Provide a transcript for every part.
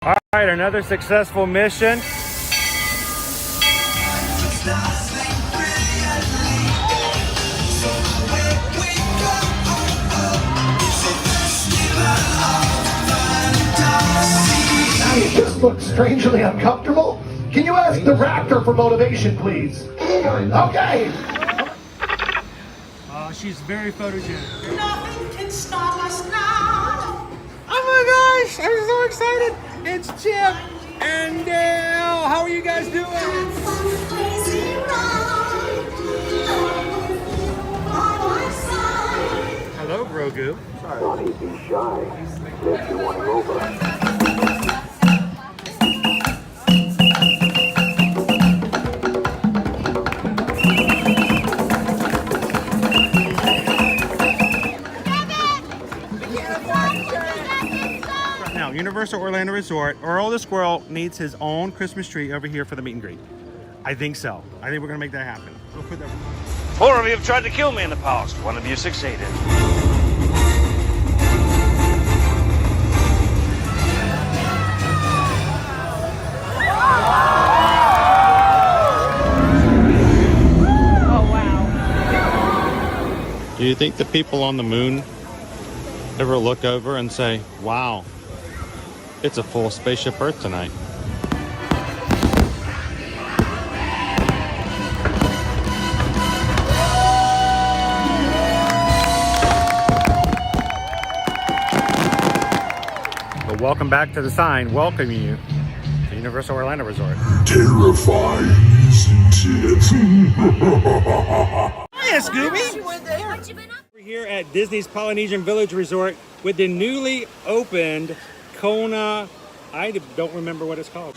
All right, another successful mission. You just look strangely uncomfortable. Can you ask the raptor for motivation, please? Okay. She's very photogenic. Nothing can stop us now. Oh my gosh, I'm so excited. It's Chip and Dale. How are you guys doing? Crazy ride. By my side. Hello, Grogu. Don't be shy. Let you want over. Universal Orlando Resort, Earl the Squirrel needs his own Christmas tree over here for the meet and greet. I think so. I think we're gonna make that happen. We'll put that. 4 of you have tried to kill me in the past. 1 of you succeeded. Oh, wow. Do you think the people on the moon ever look over and say, wow, it's a full spaceship Earth tonight? But welcome back to the sign welcoming you to Universal Orlando Resort. Terrifying, isn't it? Hiya, Scooby! We're here at Disney's Polynesian Village Resort with the newly opened Kona, I don't remember what it's called.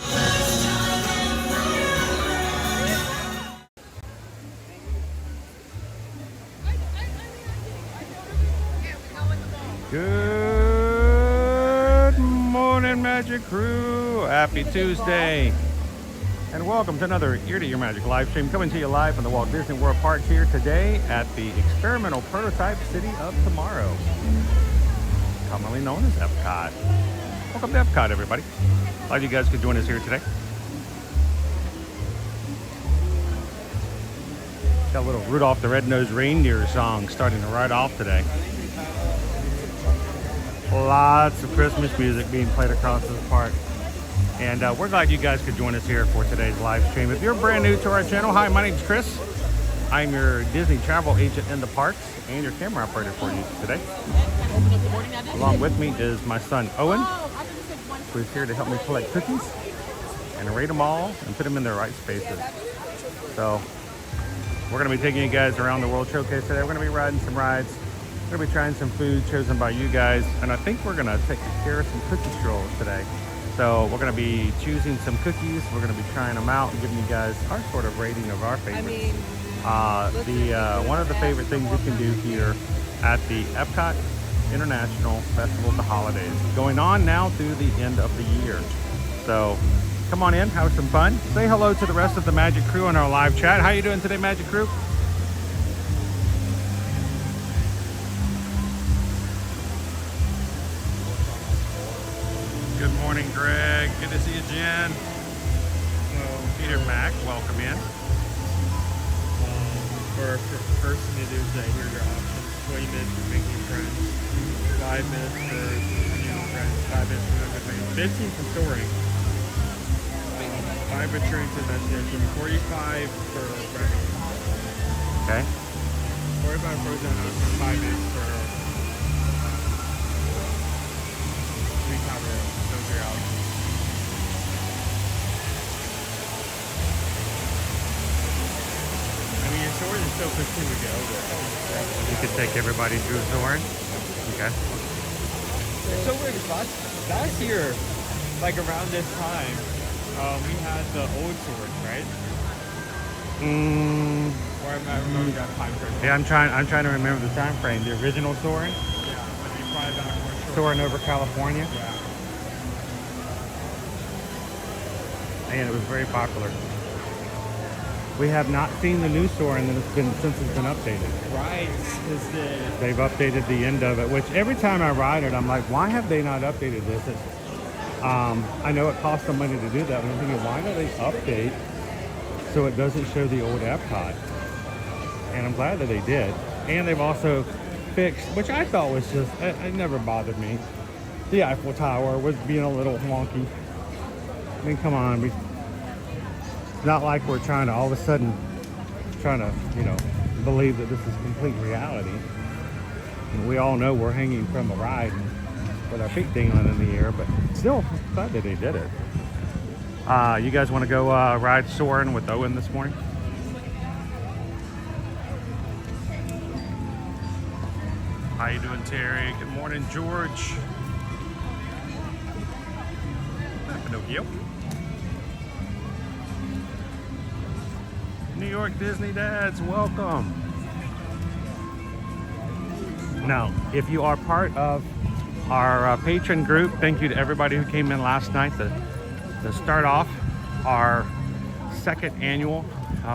Good morning, Magic Crew. Happy Tuesday. And welcome to another Ear to Your Magic live stream, coming to you live from the Walt Disney World Park here today at the experimental prototype City of Tomorrow, commonly known as Epcot. Welcome to Epcot, everybody. Glad you guys could join us here today. Got a little Rudolph the Red-Nosed Reindeer song starting to ride off today. Lots of Christmas music being played across this park. And we're glad you guys could join us here for today's live stream. If you're brand new to our channel, hi, my name's Chris. I'm your Disney travel agent in the parks and your camera operator for you today. Along with me is my son, Owen, who's here to help me collect cookies and rate them all and put them in their right spaces. So we're going to be taking you guys around the World Showcase today. We're going to be riding some rides. We're going to be trying some food chosen by you guys. And I think we're going to take care of some cookie strolls today. So we're going to be choosing some cookies. We're going to be trying them out and giving you guys our sort of rating of our favorites. One of the favorite things you can do here at the Epcot International Festival of the Holidays, going on now through the end of the year. So come on in, have some fun. Say hello to the rest of the Magic Crew on our live chat. How you doing today, Magic Crew? Good morning, Greg. Good to see you, Jen. Peter Mack, welcome in. For a person, it is here's your options: 20 minutes for making friends, 5 minutes for new friends, 5 minutes for number things, 15 for Soarin, 5 returning to destination, 45 for running. Okay. 45 frozen out for 5 minutes for 3 cover. Those are your options. I mean, your Soarin is still 15 to go, but You could take everybody through Soarin. Okay. it's so weird. Last year, like around this time, we had the old Soarin, right? Or I remember that time frame. Yeah, I'm trying to remember the time frame. The original Soarin. Yeah, but they fly back more short. Soarin' over California. Yeah. And it was very popular. We have not seen the new Soarin' since it's been updated. Right. They've updated the end of it, which every time I ride it, I'm like, why have they not updated this? I know it costs them money to do that, but I'm thinking, why don't they update so it doesn't show the old Epcot? And I'm glad that they did. And they've also fixed, which I thought was just, it never bothered me. The Eiffel Tower was being a little wonky. I mean, come on. It's not like we're trying to all of a sudden believe that this is complete reality. And we all know we're hanging from a ride with our feet dangling in the air, but still glad that they did it. You guys want to go ride Soarin with Owen this morning? How you doing, Terry? Good morning, George. Pinocchio. New York Disney dads, welcome. Now, if you are part of our patron group, thank you to everybody who came in last night to start off our second annual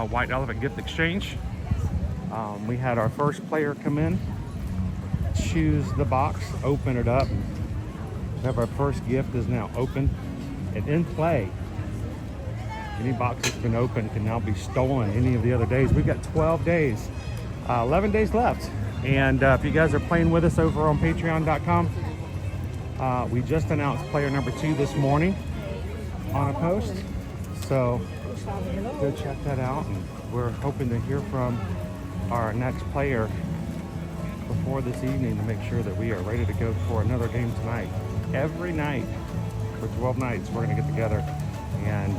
White Elephant Gift Exchange. We had our first player come in, choose the box, open it up. We have our first gift is now open and in play. Any box that's been opened can now be stolen any of the other days. We've got 12 days, 11 days left. And if you guys are playing with us over on patreon.com, we just announced player number 2 this morning on a post. So go check that out. And we're hoping to hear from our next player before this evening to make sure that we are ready to go for another game tonight. Every night for 12 nights, we're going to get together and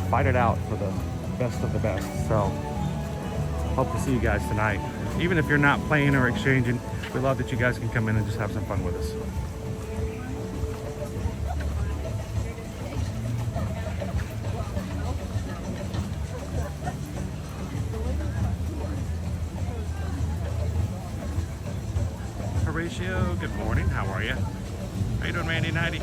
fight it out for the best of the best. So hope to see you guys tonight. Even if you're not playing or exchanging, we love that you guys can come in and just have some fun with us. Horatio, good morning. How are you? How you doing, Randy Nighty?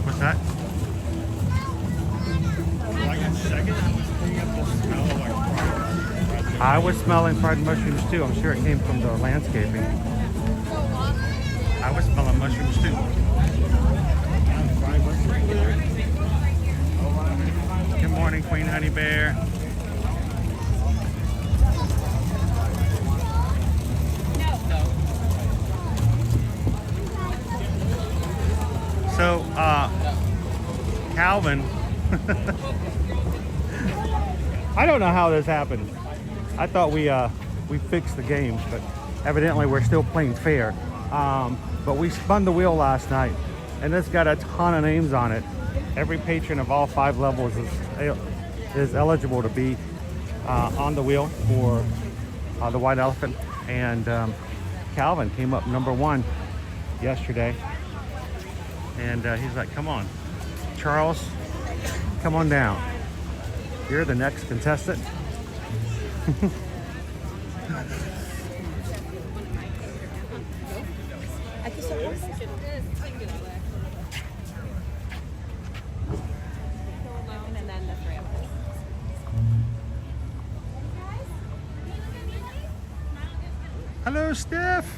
What's that? I was smelling fried mushrooms too. I'm sure it came from the landscaping. I was smelling mushrooms too. Good morning, Queen Honey Bear. So, Calvin, I don't know how this happened. I thought we fixed the game, but evidently we're still playing fair. But we spun the wheel last night, and it's got a ton of names on it. Every patron of all 5 levels is eligible to be on the wheel for the White Elephant. And Calvin came up number 1 yesterday. And he's like, come on, Charles, come on down. You're the next contestant. Hello, Steph.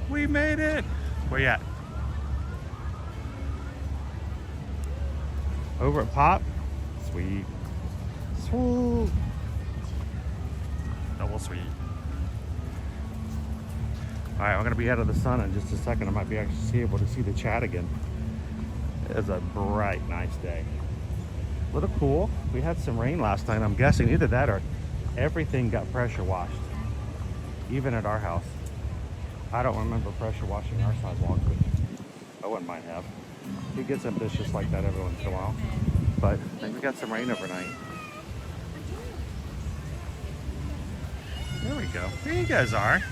We made it. Where you at? Over at Pop? Sweet. Sweet. Double sweet. Alright, we're going to be out of the sun in just a second. I might be actually able to see the chat again. It's a bright, nice day. A little cool. We had some rain last night. I'm guessing either that or everything got pressure washed. Even at our house. I don't remember pressure washing our sidewalk, but Owen might have. He gets ambitious like that every once in a while. But I think we got some rain overnight. There we go. There you guys are.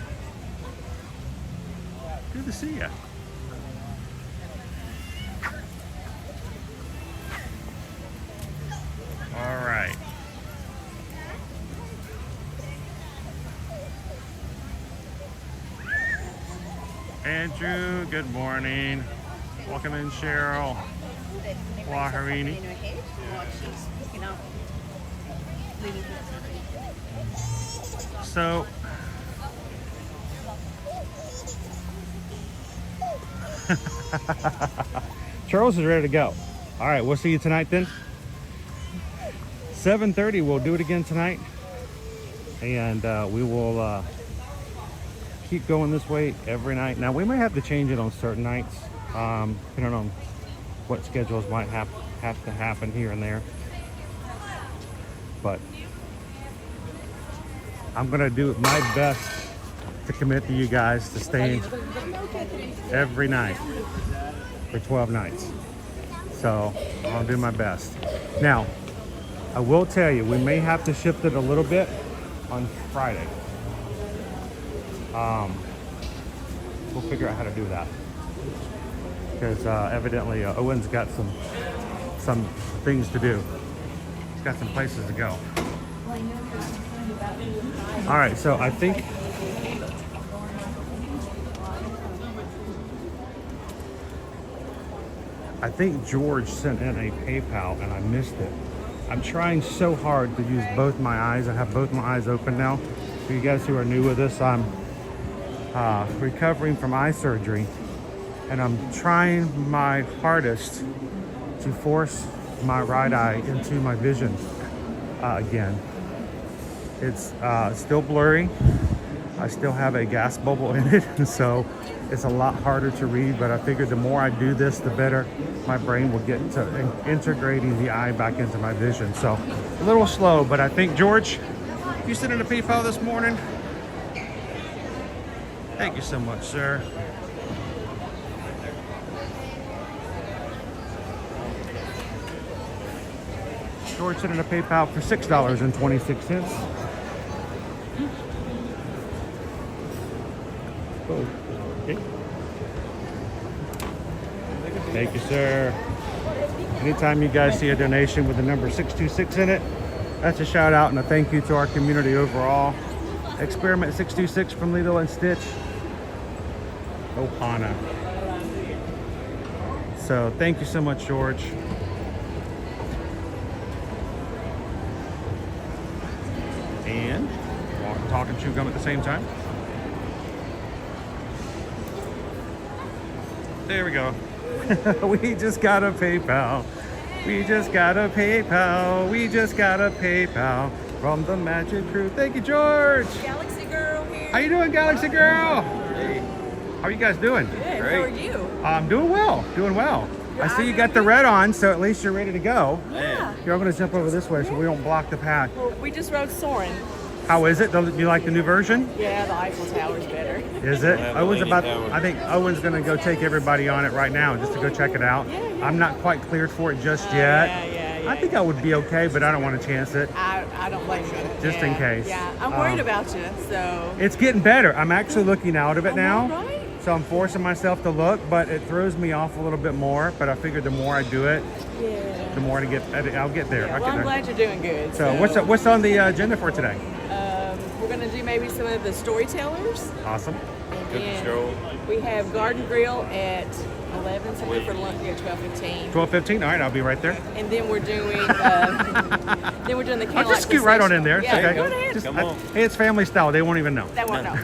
Good to see you. All right. Andrew, good morning. Welcome in, Cheryl. Waharini. So, Charles is ready to go. All right, we'll see you tonight then. 7:30, we'll do it again tonight. And we will keep going this way every night. Now, we may have to change it on certain nights, depending on what schedules might have to happen here and there. But I'm gonna do my best to commit to you guys to staying every night for 12 nights. So I'll do my best. Now, I will tell you, we may have to shift it a little bit on Friday. We'll figure out how to do that. Because evidently Owen's got some things to do. He's got some places to go. All right, so I think George sent in a PayPal and I missed it. I'm trying so hard to use both my eyes. I have both my eyes open now. For you guys who are new with us, I'm recovering from eye surgery, and I'm trying my hardest to force my right eye into my vision again. It's still blurry. I still have a gas bubble in it, and so it's a lot harder to read, but I figured the more I do this, the better my brain will get to integrating the eye back into my vision. So a little slow, but I think, George, you sent in a PayPal this morning. Thank you so much, sir. George sent in a PayPal for $6.26. Oh, okay. Thank you, sir. Anytime you guys see a donation with the number 626 in it, that's a shout out and a thank you to our community overall. Experiment 626 from Lilo and Stitch. Opana. So thank you so much, George. And talk and chew gum at the same time. There we go. We just got a PayPal. We just got a PayPal. We just got a PayPal from the Magic Crew. Thank you, George. Galaxy Girl here. How you doing, Galaxy Girl? Hey. How are you guys doing? Good. Great. How are you? I'm doing well. Doing well. I see you got the red on, so at least you're ready to go. Yeah. Here, I'm going to jump over this way so we don't block the path. Well, we just rode Soarin. How is it? Do you like the new version? Yeah, the Eiffel Tower's better. Is it? Yeah, the Owen's Leaning about. Tower. I think Owen's going to go take everybody on it right now just to go check it out. Yeah, yeah. I'm not quite cleared for it just yet. Yeah. I think I would be okay, but I don't want to chance it. I don't blame you. Just in case. Yeah, I'm worried about you, so. It's getting better. I'm actually looking out of it now. Right? So I'm forcing myself to look, but it throws me off a little bit more. But I figured the more I do it, Yeah. the more I'll get there. Yeah, I'll well, get I'm there. glad you're doing good. So what's on the agenda for today? We're going to do maybe some of the Storytellers. Awesome. And Stroll. we have Garden Grill at 11, something for lunch at 12:15. 12:15. All right, I'll be right there. And then we're doing the I'll candlelight just scoot right on in there. It's Yeah, okay. go ahead. Just- Come on. hey, it's family style. They won't even know. That one, no.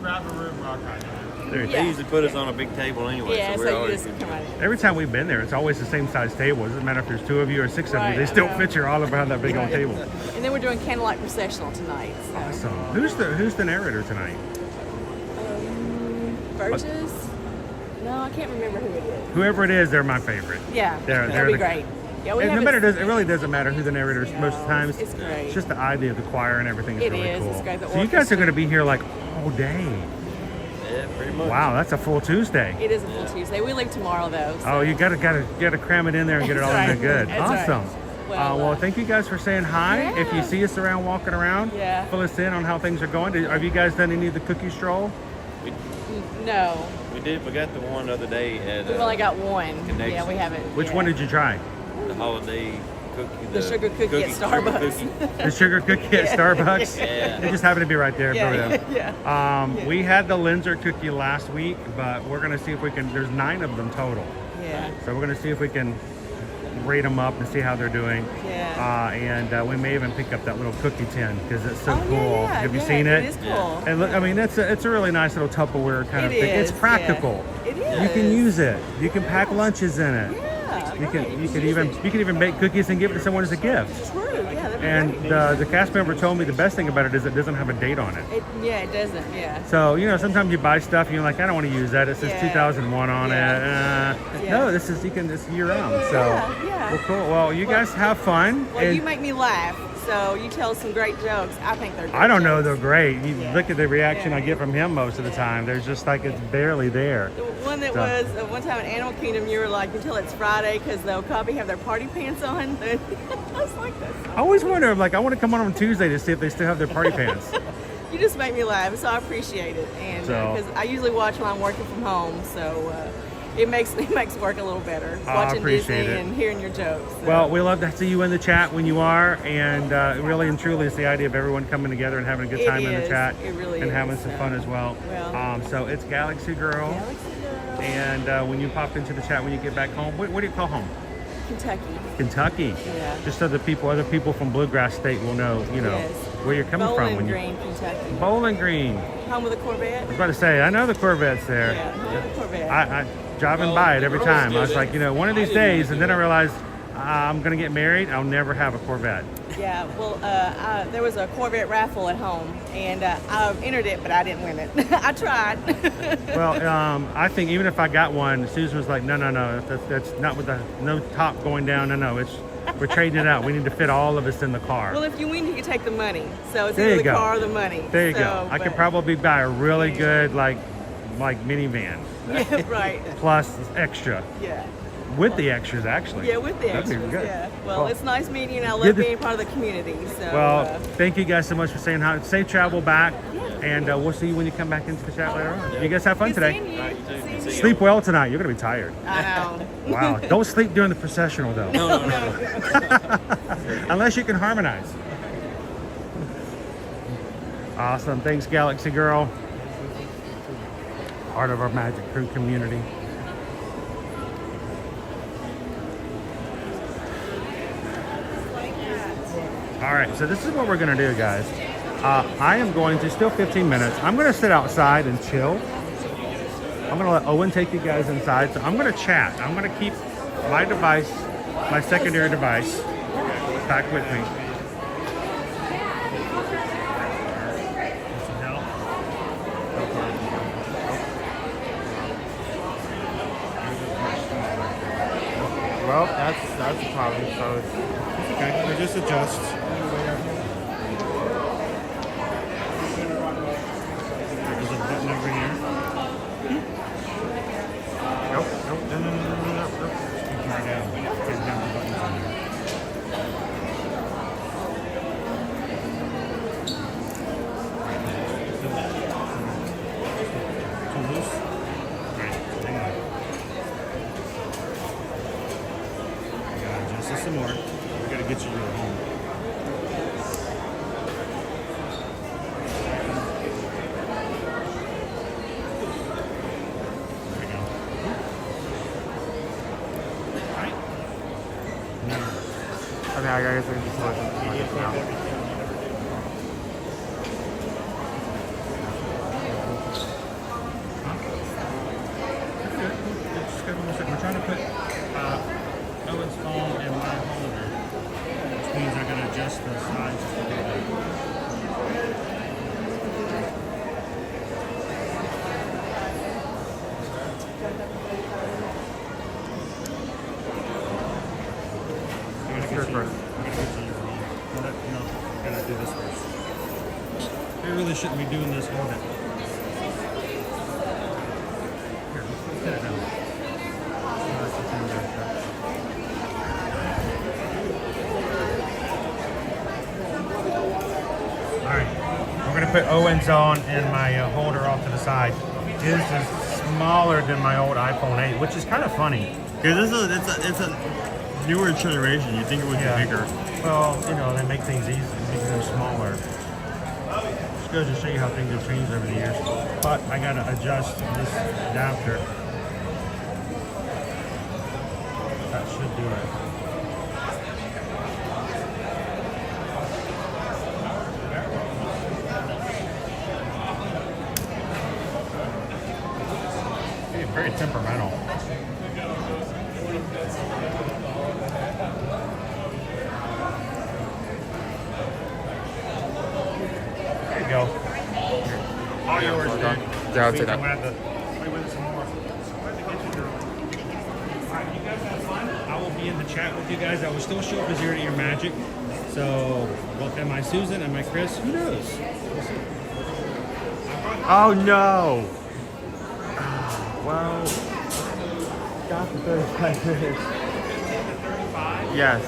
Grab a room rock right now. There you go. Yeah. They usually put us on a big table anyway, Yeah, so so we're you always just come out. Every time we've been there, it's always the same size table. It doesn't matter if there's 2 of you or 6 of Right, you. They still I know. fit you all around that big old table. And then we're doing candlelight processional tonight. So. Awesome. Who's the narrator tonight? Burgess? No, I can't remember who it is. Whoever it is, they're my favorite. Yeah, They're that'd be the- great. Yeah, we It, have it really doesn't matter who the narrator is most of the times. It's great. It's just the idea of the choir and everything is It really is. cool. It's great. The So you guys are orchestra. going to be here like all day. Yeah, pretty much. Wow, that's a full Tuesday. It is a full Tuesday. We leave tomorrow though. So. Oh, you gotta cram it in there and get it all That's in there right. good. That's right. Awesome. Well, Thank you guys for saying hi. Yeah. If you see us around walking around, Yeah. fill us in on how things are going. Have you guys done any of the cookie stroll? No, We did. We got the one the other day at we've only got one. Connection. Yeah, we haven't. Which yeah. one did you try? the holiday cookie. The sugar cookie at Starbucks. The sugar cookie at Starbucks. Yeah. It just happened to be right there. Yeah. We had the Linzer cookie last week, but we're gonna see if we can. There's 9 of them total, Yeah. so we're gonna see if we can rate them up and see how they're doing. Yeah. And we may even pick up that little cookie tin because it's so Oh, cool. yeah, Have you yeah, seen it? It is cool. And look, I mean, it's a really nice little Tupperware kind of It thing. It's is, practical. yeah. It is. You can use it. You can pack lunches in it. Yeah. You can right. you can even bake cookies and give it to someone as a gift. True. Yeah. That'd be And great. the cast member told me the best thing about it is it doesn't have a date on it. Yeah, it doesn't. Yeah. So, you know, sometimes you buy stuff and you're like, I don't want to use that. It says Yeah. 2001 on Yeah. it. Yeah. No, it's year round. So, Yeah. well, cool. Well, you guys have fun. Well, And you make me laugh, so you tell some great jokes. I think they're. Great I don't know, jokes. they're great. You Yeah. look at the reaction Yeah. I get from him most of the time. There's just like it's barely there. The one that So- was one time in Animal Kingdom, you were like, until it's Friday, because they'll probably have their party pants on. I was like, that's I always wonder, like, I want to come on Tuesday to see if they still have their party pants. you just make me laugh, so I appreciate it. And So- because I usually watch when I'm working from home, so it makes work a little better. I Watching appreciate Disney it. and hearing your jokes. So. Well, we love to see you in the chat when you are, and really and truly, it's the idea of everyone coming together and having a good It time in the is. chat It really and is, having some so. fun as well. Well. So it's Galaxy Girl, and when you pop into the chat when you get back home, what do you call home? Kentucky. Kentucky. Yeah. Just so the other people from Bluegrass State will know, Yes. where you're coming Bowling from when Green, Kentucky. Bowling Green. Home of the Corvette. I was about to say, I know the Corvette's there. Yeah, home of the Corvette. I driving by it every time. I was like, one of these days, and then I realized I'm gonna get married. I'll never have a Corvette. Yeah, well, there was a Corvette raffle at home, and I entered it, but I didn't win it. I tried. Well, I think even if I got one, Susan was like, no, that's not with no top going down. No, we're trading it out. We need to fit all of us in the car. Well, if you win, you can take the money. So it's There either you the go. car or the money. There you So, go. I could but- probably buy a really good like minivan Yeah, right. plus extra Yeah. with the extras actually. Yeah, with the That'd be extras. good. Yeah. Well, it's nice meeting you, and I Good love to- being part of the community. So. Well, thank you guys so much for saying hi. Safe travel back, and we'll see you when you come back into the chat later on. You guys have fun good today. seeing you. Seeing you. Sleep well tonight. You're gonna be tired. I know. Wow. Don't sleep during the processional though. No. Unless you can harmonize. Awesome. Thanks, Galaxy Girl. Part of our Magic Crew community. All right, so this is what we're gonna do, guys. I am going to, still 15 minutes, I'm gonna sit outside and chill. I'm gonna let Owen take you guys inside. So I'm gonna chat. I'm gonna keep my device, my secondary device, back with me. Well, that's a problem. So it's okay. We just adjust. There's a button over here. Nope. No. Turn down. Turn down the buttons on there. Too loose? Alright, hang on. We gotta adjust this some more. We gotta get you to home. There we go. Alright. Now, Okay, I guess I can just look now. we're trying to put Owen's phone in my holder, which means I'm going to adjust the size just a little bit. I'm going to get you your phone. No, I got to do this first. We really shouldn't be doing this on it. Here, let's get it down. Alright, we're going to put Owen's on and my holder off to the side. This is smaller than my old iPhone 8, which is kind of funny. Because newer generation, you think it would be bigger. Well, you know, they make things easy, make them smaller. Just goes to show you how things have changed over the years. But I gotta adjust this adapter. That should do it. It's very temperamental. There you go. All yours, dude. Yeah, I'll take that. I'm gonna have to play with it some more. Where'd the kitchen go? Alright, you guys have fun. I will be in the chat with you guys. I will still show up as Zero to Your Magic. So, well, am I Susan? Am I Chris? Who knows? We'll see. Oh no! Well, got for 35 minutes. Yes.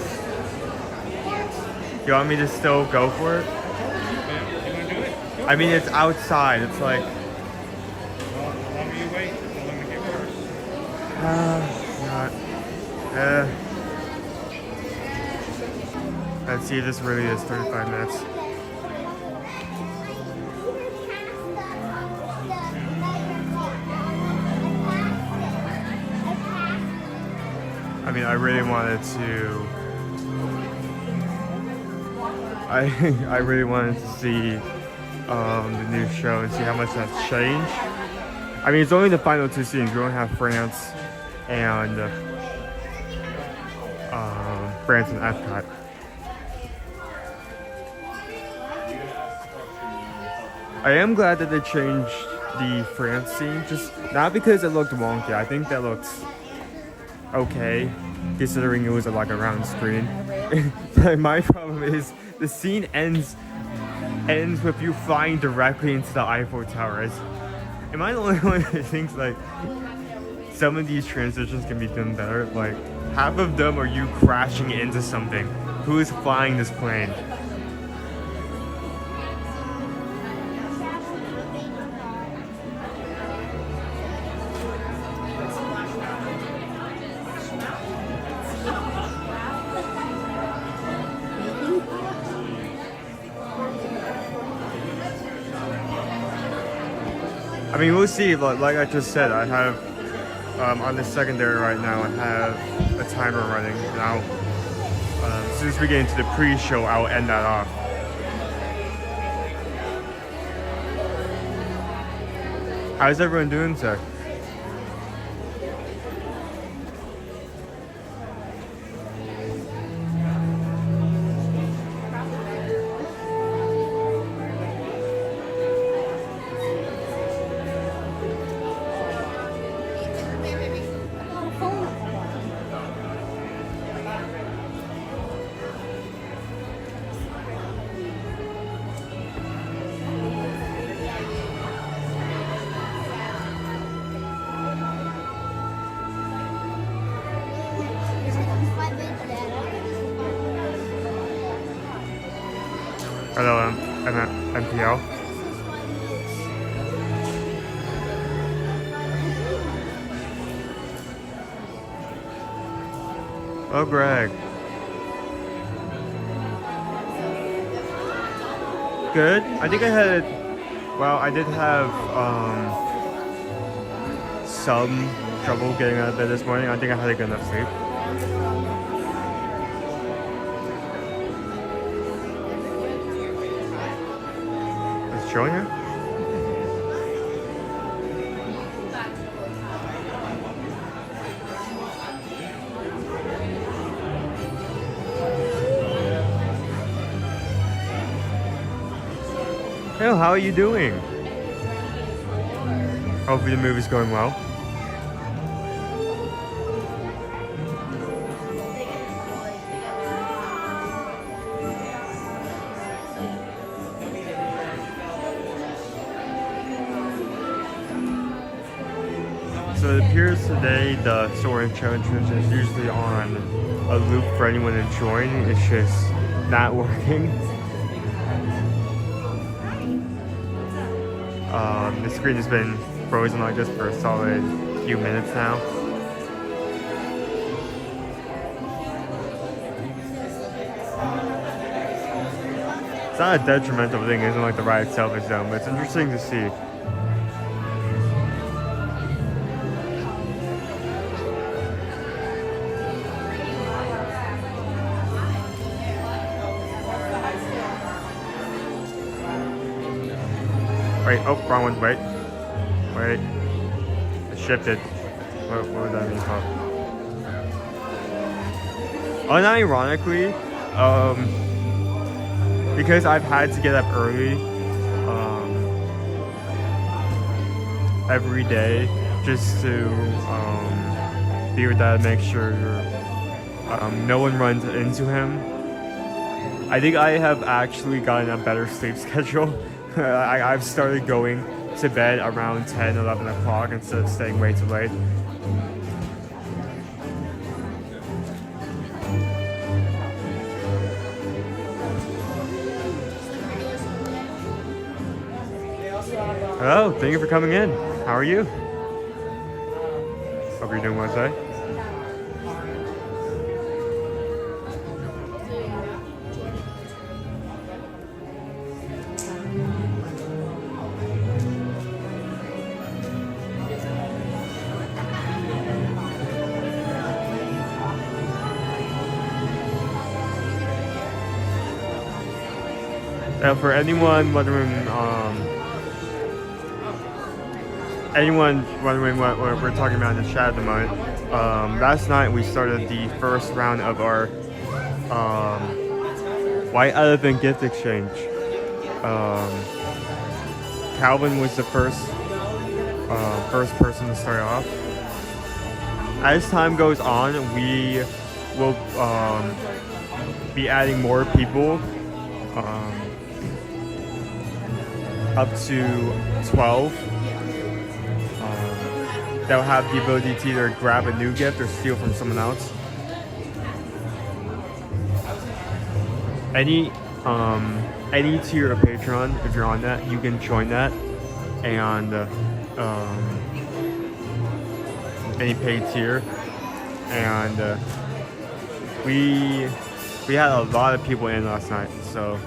You want me to still go for it? I mean, it's outside. It's like. Well, the longer you wait, the longer it gets worse. Not. Let's see if this really is 35 minutes. I mean, I really wanted to. I really wanted to see the new show and see how much that's changed. I mean, it's only the final two scenes. We don't have France and Epcot. I am glad that they changed the France scene, just not because it looked wonky. I think that looked okay, considering it was like a round screen. But my problem is the scene ends with you flying directly into the Eiffel Tower. Am I the only one that thinks like some of these transitions can be done better? Like half of them are you crashing into something. Who is flying this plane? I mean, we'll see. Like I just said, I have on the secondary right now. I have a timer running now. As soon as we get into the pre-show, I'll end that off. How's everyone doing, sir? Hello, I'm at MPL. Oh, Greg. Good. I think I had, well, I did have some trouble getting out of bed this morning. I think I had a good enough sleep. Showing her? Hello, how are you doing? Hopefully the movie's going well. So it appears today the Soarin challenge is usually on a loop for anyone to join. It's just not working. The screen has been frozen like this for a solid few minutes now. It's not a detrimental thing, it isn't like the ride itself is dumb, but it's interesting to see. Wait, oh, wrong one, wait. Wait. It shifted. What would that mean called? Unironically, because I've had to get up early every day just to be with Dad, make sure no one runs into him. I think I have actually gotten a better sleep schedule. I've started going to bed around 10, 11 o'clock instead of staying way too late. Hello, thank you for coming in. How are you? Hope you're doing well today. For anyone wondering what we're talking about in the chat at the moment, last night we started the first round of our White Elephant gift exchange. Calvin was the first person to start off. As time goes on, we will be adding more people. Up to 12 that'll have the ability to either grab a new gift or steal from someone else. Any tier of Patreon, if you're on that, you can join that, and any paid tier. And we had a lot of people in last night, so.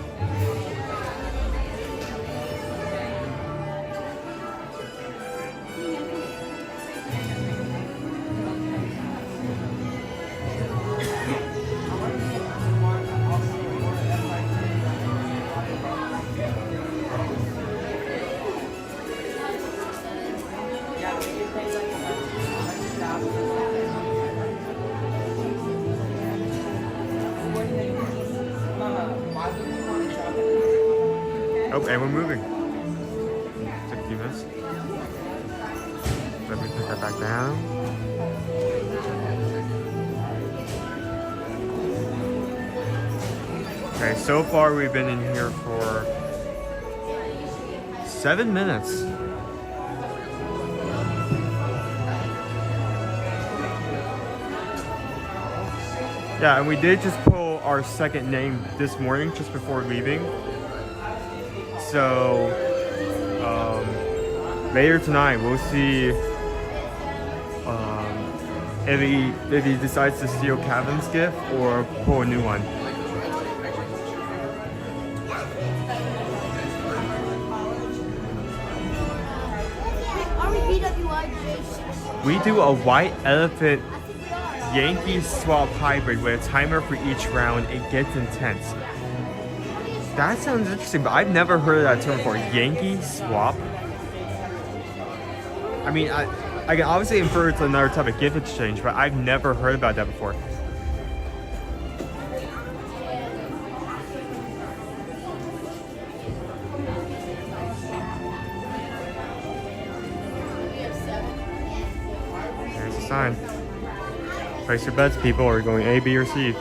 Oh, and we're moving. Took a few minutes. Let me put that back down. Okay, so far we've been in here for 7 minutes. Yeah, and we did just pull our second name this morning just before leaving. So later tonight we'll see if he decides to steal Kevin's gift or pull a new one. We do a White Elephant Yankee swap hybrid with a timer for each round. It gets intense. That sounds interesting, but I've never heard of that term before. Yankee swap? I mean, I can obviously infer it's another type of gift exchange, but I've never heard about that before. There's a sign. Place your bets, people. Are we going A, B, or C?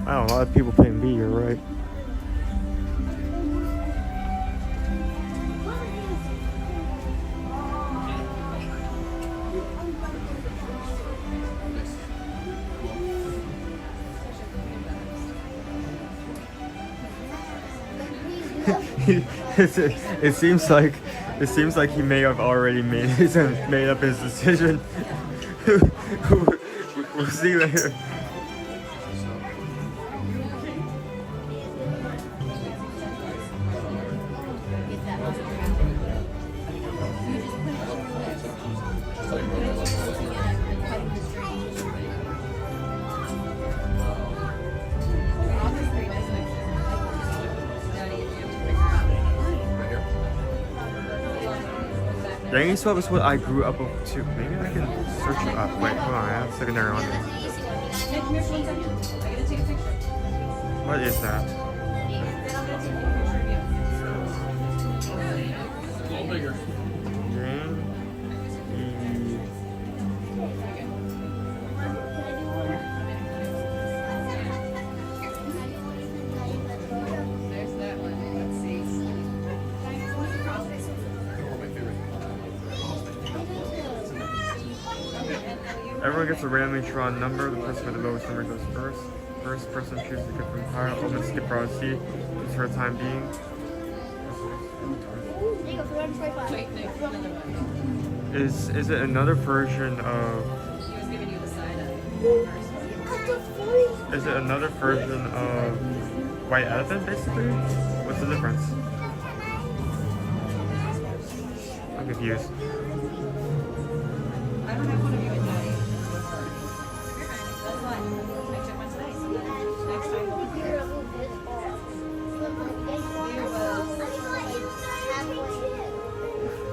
Wow, a lot of people playing B, you're right. it seems like he may have already made up his decision. We'll see later. Yankee Swap is what I grew up with too. Maybe I can search it up. Wait, hold on. I have secondary on there. What is that? Everyone gets a randomly drawn number. The person with the lowest number goes first. First person chooses to get from pile. Open skip priority for the time being. Is it another version of? Is it another version of White Elephant basically? What's the difference? I'm confused.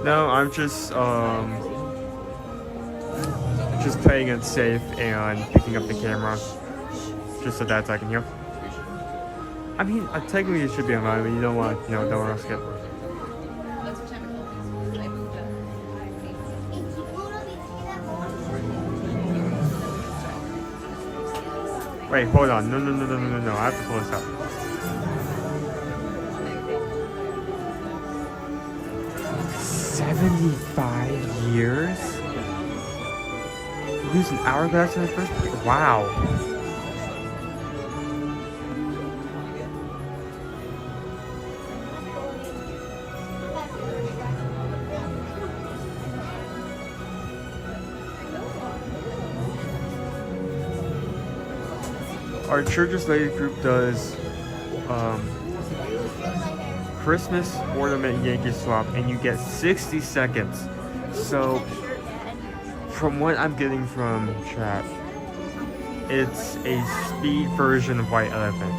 No, I'm just playing it safe and picking up the camera just so that I can hear. I mean, technically it should be on mine, but you don't want to skip. Wait, hold on. No. I have to pull this up. $75 years? Use an hourglass in the first place? Wow. Our church's lady group does Christmas ornament Yankee swap, and you get 60 seconds. So, from what I'm getting from chat, it's a speed version of White Elephant.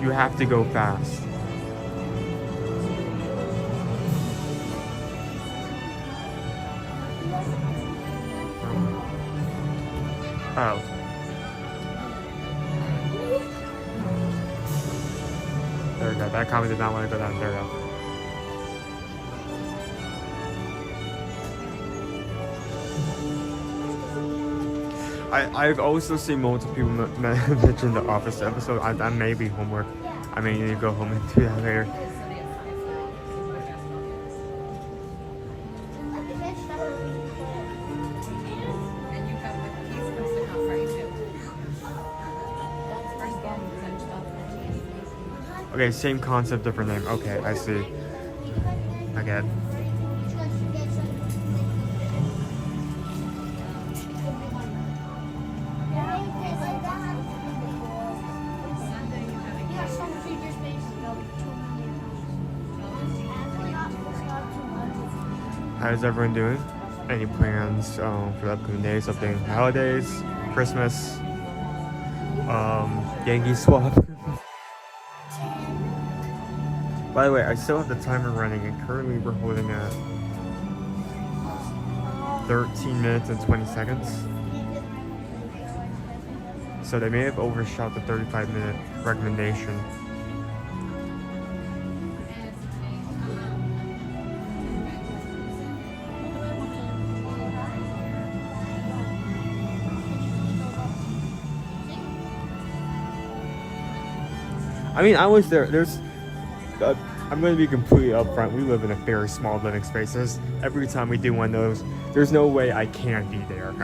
You have to go fast. Oh. There we go. That comment did not want to go down. There we go. I've also seen multiple people mention the Office episode. That may be homework. I may need to go home and do that later. Okay, same concept, different name. Okay, I see. I get it. How's everyone doing? Any plans for the upcoming days, upcoming holidays, Christmas, Yankee swap? By the way, I still have the timer running, and currently we're holding at 13 minutes and 20 seconds. So they may have overshot the 35-minute recommendation. I mean, I was there. I'm going to be completely upfront. We live in a very small living space. Every time we do one of those, there's no way I can't be there.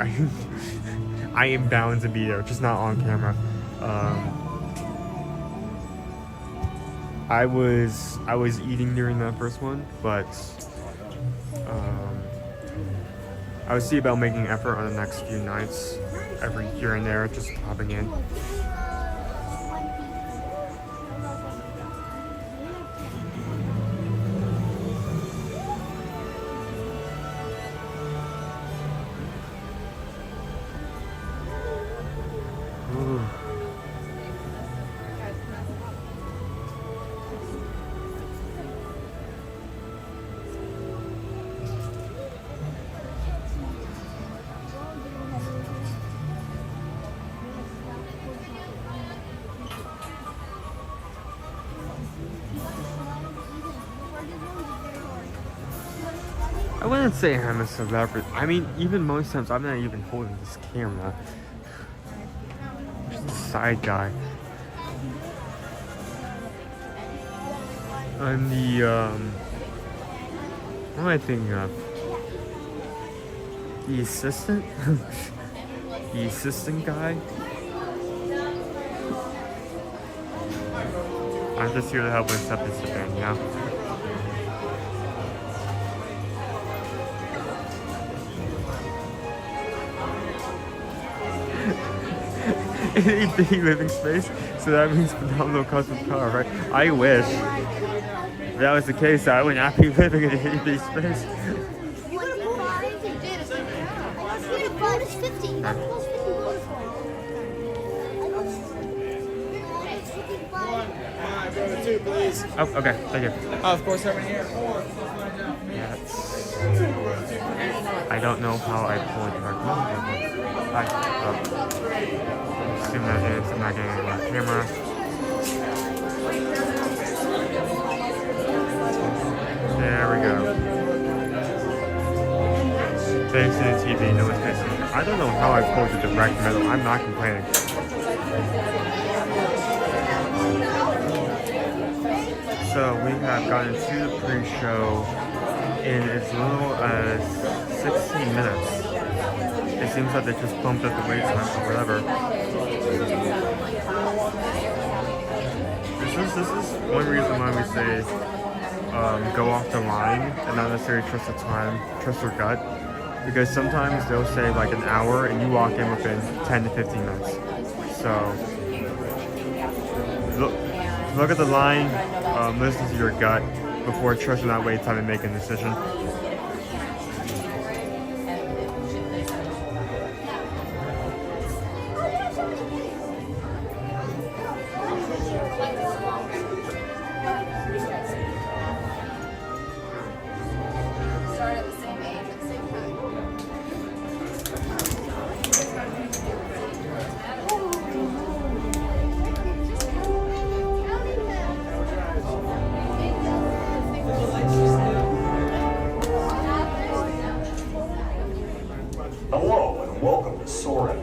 I am bound to be there, just not on camera. I was eating during that first one, but I would see about making effort on the next few nights, every here and there, just popping in. Ooh. I wouldn't say I'm a celebrity. I mean, even most times I'm not even holding this camera. Just a side guy. I'm the what am I thinking of? The assistant? The assistant guy? I'm just here to help when stuff is happening, you know? Anything living space, so that means phenomenal custom car, right? I wish. If that was the case, I would not be living in an AV space. Oh, okay, thank you. Of course, over here. Yes. I don't know how I pulled the right. Assume that is. I'm not getting it on camera. There we go. Facing the TV, no one's facing it. I don't know how I pulled the direct middle. I'm not complaining. So we have gotten to the pre-show in as little as 16 minutes. It seems like they just bumped up the wait time or whatever. This is one reason why we say go off the line and not necessarily trust the time, trust your gut. Because sometimes they'll say like an hour and you walk in within 10 to 15 minutes. So look at the line, listen to your gut before trusting that wait time and making a decision. Hello and welcome to Soarin.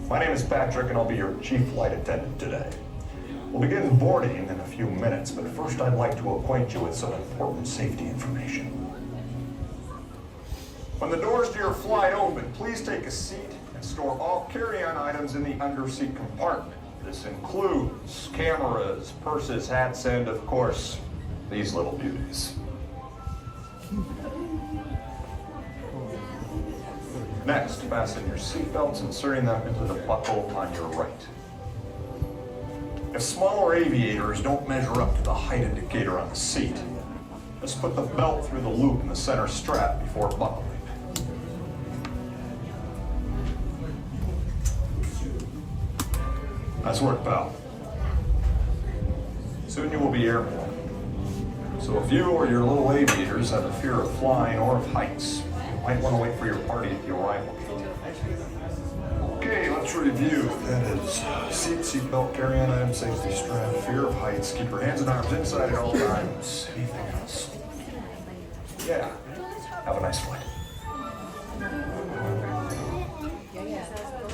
My name is Patrick and I'll be your chief flight attendant today. We'll begin boarding in a few minutes, but first I'd like to acquaint you with some important safety information. When the doors to your flight open, please take a seat and store all carry-on items in the underseat compartment. This includes cameras, purses, hats, and of course, these little beauties. Next, fasten your seatbelts, inserting them into the buckle on your right. If smaller aviators don't measure up to the height indicator on the seat, just put the belt through the loop in the center strap before buckling. Nice work, pal. Soon you will be airborne. So if you or your little aviators have a fear of flying or of heights, you might want to wait for your party at the arrival gate. Okay, let's review. That is seatbelt, carry-on item, safety strap, fear of heights, keep your hands and arms inside at all times. Anything else? Yeah. Have a nice flight.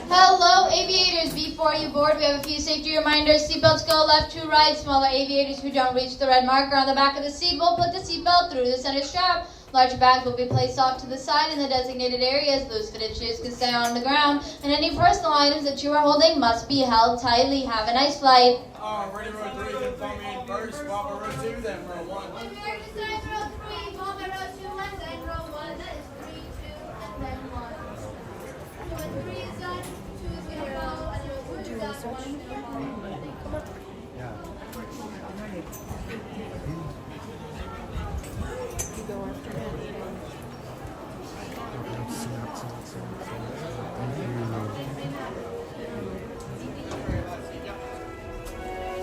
Hello, aviators. Before you board, we have a few safety reminders. Seatbelts go left to right. Smaller aviators who don't reach the red marker on the back of the seat will put the seatbelt through the center strap. Large bags will be placed off to the side in the designated areas. Loose fitted shoes can stay on the ground. And any personal items that you are holding must be held tightly. Have a nice flight. Ready for 3, confirming first Bomber row 2, then row 1. When we are deciding row 3, Bomber row 2, and then row 1. That is 3, 2, and then 1. So when 3 is done, 2 is going to go, and then when 2 is done, 1 is going to follow.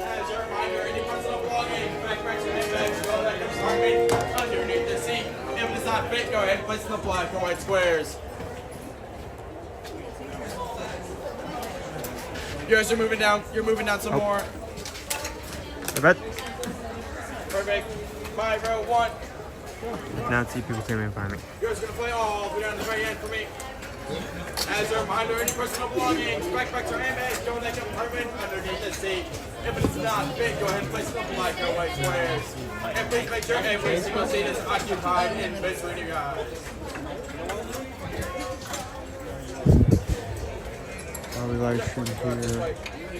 As a reminder, any personal belongings, backpacks, or handbags, go ahead and compartment underneath the seat. If it does not fit, go ahead and place in the black or white squares. You guys are moving down. You're moving down some more. I bet. Perfect. 5 row 1. Now see people came in and find me. You guys are gonna play all the way down the very end for me. As a reminder, any personal belongings, backpacks, or handbags, go in that compartment underneath the seat. If it does not fit, go ahead and place it in the black or white squares. And please make sure every single seat is occupied in between you guys. While we live stream here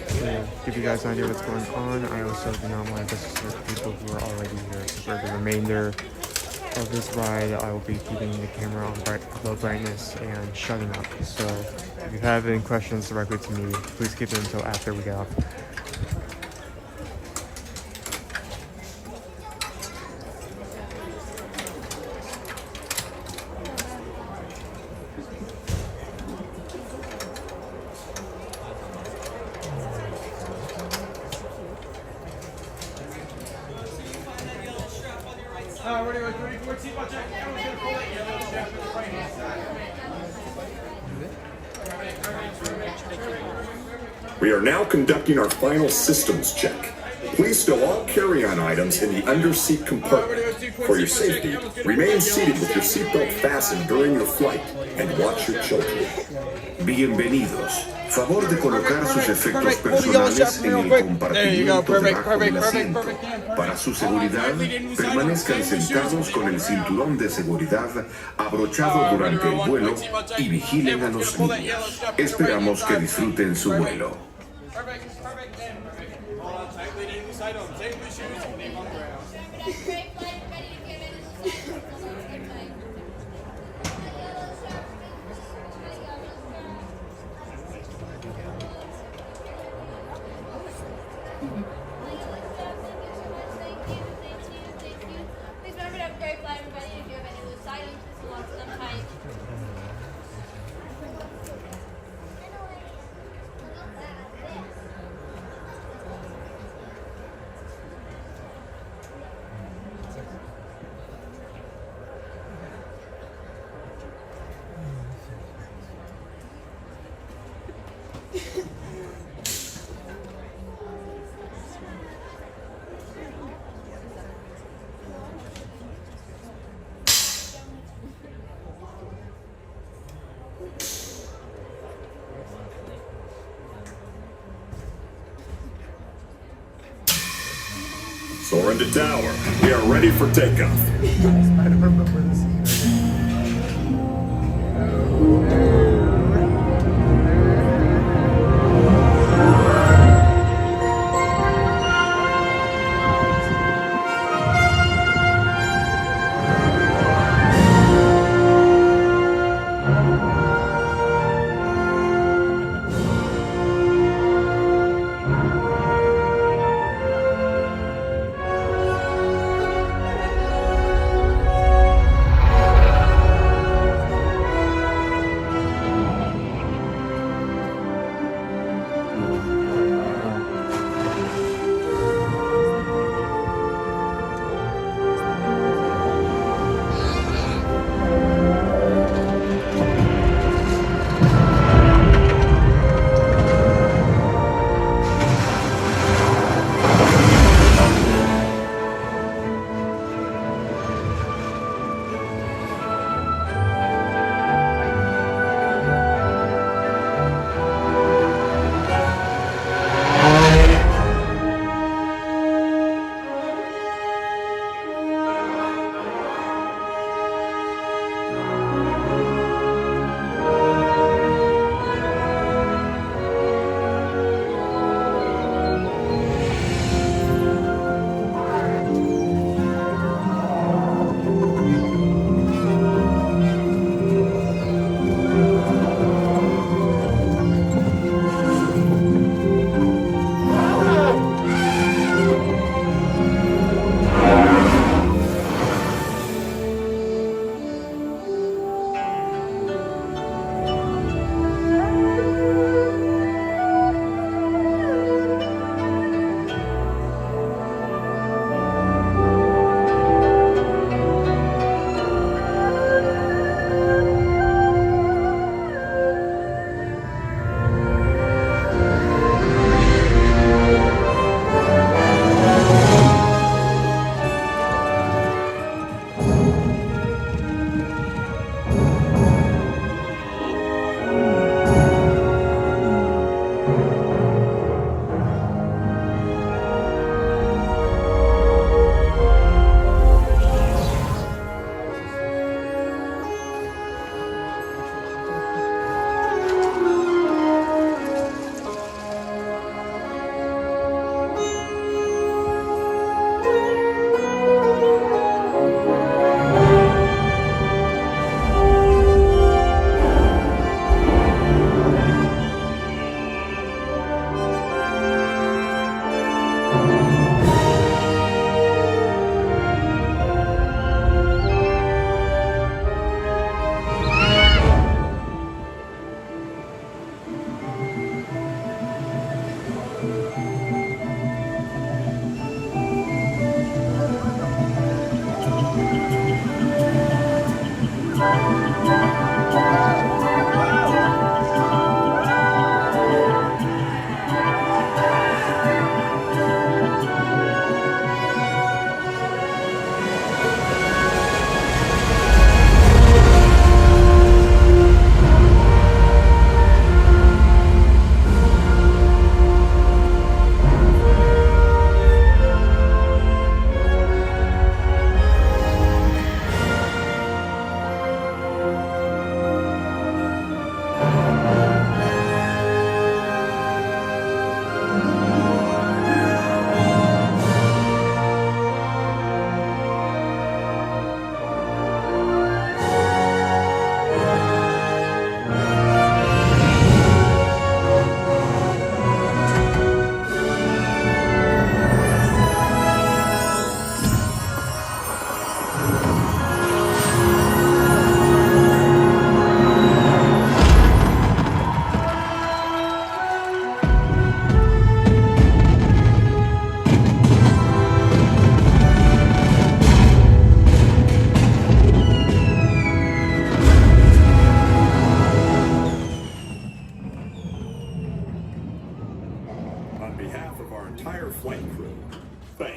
to give you guys an idea of what's going on, I also do not want to disrespect people who are already here. So for the remainder of this ride, I will be keeping the camera on low brightness and shutting up. So if you have any questions directly to me, please keep them until after we get off. We are now conducting our final systems check. Please stow all carry-on items in the underseat compartment. For your safety, remain seated with your seatbelt fastened during your flight and watch your children. Bienvenidos. Favor de colocar sus efectos personales en el compartimiento debajo del asiento. Para su seguridad, permanezcan sentados con el cinturón de seguridad abrochado durante el vuelo y vigilen a los niños. Esperamos que disfruten su vuelo. Please remember to have a great flight, everybody. If you have any loose items, please hold on to them tight. Soarin to tower. We are ready for takeoff. I don't remember this either.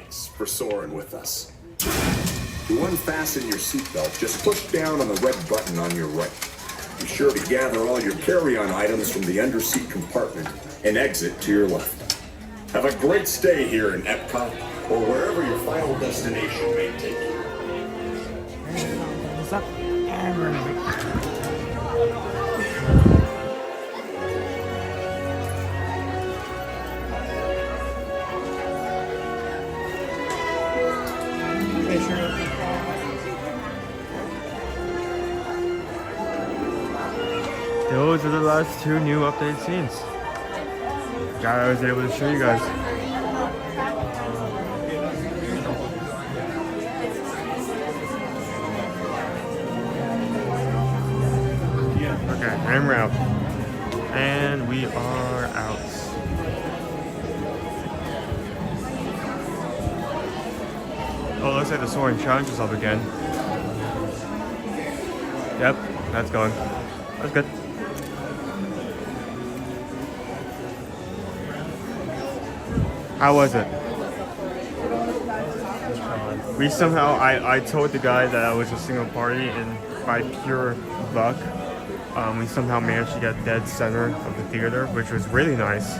Thanks for soaring with us. To unfasten your seatbelt, just push down on the red button on your right. Be sure to gather all your carry-on items from the underseat compartment and exit to your left. Have a great stay here in Epcot or wherever your final destination may take you. What's up? Those are the last two new update scenes. Glad I was able to show you guys. Okay, and we're out. And we are out. Oh, looks like the Soarin challenge is up again. Yep, that's going. That's good. How was it? We somehow, I told the guy that I was a single party, and by pure luck, we somehow managed to get dead center of the theater, which was really nice.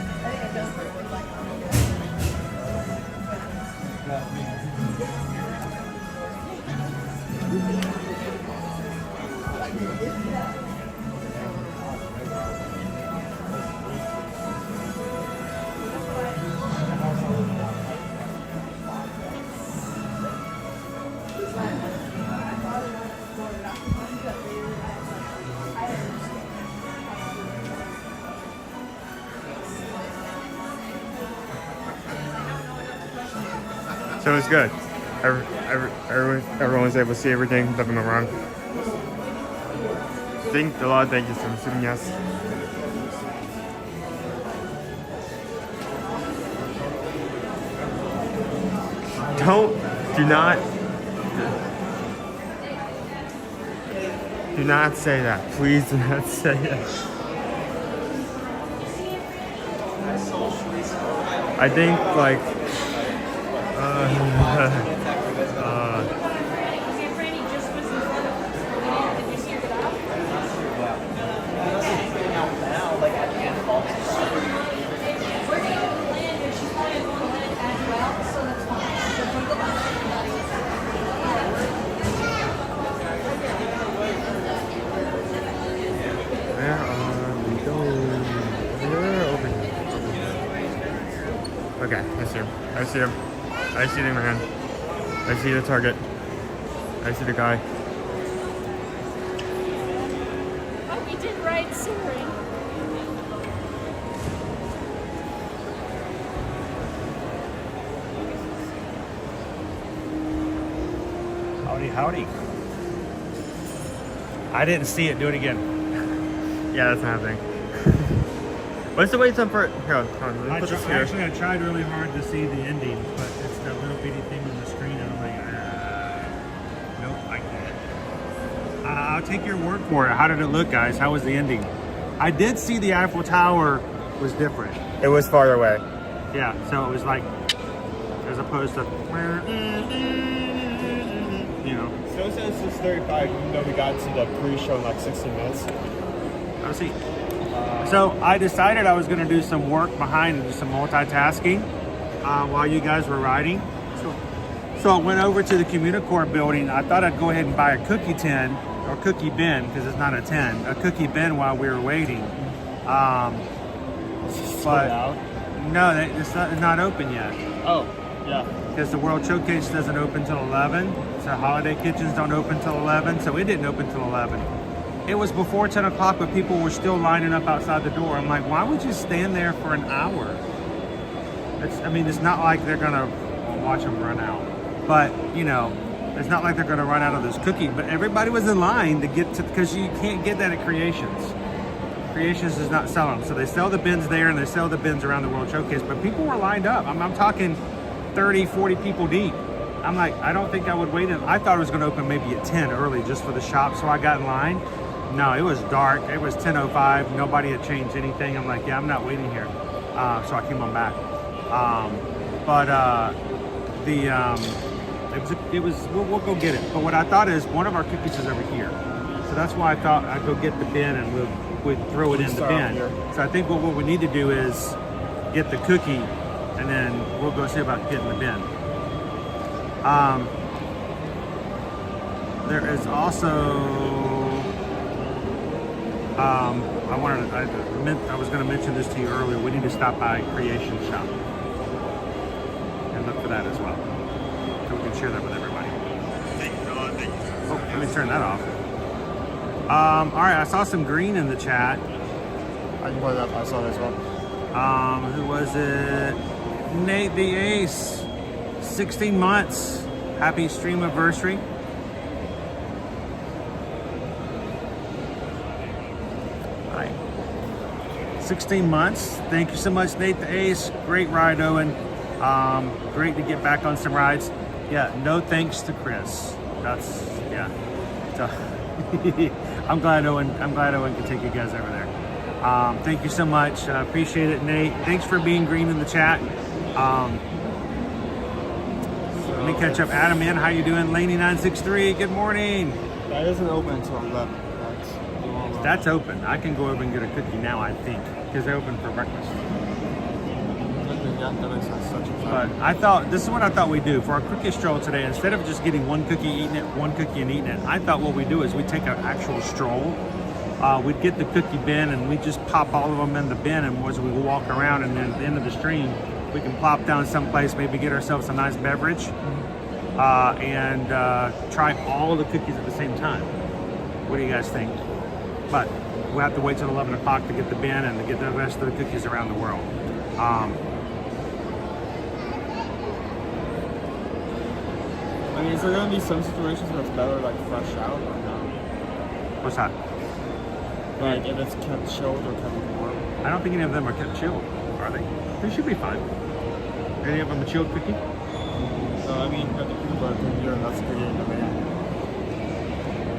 So it was good. Everyone was able to see everything. Nothing went wrong. Thank a lot. Thank you so much. Yes. Do not say that. Please do not say that. I think like. Okay, I see him. I see him. I see the man. I see the target. I see the guy. Oh, he did ride Soarin. Howdy, howdy. I didn't see it. Do it again. Yeah, that's happening. What's the wait time for it? Here, Actually, I tried really hard to see the ending, but it's that little bitty thing on the screen, and I'm like, nope, I can't. I'll take your word for it. How did it look, guys? How was the ending? I did see the Eiffel Tower was different. It was farther away. Yeah, so it was like, as opposed to, you know. So since it's 35, even though we got to the pre-show in like 16 minutes. I'll see. So I decided I was going to do some work behind and do some multitasking while you guys were riding. So I went over to the Commicore building. I thought I'd go ahead and buy a cookie tin or cookie bin, because it's not a tin, a cookie bin while we were waiting. But no, it's not open yet. Oh, yeah. Because the World Showcase doesn't open till 11. So Holiday Kitchens don't open till 11. So it didn't open till 11. It was before 10 o'clock, but people were still lining up outside the door. I'm like, why would you stand there for an hour? It's not like they're going to watch them run out. But, you know, it's not like they're going to run out of this cookie. But everybody was in line to get to, because you can't get that at Creations. Creations does not sell them. So they sell the bins there and they sell the bins around the World Showcase. But people were lined up. I'm talking 30, 40 people deep. I'm like, I don't think I would wait. I thought it was going to open maybe at 10 early just for the shop. So I got in line. No, it was dark. It was 10:05. Nobody had changed anything. I'm like, yeah, I'm not waiting here. So I came on back. we'll go get it. But what I thought is one of our cookies is over here. So that's why I thought I'd go get the bin and we'd throw it in the bin. So I think what we need to do is get the cookie and then we'll go see about getting the bin. There is also I was going to mention this to you earlier. We need to stop by Creation Shop and look for that as well, so we can share that with everybody. Oh, let me turn that off. All right, I saw some green in the chat. I can play that. I saw that as well. Who was it? Nate the Ace. 16 months. Happy stream anniversary. Hi. 16 months. Thank you so much, Nate the Ace. Great ride, Owen. Great to get back on some rides. Yeah, no thanks to Chris. That's, yeah. So, I'm glad Owen can take you guys over there. Thank you so much. Appreciate it, Nate. Thanks for being green in the chat. Let me catch up. Adam in, how you doing? Laney963, good morning. That isn't open until 11. That's open. I can go over and get a cookie now, I think, because they're open for breakfast. Yeah, that makes sense. But I thought, this is what I thought we'd do for our cookie stroll today. Instead of just getting one cookie, eating it, one cookie and eating it, I thought what we'd do is we'd take an actual stroll. We'd get the cookie bin and we'd just pop all of them in the bin, and as we walk around, and then at the end of the stream, we can plop down someplace, maybe get ourselves a nice beverage, and try all of the cookies at the same time. What do you guys think? But we'll have to wait till 11 o'clock to get the bin and to get the rest of the cookies around the world. I mean, is there going to be some situations where it's better, like, fresh out or no? What's that? Like, if it's kept chilled or kept warm? I don't think any of them are kept chilled, are they? They should be fine. Any of them a chilled cookie? So, I mean, got the peanut butter cookie here, and that's pretty in the van.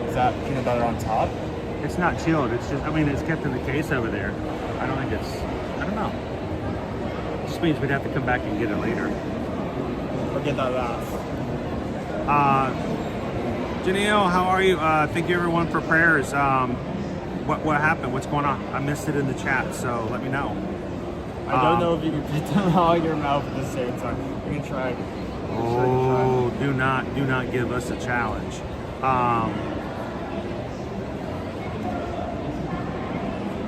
Is that peanut butter on top? It's not chilled. It's just, I mean, it's kept in the case over there. I don't think it's, I don't know. It just means we'd have to come back and get it later. Or get that last. Janelle, how are you? Thank you everyone for prayers. What happened? What's going on? I missed it in the chat, so let me know. I don't know if you can put them all in your mouth at the same time. You can try. Oh, do not give us a challenge.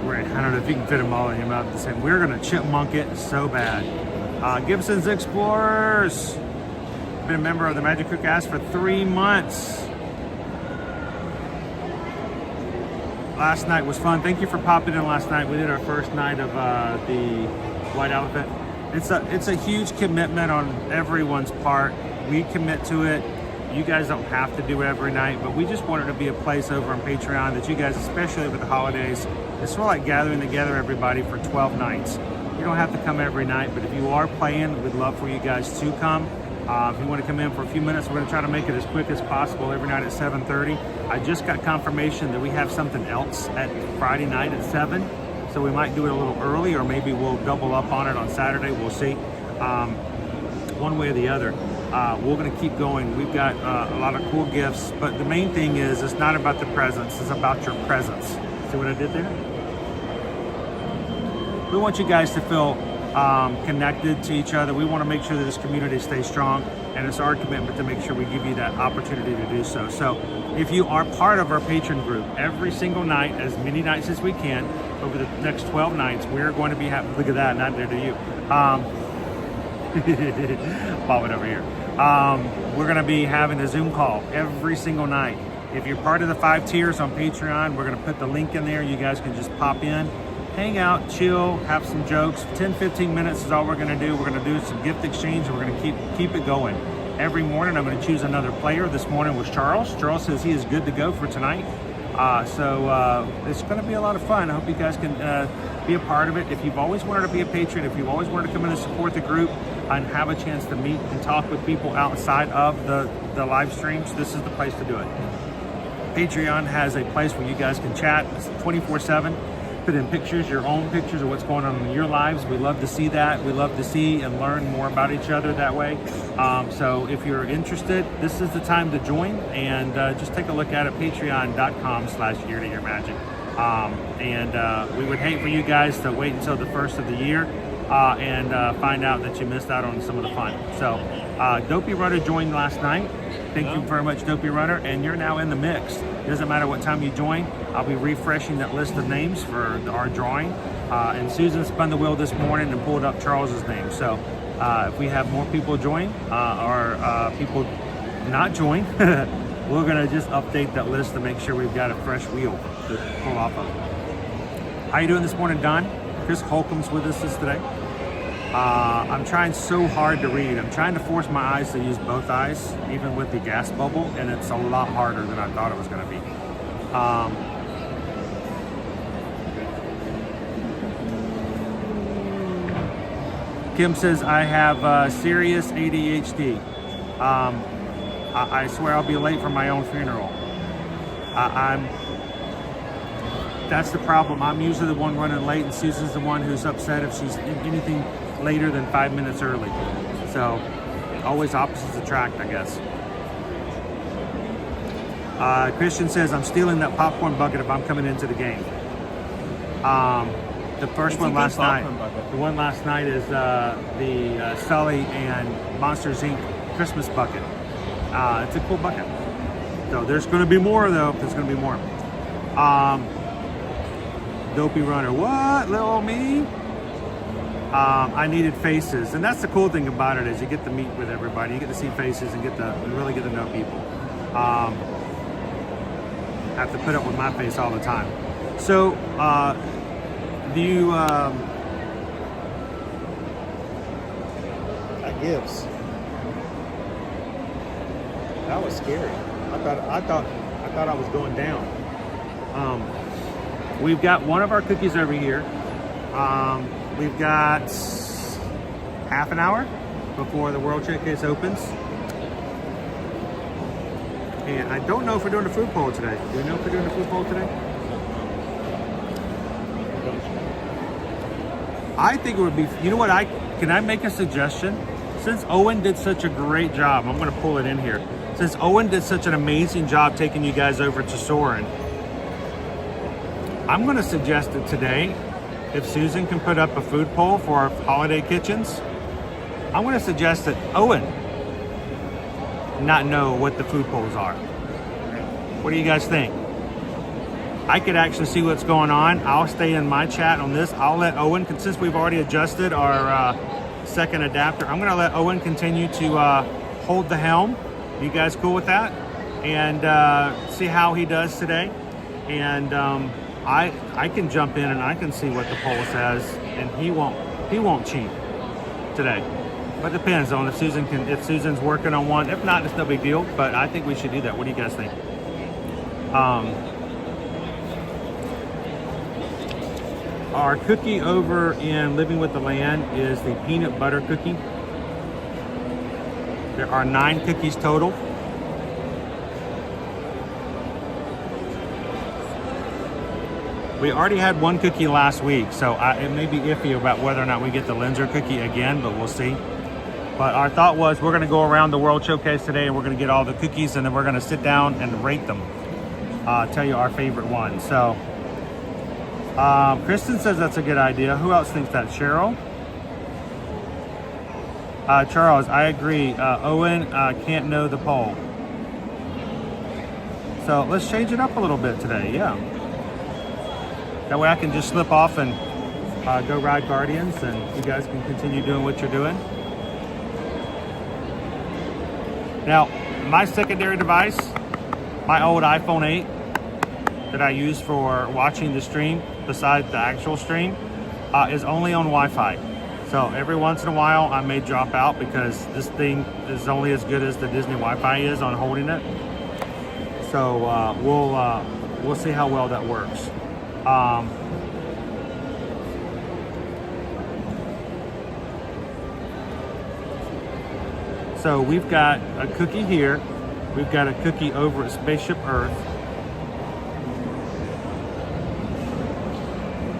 Right, I don't know if you can fit them all in your mouth at the same. We're gonna chipmunk it so bad. Gibson's Explorers. Been a member of the Magic Cook Ass for 3 months. Last night was fun. Thank you for popping in last night. We did our first night of the White Elephant. It's a huge commitment on everyone's part. We commit to it. You guys don't have to do it every night, but we just wanted to be a place over on Patreon that you guys, especially over the holidays, it's sort of like gathering together everybody for 12 nights. You don't have to come every night, but if you are playing, we'd love for you guys to come. If you want to come in for a few minutes, we're going to try to make it as quick as possible every night at 7:30. I just got confirmation that we have something else at Friday night at 7, so we might do it a little early, or maybe we'll double up on it on Saturday. We'll see. One way or the other. We're going to keep going. We've got a lot of cool gifts, but the main thing is it's not about the presents, it's about your presence. See what I did there? We want you guys to feel connected to each other. We want to make sure that this community stays strong, and it's our commitment to make sure we give you that opportunity to do so. So if you are part of our patron group, every single night, as many nights as we can, over the next 12 nights, we're going to be having, look at that, not there to you. Bob it over here. We're going to be having a Zoom call every single night. If you're part of the 5 tiers on Patreon, we're going to put the link in there. You guys can just pop in, hang out, chill, have some jokes. 10-15 minutes is all we're going to do. We're going to do some gift exchange, and we're going to keep it going. Every morning, I'm going to choose another player. This morning was Charles. Charles says he is good to go for tonight. So it's going to be a lot of fun. I hope you guys can be a part of it. If you've always wanted to be a patron, if you've always wanted to come in and support the group and have a chance to meet and talk with people outside of the live streams, this is the place to do it. Patreon has a place where you guys can chat 24/7. put in pictures, your own pictures of what's going on in your lives. We love to see that. We love to see and learn more about each other that way. So if you're interested, this is the time to join, and just take a look at it, patreon.com/year-to-year-magic. We would hate for you guys to wait until the first of the year and find out that you missed out on some of the fun. So Dopey Runner joined last night. Thank you very much, Dopey Runner, and you're now in the mix. Doesn't matter what time you join. I'll be refreshing that list of names for our drawing. And Susan spun the wheel this morning and pulled up Charles's name. So if we have more people join or people not join, we're gonna just update that list to make sure we've got a fresh wheel to pull off of. How you doing this morning, Don? Chris Holcomb's with us today. I'm trying so hard to read. I'm trying to force my eyes to use both eyes, even with the gas bubble, and it's a lot harder than I thought it was going to be. Kim says, I have serious ADHD. I swear I'll be late for my own funeral. That's the problem. I'm usually the one running late, and Susan's the one who's upset if she's anything later than 5 minutes early. So always opposites attract, I guess. Christian says, I'm stealing that popcorn bucket if I'm coming into the game. The first one last night. The one last night is the Sully and Monsters Inc. Christmas bucket. It's a cool bucket. So there's going to be more, though. There's going to be more. Dopey Runner, what, little me? I needed faces, and that's the cool thing about it is you get to meet with everybody, you get to see faces and really get to know people. Have to put up with my face all the time. So, do you? That gives. That was scary. I thought I was going down. We've got one of our cookies over here. We've got half an hour before the World Showcase opens. And I don't know if we're doing a food poll today. Do you know if we're doing a food poll today? I think it would be, you know what, can I make a suggestion? Since Owen did such a great job, I'm gonna pull it in here. Since Owen did such an amazing job taking you guys over to Soarin', I'm going to suggest that today, if Susan can put up a food poll for our holiday kitchens, I'm going to suggest that Owen not know what the food polls are. What do you guys think? I could actually see what's going on. I'll stay in my chat on this. I'll let Owen, since we've already adjusted our second adapter, I'm going to let Owen continue to hold the helm. You guys cool with that? And see how he does today. And I can jump in and I can see what the poll says, and he won't cheat today. But it depends on if Susan's working on one. If not, it's no big deal. But I think we should do that. What do you guys think? Our cookie over in Living with the Land is the peanut butter cookie. There are 9 cookies total. We already had one cookie last week, so it may be iffy about whether or not we get the Linzer cookie again, but we'll see. But our thought was we're going to go around the World Showcase today, and we're going to get all the cookies, and then we're going to sit down and rate them. Tell you our favorite one. So, Kristen says that's a good idea. Who else thinks that? Cheryl? Charles, I agree. Owen can't know the poll. So let's change it up a little bit today, yeah. That way I can just slip off and go ride Guardians, and you guys can continue doing what you're doing. Now, my secondary device, my old iPhone 8 that I use for watching the stream, besides the actual stream, is only on Wi-Fi. So every once in a while I may drop out because this thing is only as good as the Disney Wi-Fi is on holding it. So we'll see how well that works. So we've got a cookie here. We've got a cookie over at Spaceship Earth.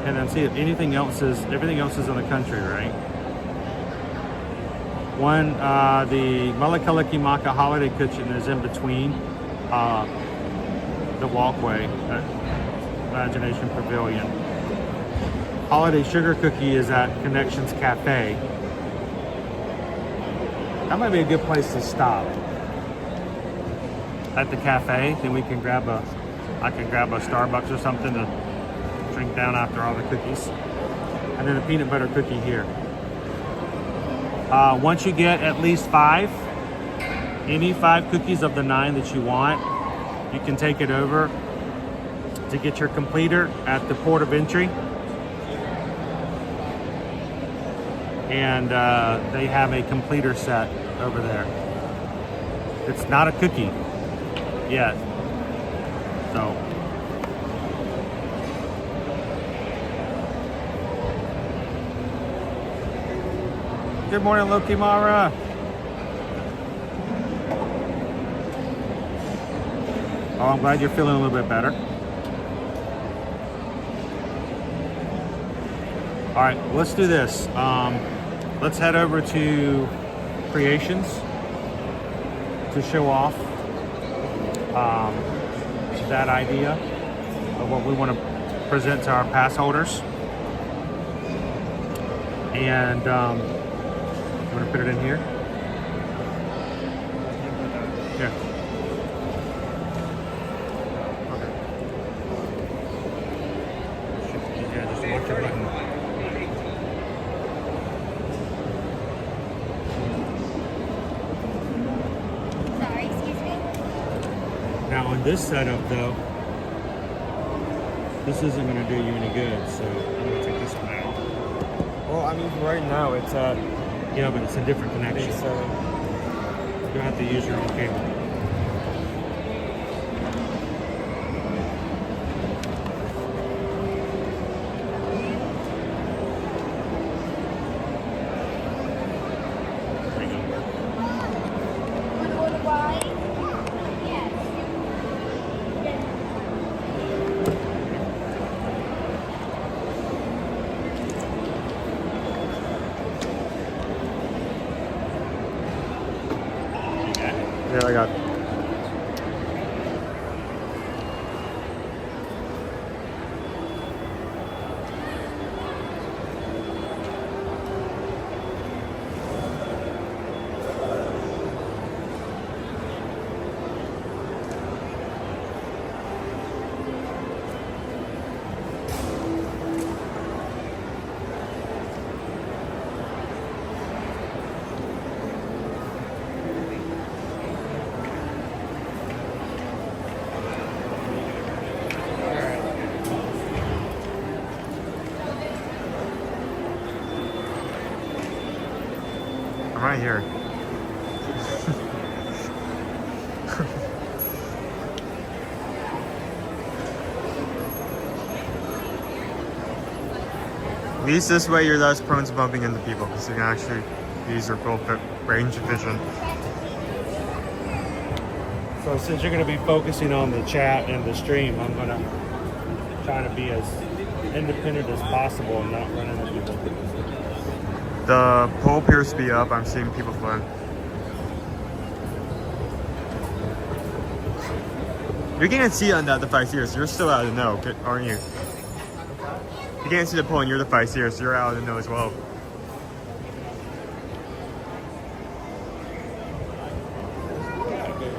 and then see if everything else is in the country, right? One, the Melekelekemaka Holiday Kitchen is in between the walkway at Imagination Pavilion. Holiday Sugar Cookie is at Connections Cafe. That might be a good place to stop. At the cafe, then I can grab a Starbucks or something to drink down after all the cookies. And then a peanut butter cookie here. Once you get at least 5, any 5 cookies of the 9 that you want, you can take it over to get your completer at the port of entry. And they have a completer set over there. It's not a cookie yet. So good morning, Loki Mara. Oh, I'm glad you're feeling a little bit better. All right, let's do this. Let's head over to Creations to show off that idea of what we want to present to our pass holders. And I'm going to put it in here. Yeah. Okay. Yeah, just watch your button. Sorry, excuse me? Now on this setup though, this isn't going to do you any good, so I'm going to take this one out. Well, I mean, right now it's at... Yeah, but it's a different connection. So you have to use your own cable. yeah, I got. Right here. At least this way you're less prone to bumping into people because you can actually use your full range of vision. So since you're going to be focusing on the chat and the stream, I'm going to try to be as independent as possible and not run into people. The pole appears to be up. I'm seeing people floating. You can't see on the 5 series. You're still out of the know, aren't you? You can't see the pole and you're the 5 series, so you're out of the know as well.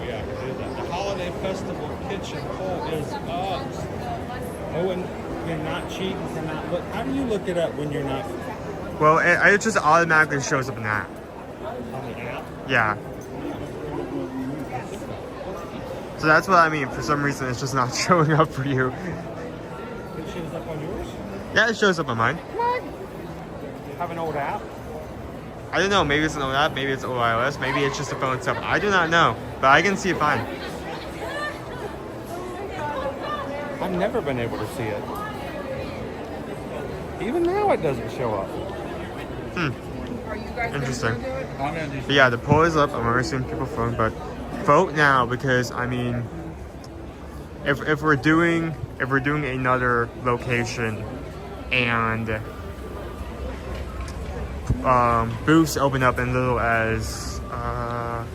Yeah, the Holiday Festival kitchen pole is up. Owen, you're not cheating, cannot look. How do you look it up when you're not? Well, it just automatically shows up in that. On the app? Yeah. So that's what I mean. For some reason, it's just not showing up for you. It shows up on yours? Yeah, it shows up on mine. Have an old app? I don't know. Maybe it's an old app. Maybe it's old iOS. Maybe it's just the phone itself. I do not know. But I can see it fine. I've never been able to see it. Even now, it doesn't show up. Interesting. But yeah, the poll is up. I'm already seeing people vote, but vote now because I mean, if we're doing another location and booths open up in little as oh,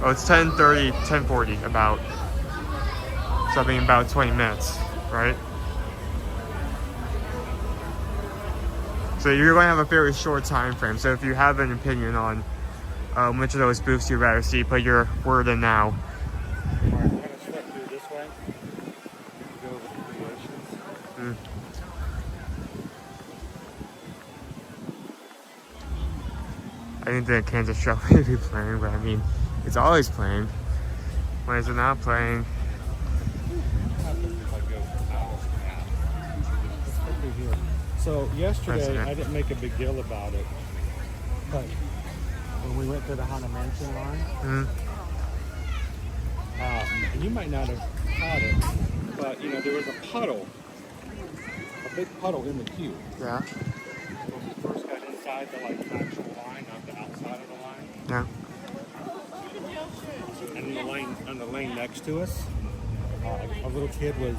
it's 10:30, 10:40 about. So I mean about 20 minutes, right? So you're going to have a very short time frame. So if you have an opinion on which of those booths you'd rather see, put your word in now. Alright, we're going to slip through this way. Go over the creations. I think the Kansas show may be playing, but I mean, it's always playing. When is it not playing? So yesterday, I didn't make a big deal about it, but when we went to the Haunted Mansion line, and you might not have caught it, but you know, there was a puddle, a big puddle in the queue. Yeah. When we first got inside the actual line, not the outside of the line. Yeah. And in the lane, on the lane next to us, a little kid was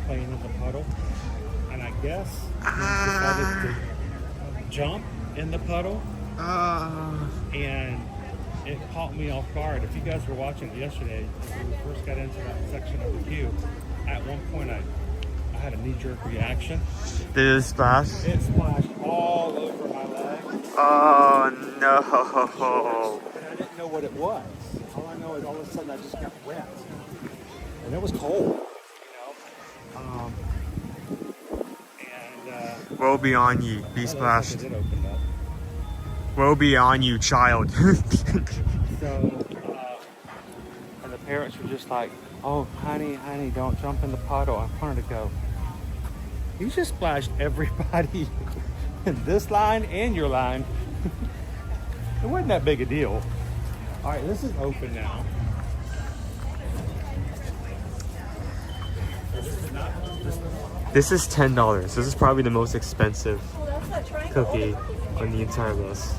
playing in the puddle, and I guess he decided to jump in the puddle, and it caught me off guard. If you guys were watching it yesterday, when we first got into that section of the queue, at one point I had a knee-jerk reaction. Did it splash? It splashed all over my leg. Oh no! And I didn't know what it was. All I know is all of a sudden I just got wet, and it was cold. You know. Woe be on ye, be splashed. Woe be on you, child. So, and the parents were just like, "Oh, honey, don't jump in the puddle." I wanted to go, "You just splashed everybody in this line and your line." It wasn't that big a deal. All right, this is open now. This is $10. This is probably the most expensive cookie on the entire list.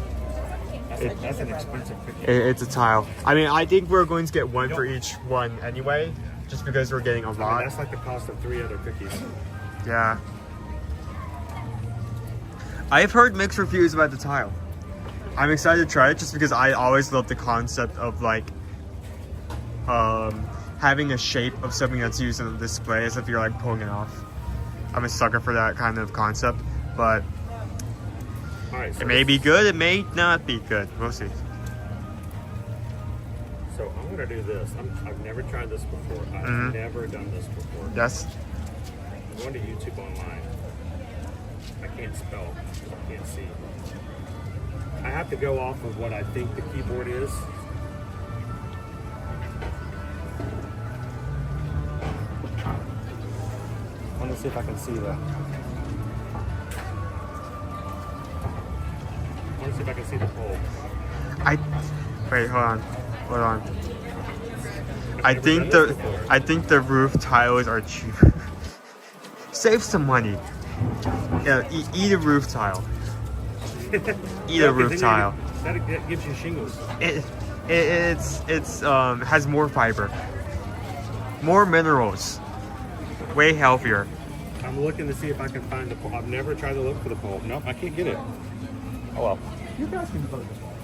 That's an expensive cookie. It's a tile. I mean, I think we're going to get one for each one anyway, just because we're getting a lot. I mean, that's like the cost of 3 other cookies. Yeah. I've heard mixed reviews about the tile. I'm excited to try it just because I always love the concept of like having a shape of something that's used on the display as if you're like pulling it off. I'm a sucker for that kind of concept, but it may be good, it may not be good. We'll see. So I'm gonna do this. I've never tried this before. I've never done this before. Yes. I'm going to YouTube online. I can't spell. I can't see. I have to go off of what I think the keyboard is. I want to see if I can see that. I want to see if I can see the pole. Wait, hold on. I think the roof tiles are cheaper. Save some money. Yeah, eat a roof tile. Eat a roof tile. That gives you shingles. It has more fiber, more minerals, way healthier. I'm looking to see if I can find the pole. I've never tried to look for the pole. Nope, I can't get it. Oh well. You guys can vote this one.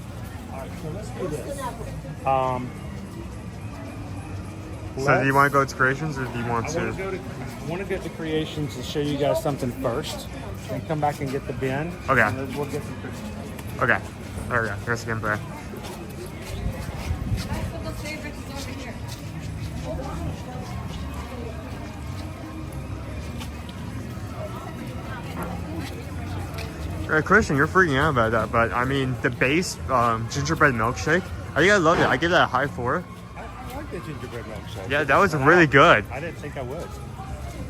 All right, so let's do this. So do you want to go to creations or do you want to? I want to get the creations and show you guys something first, and come back and get the bin. Okay. And then we'll get some creations. Okay. Okay. Here's again, Pere. Christian, you're freaking out about that, but I mean, the base gingerbread milkshake, I think I love it. I give that a high 4. I like the gingerbread milkshake. Yeah, that was really good. I didn't think I would.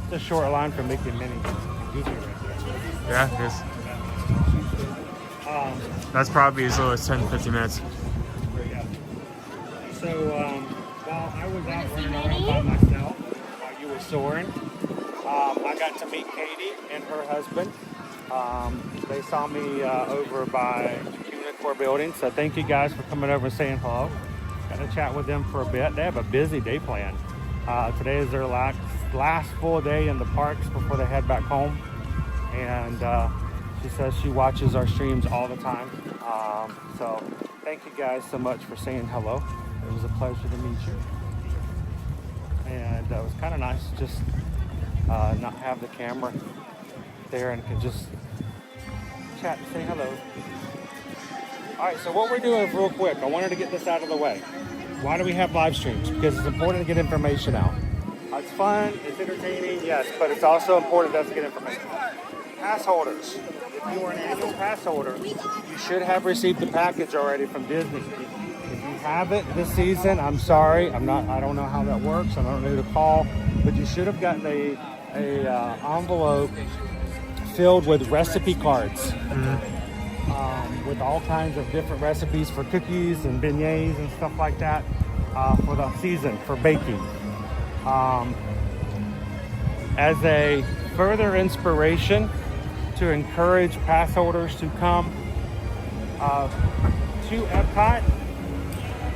It's a short line from Mickey and Minnie. Yeah, it is. That's probably as low as 10 to 15 minutes. So while I was out running around by myself, while you were soaring, I got to meet Katie and her husband. They saw me over by Commicore building, so thank you guys for coming over and saying hello. Got to chat with them for a bit. They have a busy day planned. Today is their last last full day in the parks before they head back home. And she says she watches our streams all the time. So thank you guys so much for saying hello. It was a pleasure to meet you. And it was kind of nice just not have the camera there and could just chat and say hello. All right, so what we're doing real quick, I wanted to get this out of the way. Why do we have live streams? Because it's important to get information out. It's fun, it's entertaining, yes, but it's also important to get information out. Pass holders. If you are an annual pass holder, you should have received the package already from Disney. If you haven't this season, I'm sorry. I don't know how that works. I don't know who to call, but you should have gotten a envelope filled with recipe cards. With all kinds of different recipes for cookies and beignets and stuff like that for the season, for baking. As a further inspiration to encourage pass holders to come to Epcot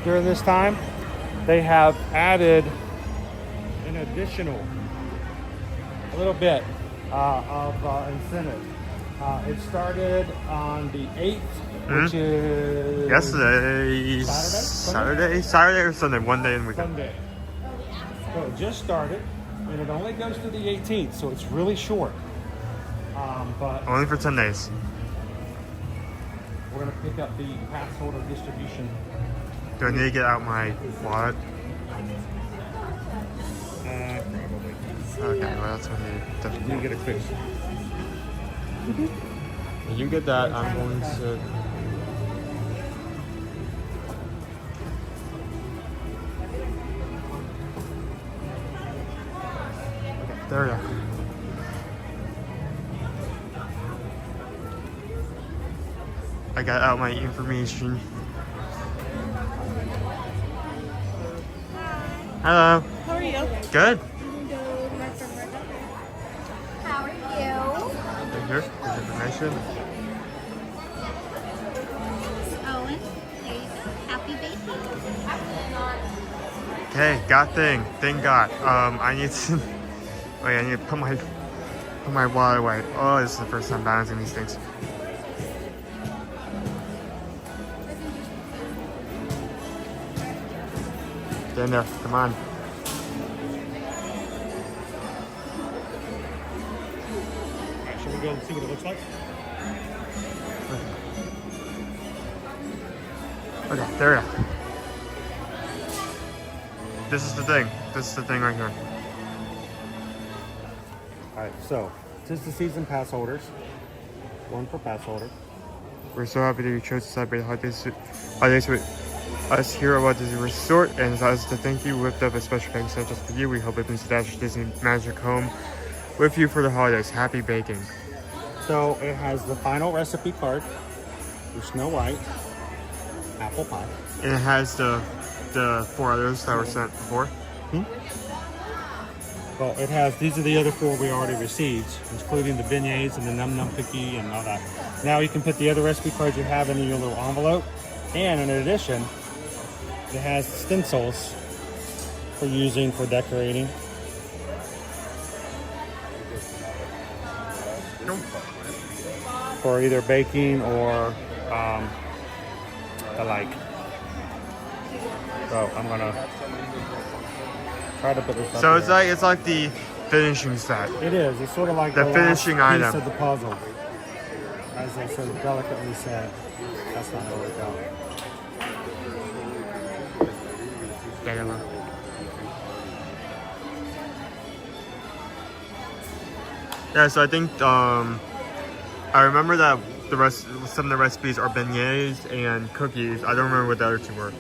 during this time, they have added an additional little bit of incentive. It started on the 8th, which is yesterday. Saturday or Sunday, one day in the weekend. Sunday. So it just started, and it only goes to the 18th, so it's really short. But Only for 10 days. We're gonna pick up the pass holder distribution. Do I need to get out my wallet? Probably. Okay, well that's what you definitely You get a quick. You get that. I'm going to. There we go. I got out my information. Hello. How are you? Good. How are you? Right here, there's information. Owen, there you go. Happy baking. Okay, got thing. Thing got. I need to. Wait, I need to put my wallet away. Oh, this is the first time balancing these things. Get in there. Come on. Alright, shall we go and see what it looks like? Okay, there we go. This is the thing. This is the thing right here. Alright, so this is the season pass holders. One per pass holder. We're so happy that you chose to celebrate the holidays with us here at Walt Disney Resort, and as to thank you, we whipped up a special package set just for you. We hope it brings the Dash Disney magic home with you for the holidays. Happy baking. So it has the final recipe card for Snow White, apple pie. And it has the 4 others that were sent before. Well, it has, these are the other 4 we already received, including the beignets and the Num Num cookie and all that. Now you can put the other recipe cards you have in your little envelope. And in addition, it has stencils for using for decorating. For either baking or the like. So I'm gonna try to put this up. So here. it's like the finishing set. It is. It's sort of like the finishing last item piece of the puzzle. As I so delicately said, that's not how it goes. Yeah, so I think I remember that some of the recipes are beignets and cookies. I don't remember what the other 2 were.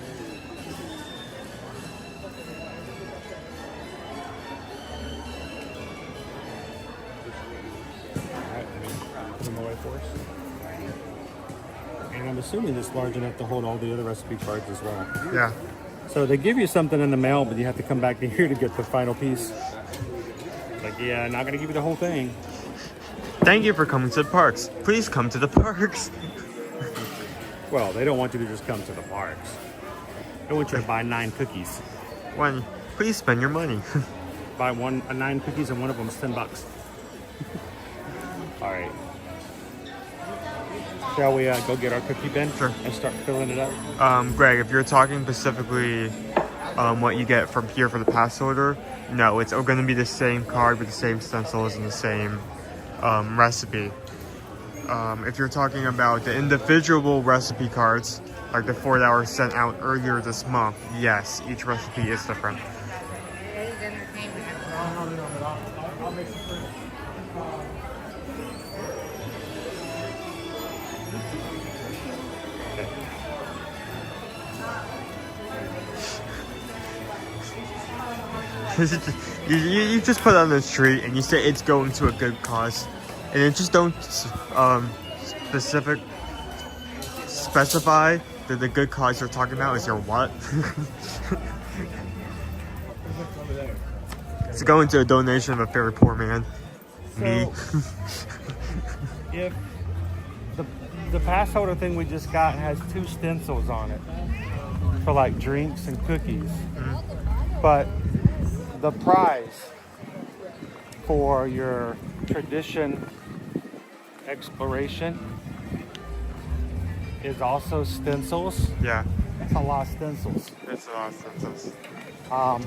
Alright, put them away for us. And I'm assuming it's large enough to hold all the other recipe cards as well. Yeah. So they give you something in the mail, but you have to come back to here to get the final piece. Like, yeah, not gonna give you the whole thing. Thank you for coming to the parks. Please come to the parks. Well, they don't want you to just come to the parks. They want you to buy 9 cookies. Please spend your money. buy 9 cookies and one of them is $10. All right. Shall we go get our cookie bin and start filling it up? Greg, if you're talking specifically what you get from here for the pass holder, no, it's going to be the same card with the same stencils and the same recipe. If you're talking about the individual recipe cards, like the 4 that were sent out earlier this month, yes, each recipe is different. You just put it on the street and you say it's going to a good cause, and then just don't specify that the good cause you're talking about is your what. It's going to a donation of a very poor man. Me. If the pass holder thing we just got has 2 stencils on it for like drinks and cookies, but the prize for your tradition exploration is also stencils. Yeah. That's a lot of stencils. It's a lot of stencils. How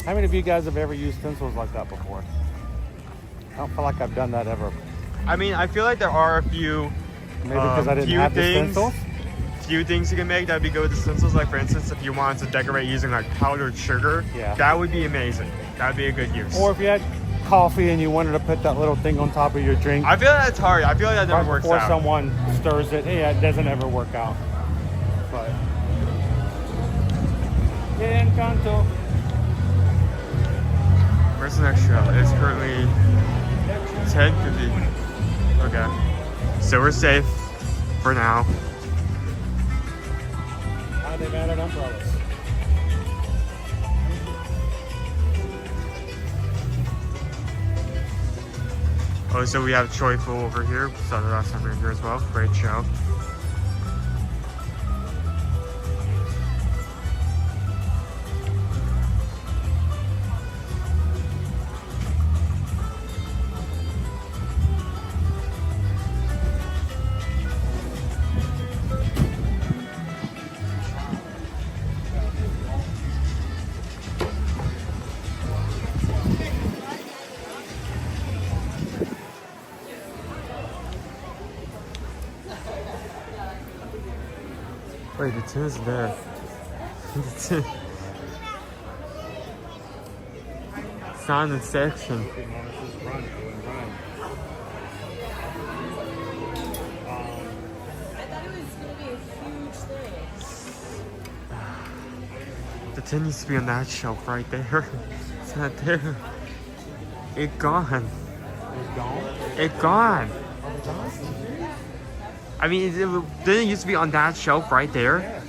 many of you guys have ever used stencils like that before? I don't feel like I've done that ever. I mean, I feel like there are a few Maybe because I didn't have the stencils? Few things you can make that'd be good with the stencils. Like for instance, if you wanted to decorate using like powdered sugar, that would be amazing. That'd be a good use. Or if you had coffee and you wanted to put that little thing on top of your drink. I feel like that's hard. I feel like that never works out. Or someone stirs it. Yeah, it doesn't ever work out. But Encanto. Where's the next show? It's currently 10:50. Okay. So we're safe for now. They've added umbrellas. Oh, so we have Joyful over here. Saw the last time we were here as well. Great show. Wait, the tin is there. The tin. It's not in the section. The tin needs to be on that shelf right there. It's not there. It gone. It's gone? It gone. I mean, didn't it used to be on that shelf right there? Yes.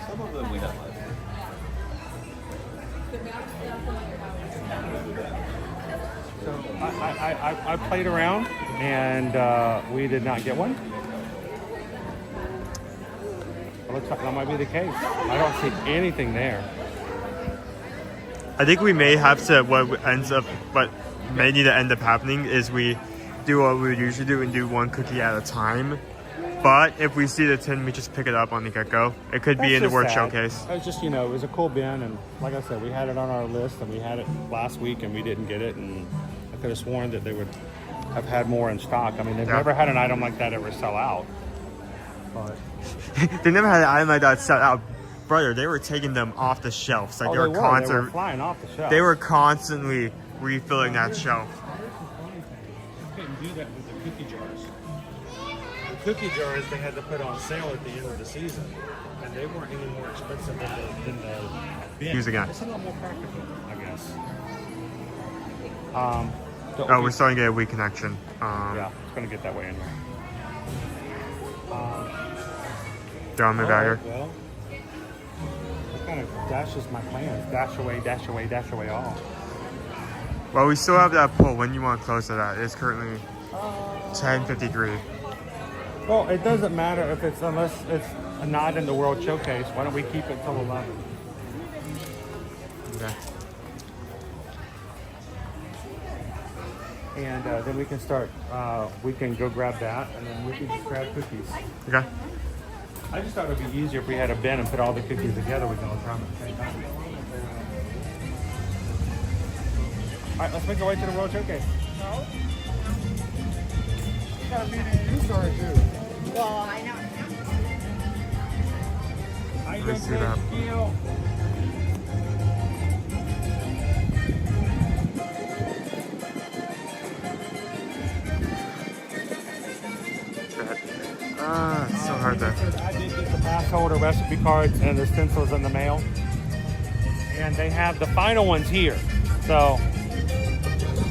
Some of them we have. So I played around and we did not get one. It looks like that might be the case. I don't see anything there. I think we may have to, what may need to end up happening is we do what we would usually do and do one cookie at a time. But if we see the tin, we just pick it up on the get-go. It could be in the word showcase. It was just, it was a cool bin, and like I said, we had it on our list, and we had it last week, and we didn't get it, and I could have sworn that they would have had more in stock. I mean, they've never had an item like that ever sell out. But they never had an item like that sell out. Brother, they were taking them off the shelves. Like they were flying off the shelf. They were constantly refilling that shelf. You couldn't do that with the cookie jars. The cookie jars they had to put on sale at the end of the season, and they weren't any more expensive than the bin. Use again. It's a lot more practical, I guess. We're starting to get a weak connection. Yeah, it's going to get that way anyway. Throw me back here. Well, that kind of dashes my plans. Dash away, all. Well, we still have that poll. When you want to close it at? It's currently 10:53. Well, it doesn't matter if it's, unless it's not in the World Showcase. Why don't we keep it till 11? Okay. And then we can start, we can go grab that, and then we can just grab cookies. Okay. I just thought it would be easier if we had a bin and put all the cookies together. We can all try them at the same time. All right, let's make our way to the World Showcase. Got a meeting you started too. Well, I know. How you Let me doing see today, that. Shaquille? It's so hard to. I did get the pass holder recipe cards and the stencils in the mail. And they have the final ones here. So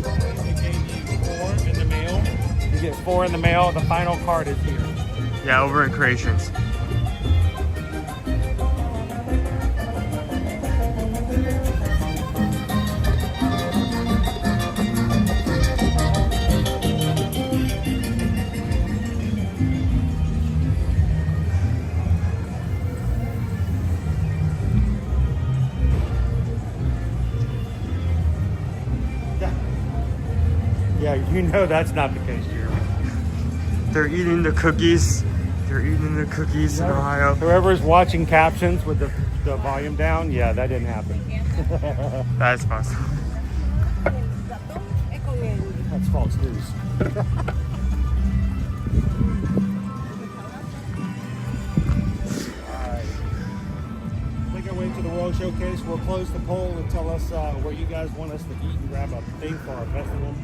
they gave you 4 in the mail. You get 4 in the mail. The final card is here. Yeah, over in Creations. Yeah, you know that's not the case, Jeremy. They're eating the cookies. They're eating the cookies in Ohio. Whoever's watching captions with the volume down, yeah, that didn't happen. That's possible. That's false news. Alright. Make our way to the World Showcase. We'll close the poll and tell us where you guys want us to eat and grab a thing for our festival,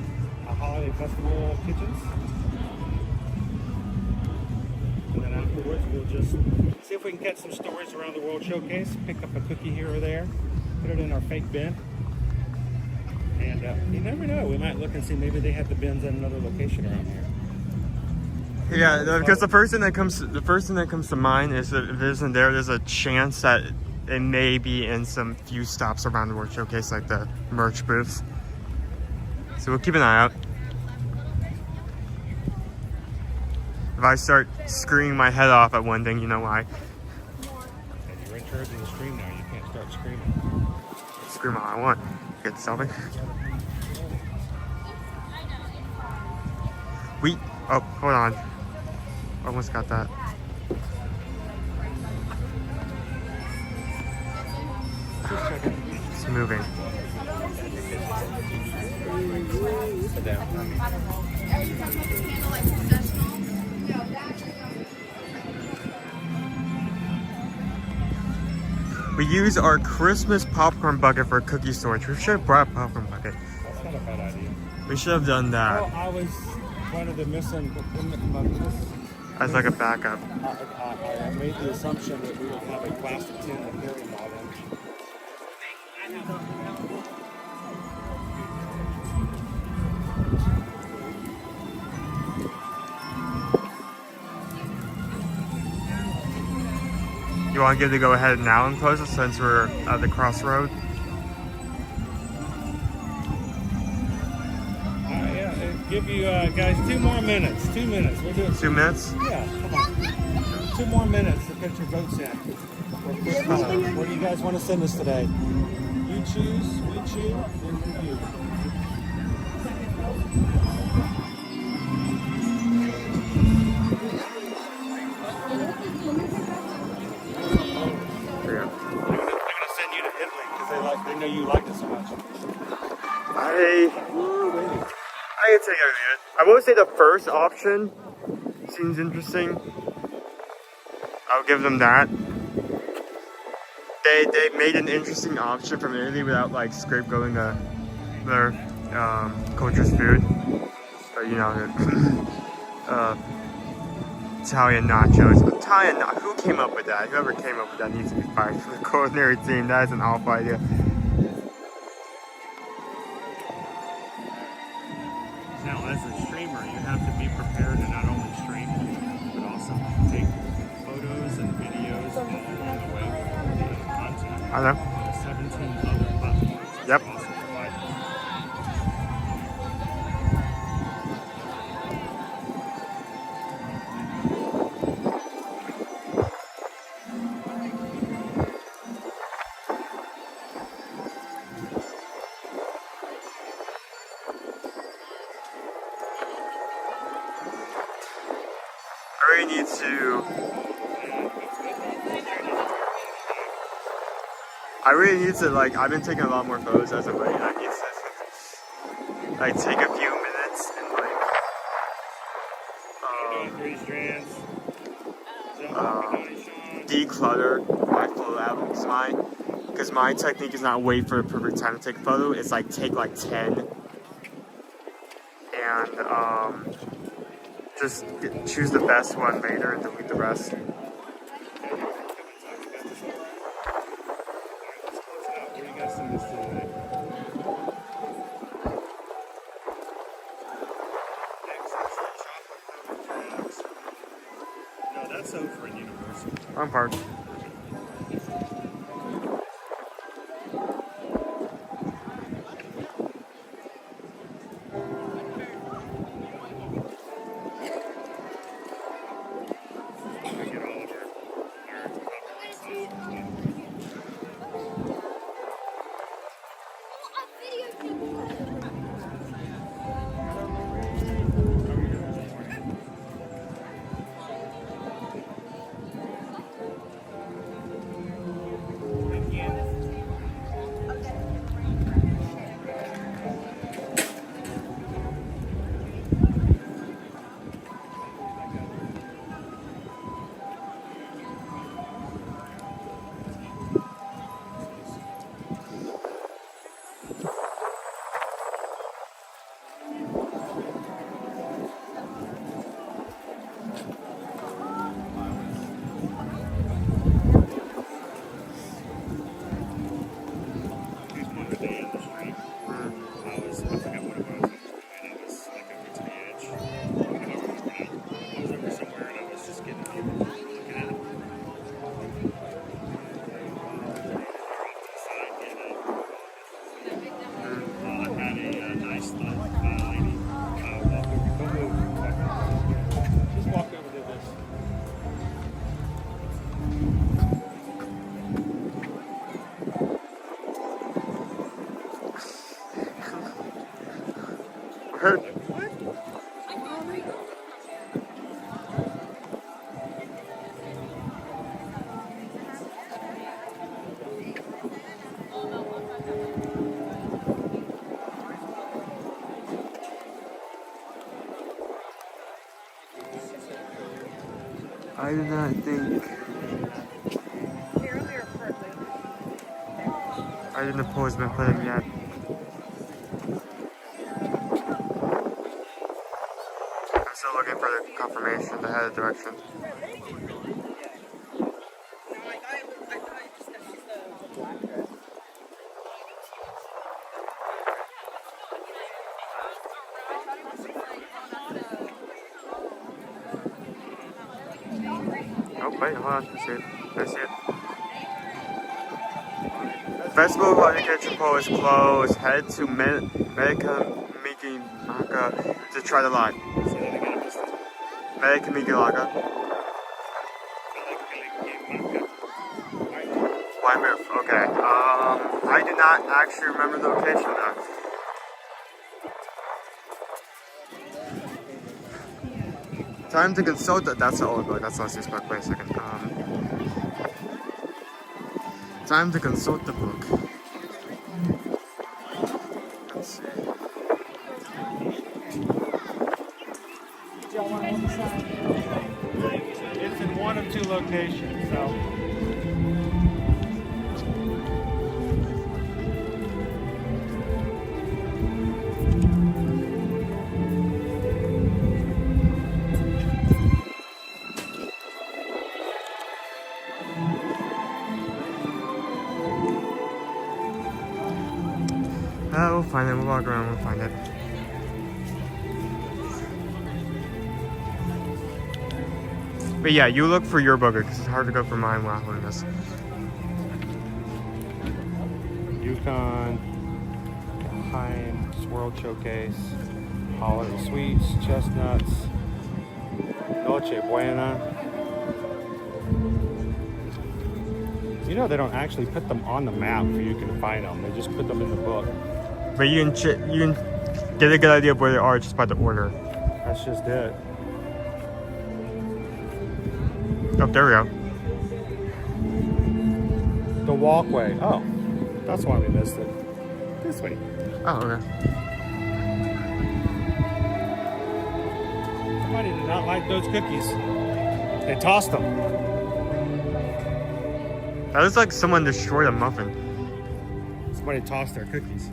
our holiday festival kitchens. And then afterwards, we'll just see if we can catch some stories around the World Showcase, pick up a cookie here or there, put it in our fake bin. And you never know, we might look and see maybe they have the bins in another location around here. Yeah, because the first thing that comes to mind is that if it isn't there, there's a chance that it may be in some few stops around the World Showcase, like the merch booths. So we'll keep an eye out. If I start screaming my head off at one thing, you know why. And you're in charge of the stream now, you can't start screaming. Scream all I want. Get something. Oh, hold on. Almost got that. It's moving. Sit down. We use our Christmas popcorn bucket for cookie storage. We should have brought a popcorn bucket. That's not a bad idea. We should have done that. Well, I was one of the missing. As like a backup. I made the assumption that we would have a plastic tin to carry them all in. You want to give the go ahead now and close it since we're at the crossroad? Yeah, give you guys 2 more minutes. 2 minutes. We'll do it. 2 minutes? Yeah, come on. 2 more minutes to get your votes in. Where do you guys want to send us today? You choose, we choose, then you. They know you like it so much. I can take it or leave it. I will say the first option seems interesting. I'll give them that. They made an interesting option from Italy without like scapegoating their culture's food. But you know, Italian nachos. Who came up with that? Whoever came up with that needs to be fired from the culinary team. That is an awful idea. Now, as a streamer, you have to be prepared to not only stream, but also take photos and videos along the way for the content. I know. 17 other platforms. Yep. Also provided. really need to. I really need to, like, I've been taking a lot more photos as of late. I need to, like, take a few minutes and, like, declutter my photo albums. Because my technique is not wait for the perfect time to take a photo. It's like take like 10 and just choose the best one later and delete the rest. No, that's Soarin University. I'm parked. I do not think. I didn't pause my play yet. I'm still looking for the confirmation, the head direction. Oh, wait, hold on. I see it. I see it. Festival of Agriculture Pole is closed. Head to Melekelekemaka to try the line. Melekelekemaka. Okay. I do not actually remember the location though. Time to consult that. That's that's not this book. Wait a second. Time to consult the book. Let's see. It's in one of two locations, so. We'll find it. We'll walk around. We'll find it. But yeah, you look for your booger because it's hard to go for mine while holding this. Yukon, Pine, Swirl Showcase, Holiday Sweets, Chestnuts, Noche Buena. You know they don't actually put them on the map for you can find them. They just put them in the book. But you can get a good idea of where they are just by the order. That's just it. Oh, there we go. The walkway. Oh, that's why we missed it. This way. Oh, okay. Somebody did not like those cookies. They tossed them. That looks like someone destroyed a muffin. Somebody tossed their cookies.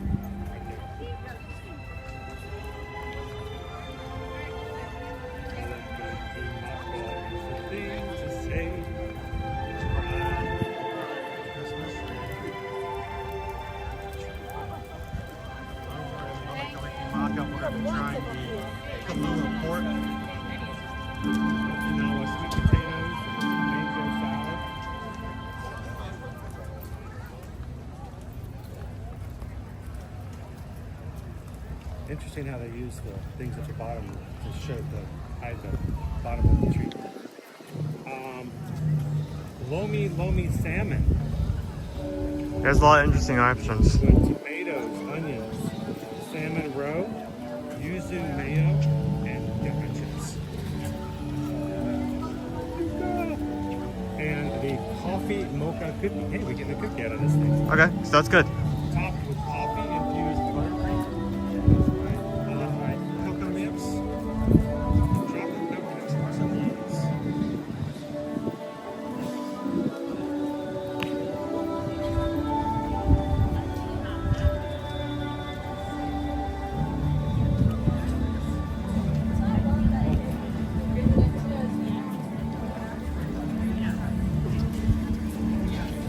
Interesting how they use the things at the bottom to show the bottom of the tree. Lomi salmon. There's a lot of interesting options. Tomatoes, onions, salmon roe, yuzu mayo, and different chips. And the coffee mocha cookie. Hey, we're getting a cookie out of this thing. Okay, so that's good. Topped with coffee infused buttercream. Cocoa nibs. Chocolate coconuts or some yeast.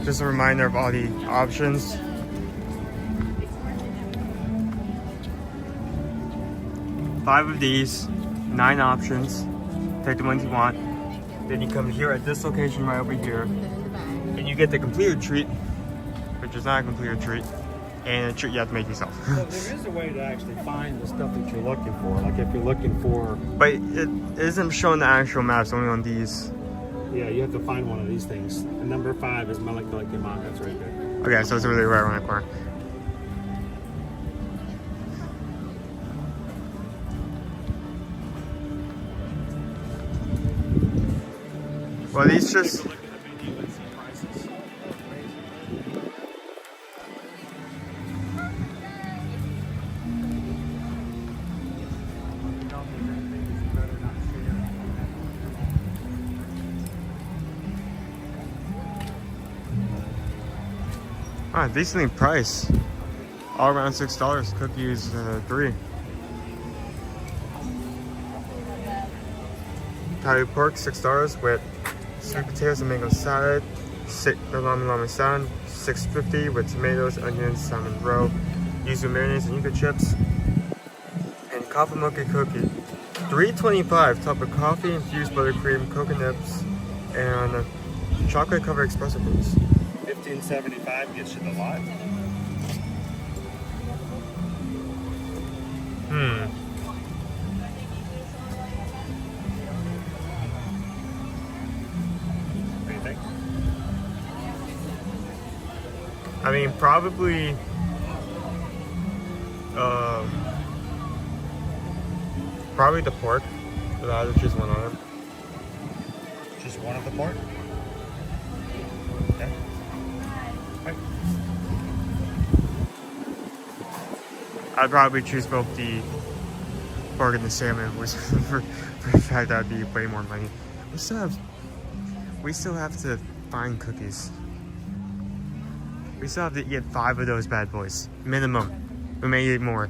Just a reminder of all the options. Five of these, 9 options. Take the ones you want. Then you come here at this location right over here, and you get the completed treat, which is not a completed treat, and a treat you have to make yourself. So there is a way to actually find the stuff that you're looking for. Like if you're looking for... But it isn't showing the actual maps, only on these. Yeah, you have to find one of these things. And number 5 is Melekelekemaka. It's right there. Okay, so it's really right around the corner. Well, these just... Ah, decently priced. All around $6. Cookies, 3. Thai pork, $6 with sweet potatoes and mango salad. Lami salad, $6.50 with tomatoes, onions, salmon roe, yuzu mayonnaise and yuca chips. And coffee mocha cookie, $3.25. Top of coffee, infused buttercream, coconut nips, and chocolate covered espresso boost. $15.75 gets you the lot. What do you think? I mean, probably probably the pork. But I would choose one of them. Just one of the pork? Okay. Right. I'd probably choose both the pork and the salmon, which for the fact that would be way more money. We still have to find cookies. We still have to get 5 of those bad boys, minimum. We may eat more.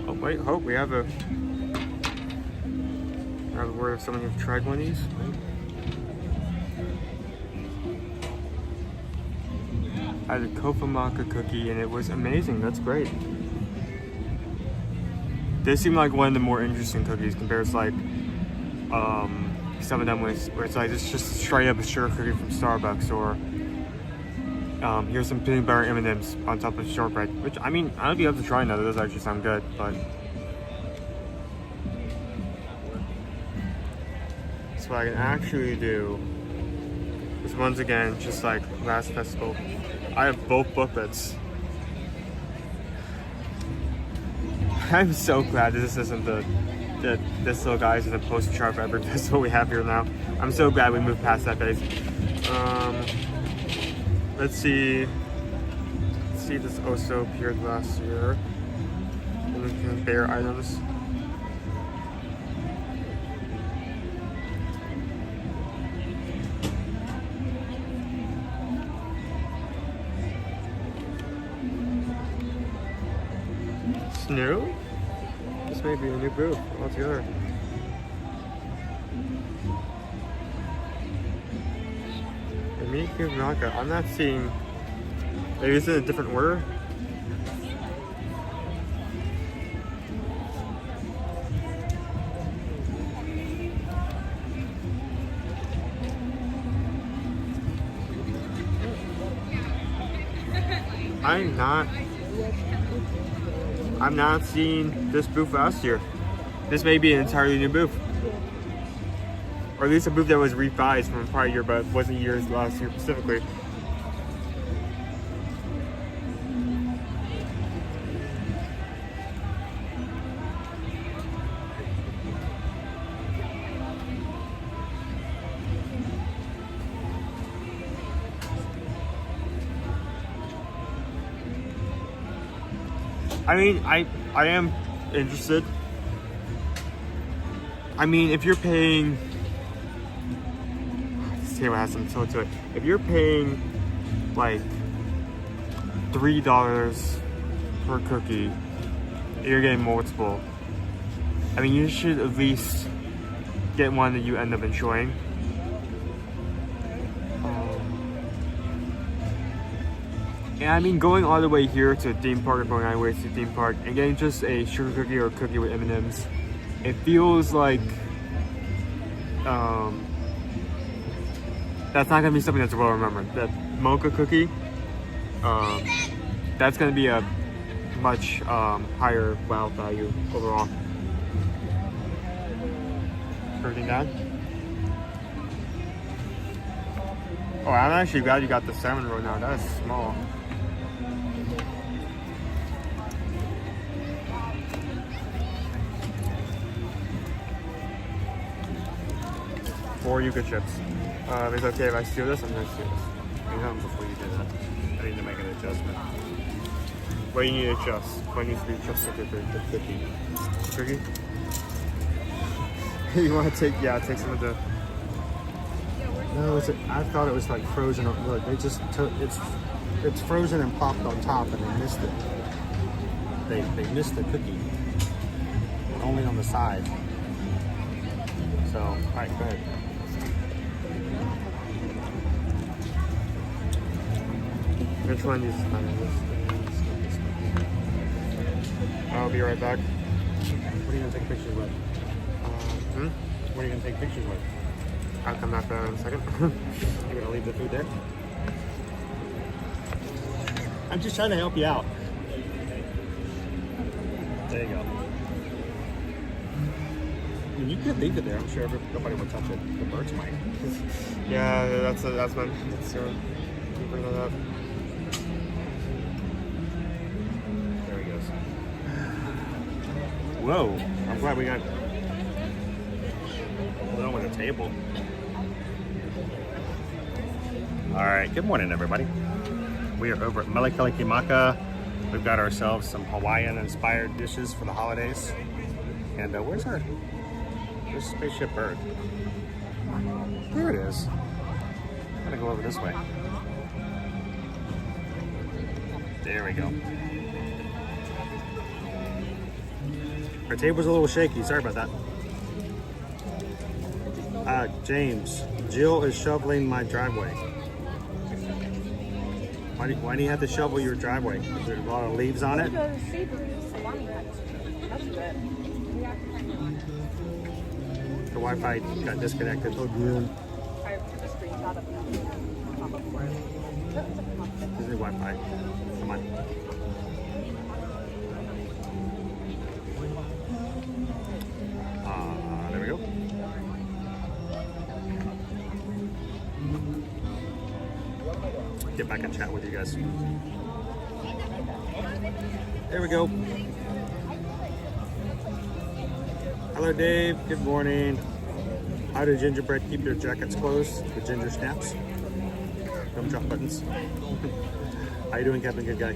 Oh wait, hope we have a word of someone who's tried one of these. I had a Kofamaka cookie and it was amazing. That's great. They seem like one of the more interesting cookies compared to like some of them where it's like it's just straight up a sugar cookie from Starbucks, or here's some peanut butter M&Ms on top of shortbread. Which I mean, I'd be up to trying that. It does actually sound good, but So what I can actually do is, once again, just like last festival, I have both booklets. I'm so glad this isn't this little guy isn't a poster chart for every festival we have here now. I'm so glad we moved past that phase. Let's see. Let's see, this also appeared last year. Looking at bear items. It's new? This may be a new booth altogether. Melekelekemaka. I'm not seeing. Maybe it's in a different order. I'm not seeing this booth last year. This may be an entirely new booth. Or at least a booth that was revised from a prior year, but wasn't yours last year specifically. I mean, I am interested. I mean, if you're paying, this table has some tilt to it. If you're paying like $3 per cookie, you're getting multiple. I mean, you should at least get one that you end up enjoying. And I mean, going all the way here to a theme park or going all the way to a theme park and getting just a sugar cookie or a cookie with M&Ms, it feels like that's not gonna be something that's well remembered. That mocha cookie, that's gonna be a much higher wow value overall. Everything down? Oh, I'm actually glad you got the salmon roll now. That is small. Or yuca chips. Is it okay if I steal this? I'm gonna steal this. Before you do that, I need to make an adjustment. What do you need to adjust? What needs to be adjusted to the cookie? Cookie? You want to take some of the. No, I thought it was like frozen. Look, they just took it's frozen and popped on top, and they missed it. They missed the cookie, only on the side. So, all right, go ahead. Which one is this? I'll be right back. What are you gonna take pictures with? What are you gonna take pictures with? I'll come back there in a second. You're gonna leave the food there? I'm just trying to help you out. There you go. I mean, you could leave it there. I'm sure nobody would touch it. The birds might. Yeah, that's one. Let's bring that up. There he goes. Whoa! I'm glad we got one with a table. All right. Good morning, everybody. We are over at Melekelekemaka. We've got ourselves some Hawaiian-inspired dishes for the holidays. And where's our spaceship bird? There it is. I'm gonna go over this way. There we go. Our table's a little shaky. Sorry about that. James, Jill is shoveling my driveway. Why do you have to shovel your driveway? Is there a lot of leaves on it? The Wi-Fi got disconnected. Oh, good. This is the Wi-Fi. Come on. There we go. get back and chat with you guys. There we go. Hello, Dave. Good morning. How do gingerbread keep their jackets closed with ginger snaps? Gumdrop buttons. How you doing, Captain Good Guy?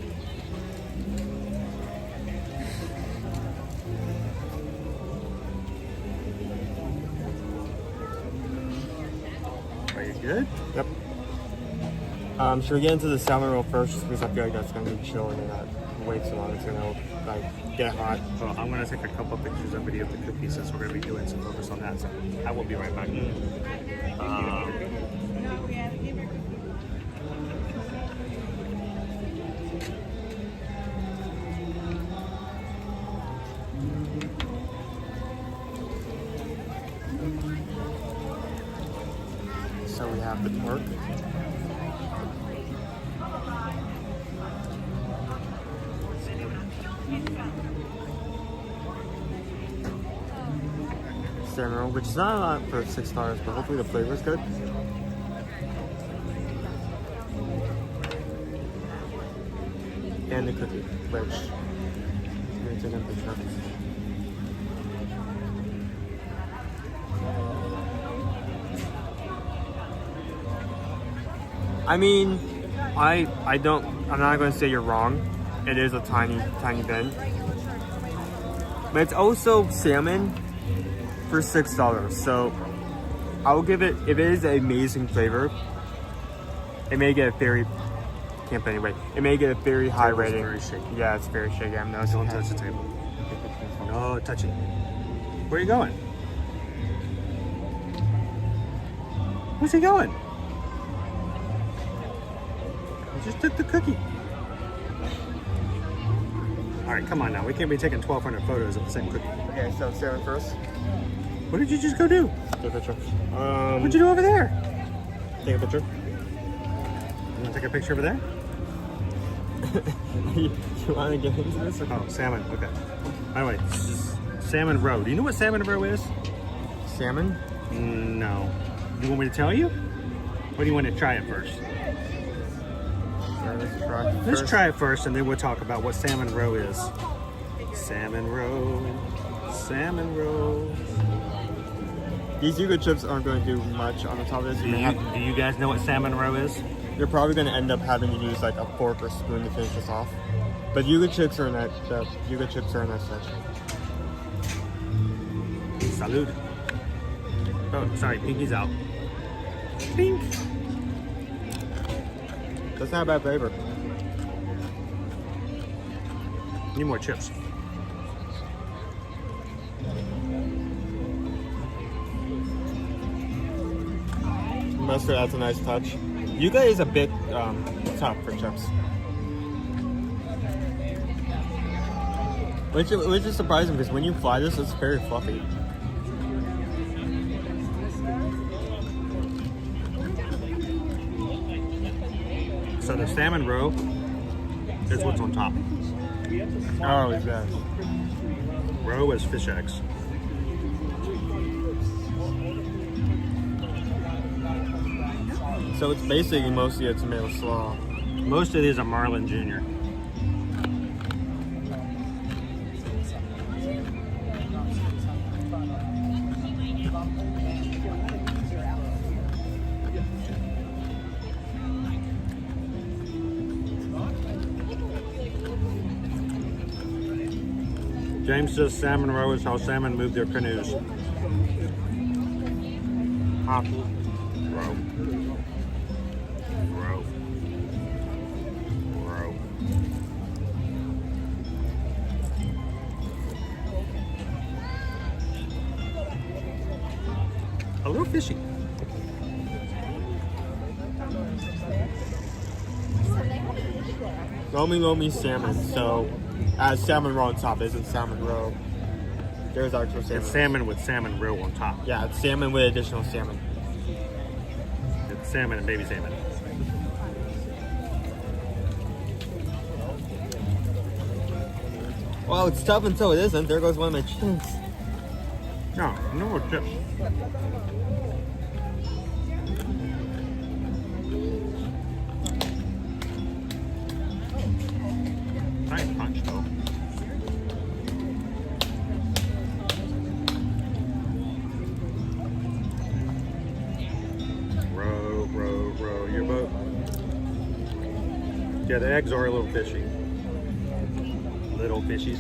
Are you good? Yep. Should we get into the salmon roll first? Because I feel like that's gonna be chilling and not wait too long. It's gonna like get hot. Well, I'm gonna take a couple pictures of video of the cookies since we're gonna be doing some focus on that. So I will be right back. So we have the pork. Salmon roll, which is not a lot for $6, but hopefully the flavor is good. And the cookie, which I'm going to take a picture of. I mean, I'm not going to say you're wrong. It is a tiny, tiny bin. But it's also salmon for $6. So I'll give it, if it is an amazing flavor, it may get a very, can't put anyway, it may get a very high rating. Very shaky. Yeah, it's very shaky. I'm not Don't touch the table. No touching. Where are you going? Where's he going? He just took the cookie. All right, come on now. We can't be taking 1,200 photos of the same cookie. Okay, so salmon first. What did you just go do? Take a picture. What'd you do over there? Take a picture. You want to take a picture over there? You want to get into this? Oh, salmon. Okay. By the way, this is salmon roe. Do you know what salmon roe is? Salmon? No. You want me to tell you? Or do you want to try it first? Let's try it first, and then we'll talk about what salmon roe is. Salmon roe. Salmon roe. These yuca chips aren't going to do much on the top of this. Do you guys know what salmon roe is? You're probably going to end up having to use like a fork or spoon to finish this off. But yuca chips are in that. The yuca chips are in that section. Salud. Oh, sorry, pinky's out. Pink. That's not a bad flavor. Need more chips. Mustard adds a nice touch. Yuca is a bit tough for chips. Which is surprising because when you fry this, it's very fluffy. So the salmon roe is what's on top. Oh, is that? Roe is fish eggs. So it's basically mostly a tomato slaw. Most of these are Marlin Jr. James says salmon roe is how salmon move their canoes. Hop. Roe. Roe. Roe. A little fishy. Lomi salmon. So, as salmon roe on top isn't salmon roe. There's actual salmon. It's salmon with salmon roe on top. Yeah, it's salmon with additional salmon. It's salmon and baby salmon. Well, it's tough until it isn't. There goes one of my chins. No, no more chips. Yeah, the eggs are a little fishy. Little fishies.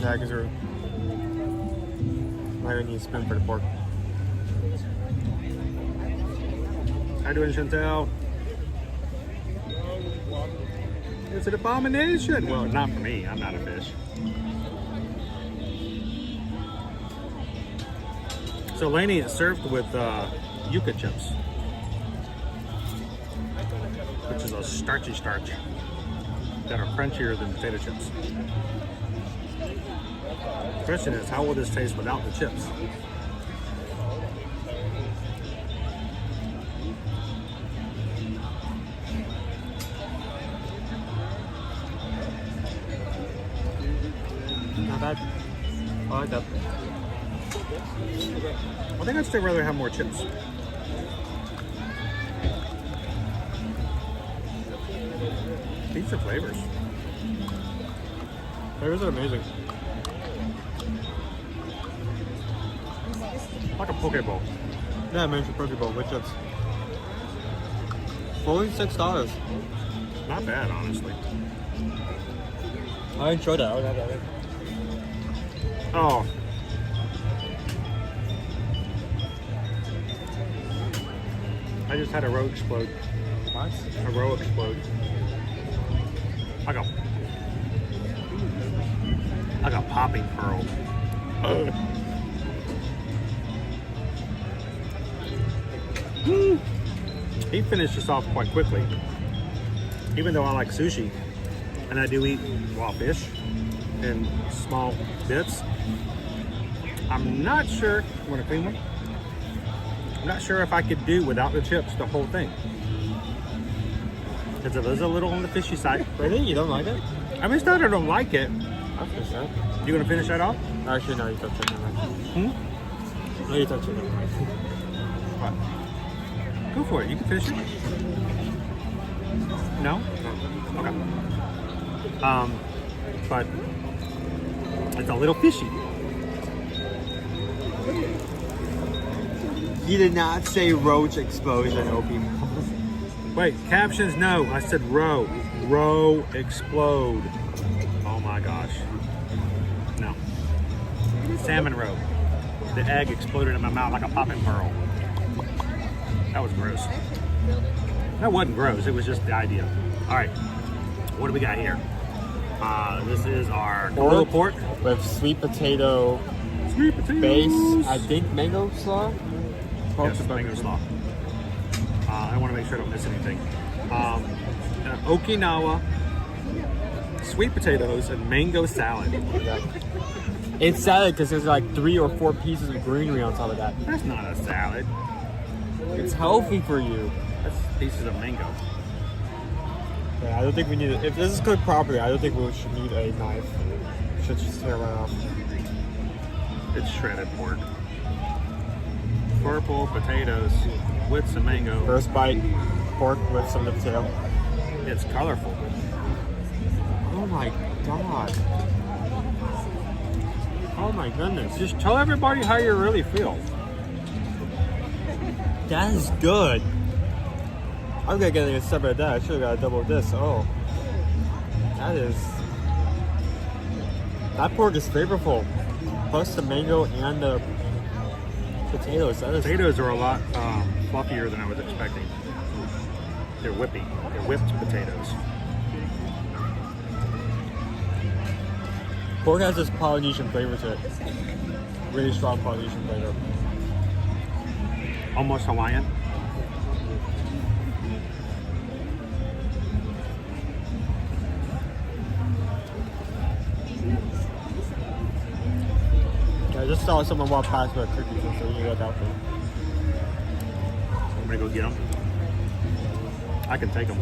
The eggs are... I need a spoon for the pork. How you doing, Chantel? It's an abomination. Well, not for me. I'm not a fish. So Lainey is served with yuca chips, which is a starchy starch that are crunchier than potato chips. The question is, how will this taste without the chips? Not bad. I like that. I think I'd still rather have more chips. These are flavors. Flavors are amazing. Like a poke bowl. Yeah, man, it's a poke bowl with chips. Only $6. Not bad, honestly. I enjoyed that. I would have that. Oh. I just had a row explode. What? A row explode. Like a popping pearl. Ugh. He finished this off quite quickly. Even though I like sushi, and I do eat raw fish in small bits, I'm not sure. You want a clean one? I'm not sure if I could do without the chips the whole thing. Because it is a little on the fishy side. Really? You don't like it? I mean, it's not that I don't like it. I'll finish that. You gonna finish that off? Actually, no, you touch it. No, you touch it. What? Go for it. You can finish it. No? Okay. But it's a little fishy. You did not say roach explosion, opium. Wait, captions, no. I said row. Row explode. Oh my gosh. No. Salmon roe. The egg exploded in my mouth like a popping pearl. That was gross. That wasn't gross, it was just the idea. All right, what do we got here? This is our little pork with sweet potato base. I think mango slaw. Yes, mango slaw. I want to make sure I don't miss anything. Okinawa sweet potatoes and mango salad. It's salad because there's like 3 or 4 pieces of greenery on top of that. That's not a salad. It's healthy for you. That's pieces of mango. Yeah, I don't think we need it. If this is cooked properly, I don't think we should need a knife. Should just tear right off. It's shredded pork. Purple potatoes with some mango. First bite, pork with some of the potato. It's colorful. Oh my god. Oh my goodness. Just tell everybody how you really feel. That is good. I'm gonna get a separate of that. I should have got a double of this. Oh. That pork is flavorful. Plus the mango and the potatoes. Potatoes are a lot fluffier than I was expecting. They're whippy. They're whipped potatoes. Pork has this Polynesian flavor to it. Really strong Polynesian flavor. Almost Hawaiian. I just saw someone walk past with a cookie, so you look out for them. I'm gonna go get them. I can take them.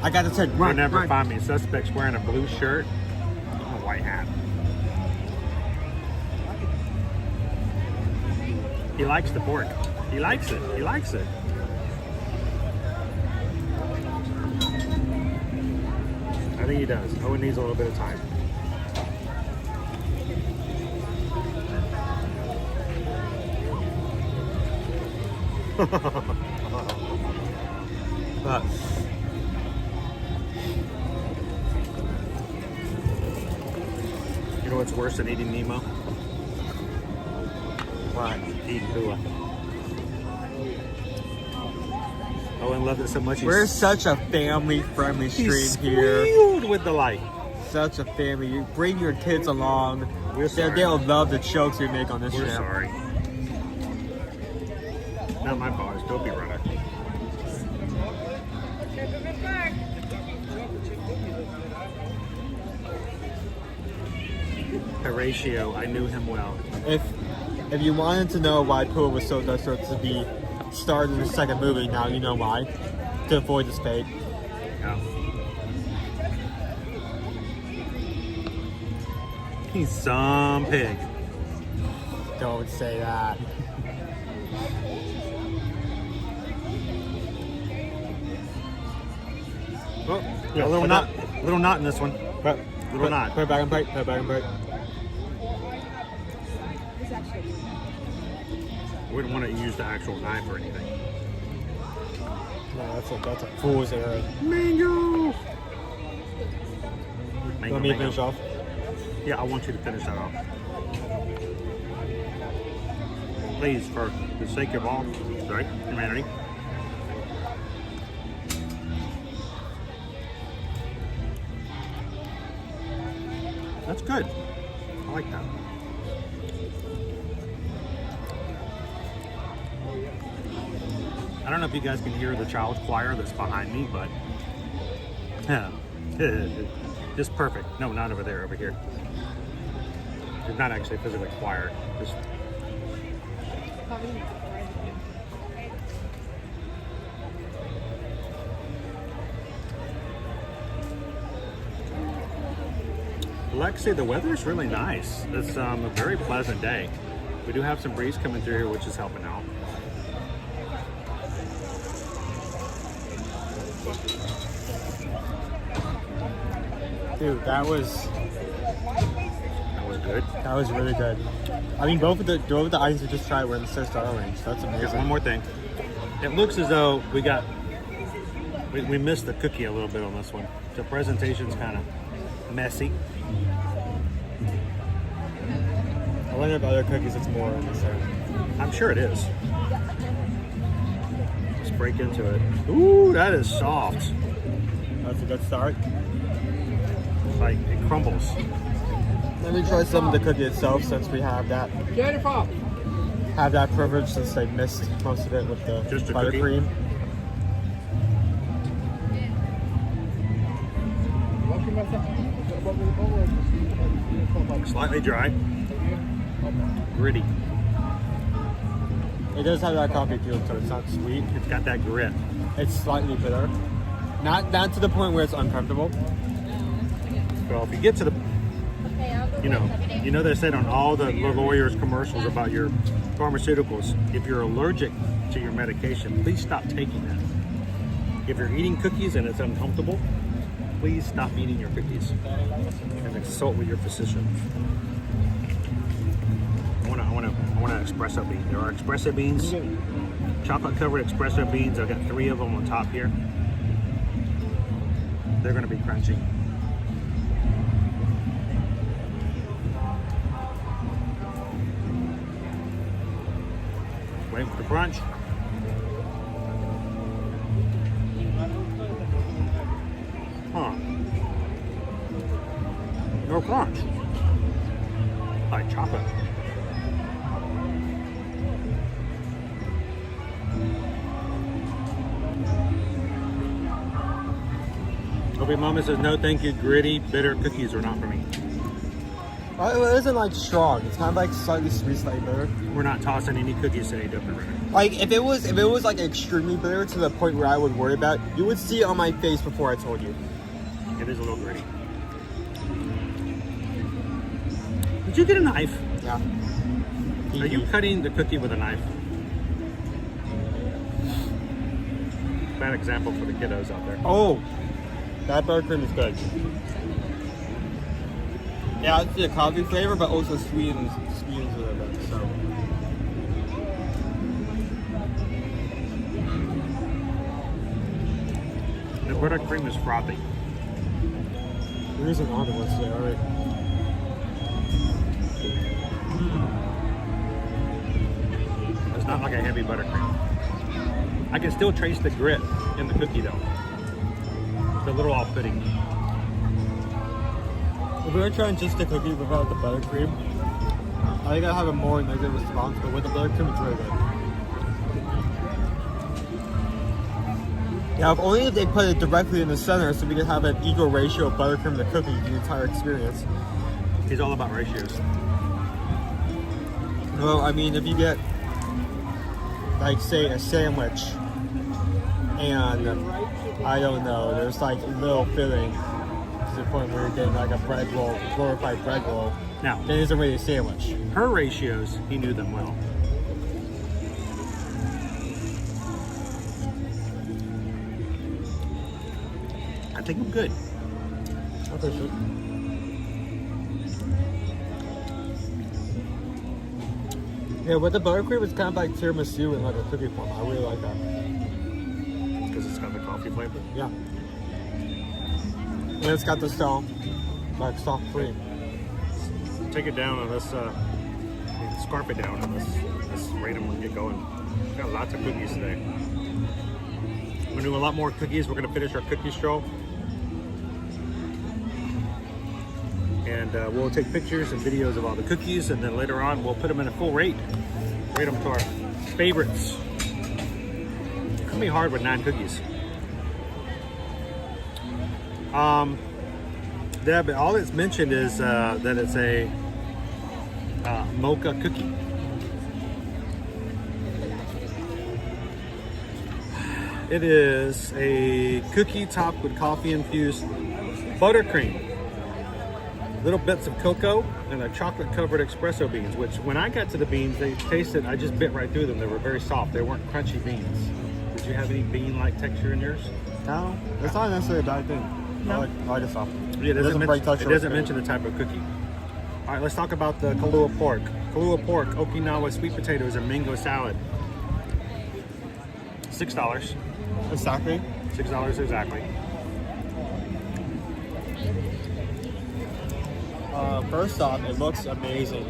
I got the 10. You'll never find me. Suspect's wearing a blue shirt and a white hat. He likes the pork. He likes it. He likes it. I think he does. Owen needs a little bit of time. But you know what's worse than eating Nemo? What? Eating Kua. Owen loved it so much. We're such a family-friendly stream here. He's with delight. Such a family. You bring your kids along. We're sorry. They'll love the jokes we make on this We're channel. sorry. Not my fault. It's Dopey Runner. Horatio, I knew him well. If you wanted to know why Pooh was so desperate to be starred in the second movie, now you know why. To avoid this fate. Yeah. He's some pig. Don't say that. Oh, yeah, a little knot in this one. Little knot. Put it back on plate. Put it back on plate. We don't want to use the actual knife or anything. No, that's a fool's errand. Mango! You want me to finish off? Yeah, I want you to finish that off. Please, for the sake of all, humanity. That's good. I like that. I don't know if you guys can hear the child's choir that's behind me, but just perfect. No, not over there, over here. It's not actually physically choir. Just Lexi, the weather's really nice. It's a very pleasant day. We do have some breeze coming through here, which is helping out. Dude, that was good. That was really good. I mean, both of the items we just tried were in the $6 range. That's amazing. Here's one more thing. It looks as though we missed the cookie a little bit on this one. The presentation's kind of messy. I wonder if other cookies it's more in the same. I'm sure it is. Let's break into it. Ooh, that is soft. That's a good start. It's like it crumbles. Let me try some of the cookie itself since we have that. Have that privilege since they missed most of it with the buttercream. Slightly dry. Gritty. It does have that coffee feel to it. It's not sweet. It's got that grit. It's slightly bitter. Not to the point where it's uncomfortable. Well, if you get to the, you know they said on all the lawyers' commercials about your pharmaceuticals, if you're allergic to your medication, please stop taking that. If you're eating cookies and it's uncomfortable, please stop eating your cookies and consult with your physician. I want to espresso bean. There are espresso beans, chocolate covered espresso beans. I've got 3 of them on top here. They're going to be crunchy. Waiting for the crunch. Huh. No crunch. Like chocolate. Obi Mama says, no thank you, gritty, bitter cookies are not for me. Well, it isn't like strong. It's kind of like slightly sweet, slightly bitter. We're not tossing any cookies today, Dopey. Like if it was like extremely bitter to the point where I would worry about, you would see it on my face before I told you. It is a little gritty. Did you get a knife? Yeah. Are you cutting the cookie with a knife? Bad example for the kiddos out there. Oh, that buttercream is good. Yeah, it's the coffee flavor, but also sweetens a little bit. So The buttercream is frothy. There is an other one today, alright. It's not like a heavy buttercream. I can still trace the grit in the cookie though. It's a little off-putting. If we were trying just the cookie without the buttercream, I think I have a more negative response, but with the buttercream, it's very good. Yeah, if only if they put it directly in the center so we could have an equal ratio of buttercream to cookie the entire experience. It's all about ratios. Well, I mean, if you get, like, say, a sandwich, and, I don't know, there's, like, little filling to the point where you're getting, like, a bread roll, glorified bread roll, now, then it's already a sandwich. Her ratios, he knew them well. I think I'm good. Okay, sure. Yeah, with the buttercream, it's kind of like tiramisu in like a cookie form. I really like that. Because it's got the coffee flavor? Yeah. And it's got the like soft cream. Take it down on this, scarf it down on this rate them and get going. We've got lots of cookies today. We're gonna do a lot more cookies. We're gonna finish our cookie stroll. And we'll take pictures and videos of all the cookies, and then later on we'll put them in a full rate. Rate them to our favorites. It's gonna be hard with 9 cookies. But all it's mentioned is that it's a mocha cookie. It is a cookie topped with coffee infused buttercream, little bits of cocoa, and a chocolate covered espresso beans, which when I got to the beans, they tasted, I just bit right through them. They were very soft. They weren't crunchy beans. Did you have any bean-like texture in yours? No, it's not necessarily a bad thing. No. I like it soft. Yeah, it doesn't mention the type of cookie. All right, let's talk about the Kahlua pork. Kahlua pork, Okinawa sweet potatoes, and mango salad. $6. Exactly. $6 exactly. First off, it looks amazing.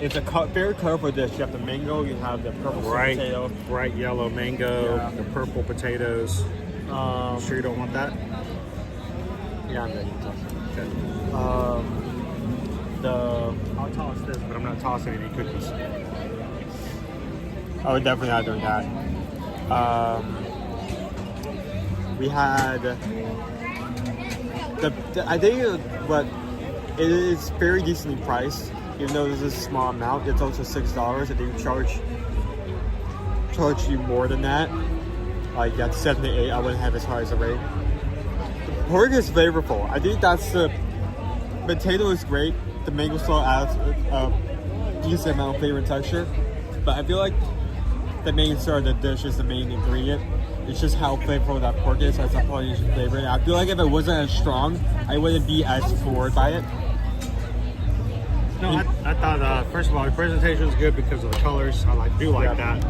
It's a very colorful dish. You have the mango, you have the purple sweet potato. Bright yellow mango, Yeah. the purple potatoes. You sure you don't want that? Yeah, I'm ready. Okay. I'll toss this, but I'm not tossing any cookies. I would definitely not doing that. We had I think what it is very decently priced, even though this is a small amount. It's also $6. If they charge you more than that, like at 7 to 8, I wouldn't have as high as a rate. The pork is flavorful. I think that's the potato is great. The mango still adds a decent amount of flavor and texture, but I feel like the main star of the dish is the main ingredient. It's just how flavorful that pork is as a Polynesian flavor. And I feel like if it wasn't as strong, I wouldn't be as bored by it. No, I thought, first of all, the presentation was good because of the colors. I do like that.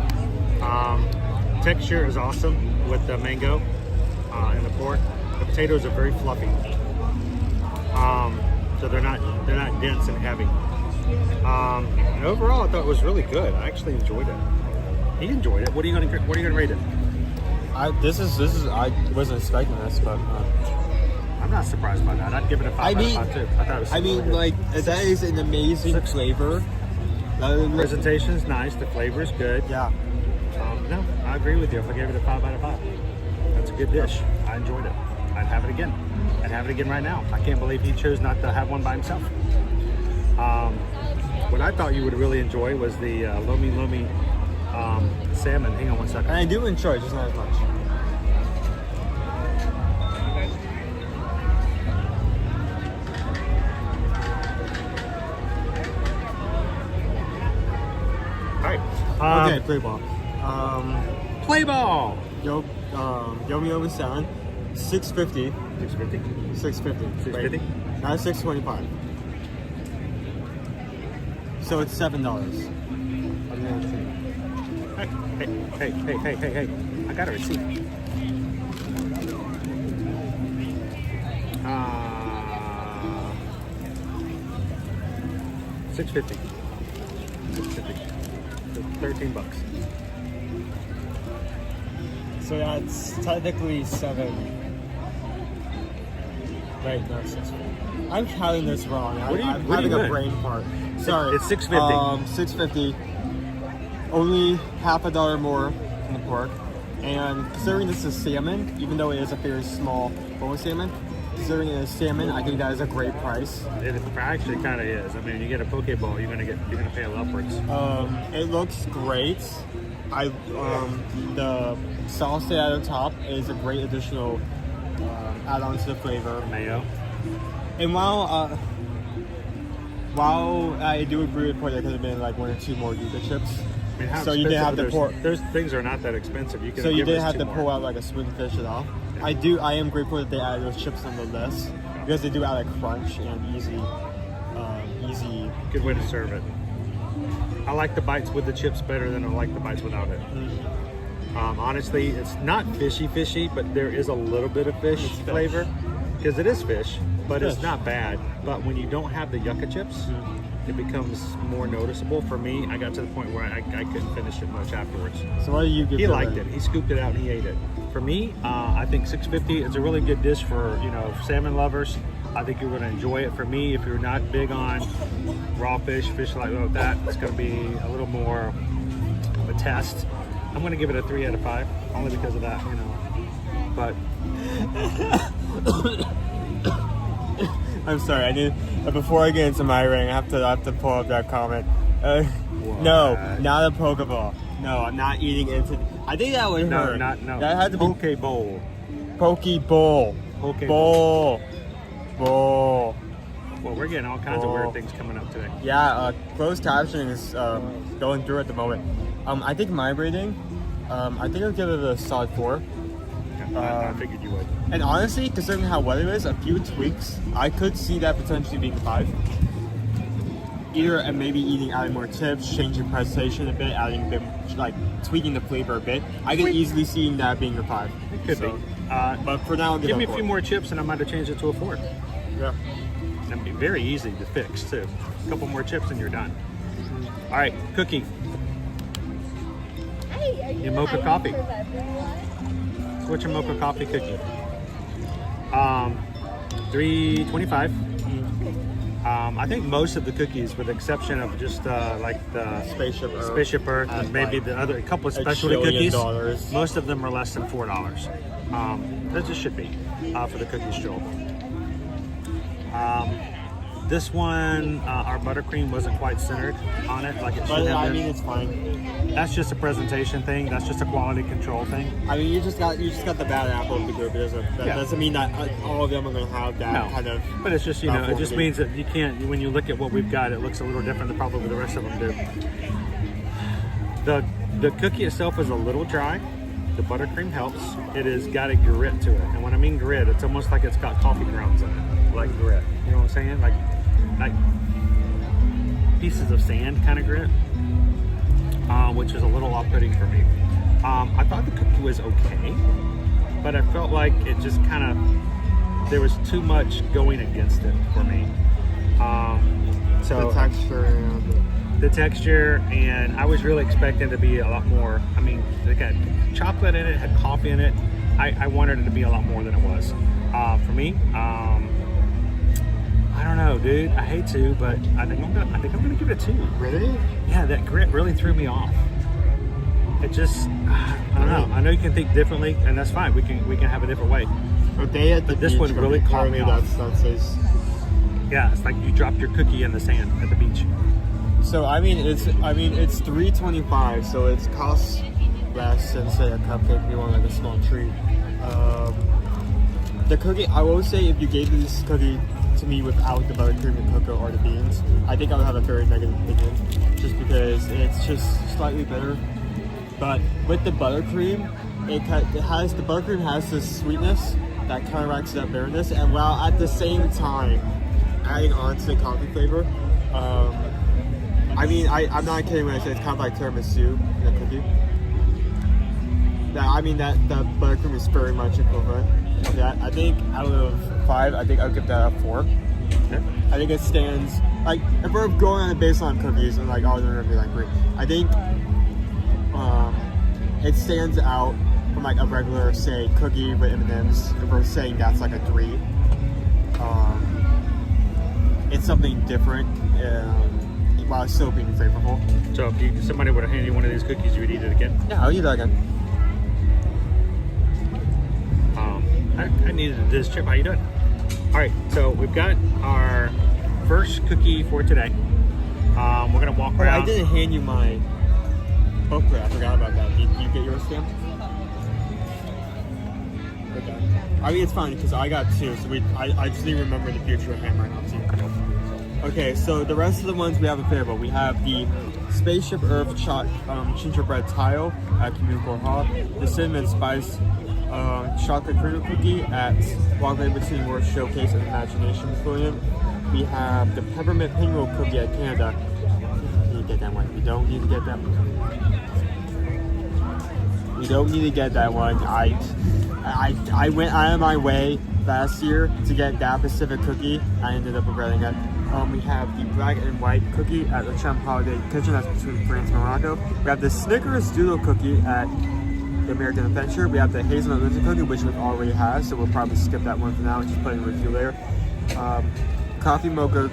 Texture is awesome with the mango and the pork. The potatoes are very fluffy. So they're not dense and heavy. And overall, I thought it was really good. I actually enjoyed it. He enjoyed it. What are you gonna rate it? I wasn't expecting this, but I'm not surprised by that. I'd give it a 5 out of 5 too. I thought it was really good. That is an amazing flavor. The presentation's nice. The flavor's good. Yeah. No, I agree with you. If I gave it a 5 out of 5, that's a good dish. I enjoyed it. I'd have it again. I'd have it again right now. I can't believe he chose not to have one by himself. What I thought you would really enjoy was the Lomi Lomi salmon. Hang on one second. And I do enjoy it, just not as much. Alright. Okay, play ball. Play ball! Yomi Yomi salmon, $6.50. $6.50. $6.50. Not $6.25. So it's $7. Hey. I got a receipt. $6.50. $6.50. So $13. So that's technically 7. Wait, no, 6.50. I'm counting this wrong. What are you- I'm what are having you a doing? brain fart. Sorry. It's $6.50. $6.50. Only half a dollar more in the pork. And considering this is salmon, even though it is a very small bowl of salmon, considering it is salmon, I think that is a great price. It actually kind of is. I mean, you get a poke bowl, you're gonna pay upwards. It looks great. The sauce they add on top is a great additional add-on to the flavor. Mayo. And while I do agree with there could have been like 1 or 2 more Yuca chips. I mean, how So you didn't have to expensive- pour. Those things are not that expensive. You can. So you give didn't us have 2 to more. pull out like a spoon to fish it off. I am grateful that they added those chips on the list because they do add a crunch and easy. Good way to serve it. I like the bites with the chips better than I like the bites without it. Honestly, it's not fishy, but there is a little bit of fish flavor because it is fish, but it's not bad. But when you don't have the yucca chips, it becomes more noticeable. For me, I got to the point where I couldn't finish it much afterwards. So what do you give? He liked it. He scooped it out and he ate it. For me, I think $6.50 is a really good dish for salmon lovers. I think you're going to enjoy it. For me, if you're not big on raw fish like that, it's going to be a little more of a test. I'm going to give it a 3 out of 5, only because of that, But I'm sorry. Before I get into my ring, I have to pull up that comment. No, not a Pokeball. No, I'm not eating into. I think that would hurt. No. That had to be Poke bowl. Pokeball. Poke Bowl. Well, we're getting all kinds of weird things coming up today. Yeah, closed captioning is going through at the moment. I think my rating, I think I'll give it a solid 4. I figured you would. And honestly, considering how wet it is, a few tweaks, I could see that potentially being 5. Either maybe adding more tips, changing presentation a bit, adding a bit, like tweaking the flavor a bit. I could easily see that being a 5. It could be. But for now, I'll give me a 4. few more chips and I might have changed it to a 4. Yeah. It'd be very easy to fix too. A couple more chips and you're done. All right, cookie. Your mocha coffee. So what's your mocha coffee cookie? $3.25. I think most of the cookies, with the exception of just like the Spaceship Earth and maybe the other couple of specialty cookies, most of them are less than $4. That just should be for the cookie stroll. This one, our buttercream wasn't quite centered on it like it should have been. It's fine. That's just a presentation thing. That's just a quality control thing. I mean, you just got the bad apple of the group. That doesn't mean that all of them are going to have that kind of. But it's just it just means that you can't. When you look at what we've got, it looks a little different than probably the rest of them do. The cookie itself is a little dry. The buttercream helps. It has got a grit to it, and when I mean grit, it's almost like it's got coffee grounds in it, like grit. You know what I'm saying? Like pieces of sand kind of grit, which is a little off-putting for me. I thought the cookie was okay, but I felt like it just kind of there was too much going against it for me. So the texture, and I was really expecting to be a lot more. I mean, it got chocolate in it, had coffee in it. I wanted it to be a lot more than it was. For me, I don't know, dude. I hate to, but I think I'm gonna give it a 2. Really? Yeah, that grit really threw me off. It just, I don't know. I know you can think differently, and that's fine. We can have a different way. But this one really caught me off. Yeah, it's like you dropped your cookie in the sand at the beach. So it's $3.25, so it costs less than say a cupcake if you want like a small treat. The cookie, I will say, if you gave this cookie to me without the buttercream and cocoa or the beans, I think I would have a very negative opinion, just because it's just slightly bitter. But with the buttercream, the buttercream has this sweetness that counteracts that bitterness, and while at the same time adding on to the coffee flavor. I'm not kidding when I say it's kind of like tiramisu in a cookie. That the buttercream is very much equivalent of that. I think out of 5, I think I'll give that a 4. I think it stands, like, if we're going on the baseline cookies and like, oh, they're gonna be like great. I think it stands out from like a regular, say, cookie with M&Ms. If we're saying that's like a 3, it's something different while still being flavorful. So if somebody would have handed you one of these cookies, you would eat it again? Yeah, I'll eat that again. I needed this chip. How you doing? All right, so we've got our first cookie for today. We're gonna walk around. I didn't hand you my poker. I forgot about that. Did you get yours stamped? Okay. I mean, it's fine because I got 2, so I just need to remember in the future hammer and I'll. Okay, so the rest of the ones we have available. We have the Spaceship Earth gingerbread tile at Commicore Hall, the cinnamon spice chocolate kernel cookie at Wildlife Between Words Showcase and Imagination Pavilion. We have the peppermint pinwheel cookie at Canada. We need to get that one. We don't need to get that one. We don't need to get that one. I went out of my way last year to get that specific cookie. I ended up regretting it. We have the black and white cookie at the Champ Holiday Kitchen, that's between France and Morocco. We have the Snickers Doodle cookie at the American Adventure. We have the hazelnut lindsay cookie, which we've already had, so we'll probably skip that one for now and just put in a review later. Coffee mocha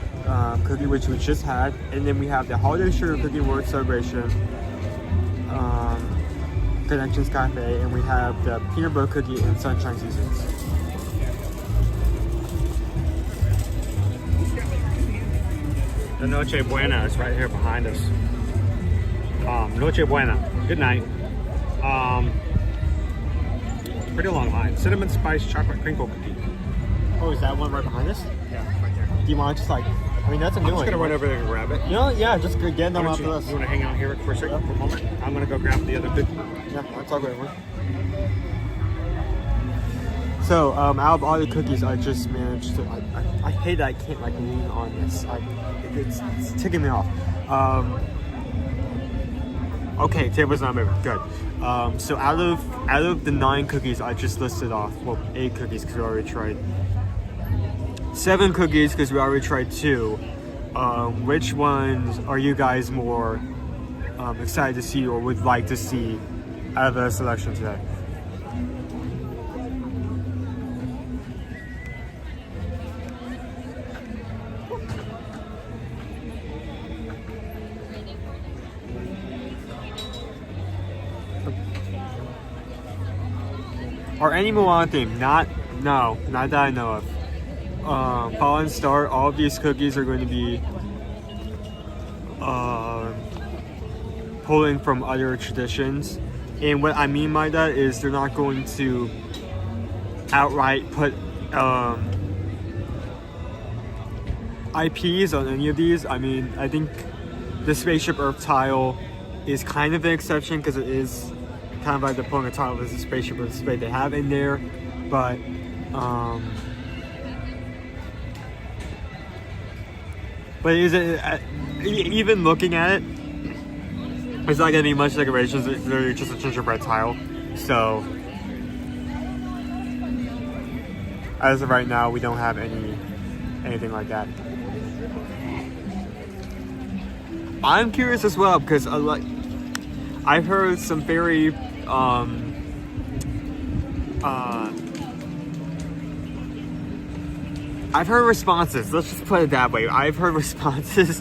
cookie, which we just had, and then we have the holiday sugar cookie word celebration Connections Cafe, and we have the peanut butter cookie and sunshine seasons. The Noche Buena is right here behind us. Noche Buena. Good night. Pretty long line. Cinnamon spice chocolate crinkle cookie. Oh, is that one right behind us? Yeah, right there. Do you want to just like, I mean, that's a new I'm one. just gonna run over there and grab it. You know, yeah, just get them off the list. You want to hang out here for a second, for a moment? I'm gonna go grab the other cookie. Yeah, I'll talk about it. So, out of all the cookies, I just managed to. I hate that I can't like lean on this. It's ticking me off. Okay, table's not moving. Good. So out of the 9 cookies I just listed off, well, 8 cookies because we already tried. 7 cookies because we already tried 2. Which ones are you guys more excited to see or would like to see out of the selection today? Or any Moana theme, not that I know of. Fallen Star, all of these cookies are going to be pulling from other traditions. And what I mean by that is they're not going to outright put IPs on any of these. I mean, I think the Spaceship Earth tile is kind of an exception because it is kind of like the pulling a tile as a Spaceship Earth spade they have in there, but is it even looking at it? It's not gonna be much decorations. It's literally just a gingerbread tile. So as of right now, we don't have anything like that. I'm curious as well because I've heard some very I've heard responses. Let's just put it that way. I've heard responses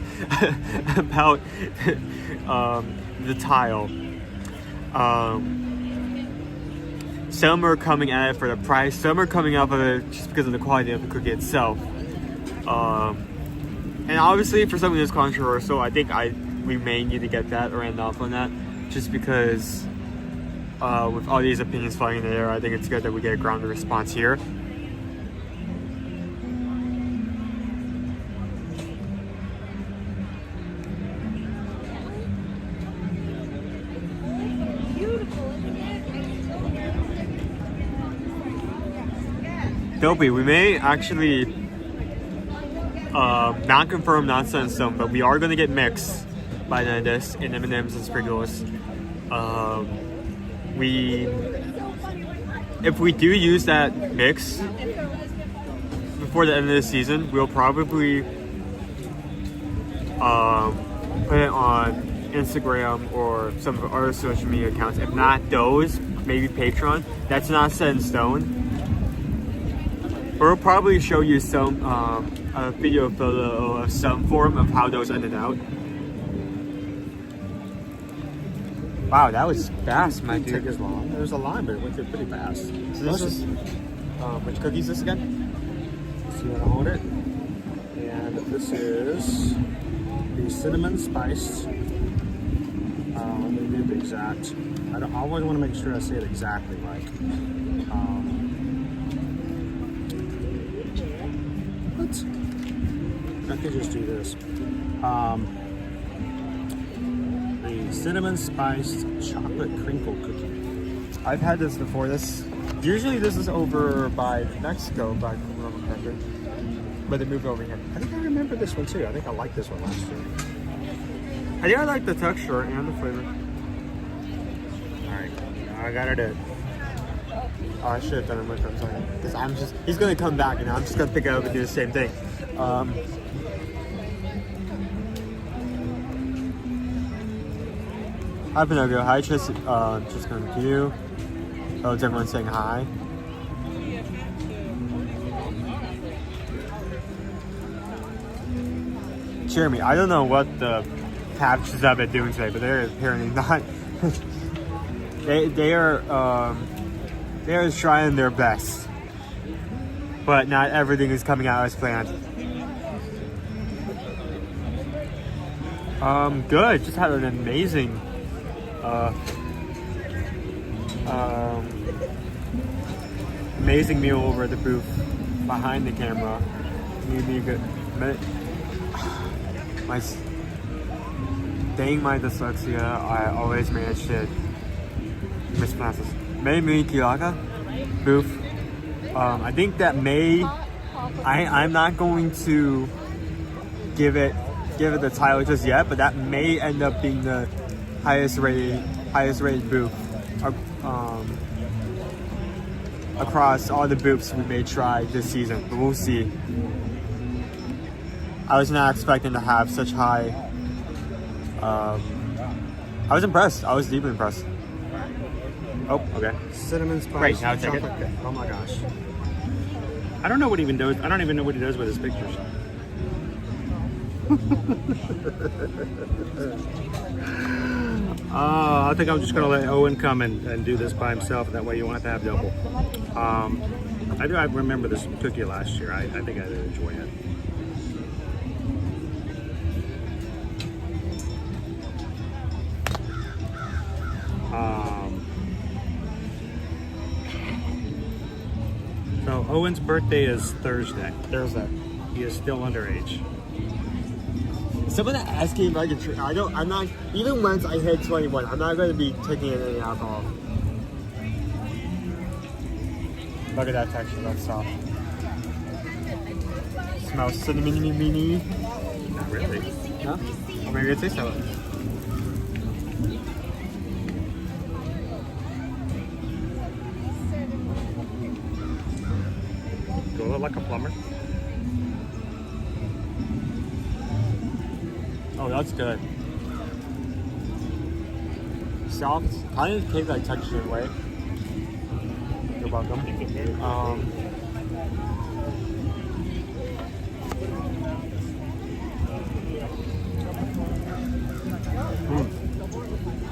about the tile. Some are coming at it for the price. Some are coming up of it just because of the quality of the cookie itself. And obviously, for something that's controversial, I think we may need to get that or end off on that, just because with all these opinions flying in the air, I think it's good that we get a grounded response here. Dopey, we may actually not confirm, not set in stone, but we are going to get mixed by the end of this in M&M's and Sprinkles. If we do use that mix before the end of the season, we'll probably put it on Instagram or some of our social media accounts. If not those, maybe Patreon. That's not set in stone. We'll probably show you some a video photo of some form of how those ended out. Wow, that was fast, my dude. It took as long. There was a line, but it went through pretty fast. So this is which cookie is this again? So you want to hold it, and this is the cinnamon spiced. Let me do the exact. I always want to make sure I say it exactly right. I could just do this. The cinnamon spiced chocolate crinkle cookie. I've had this before. Usually this is over by Mexico, by Commicore, but they moved over here. I think I remember this one too. I think I liked this one last year. I think I like the texture and the flavor. Alright, I got it in. Oh, I should have done it with him, because he's gonna come back and I'm just gonna pick it up and do the same thing. Hi Pinocchio, hi Tris, just going to you. Oh, is everyone saying hi? Jeremy, I don't know what the captions have been doing today, but they're apparently not. they are trying their best, but not everything is coming out as planned. Good. Just had an amazing amazing meal over at the booth behind the camera. Need me a good minute. My dyslexia, I always manage to mispronounce this. Melekelekemaka booth. I think that I'm not going to give it the title just yet, but that may end up being the highest rated booth across all the booths we may try this season, but we'll see. I was not expecting to have such high. I was impressed. I was deeply impressed. Oh, okay. Cinnamon spice. Great, now take it. Oh my gosh. I don't know what he even does. I don't even know what he does with his pictures. I think I'm just going to let Owen come and do this by himself, and that way you won't have to have double. I remember this cookie last year. I think I did enjoy it. So Owen's birthday is Thursday. He is still underage. Someone asked me if I could drink. I'm not, even once I hit 21, I'm not going to be taking in any alcohol. Look at that texture, that's soft. Smells cinnamony. Not really. Huh? Or maybe it tastes that way. Do I look like a plumber? Oh, that's good. Soft, kind of tastes like texture way. You're welcome.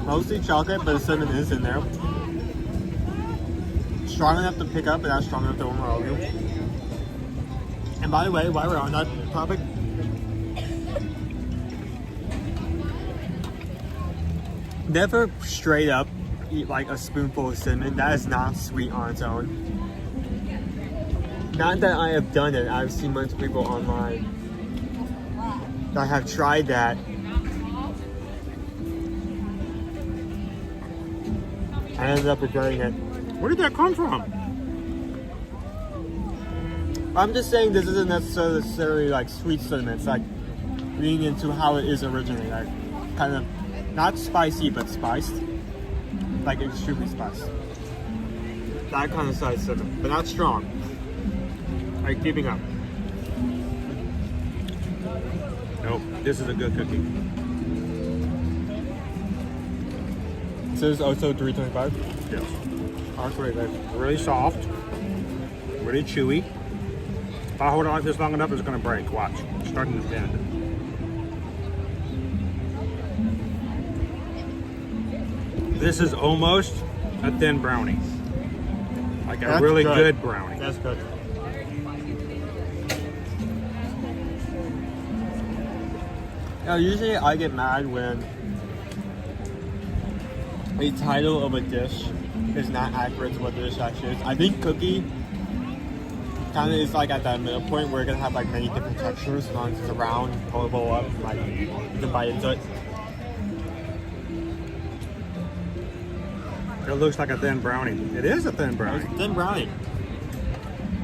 Mostly chocolate, but the cinnamon is in there. Strong enough to pick up, but not strong enough to overwhelm you. And by the way, while we're on that topic, never straight up eat like a spoonful of cinnamon. That is not sweet on its own. Not that I have done it. I've seen multiple people online that have tried that. I ended up regretting it. Where did that come from? I'm just saying this isn't necessarily like sweet cinnamon. It's like leaning into how it is originally. Like kind of not spicy, but spiced. Like extremely spiced. That kind of size cinnamon, but not strong. Like keeping up. Nope, this is a good cookie. So it's also $3.25. Yes. Oh, great, guys. Really soft, really chewy. If I hold it like this long enough, it's gonna break. Watch, it's starting to bend. This is almost a thin brownie. Like a really good brownie. That's good. Now, usually I get mad when a title of a dish is not accurate to what the dish actually is. I think cookie kind of is like at that middle point where you're gonna have like many different textures. As long as it's round, pullable up, like you can bite into it. It looks like a thin brownie. It is a thin brownie. It's a thin brownie.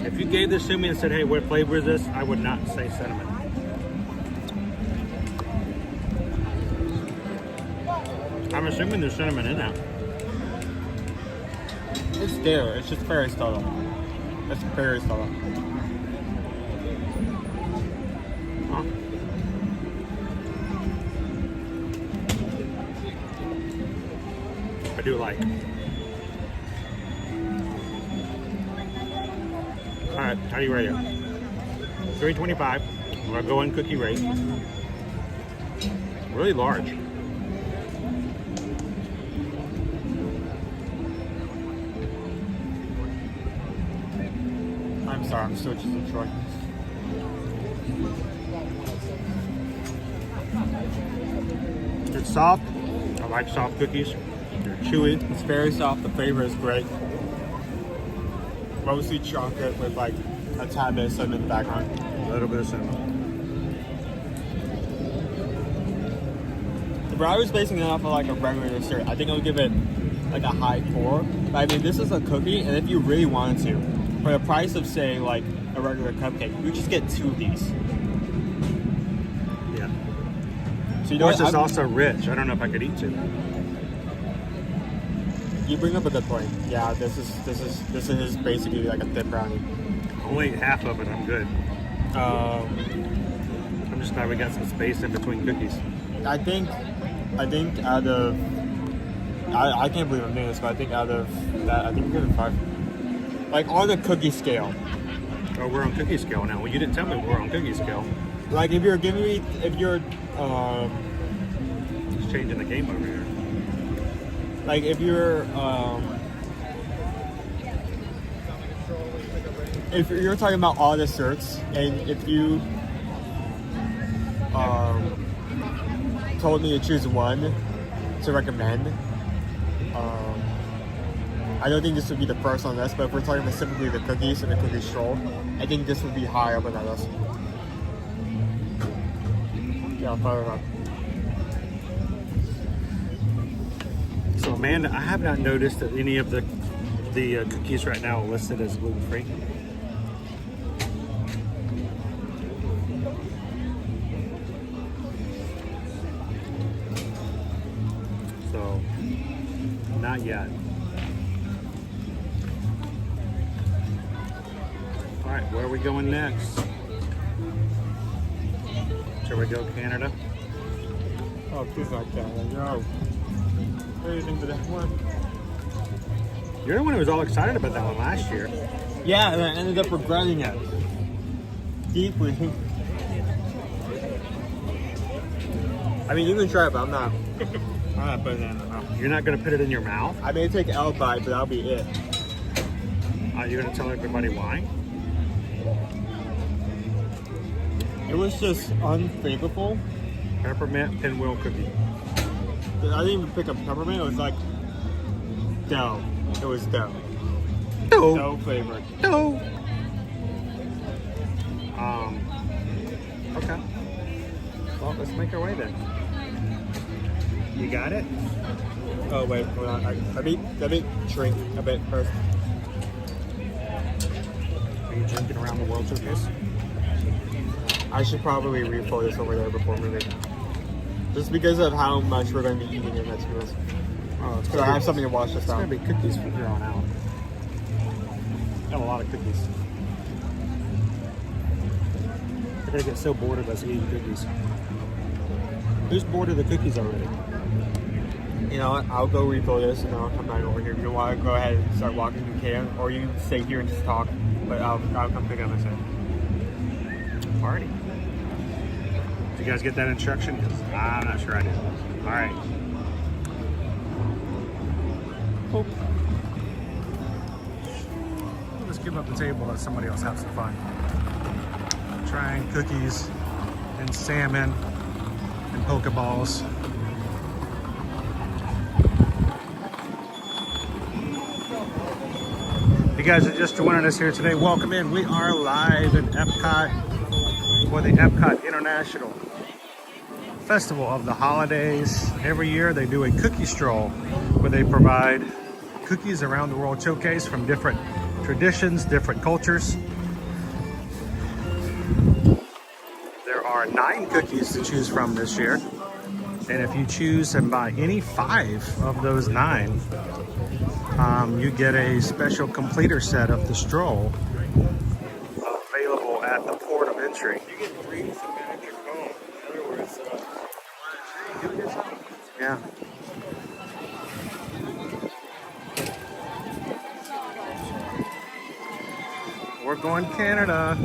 If you gave this to me and said, hey, what flavor is this? I would not say cinnamon. I'm assuming there's cinnamon in that. It's there. It's just Pere style. It's Pere style. Huh. I do like. All right, how do you rate it? $3.25. We're gonna go in cookie rate. Really large. I'm sorry, I'm still just enjoying this. It's soft. I like soft cookies. They're chewy. It's very soft. The flavor is great. Mostly chocolate with like a tad bit of cinnamon in the background. A little bit of cinnamon. If I was basing it off of like a regular dessert, I think I would give it like a high 4. But I mean, this is a cookie, and if you really wanted to, for the price of say like a regular cupcake, you just get 2 of these. Yeah. So you know This is also rich. I don't know if I could eat 2. You bring up a good point. Yeah, this is basically like a thin brownie. Only half of it. I'm good. I'm just glad we got some space in between cookies. I think out of I can't believe I'm doing this, but I think out of that, I think we're giving 5. Like on the cookie scale. Oh, we're on cookie scale now. Well, you didn't tell me we're on cookie scale. Like if you're just changing the game over here. Like if you're talking about all desserts, and if you told me to choose one to recommend, I don't think this would be the first on this, but if we're talking specifically the cookies and the cookie stroll, I think this would be high up on that list. Yeah, fire up. So Amanda, I have not noticed that any of the cookies right now are listed as gluten-free. So, not yet. All right, where are we going next? Shall we go Canada? Oh, please not Canada, no. What do you think of that one? You're the one who was all excited about that one last year. Yeah, and I ended up regretting it. Deeply. I mean, you can try it, but I'm not putting it in my mouth. You're not going to put it in your mouth? I may take L bite, but that'll be it. You're going to tell everybody why? It was just unflavorful. Peppermint pinwheel cookie. I didn't even pick up peppermint. It was like dough. It was dough. Dough flavored. Dough. Okay. Well, let's make our way then. You got it? Oh wait, hold on. Let me drink a bit first. Are you drinking around the world cookies? I should probably refill this over there before moving. Just because of how much we're going to be eating in next meals. So I have something to wash this down. It's going to be cookies from here on out. Got a lot of cookies. They get so bored of us eating cookies. Who's bored of the cookies already? You know what? I'll go refill this and then I'll come back over here. If you want to go ahead and start walking, you can. Or you stay here and just talk. But I'll come pick up myself. Party. Did you guys get that instruction? 'Cause I'm not sure I did. All right. We'll just give up the table, let somebody else have some fun. Trying cookies and salmon and Pokeballs. If you guys are just joining us here today, welcome in. We are live in Epcot for the Epcot International Festival of the Holidays. Every year they do a cookie stroll where they provide cookies around the world showcase from different traditions, different cultures. There are 9 cookies to choose from this year. And if you choose and buy any 5 of those 9, you get a special completer set of the Stroll available at the port of entry. You get 3 magic home. In other words, yeah. We're going Canada.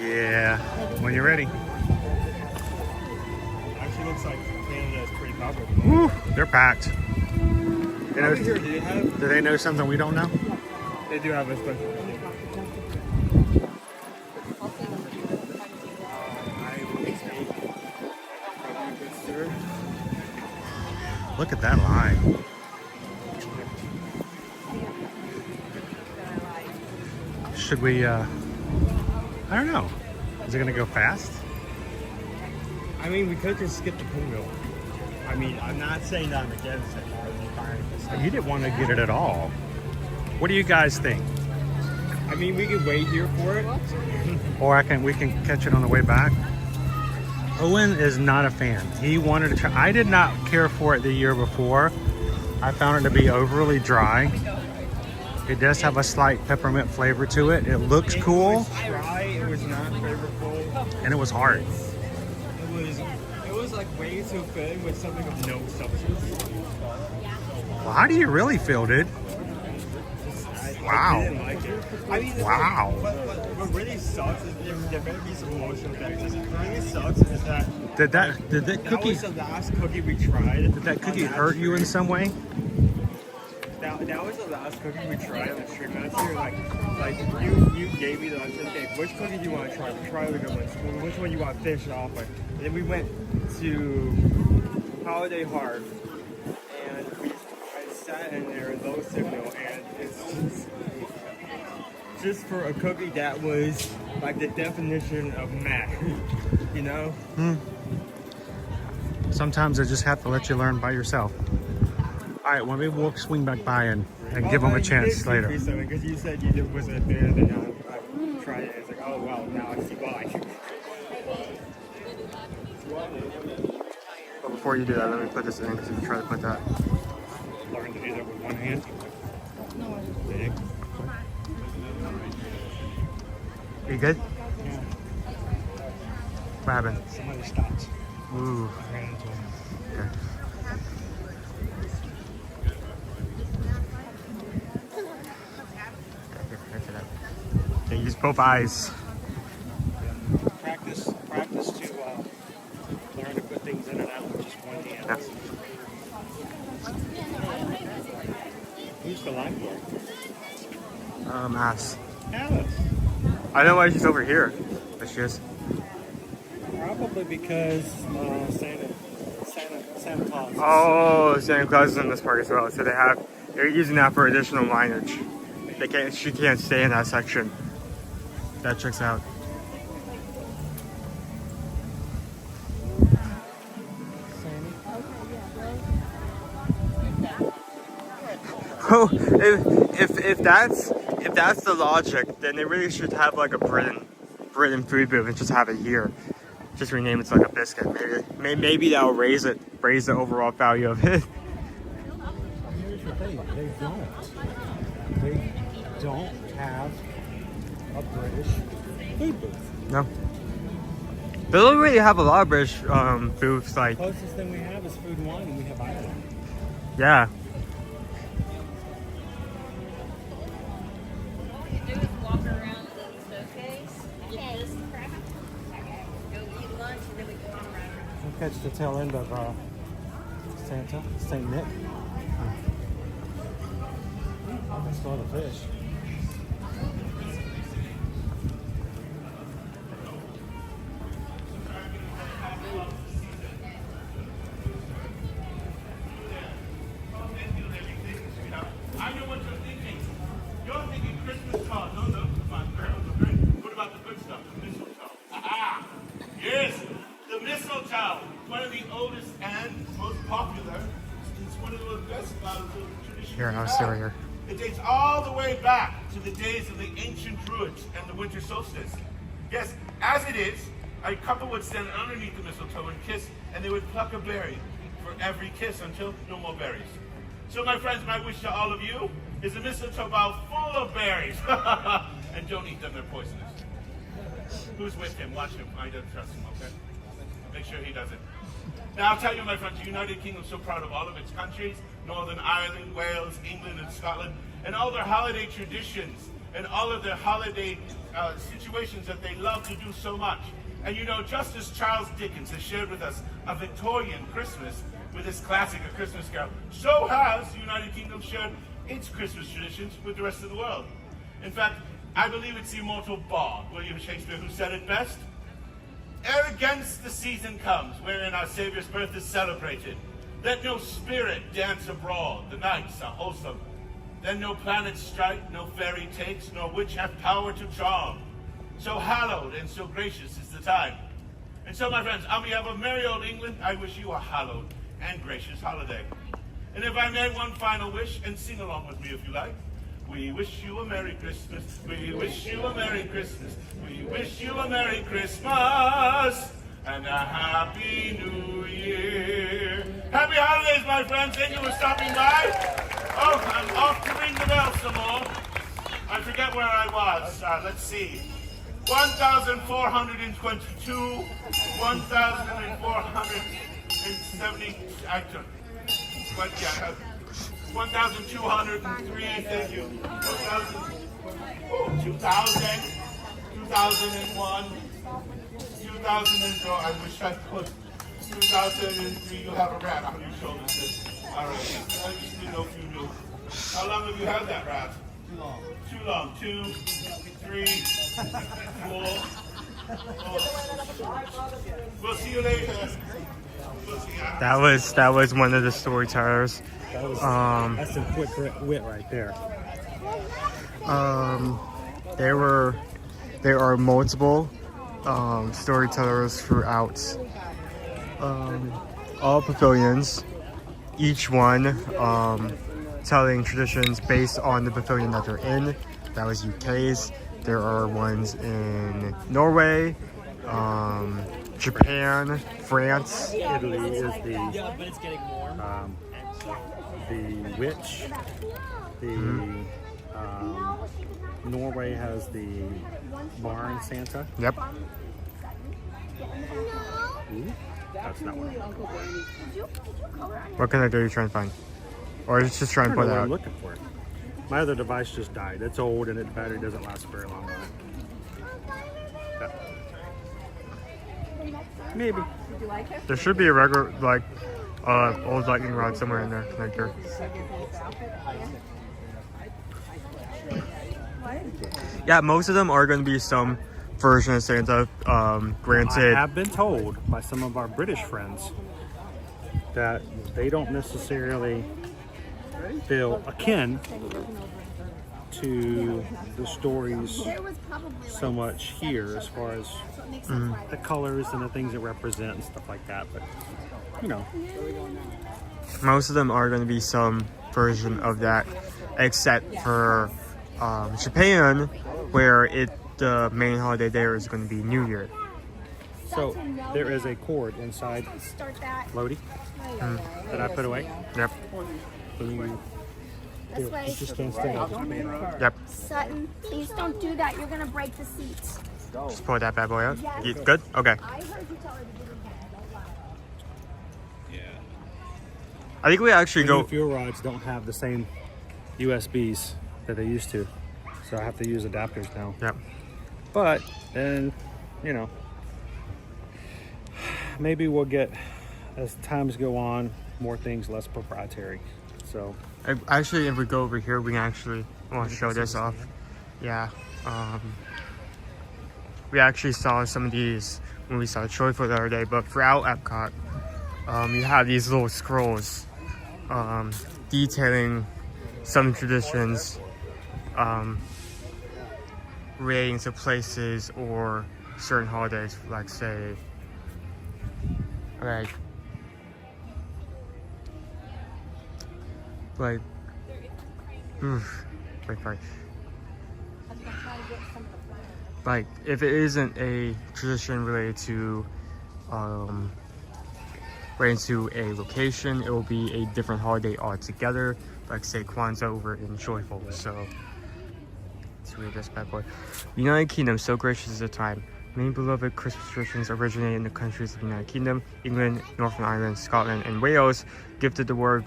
Yeah, when you're ready. Actually looks like Canada is pretty popular. Woo, they're packed. You know, Here, do they know something we don't know? They do have a special. Look at that line. Should we, I don't know. Is it gonna go fast? I mean, we could just skip the pinwheel. I mean, I'm not saying that I'm against it. You didn't want to get it at all. What do you guys think? I mean, we could wait here for it. Or we can catch it on the way back. Owen is not a fan. He wanted to try. I did not care for it the year before. I found it to be overly dry. It does have a slight peppermint flavor to it. It looks cool. It was dry, it was not flavorful. And it was hard. It was like way too filling with something of no substance. Well, how do you really feel, dude? Wow. I didn't like it. I mean, wow. What really sucks is there better be some emotional things. What really sucks is that Did that cookie? That was the last cookie we tried. Did that cookie hurt you in some way? That was the last cookie we tried on the street master. Like you gave me the option. Okay, which cookie do you want to try? We tried the good ones. Which one you want to finish it off with? And then we went to Holiday Heart, and I sat in there, low signal, and it's just for a cookie that was like the definition of meh, you know? Sometimes I just have to let you learn by yourself. All right, well, maybe we'll swing back by and give them a chance later. Because you said you wasn't a fan, then I tried it. It's like, oh wow, now I see why. But before you do that, let me put this in because you can try to put that. Learn to do that with one hand. Are you good? Yeah. What happened? Somebody stopped. Ooh. I ran into him. Okay. Okay, use both eyes. Practice to learn to put things in and out with just one hand. Yeah. Who's the line for? Ass. Alice. I know why she's over here, but she is. Probably because Santa Claus. Oh, Santa Claus is in this park as well, so they're using that for additional lineage. She can't stay in that section. That checks out. Oh, if that's the logic, then they really should have like a Britain food booth and just have it here. Just rename it to like a biscuit. Maybe that'll raise the overall value of it. Here's the thing, they don't have a British food booth. No. They don't really have a lot of British booths. Like, The closest thing we have is Food and Wine, and we have Ireland. yeah. All you do is walk around the showcase, get this crap, go eat lunch, and then we go on around. We'll catch the tail end of Santa, St. Nick. Let's go to the fish. I know what you're thinking. You're thinking Christmas cards. No, no, my girls are great. What about the good stuff? The mistletoe. Ah, yes, the mistletoe. One of the oldest and most popular. It's one of the best traditions. Here, I'll we show have. you. It dates all the way back to the days of the ancient Druids and the winter solstice. Yes, as it is, a couple would stand underneath the mistletoe and kiss, and they would pluck a berry for every kiss until no more berries. So, my friends, my wish to all of you is a mistletoe bough full of berries. And don't eat them, they're poisonous. Who's with him? Watch him. I don't trust him, okay? Make sure he doesn't. Now, I'll tell you, my friends, the United Kingdom is so proud of all of its countries, Northern Ireland, Wales, England, and Scotland, and all their holiday traditions, and all of their holiday situations that they love to do so much. And you know, just as Charles Dickens has shared with us a Victorian Christmas with his classic A Christmas Carol, so has the United Kingdom shared its Christmas traditions with the rest of the world. In fact, I believe it's the immortal Bard, William Shakespeare, who said it best. Ere against the season comes, wherein our Saviour's birth is celebrated, let no spirit dance abroad, the nights are wholesome. Then no planet strike, no fairy takes, nor witch hath power to charm. So hallowed and so gracious is the time. And so, my friends, on behalf of merry old England, I wish you a hallowed and gracious holiday. And if I may, one final wish, and sing along with me if you like. We wish you a Merry Christmas. We wish you a Merry Christmas. We wish you a Merry Christmas and a Happy New Year. Happy holidays, my friends. Thank you for stopping by. Oh, I'm off to ring the bell some more. I forget where I was. Let's see. 1,422, 1,470. I don't. But yeah. 1,203, thank you. 2000, 2001, 2004, I wish I could. 2003, you have a rat on your shoulders. All right, I just didn't know if you knew. How long have you had that rat? Too long. Too long. 2, 3, 4. We'll see you later. We'll see you. That was one of the storytellers. That's some quick wit right there. There are multiple storytellers throughout all pavilions, each one telling traditions based on the pavilion that they're in. That was UK's. There are ones in Norway, Japan, France. Italy is the witch. Norway has the barn Santa. Yep. Ooh, that's not one. What kind of are you trying to find? Or just trying to put what out? I'm looking for. My other device just died. It's old and the battery doesn't last very long on it. Maybe. There should be a regular, like, old lightning rod somewhere in there, connector. Yeah, most of them are going to be some version of Santa. Granted, I have been told by some of our British friends that they don't necessarily feel akin to the stories so much here as far as the colors and the things it represents and stuff like that, but you know, most of them are going to be some version of that, except for Japan, where the main holiday there is going to be New Year. So there is a cord inside Lodi that I put away. Yep. Can you This way. Just can't stay on the main road. Yep. Sutton, please don't do that. You're gonna break the seats. Just pull that bad boy out. Yes. You good? Okay. I heard you tell her to do it. Don't lie. I think we actually The new go. fuel rods don't have the same USBs that they used to, so I have to use adapters now. Yep. But then, you know, maybe we'll get, as times go on, more things less proprietary. So Actually, if we go over here, we can actually want to show this off. Yeah. We actually saw some of these when we saw Joyful the other day, but throughout Epcot, you have these little scrolls detailing some traditions relating to places or certain holidays, like say, like, like if it isn't a tradition related to a location, it will be a different holiday altogether, like say Kwanzaa over in Joyful. So let's read this bad boy. United Kingdom, so gracious is the time. Many beloved Christmas traditions originate in the countries of the United Kingdom. England, Northern Ireland, Scotland, and Wales gifted the world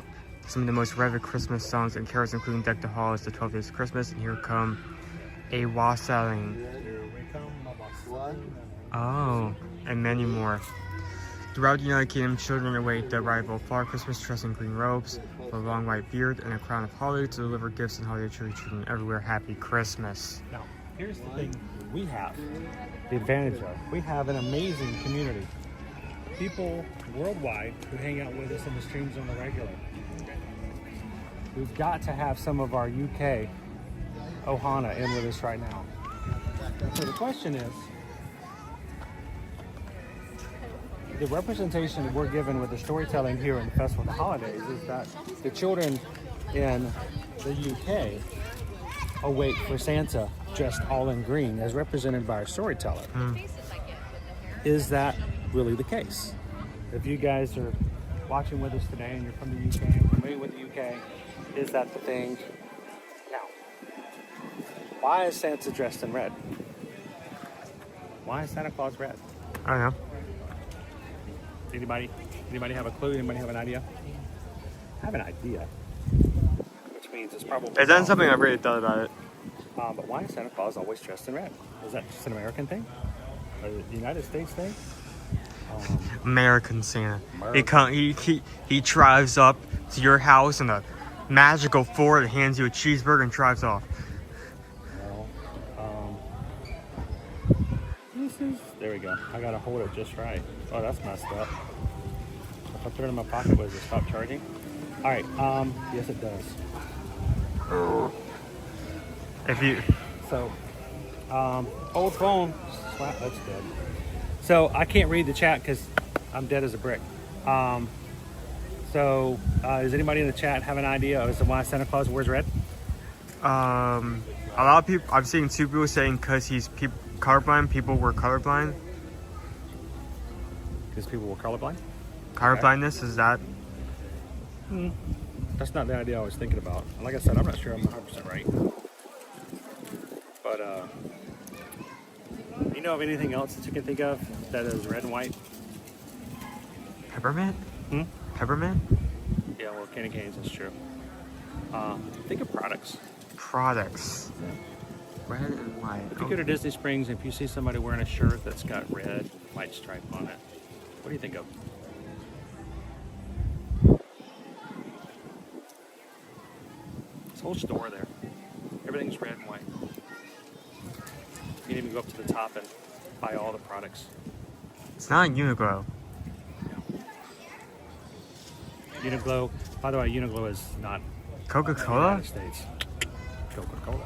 some of the most reverent Christmas songs and carols, including Deck the Halls, The 12 Days of Christmas, and Here Come a Wassailing. Oh, and many more. Throughout the United Kingdom, children await the arrival of flower Christmas trees and green robes, a long white beard, and a crown of holly to deliver gifts and holiday tree children everywhere. Happy Christmas. now, here's the thing we have, the advantage of. We have an amazing community. People worldwide who hang out with us in the streams on the regular. We've got to have some of our UK Ohana in with us right now. So the question is, the representation that we're given with the storytelling here in the Festival of the Holidays is that the children in the UK await for Santa dressed all in green as represented by our storyteller. Is that really the case? If you guys are watching with us today and you're from the UK and familiar with the UK, is that the thing? Now, why is Santa dressed in red? Why is Santa Claus red? I don't know. Anybody have a clue? Anybody have an idea? I have an idea, which means it's probably. It's not something I've really thought about it. But why is Santa Claus always dressed in red? Is that just an American thing? Or a United States thing? American Santa. He drives up to your house in a magical Ford and hands you a cheeseburger and drives off. There we go. I gotta hold it just right. Oh, that's messed up. If I throw it in my pocket, does it stop charging? All right. Yes, it does. If you. So, old phone. Wow, that's dead. So I can't read the chat because I'm dead as a brick. So does anybody in the chat have an idea as to why Santa Claus wears red? A lot of people. I've seen two people saying because he's colorblind. People were colorblind. Because people were colorblind? Colorblindness, is that? That's not the idea I was thinking about. Like I said, I'm not sure I'm 100% right. But, you know of anything else that you can think of that is red and white? Peppermint? Peppermint? Yeah, well, candy canes, that's true. Think of products. Products. Red and white. If you go to Disney Springs and if you see somebody wearing a shirt that's got red, white stripe on it, what do you think of? This whole store there, everything's red and white. You can even go up to the top and buy all the products. It's not Uniqlo. Uniqlo, by the way, Uniqlo is not Coca-Cola? United States. Coca-Cola.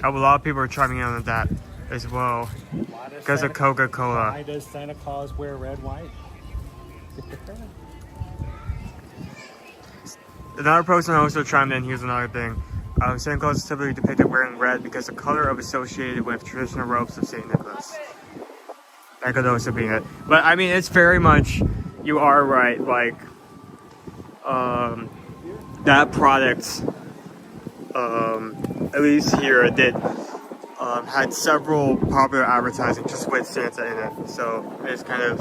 A lot of people are chiming in on that as well because of Coca-Cola. Why does Santa Claus wear red, white? Another person also chimed in. Here's another thing. Santa Claus is typically depicted wearing red because the color of associated with traditional robes of St. Nicholas. That could also be it. But I mean, it's very much, you are right. Like, that product, at least here, did had several popular advertising just with Santa in it. So it's kind of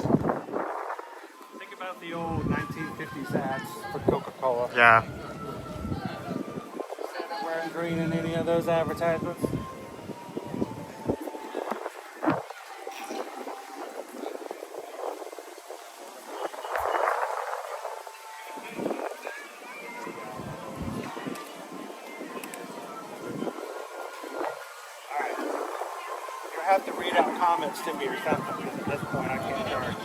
Think about the old 1950s ads for Coca-Cola. yeah. Wearing green in any of those advertisements? You have to read out comments to me or something, because at this point I can't charge.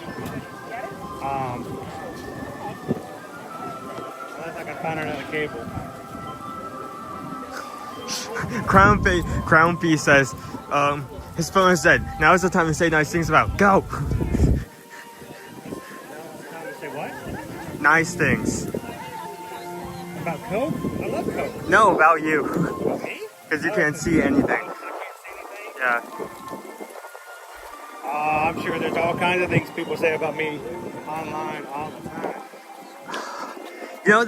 Unless I can find another cable. Crown P says, his phone is dead. Now is the time to say nice things about. Go! Time to say what? Nice things. About Coke? I love Coke. No, about you. About me? Because you can't see anything. Yeah. I'm sure there's all kinds of things people say about me online all the time. You know,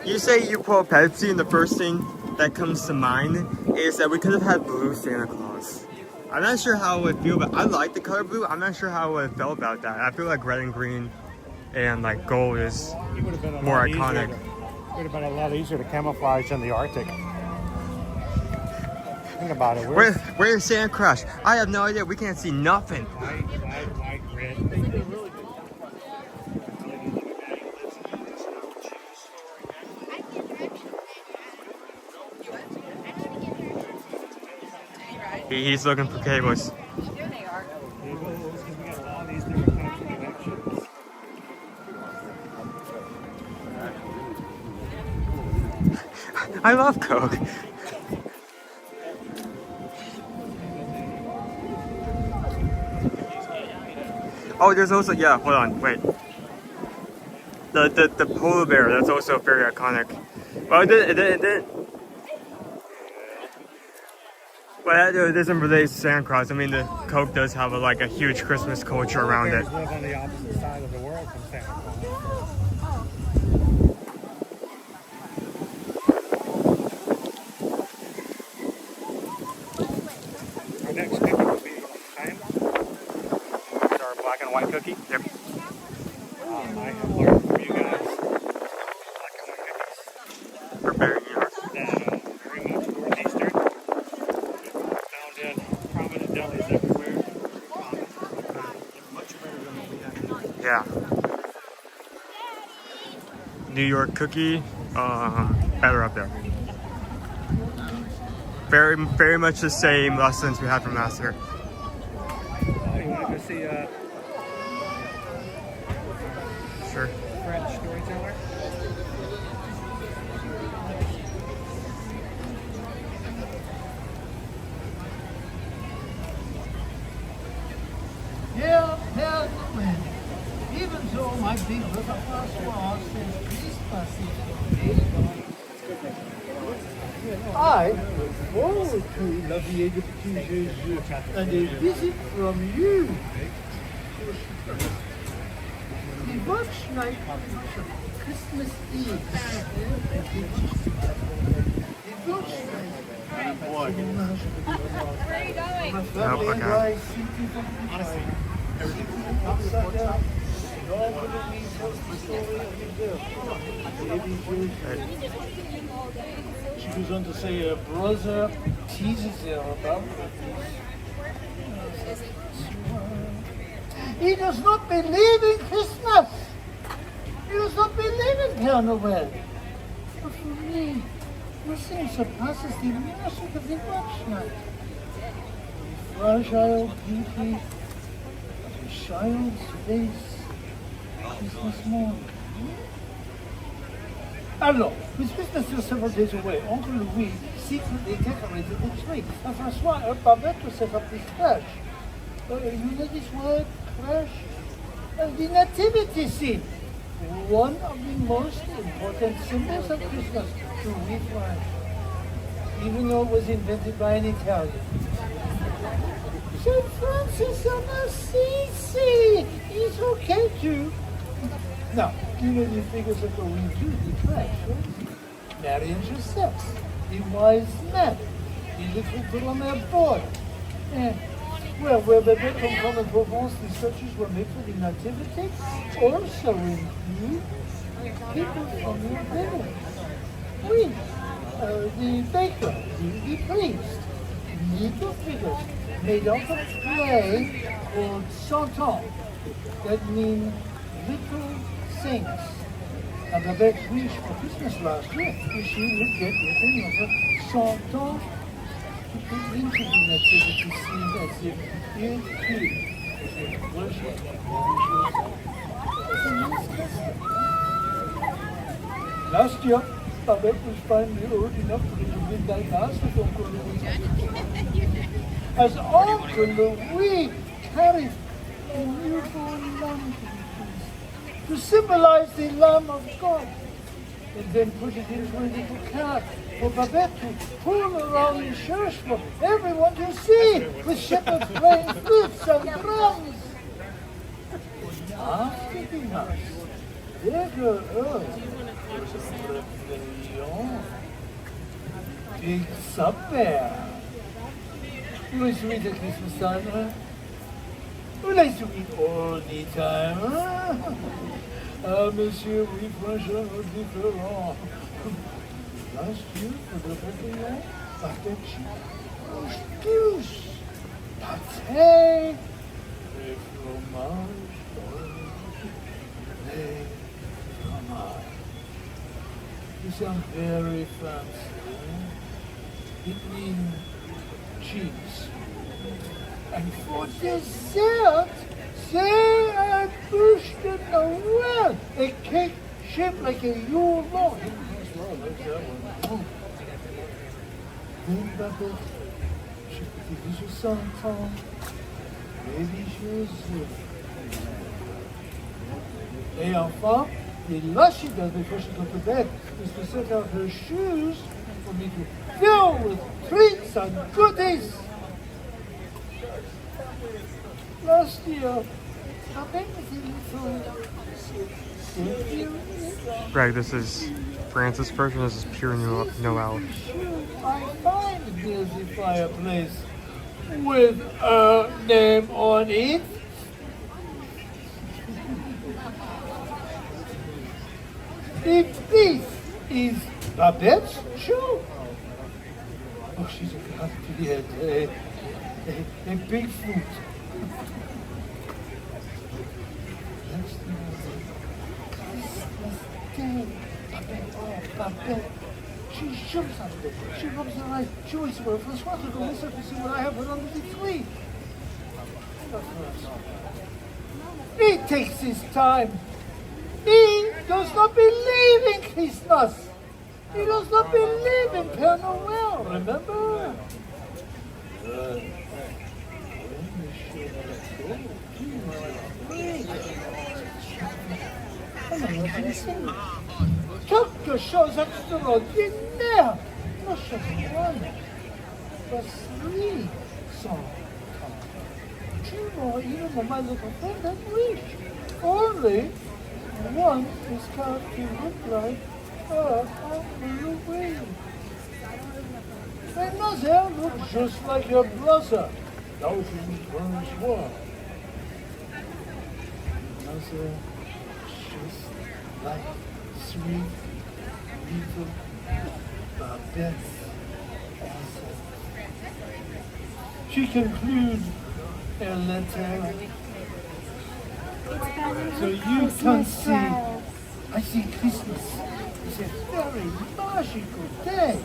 you say you pour Pepsi, and the first thing that comes to mind is that we could have had blue Santa Claus. I'm not sure how I would feel, but I like the color blue. I'm not sure how I would have felt about that. I feel like red and green and like gold is more iconic. It would have been a lot easier to camouflage in the Arctic. Think about it. Where's Santa Crush? I have no idea. We can't see nothing. White, red. He's looking for cables. Here they are. Cables, because we got all these different types of connections. I love Coke. Oh, there's also, yeah, hold on, wait. The polar bear, that's also very iconic. Well, it doesn't relate to Santa Claus. I mean, the Coke does have a huge Christmas culture around it. Live on the opposite side of the world from Santa Claus. Our next cookie will be Fam. It's our black and white cookie. Yep. I have learned from you guys black and white cookies Preparing yours. that very much northeastern. Found in prominent delis everywhere. Much better than what we have here. Yeah. New York cookie, better up there. Very much the same lessons we had from last year. You want to go see Sure. French Storyteller? Yeah, even though my big brother François says Christmas is I look forward to La Vie de Petit Jésus and a visit from you. The watch night Christmas Eve. The watch night. Where are you going? My family and I simply from Honestly, upside down. And all but me tells the story of the girl. Baby Jésus. She goes on to say her brother teases her about this. He does not believe in Christmas. He does not believe in Pere Noel. But for me, nothing surpasses the magic of the watch night. The fragile beauty of a child's face Christmas morning. Alors, with Christmas still several days away, Uncle Louis secretly decorated the tree, and François helped Babette to set up this crèche. You know this word, crèche? The nativity scene. One of the most important symbols of Christmas to we find, even though it was invented by an Italian. St. Francis of Assisi is okay too. Now, You know, the figures are going to the trash, right? Marry and Joseph, the wise man, the little Pere boy. And, well, where the bed from common Provence, the structures were made for the nativity, also include people from your village. We, the baker, the priest, little figures made out of clay called Santon, that mean little saints. And Babette wished for Christmas last year that she would get within of a Santon to put into the nativity scene as if it too was a worship. It's a nice custom. Last year, Babette was finally old enough to get a midnight mass with Uncle Louis. As Uncle Louis carried a newborn lamb to symbolize the Lamb of God, and then put it into a little cart for Babette to pull around the church for everyone to see, with shepherds playing flutes and drums. After the mass, there go was a rebellion. Big supper. You like to eat at Christmas time, huh? Who likes to eat all the time, huh? Ah, monsieur, oui, franchement, différent. Last year, for the rebellion, Babette roast goose, pâté, et fromage, et fromage. You sound very fancy, eh? It means cheese. And for dessert, c'est un bûche de Noel, a cake shaped like a Yule log. Then Babette, she put the little Santon, baby Joseph. Et enfin, the last she does before she goes to bed is to set out her shoes for me to fill with treats and goodies. Last year, Babette was a little... Greg, this is Francis' version. This is pure Noel. I find near the fireplace with a name on it. This is Babette's shoe. Oh, she's got to be a big foot. Babette, she jumps out of it. She rubs her eyes. She waits for Francois to go listen to see what I have put under the tree. He takes his time. He does not believe in Christmas. He does not believe in Pere Noel, remember? Quelque chose d'extraordinaire. No such one. But 300 two more even than my little friend had wished. Only one is carved to look like Uncle Louis. Another looks just like your brother, Davenport FL. Another just like sweet little Babette. She concludes a letter. So you can see, I think Christmas is a very magical day.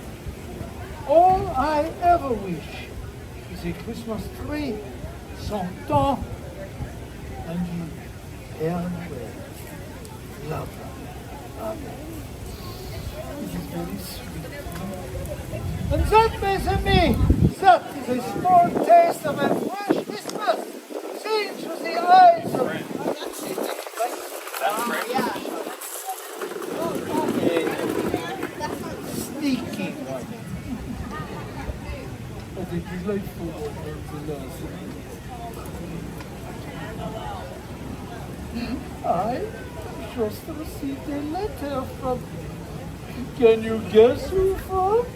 All I ever wish is a Christmas tree, Santon, and you, Pere Noel. Love. This is very sweet. And that, mes amis, that is a small taste of a fresh Christmas seen through the eyes of... Sneaky one. But a delightful one nonetheless. I just received a letter from... Can you guess who from?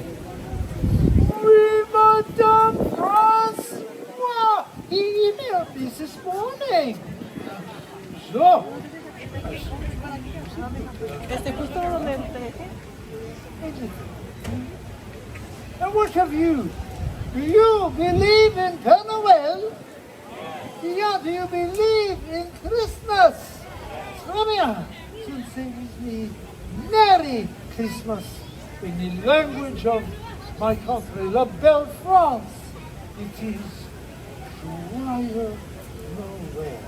Oui, Madame Francois! He emailed me this morning. So... And what of you? Do you believe in Pere Noel? Yeah, do you believe in Christmas? Très bien. So say with me, Merry Christmas in the language of my country, La Belle France. It is Joyeux Noel.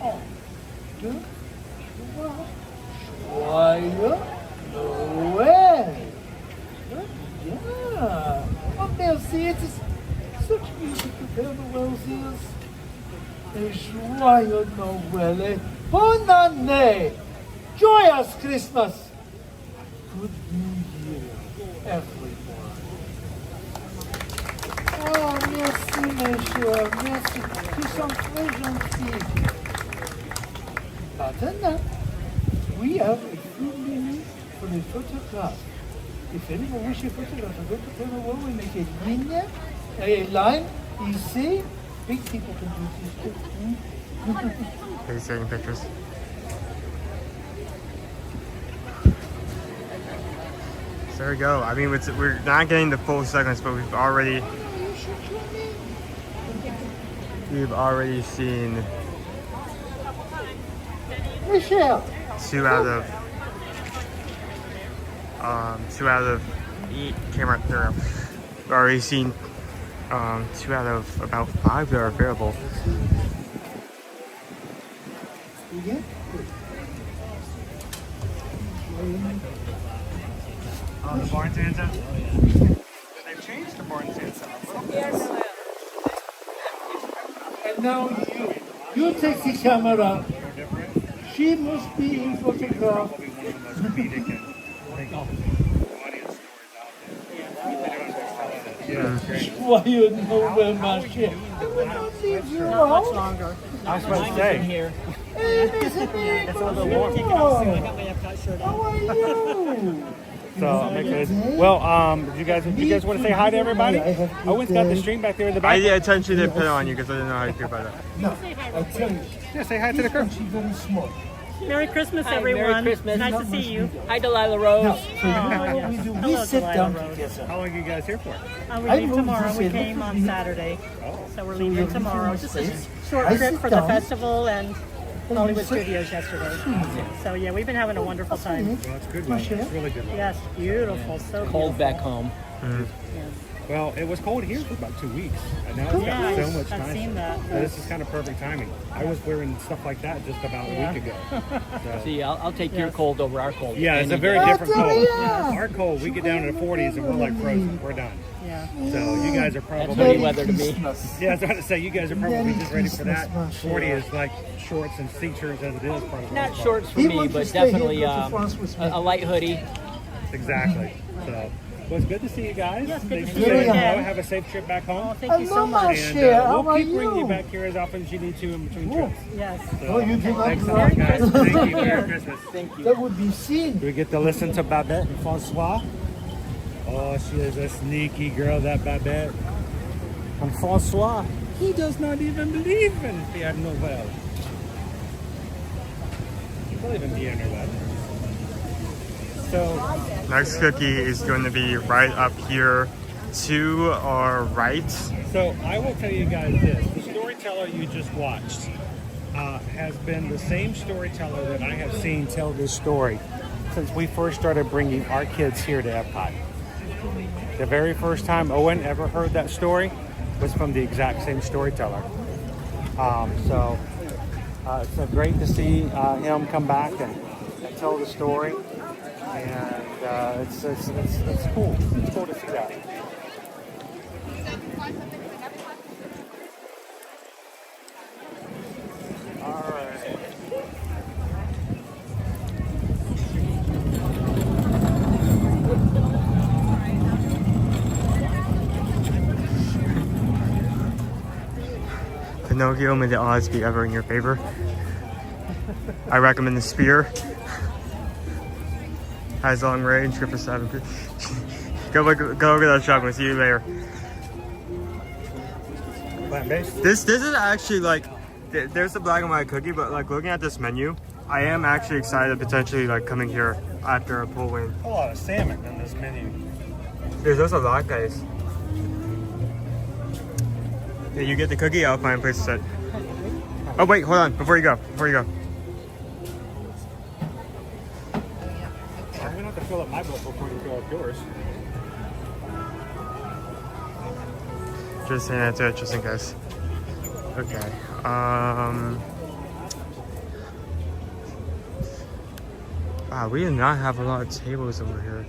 Oh, deux, trois, Joyeux Noel. Yeah. Oh, merci. It is such music to Pere Noel's ears. Et joyeux Noël et bonne année. Joyous Christmas. Good New Year, everyone. Oh, merci, mes chers. Merci. Ils sont très gentils. Maintenant, we have a few minutes for the photograph. If anyone wishes a photograph, go to Pere Noel, we make a line, ici. Big people can do this too. Are you taking pictures? So there we go. I mean, we're not getting the full seconds, but we've already seen Michelle. two out of 8 camera there. We've already seen 2 out of about 5 that are available. Oh, the barn Santa? They've changed the barn Santa a little bit. And now you take the camera. She must be in photograph. Joyeux Noël, ma chère. Not much longer. I was supposed to say. Here. It's a little bit warm. How are you? Well, do you guys want to say hi to everybody? Owen's got the stream back there in the back. I intentionally didn't put it on you because I didn't know how you feel about it. No, I tell you. Yeah, say hi to the crew. She's very smart. Merry Christmas, Hi, everyone. Merry Christmas. Nice to see you. Hi, Delilah Rose. No, so what we do, we Hello, sit down Delilah Rose. together. How long are you guys here for? We I leave moved tomorrow. this We in. came on Saturday. So we're So leaving you're tomorrow. leaving Just a States. short I trip sit for the down. festival and Hollywood sit- Studios yesterday. So yeah, we've been having a wonderful time. Well, that's good. It's really good. Yes, beautiful. So Cold beautiful. back home. Well, it was cold here for about 2 weeks, and now it's Yeah, gotten so much I've nicer. seen that. So this is kind of perfect timing. I was wearing stuff like that just about a week ago. So. See, I'll take your cold over our cold. Yeah, it's a Any very day. different cold. Yeah. Our cold, we get down to the 40s and we're like frozen. We're done. Yeah. So you guys are probably... That's hoodie weather to me. Yeah, I was about to say, you guys are probably just ready for that. 40 is like shorts and t-shirts as it is. For the Not most part. shorts for He me, wants to but stay here, definitely go to France with me. a light hoodie. Exactly. So, well, it's good to see you guys. Yes, good Thanks to for see you saying again. hello. Have a safe trip back home. Oh, thank you so Hello, much. And Cher. How we'll are keep bringing you you? back here as often as you need to in between trips. Yes. So, Oh, you did not thanks a know lot, that. guys. Thank you. Merry Christmas. Thank you. That would be seen. Do we get to listen to Babette and Francois? Oh, she is a sneaky girl, that Babette. And Francois, he does not even believe in Pere Noel. You believe in Pere Noel. So, Next cookie is going to be right up here to our right. so I will tell you guys this. The storyteller you just watched has been the same storyteller that I have seen tell this story since we first started bringing our kids here to Epcot. The very first time Owen ever heard that story was from the exact same storyteller. So it's great to see him come back and tell the story, and it's cool. It's cool to see that. All right. Pinocchio, may the odds be ever in your favor. I recommend the Spear. Has long range, good for 7. Go look at that shop. We'll see you later. Plant-based? This is actually like, there's the black and white cookie, but like looking at this menu, I am actually excited potentially like coming here after a pool win. A lot of salmon in this menu. There's also lattes. Yeah, you get the cookie, I'll find a place to sit. Oh wait, hold on, before you go. I'm gonna have to fill up my book before you fill up yours. Just saying that to it, just in case. Okay. Wow, we do not have a lot of tables over here.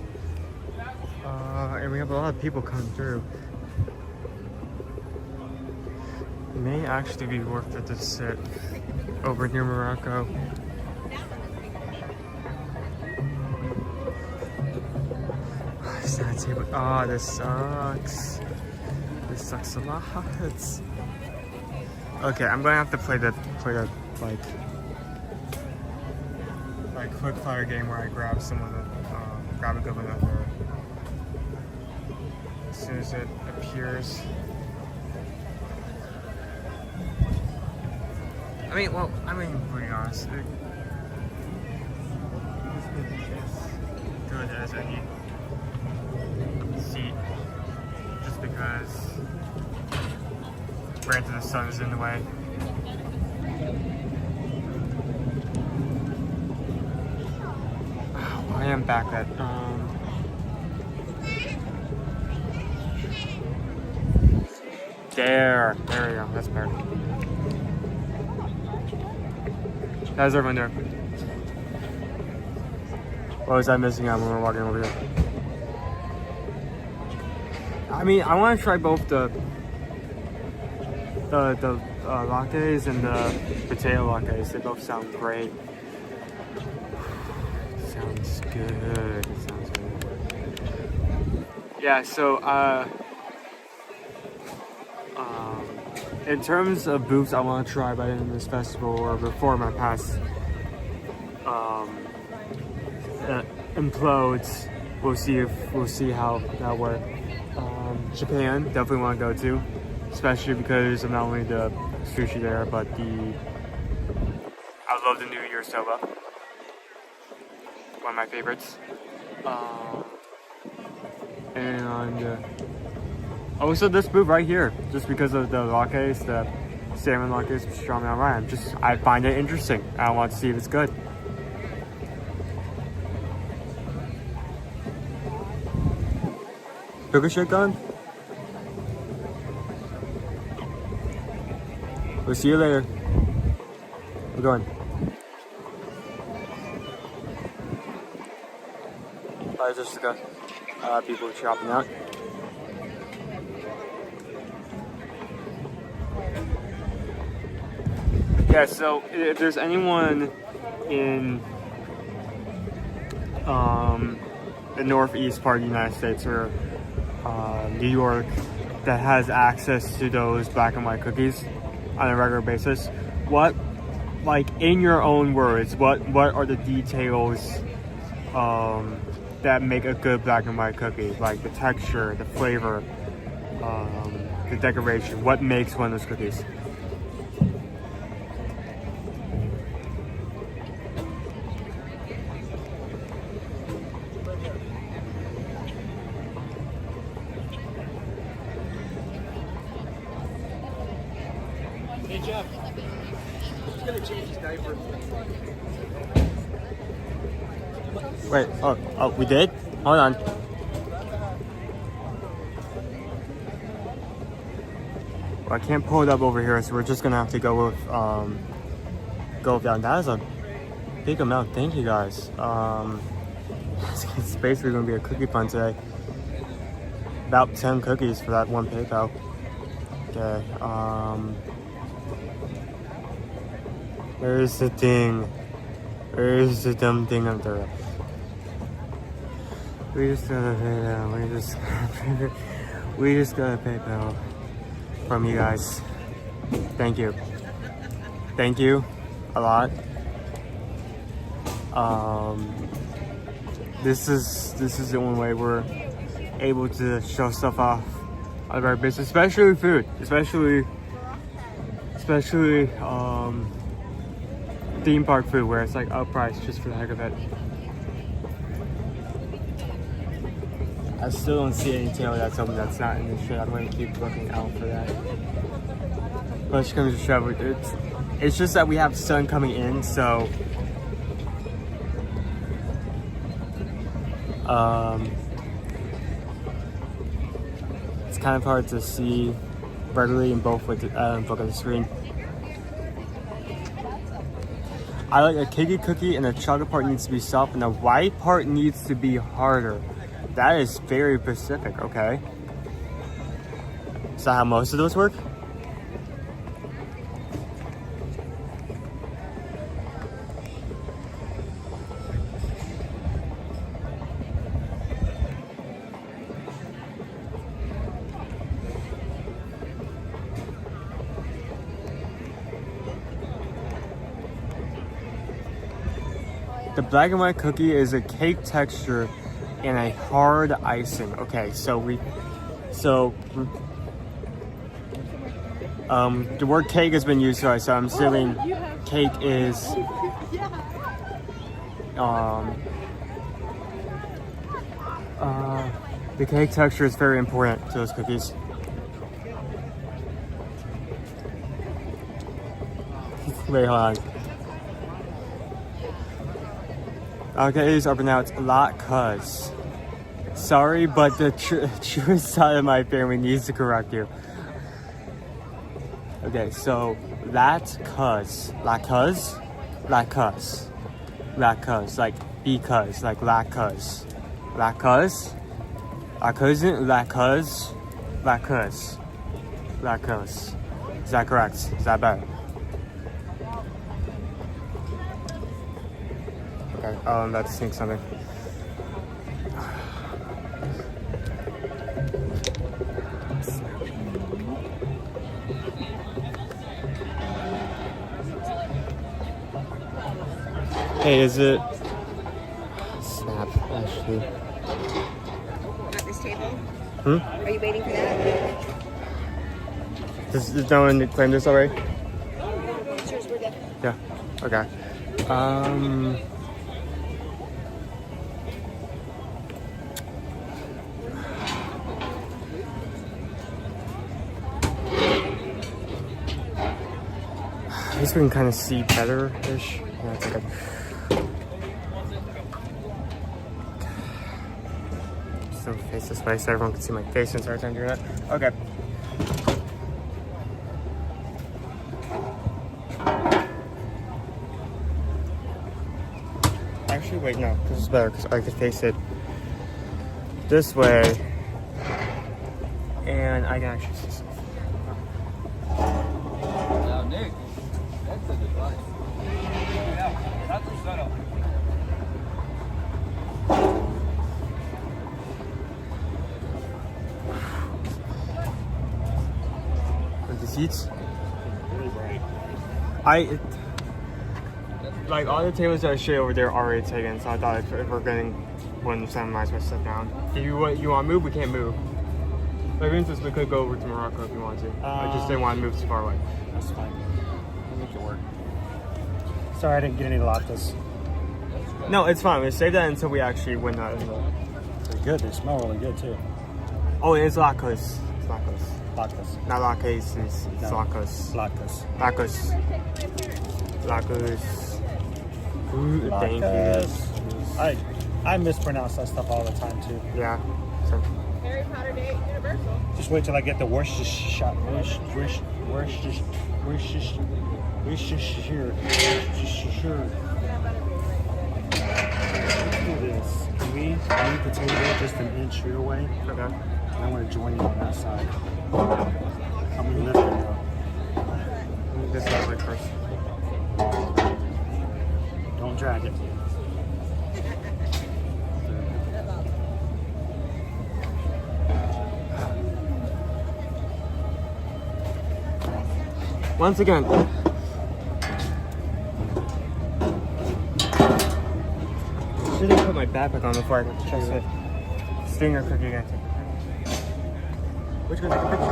And we have a lot of people coming through. It may actually be worth it to sit over near Morocco. It's not a table. Oh, this sucks. This sucks a lot. Okay, I'm gonna have to play the like quick fire game where I grab someone that grab a good one out there as soon as it appears. To be honest, this could be as good as any seat, just because granted the sun is in the way. I am back at there we go, that's better. How's everyone doing? What was I missing out when we were walking over here? I mean, I want to try both the lattes and the potato lattes. They both sound great. Sounds good. It sounds good. Yeah, so in terms of booths I want to try by the end of this festival or before my pass implodes, we'll see how that works. Japan, definitely want to go to, especially because of not only the sushi there, but I love the New Year soba. One of my favorites. And also this booth right here, just because of the lattes, the salmon lattes, pastrami on rye. I find it interesting. I want to see if it's good. Cookie shake on? We'll see you later. We're going. Bye, Jessica. People shopping out. Yeah, so if there's anyone in the northeast part of the United States or New York that has access to those black and white cookies on a regular basis, what, like in your own words, what are the details that make a good black and white cookie? Like the texture, the flavor, the decoration. What makes one of those cookies? Hey Jeff, he's gonna change his diaper. Wait, oh, we did? Hold on. Well, I can't pull it up over here, so we're just gonna have to go with that. That is a big amount. Thank you guys. It's basically gonna be a cookie fun today. About 10 cookies for that one PayPal. Okay. Where's the thing? Where's the dumb thing up there? We just got a PayPal. We just got a PayPal from you guys. Thank you. Thank you a lot. This is the only way we're able to show stuff off of our business, especially food, especially theme park food, where it's like uppriced just for the heck of it. I still don't see anything that's something that's not in the shit. I'm gonna keep looking out for that. Push comes to shove, it's just that we have sun coming in, so it's kind of hard to see readily in both of the screen. I like a cakey cookie, and the chocolate part needs to be soft, and the white part needs to be harder. That is very specific. Okay, is that how most of those work? The black and white cookie is a cake texture and a hard icing. Okay, the word cake has been used, so I'm assuming cake is the cake texture is very important to those cookies. Wait, hold on. Okay, it's up and out. It's a lot, cuz. Sorry, but the truest side of my family needs to correct you. Okay, so that cuz, like because, like la cuz, our cousin, la cuz. Is that correct? Is that better? Okay, I'm about to sneak something. Hey, is it? Snap, actually. At this table? Hmm? Are you waiting for that? Does no one claim this already? Pictures were good. Yeah, okay. At least we can kind of see better-ish. Yeah, it's okay. So face this way so everyone can see my face and start doing that. Okay. Actually, wait, no, this is better because I could face it this way and I can actually see stuff. Now, Nick, that's a device. Yeah, that's the setup. The seats? Really bright. Like all the tables that I showed over there are already taken, so I thought if we're getting one of them, might as well sit down. If you want to move, we can't move. Like for instance, we could go over to Morocco if you want to. I just didn't want to move too far away. That's fine. We'll make it work. Sorry, I didn't get any lattes. No, it's fine. We'll save that until we actually win that. They're good. They smell really good too. Oh, and it's latkes. It's latkes. Latkes. Not latkes. It's latkes. Latkes. Latkes. Latkes. Ooh, thank you. I mispronounce that stuff all the time too. Yeah. So. Harry Potter Day at Universal. Just wait till I get the Worcestershire. Let's do this. Can we move the table just an inch your way? Okay. And I want to join you on that side. Help me lift it up. This is like first. Don't drag it. Once again. backpack on before I can check the stinger cookie again. Which one? Take a picture.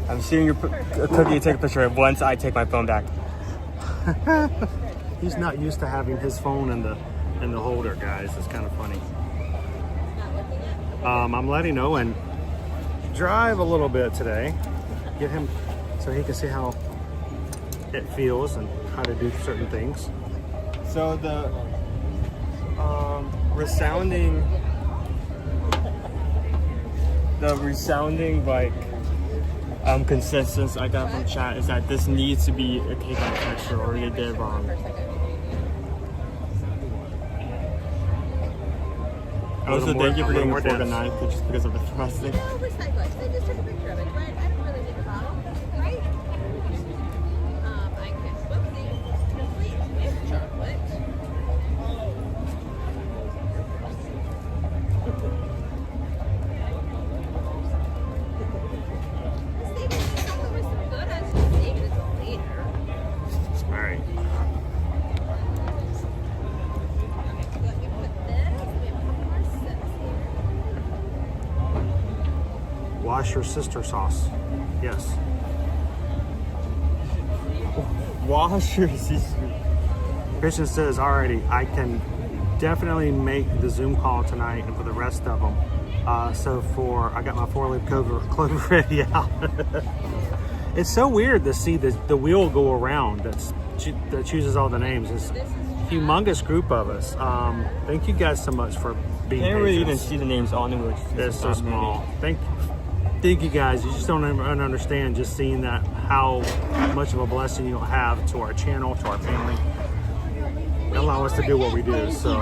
I'm seeing your cookie take a picture of once I take my phone back. He's not used to having his phone in the holder, guys. It's kind of funny. I'm letting Owen drive a little bit today. Get him so he can see how it feels and how to do certain things. So the resounding like consensus I got from chat is that this needs to be a cake-like texture or you did wrong. Also, thank you for getting a fork and knife just because of the frosting. Wash your sister sauce. Yes. Wash your sister. Christian says, alrighty, I can definitely make the Zoom call tonight and for the rest of them. I got my 4-leaf clover ready out. It's so weird to see the wheel go around that chooses all the names. It's a humongous group of us. Thank you guys so much for being Can't really even see the names on it. It's so small. Thank you guys. You just don't understand just seeing that how much of a blessing you'll have to our channel, to our family. They allow us to do what we do. So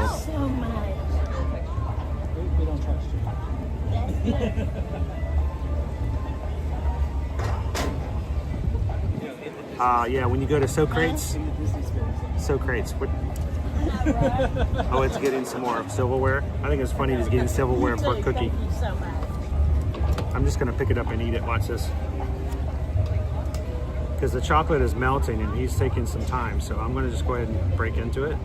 yeah, when you go to Socrates. Oh, it's getting some more silverware. I think it's funny he's getting silverware for a cookie. I'm just gonna pick it up and eat it. Watch this. Because the chocolate is melting and he's taking some time. So I'm gonna just go ahead and break into it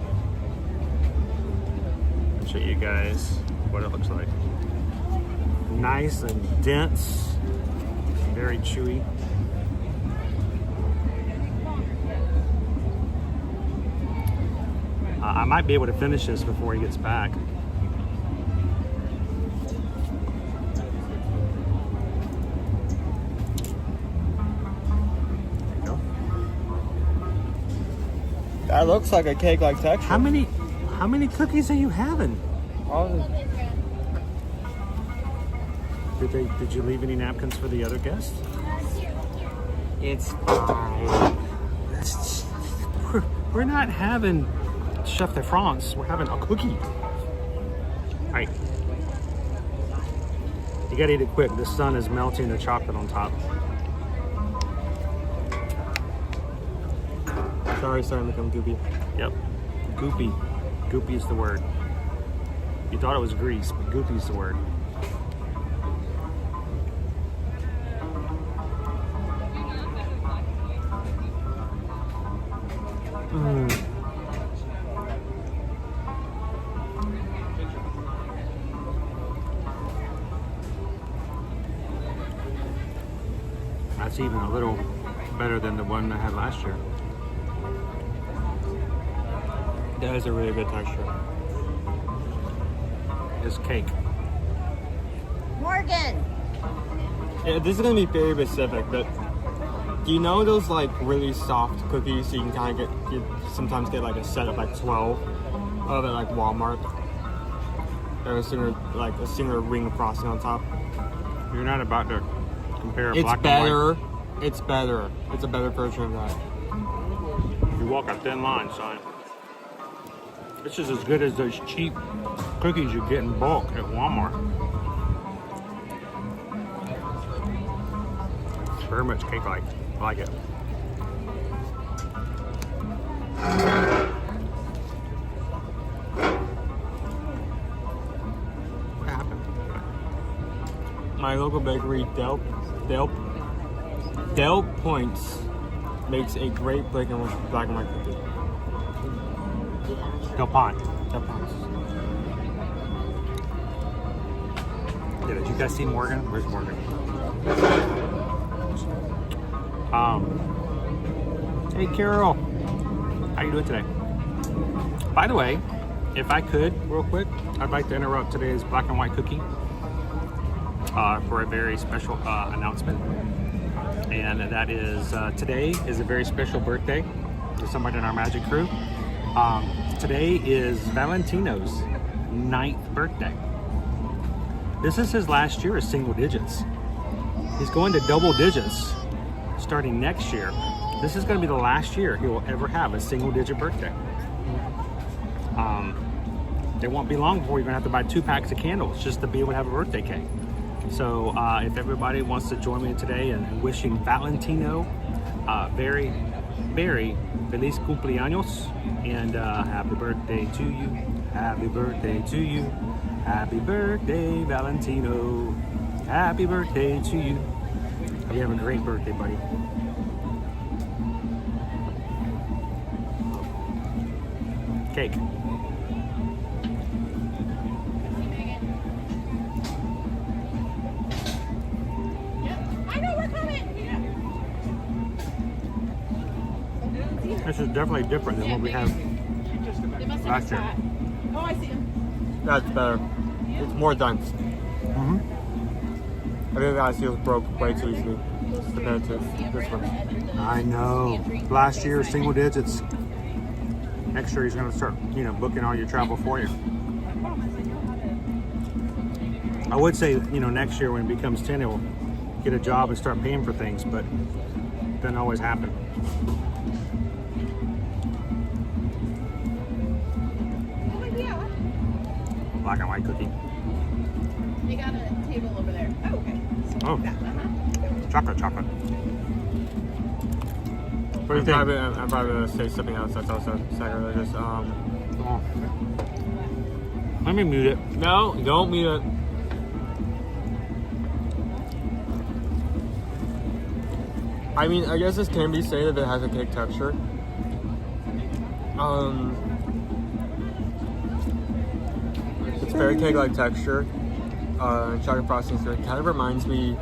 and show you guys what it looks like. Nice and dense, very chewy. I might be able to finish this before he gets back. That looks like a cake-like texture. How many cookies are you having? Did you leave any napkins for the other guests? It's fine. We're not having Chef de France. We're having a cookie. All right. You gotta eat it quick. The sun is melting the chocolate on top. Sorry, starting to become goopy. Yep. Goopy. Goopy is the word. You thought it was grease, but goopy is the word. That's even a little better than the one I had last year. That is a really good texture. It's cake. Morgan! Yeah, this is gonna be very specific, but do you know those like really soft cookies you can kind of sometimes get like a set of like 12 of at like Walmart? There's a single ring frosting on top. You're not about to compare It's black better. and white. It's better. It's a better version of that. You walk a thin line, son. This is as good as those cheap cookies you get in bulk at Walmart. It's very much cake-like. I like it. What happened? My local bakery, Del Points, makes a great black and white cookie. Del Pont. Del Pont. Yeah, did you guys see Morgan? Where's Morgan? Hey, Carol. How you doing today? By the way, if I could, real quick, I'd like to interrupt today's black and white cookie for a very special announcement. And that is, today is a very special birthday to somebody in our magic crew. Today is Valentino's 9th birthday. This is his last year of single digits. He's going to double digits starting next year. This is going to be the last year he will ever have a single digit birthday. It won't be long before you're going to have to buy 2 packs of candles just to be able to have a birthday cake. So if everybody wants to join me today in wishing Valentino very, very feliz cumpleaños and happy birthday to you, happy birthday to you, happy birthday Valentino, happy birthday to you. Hope you have a great birthday, buddy. Cake. This is definitely different than what we have last year. Oh, I see him. That's better. It's more dense. Mm-hmm. I think last year broke way too easily compared to this one. I know. Last year, single digits. Next year, he's going to start, booking all your travel for you. I would say, next year when it becomes 10, he'll get a job and start paying for things, but it doesn't always happen. Black and white cookie. They got a table over there. Oh, okay. Oh, chocolate. What do you think? I'm probably going to say something else that's also sacrilegious. Let me mute it. No, don't mute it. I mean, I guess this can be said that it has a cake texture. It's very cake-like texture. Chocolate frosting kind of reminds me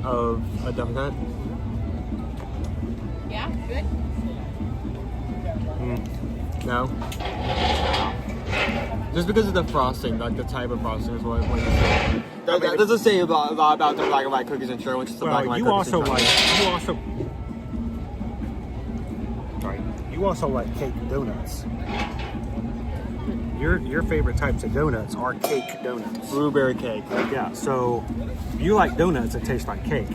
of a donut. Yeah, good. No. Just because of the frosting, like the type of frosting is what you say. That doesn't say a lot about the black and white cookies and Stroll, which is the black and white cookies. You also like cake donuts. Your favorite types of donuts are cake donuts. Blueberry cake. Yeah, so you like donuts that taste like cake.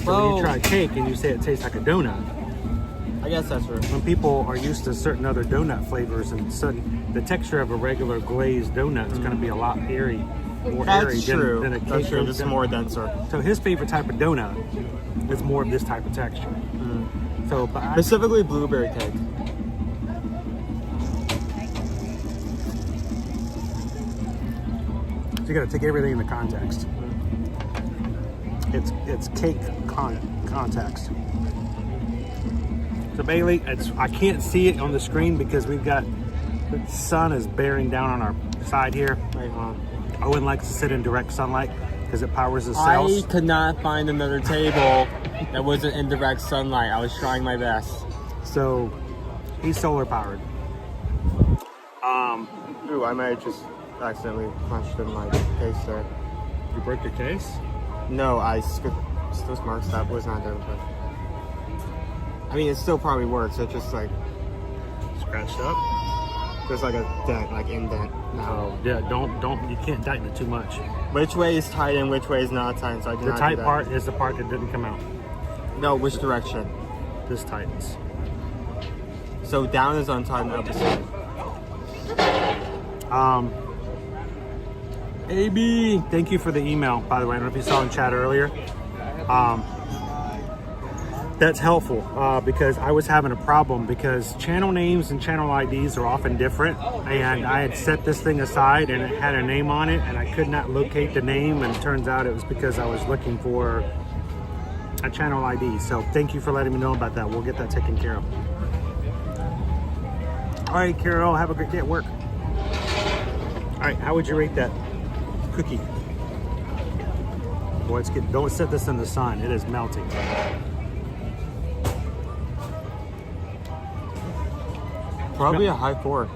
So when you try cake and you say it tastes like a donut, I guess that's true. When people are used to certain other donut flavors and sudden the texture of a regular glazed donut is going to be a lot more airy than a cake. That's true. This is more denser. So his favorite type of donut is more of this type of texture. So specifically blueberry cake. So you got to take everything into context. It's cake context. So Bailey, I can't see it on the screen because we've got the sun is bearing down on our side here. Owen likes to sit in direct sunlight because it powers his cells. I could not find another table that wasn't in direct sunlight. I was trying my best. So he's solar powered. Ooh, I might have just accidentally punched in my case there. You broke your case? No, those marks that was not done. But I mean, it still probably works. It just like scratched up. There's like a dent, like indent. No, yeah, don't. You can't tighten it too much. Which way is tight and which way is not tight? So I the tight part is the part that didn't come out. No, which direction? This tightens. So down is untightened, up is tight. AB, thank you for the email, by the way. I don't know if you saw in chat earlier. That's helpful because I was having a problem because channel names and channel IDs are often different, and I had set this thing aside and it had a name on it and I could not locate the name, and it turns out it was because I was looking for a channel ID. So thank you for letting me know about that. We'll get that taken care of. All right, Carol, have a great day at work. All right, how would you rate that cookie? Boy, it's good. Don't sit this in the sun. It is melting. Probably a high 4.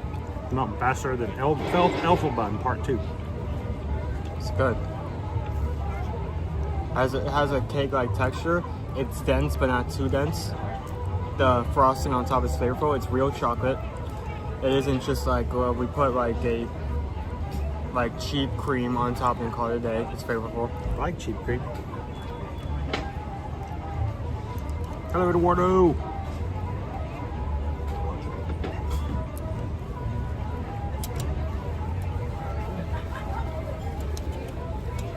Not faster than Elfenbun Part 2. It's good. It has a cake-like texture. It's dense, but not too dense. The frosting on top is flavorful. It's real chocolate. It isn't just like we put like a cheap cream on top and call it a day. It's flavorful. I like cheap cream. Hello, Eduardo.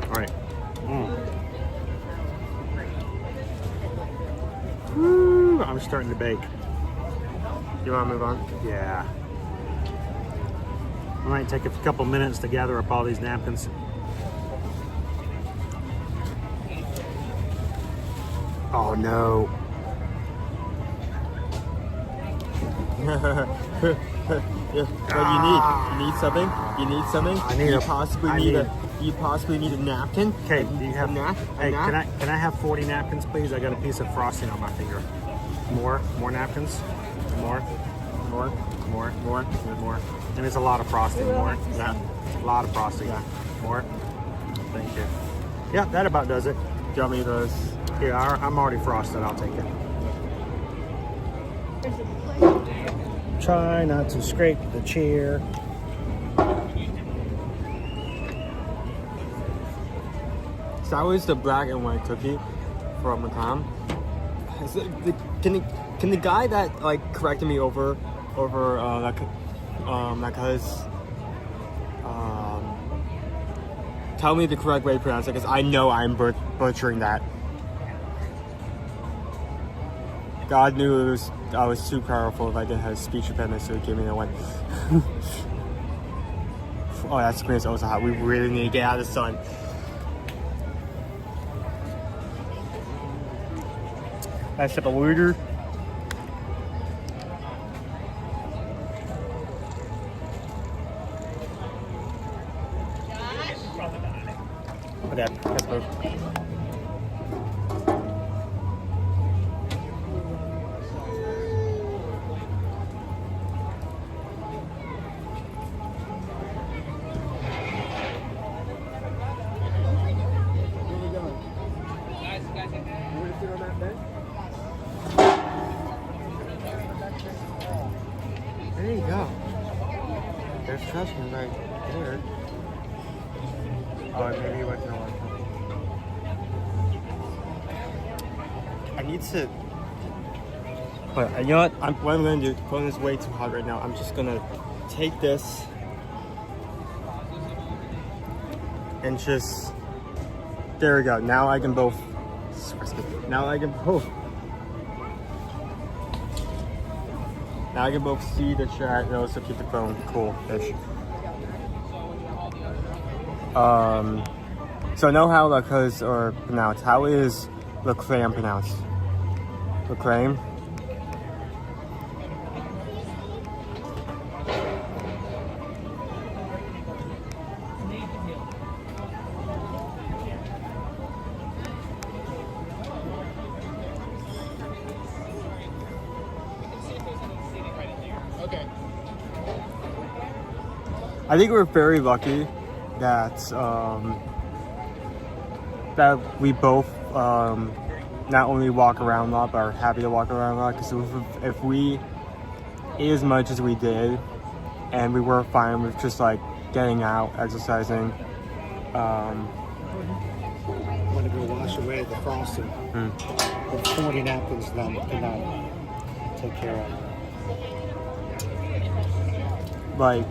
All right. Woo, I'm starting to bake. You want to move on? Yeah. I might take a couple minutes to gather up all these napkins. Oh no. Yeah, what do you need? You need something? You need something? You possibly need a napkin? Okay, do you have can I have 40 napkins, please? I got a piece of frosting on my finger. More napkins? More. And it's a lot of frosting. More. Yeah. A lot of frosting. Yeah. More. Thank you. Yeah, that about does it. Do you want me those? Yeah, I'm already frosted. I'll take it. Try not to scrape the chair. So that was the black and white cookie from Macam. Can the guy that like corrected me over tell me the correct way to pronounce it, because I know I'm butchering that. God knew I was too powerful if I didn't have speech impediment, so he gave me the one. Oh, that screen is also hot. We really need to get out of the sun. That's a water. Okay, let's move. There you go. There's Trustman right there. Oh, maybe he went to the one. I need to. But you know what? What I'm gonna do? The phone is way too hot right now. I'm just gonna take this and just. There we go. Now I can both. Now I can both. Now I can both see the chat and also keep the phone cool-ish. So I know how Lacause are pronounced. How is Leclaim pronounced? Leclaim? I think we're very lucky that that we both not only walk around a lot, but are happy to walk around a lot. Because if we ate as much as we did, and we were fine with just like getting out, exercising. I'm gonna go wash away the frosting. With 40 napkins done tonight. Take care of it. Like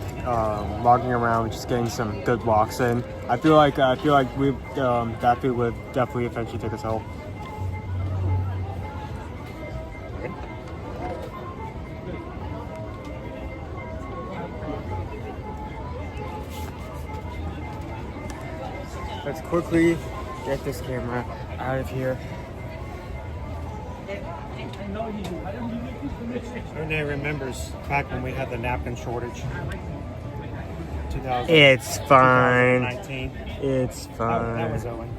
walking around, just getting some good walks in. I feel like we that food would definitely eventually take us home. Let's quickly get this camera out of here. Renee remembers back when we had the napkin shortage. It's fine. 2019. It's fine. Oh, that was Owen.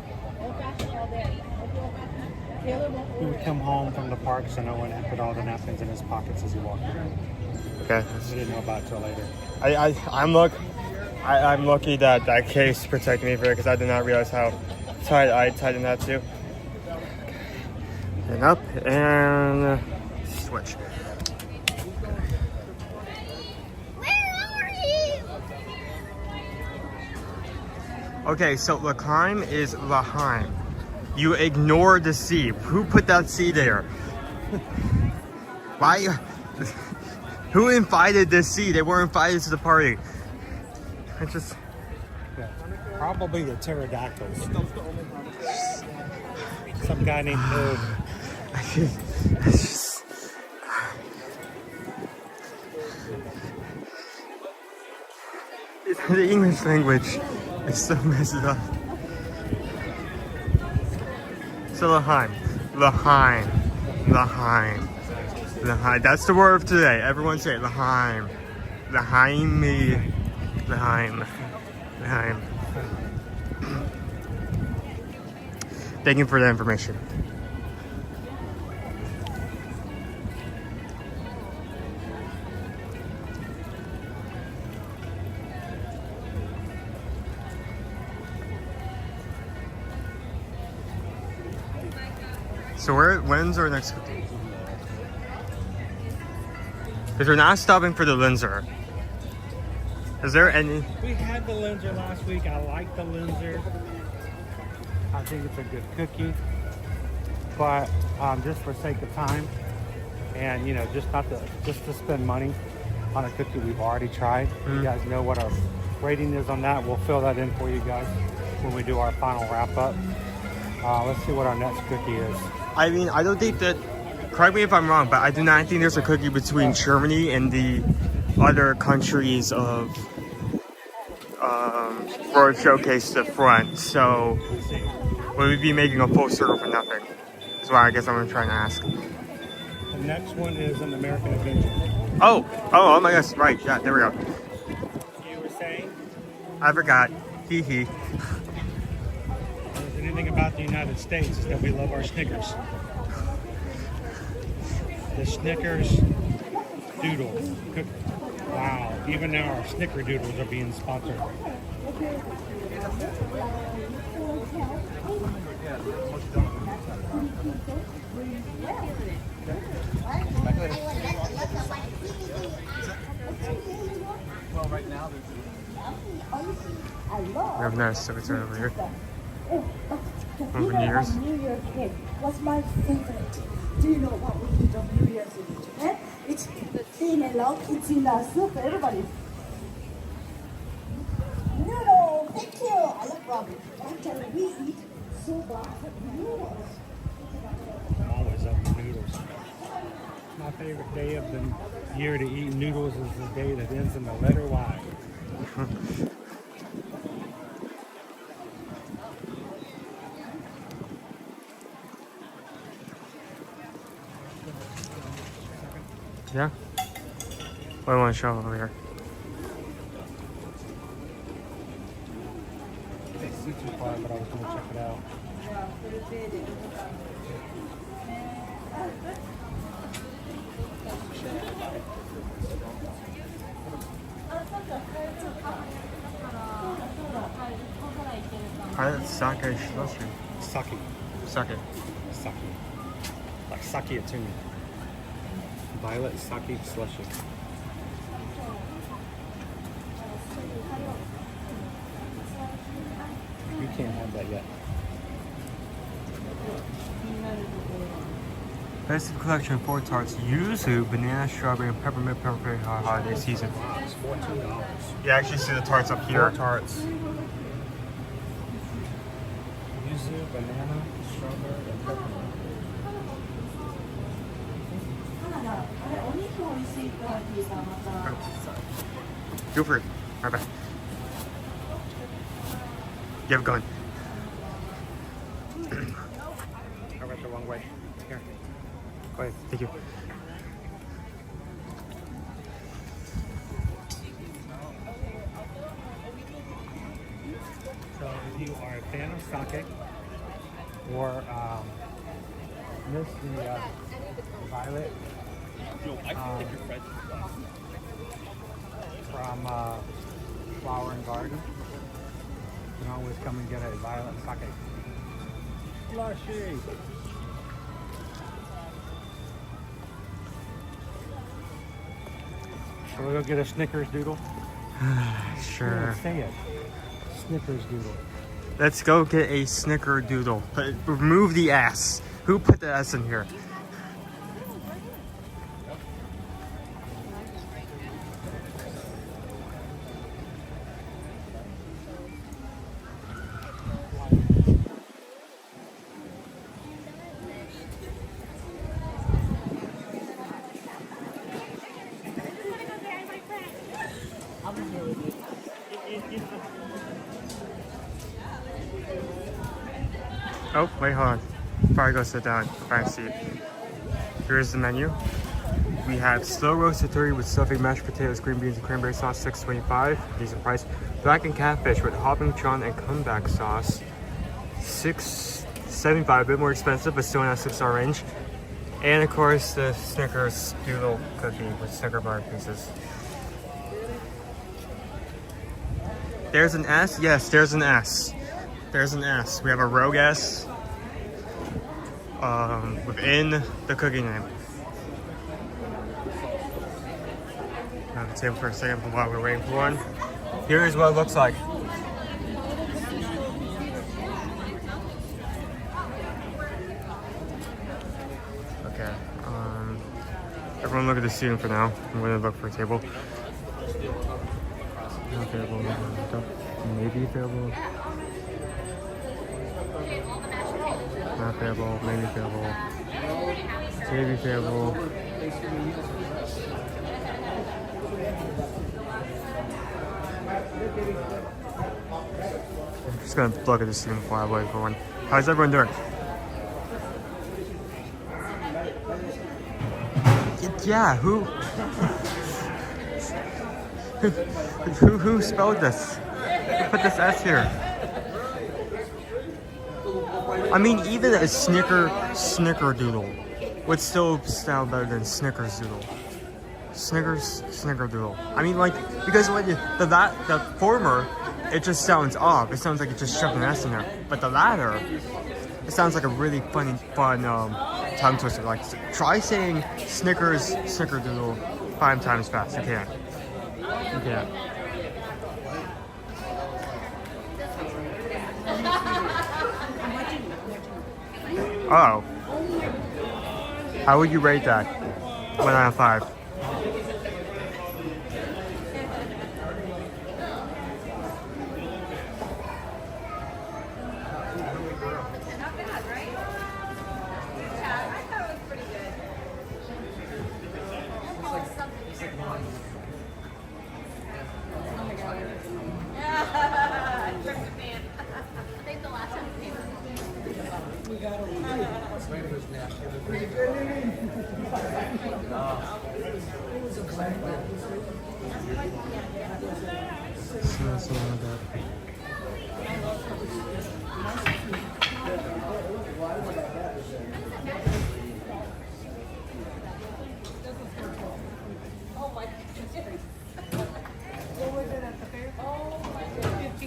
He would come home from the parks and Owen and put all the napkins in his pockets as he walked around. Okay. We didn't know about it till later. I'm lucky that that case protected me for it because I did not realize how tight I tightened that too. And up and switch. Okay, so L'Chaim is L'Chaim. You ignore the C. Who put that C there? Why? Who invited this C? They weren't invited to the party. I just... Yeah, probably the pterodactyls. Some guy named Pere. The English language is so messed up. So L'Chaim. L'Chaim. L'Chaim. L'Chaim. That's the word of today. Everyone say it. L'Chaim. L'Chaim. L'Chaim. L'Chaim. Thank you for the information. So when's our next cookie? Because we're not stopping for the Linzer. Is there any? We had the Linzer last week. I like the Linzer. I think it's a good cookie. But just for sake of time, and you know, just to spend money on a cookie we've already tried. You guys know what our rating is on that. We'll fill that in for you guys when we do our final wrap up. Let's see what our next cookie is. I mean, I don't think that, correct me if I'm wrong, but I do not think there's a cookie between Germany and the other countries of World Showcase to the front. So will we be making a full circle for nothing? That's why I guess I'm going to try and ask. The next one is an American Adventure. Oh my gosh, right, yeah, there we go. You were saying? I forgot, hee hee. Anything about the United States is that we love our Snickers. The Snickers doodle. Wow, even now our Snickerdoodles are being sponsored. Well, right now there's We have nice secretary over here. New Year cake was my favorite. Do you know what we eat on New Year's Eve in Japan? It's thin and long. It's in a soup. Everybody. No, thank you. I love ramen. Actually, we eat soba noodles. I'm always up for noodles. My favorite day of the year to eat noodles is the day that ends in the letter Y. Yeah? What do I want to show over here? It's too far, but I was going to check it out. Sake slushy. Sake. Sake. Sake. Like sake atumi. Violet sake slushy. You can't have that yet. Festive collection of 4 tarts, yuzu, banana, strawberry, and peppermint holiday season. It's $14. You actually see the tarts up here. 4 tarts. Yuzu, banana, strawberry, and peppermint. Go for it. Right back. You have it going. I went the wrong way. Here. Go ahead. Thank you. So if you are a fan of sake, or miss the violet from Flower and Garden. You can always come and get a violet sake. Slushy. Shall we go get a Snickers doodle? Sure. Say it. Snickers doodle. Let's go get a snickerdoodle. But remove the S. Who put the S in here? Oh, wait, hold on. Before I go sit down, find a seat. Here's the menu. We have slow roasted turkey with stuffing, mashed potatoes, green beans, and cranberry sauce, $6.25. Decent price. Blackened catfish with hopping chon and comeback sauce, $6.75. A bit more expensive, but still in that $6 range. And of course, the Snickers doodle cookie with Snicker bar pieces. There's an S? Yes, there's an S. There's an S. We have a rogue S within the cookie name. Have the table for a second while we're waiting for one. Here is what it looks like. Okay. Everyone look at the ceiling for now. I'm going to look for a table. Not available. Maybe available. Not available, maybe available, maybe available. I'm just gonna look at this thing before I wait for one. How's everyone doing? Yeah, who spelled this? Who put this S here? I mean, even a snickerdoodle would still sound better than Snickersdoodle. Snickerdoodle. I mean, like, because when the former, it just sounds off. It sounds like it just shoved an S in there. But the latter, it sounds like a really fun tongue twister. Like, try saying Snickerdoodle 5 times fast. You can't. You can't. Oh. How would you rate that? 1 out of 5. Not bad, right? Yeah, I thought it was pretty good. Yeah, I tripped a fan. I think the last time we came. We got a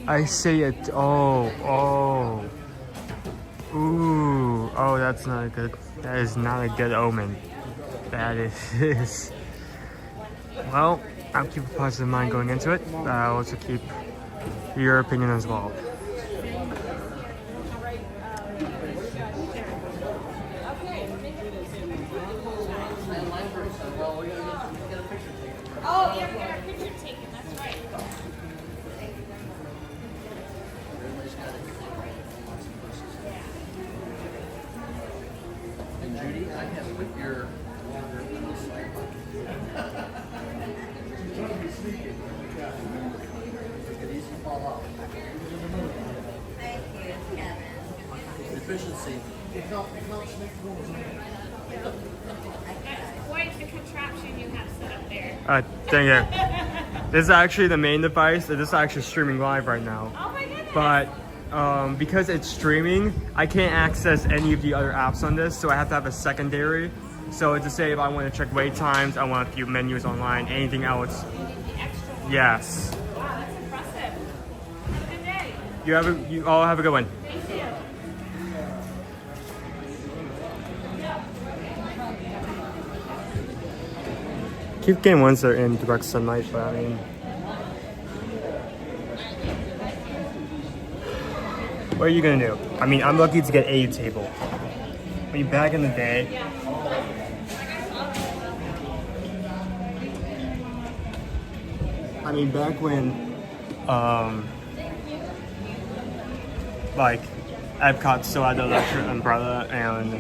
I say it. Oh. Ooh. Oh, that's not good. That is not a good omen. That is. Well, I'll keep a positive mind going into it. I'll also keep your opinion as well. Oh, yeah, we got our picture taken. That's right. And Judy, I have put your it easy to fall off. Thank you, Kevin. Efficiency. That's quite the contraption you have set up there. Dang it. This is actually the main device. This is actually streaming live right now. Oh my goodness. But because it's streaming, I can't access any of the other apps on this, so I have to have a secondary. So to say if I want to check wait times, I want a few menus online, anything else. Yes. Wow, that's impressive. Have a good day. You all have a good one. Thank you. Keep getting ones that are in direct sunlight, but I mean, what are you gonna do? I mean, I'm lucky to get a table. I mean, back in the day, I mean, back when, like, Epcot still had the electric umbrella and,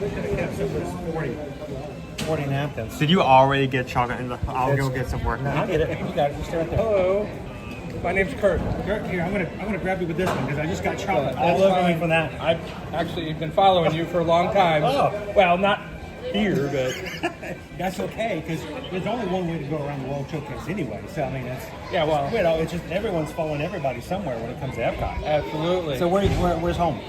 We could have kept some of this 40 napkins. did you already get chocolate in the, I'll go get some work. No, I'll get it. You got it. Just stay right there. Hello. My name's Kurt. Kurt, here, I'm gonna grab you with this one because I just got chocolate all That's over fine. me from that. I've actually been following you for a long time. Oh. Well, not here, but That's okay because there's only one way to go around the World Showcase anyway. So I mean, it's yeah, well, you know, it's just everyone's following everybody somewhere when it comes to Epcot. absolutely. So where's home?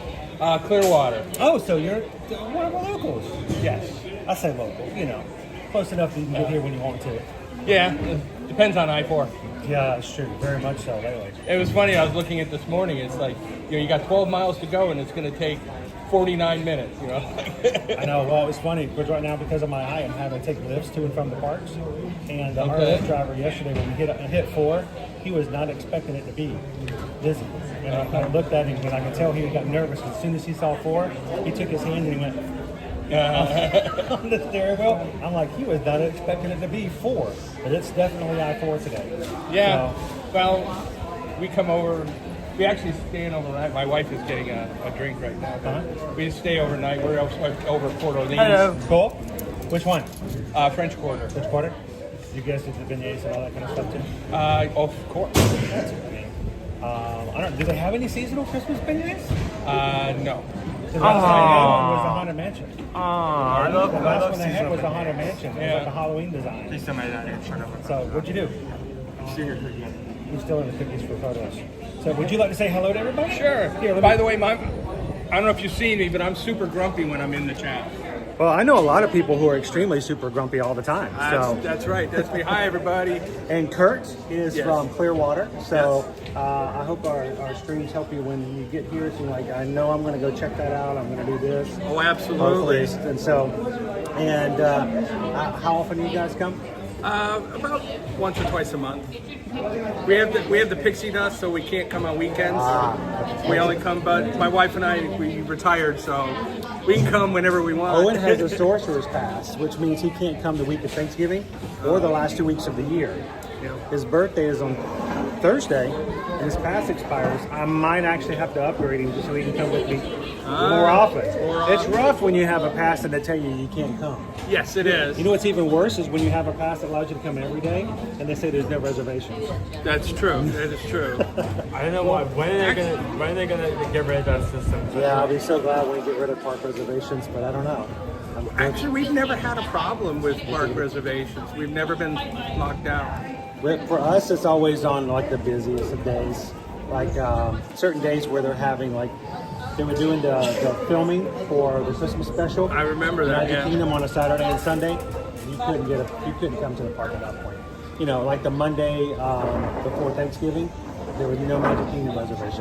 Clearwater. Oh, so you're one of our locals. Yes, I say local. You know, close enough that you can get here when you want to. Yeah, it depends on I-4. Yeah, it's true. Very much so lately. It was funny. I was looking at this morning. It's like, you know, you got 12 miles to go, and it's going to take 49 minutes. You know. I know. Well, it's funny because right now, because of my eye, I'm having to take lifts to and from the parks. And our lift driver yesterday, when we hit 4, he was not expecting it to be busy. And I looked at him, and I could tell he got nervous. As soon as he saw 4, he took his hand and he went on the steering wheel. I'm like, he was not expecting it to be 4, but it's definitely I-4 today. Yeah. So, Well, we come over. We actually staying overnight. My wife is getting a drink right now. But we stay overnight. We're over Port Orleans. hello. Cool. Which one? French Quarter. Which quarter? You guys did the beignets and all that kind of stuff too? Of course. That's what I mean. I don't. Do they have any seasonal Christmas beignets? No. The last one I had was the Haunted Mansion. I love The last one I had seasonal was the beignets. Haunted Mansion. It was like a Halloween design. Please tell me that I didn't turn over. So what'd you do? Senior cookie. You're still in the cookies for photos. So would you like to say hello to everybody? Sure. Here, By the way, I don't know if you've seen me, but I'm super grumpy when I'm in the chat. Well, I know a lot of people who are extremely super grumpy all the time. That's right. That's me. Hi, everybody. And Kurt is Yes. from Clearwater. So I hope our streams help you when you get here. So like, I know I'm going to go check that out. I'm going to do this. Oh, absolutely. Hopefully. And so, how often do you guys come? About once or twice a month. We have the pixie dust, so we can't come on weekends. We only come, but my wife and I, we retired, so we can come whenever we want. Owen has a sorcerer's pass, which means he can't come the week of Thanksgiving or the last 2 weeks of the year. His birthday is on Thursday, and his pass expires. I might actually have to upgrade him just so he can come with me more often. It's rough when you have a pass and they tell you can't come. Yes, it is. You know what's even worse is when you have a pass that allows you to come every day, and they say there's no reservations. That's true. That is true. I don't know why. When are they gonna get rid of that system? Yeah, I'll be so glad when we get rid of park reservations, but I don't know. Actually, we've never had a problem with park reservations. We've never been locked down. But for us, it's always on like the busiest of days, like certain days where they're having like they were doing the filming for the Christmas special. I remember that. Magic Yeah. Kingdom on a Saturday and Sunday. You couldn't come to the park at that point. You know, like the Monday before Thanksgiving, there was no Magic Kingdom reservations.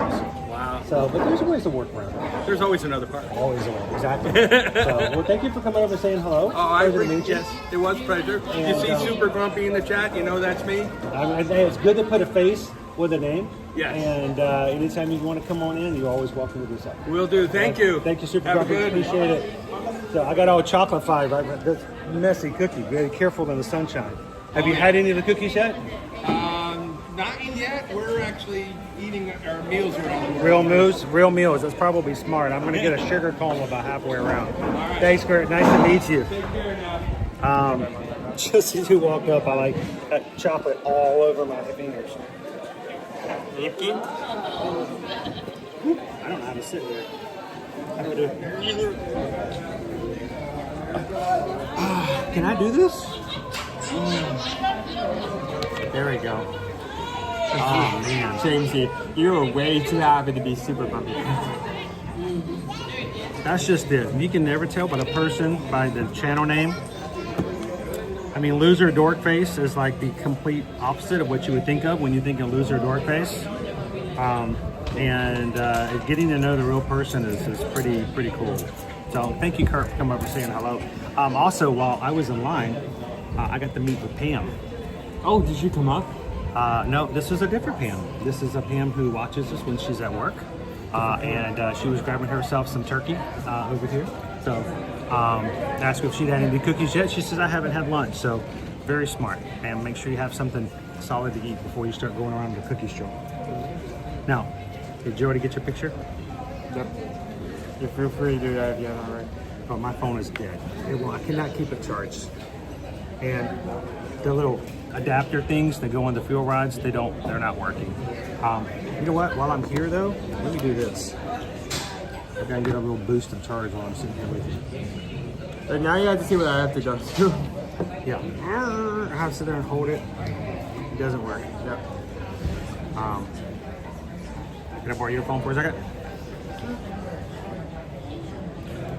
Wow. So, but there's ways to work around it. There's always another park. Always a way, exactly. So, well, thank you for coming over and saying hello. Oh, I Pleasure to meet you. yes, it was a pleasure. And, you see Super Grumpy in the chat, you know that's me. I mean, it's good to put a face with a name. Yes. And anytime you want to come on in, you're always welcome to do so. Will do. Thank you. Thank you, Super Have a Grumpy. good- Appreciate it. So I got all chocolate-fied, right? But this messy cookie. Very careful in the sunshine. Have you had any of the cookies yet? Not yet. We're actually eating our meals around. Real meals. That's probably smart. I'm going to get a sugar cone about halfway around. right. Thanks, Kurt. Nice to meet you. Take care now. Just as you walk up, I like that chocolate all over my fingers. I don't know how to sit there. How do I do it? Can I do this? There we go. Oh man, Jamesy, you were way too happy to be super bumpy. that's just it. You can never tell by the person, by the channel name. I mean, loser dork face is like the complete opposite of what you would think of when you think of loser dork face. And getting to know the real person is pretty cool. So thank you, Kurt, for coming over saying hello. Also, while I was in line, I got to meet with Pam. Oh, did you come up? No, this is a different Pam. This is a Pam who watches us when she's at work. And she was grabbing herself some turkey over here. So asked her if she'd had any cookies yet. She says, I haven't had lunch. So very smart. And make sure you have something solid to eat before you start going around with a cookie stroll. Now, did you already get your picture? Yep. You feel free to do that if you haven't already. Oh, my phone is dead. I cannot keep it charged. And the little adapter things that go on the fuel rods, they're not working. You know what? While I'm here though, let me do this. I gotta get a little boost of charge while I'm sitting here with you. And now you have to see what I have to go through. Yeah. I have to sit there and hold it. It doesn't work. Yep. Can I borrow your phone for a second?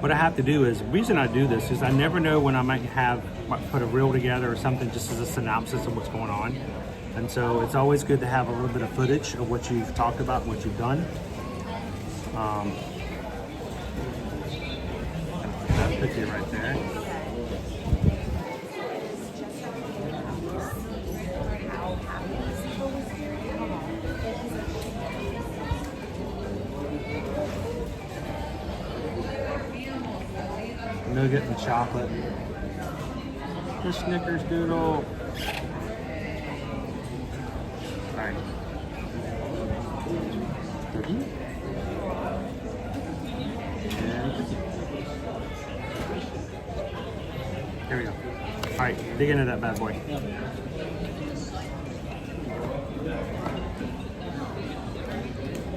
What I have to do is, the reason I do this is I never know when I might put a reel together or something just as a synopsis of what's going on. And so it's always good to have a little bit of footage of what you've talked about and what you've done. That picture right there. Nougat and chocolate. The Snickers doodle. Alright. Cookie. And cookie. Here we go. Alright, dig into that bad boy.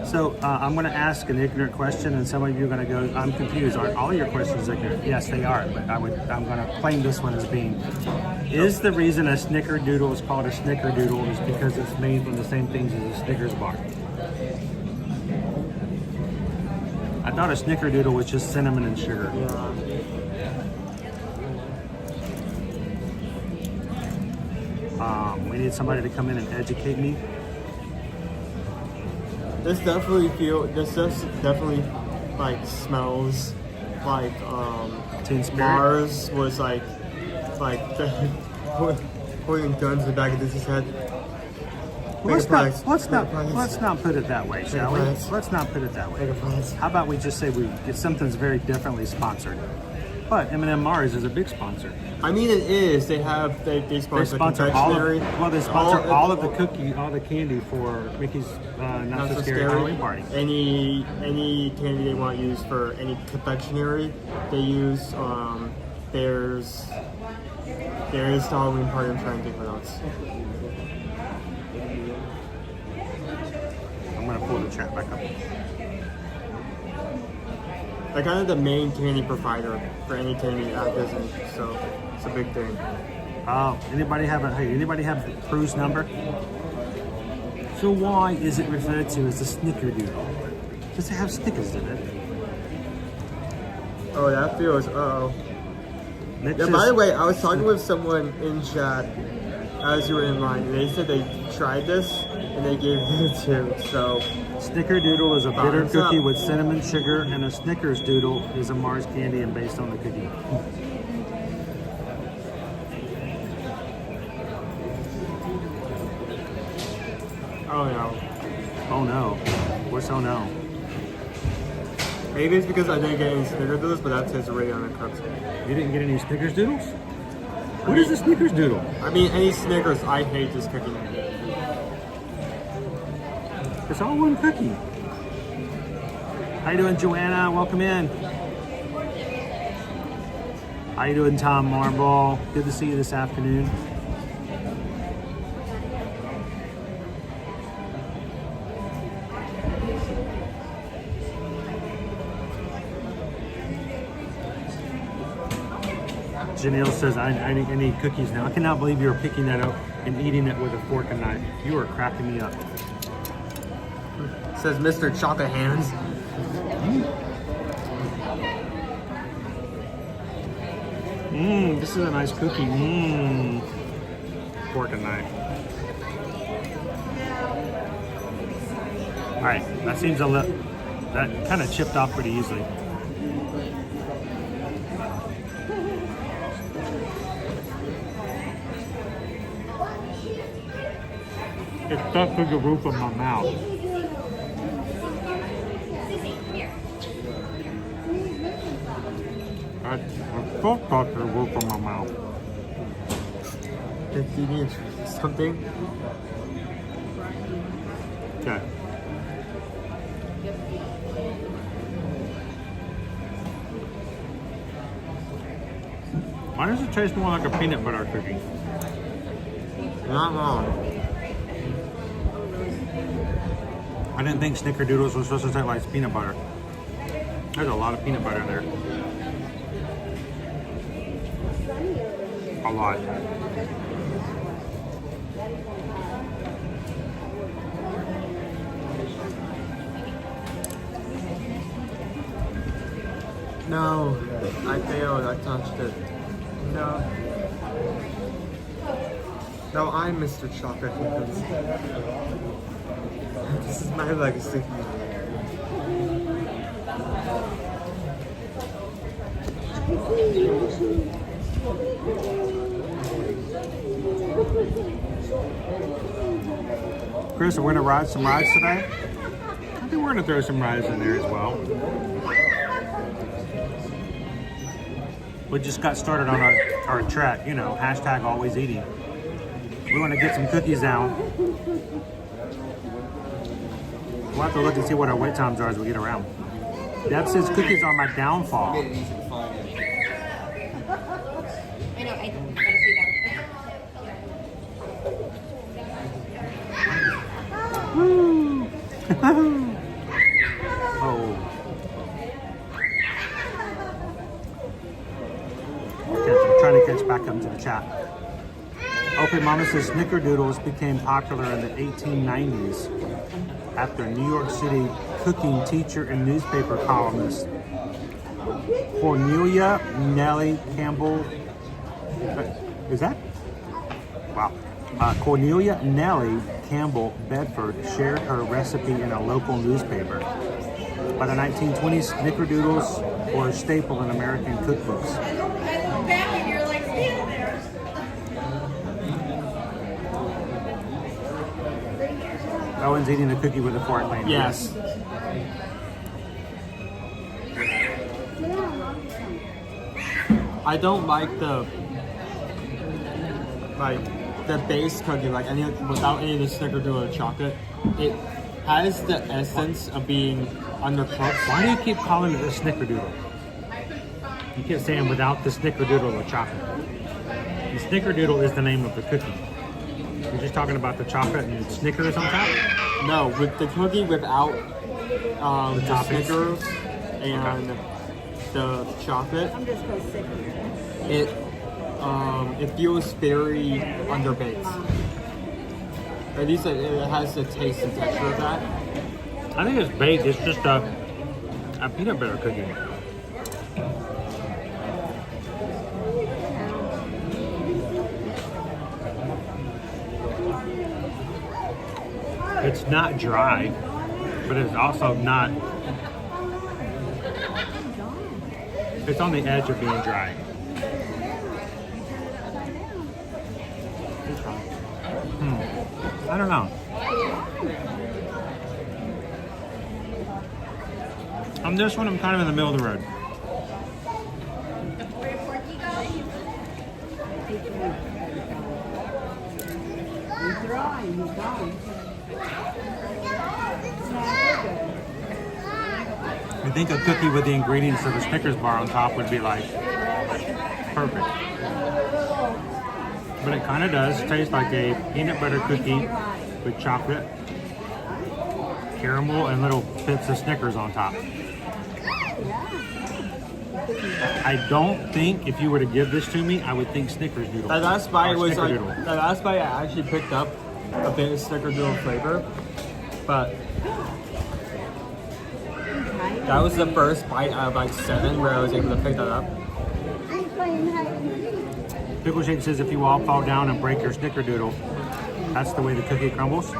So I'm going to ask an ignorant question, and some of you are going to go, I'm confused. Aren't all your questions ignorant? Yes, they are, but I'm going to claim this one as being. Is the reason a snickerdoodle is called a snickerdoodle is because it's made from the same things as a Snickers bar? I thought a snickerdoodle was just cinnamon and sugar. We need somebody to come in and educate me. This definitely like smells like Mars was like pointing guns in the back of this head. Let's not put it that way, shall we? Let's not put it that way. How about we just say something's very differently sponsored? But M&M Mars is a big sponsor. I mean, it is. They sponsor confectionery. They sponsor all of the cookie, all the candy for Mickey's Not So Scary Halloween Party. Any candy they want to use for any confectionery, they use. There's the Halloween party. I'm trying to think what else. I'm gonna pull the chat back up. They're kind of the main candy provider for any candy at Disney, so it's a big thing. Oh, anybody have the cruise number? So why is it referred to as a snickerdoodle? Does it have Snickers in it? Oh, that feels. Yeah, by the way, I was talking with someone in chat as you were in line, and they said they tried this and they gave it a 2. So. Snickerdoodle is a bitter cookie with cinnamon sugar, and a Snickers doodle is a Mars candy and based on the cookie. Oh no. Oh no. What's oh no? Maybe it's because I didn't get any Snickerdoodles, but that tastes already undercooked. You didn't get any Snickers doodles? What is a Snickers doodle? I mean, any Snickers, I hate this cookie. It's all one cookie. How you doing, Joanna? Welcome in. How you doing, Tom Marble? Good to see you this afternoon. Janelle says, I need cookies now. I cannot believe you're picking that up and eating it with a fork and knife. You are cracking me up. It says Mr. Chocolate Hands. This is a nice cookie. Fork and knife. All right, that seems that kind of chipped off pretty easily. It's stuck to the roof of my mouth. It's so stuck to the roof of my mouth. Did you need something? Okay. Why does it taste more like a peanut butter cookie? Not wrong. I didn't think snickerdoodles was supposed to taste like peanut butter. There's a lot of peanut butter in there. A lot. No, I failed. I touched it. No. No, I'm Mr. Chocolate Hands. This is my legacy. Chris, we're gonna ride some rides today. I think we're gonna throw some rides in there as well. We just got started on our trek, you know, hashtag always eating. We want to get some cookies down. We'll have to look and see what our wait times are as we get around. Deb says cookies are my downfall. I know, I gotta see that. Woo! Oh. Okay, I'm trying to catch back up to the chat. Okay, Mama says snickerdoodles became popular in the 1890s after New York City cooking teacher and newspaper columnist Cornelia Nellie Campbell. Is that? Wow. Cornelia Nellie Campbell Bedford shared her recipe in a local newspaper. By the 1920s, snickerdoodles were a staple in American cookbooks. Owen's eating a cookie with a fork lane. Yes. I don't like the base cookie, like any without any of the snickerdoodle chocolate. It has the essence of being undercooked. Why do you keep calling it a snickerdoodle? You keep saying without the snickerdoodle of chocolate. The snickerdoodle is the name of the cookie. You're just talking about the chocolate and Snickers on top? No, with the cookie without the Snickers and the chocolate. It feels very underbaked. At least it has the taste and texture of that. I think it's baked. It's just a peanut butter cookie. It's not dry, but it's also not. It's on the edge of being dry. I don't know. On this one, I'm kind of in the middle of the road. I think a cookie with the ingredients of a Snickers bar on top would be like perfect. But it kind of does taste like a peanut butter cookie with chocolate, caramel, and little bits of Snickers on top. I don't think if you were to give this to me, I would think Snickerdoodle. That last bite was like, Snickerdoodle. that last bite I actually picked up a bit of Snickerdoodle flavor, but that was the first bite out of like 7 where I was able to pick that up. Pickle Shake says if you all fall down and break your Snickerdoodle, that's the way the cookie crumbles.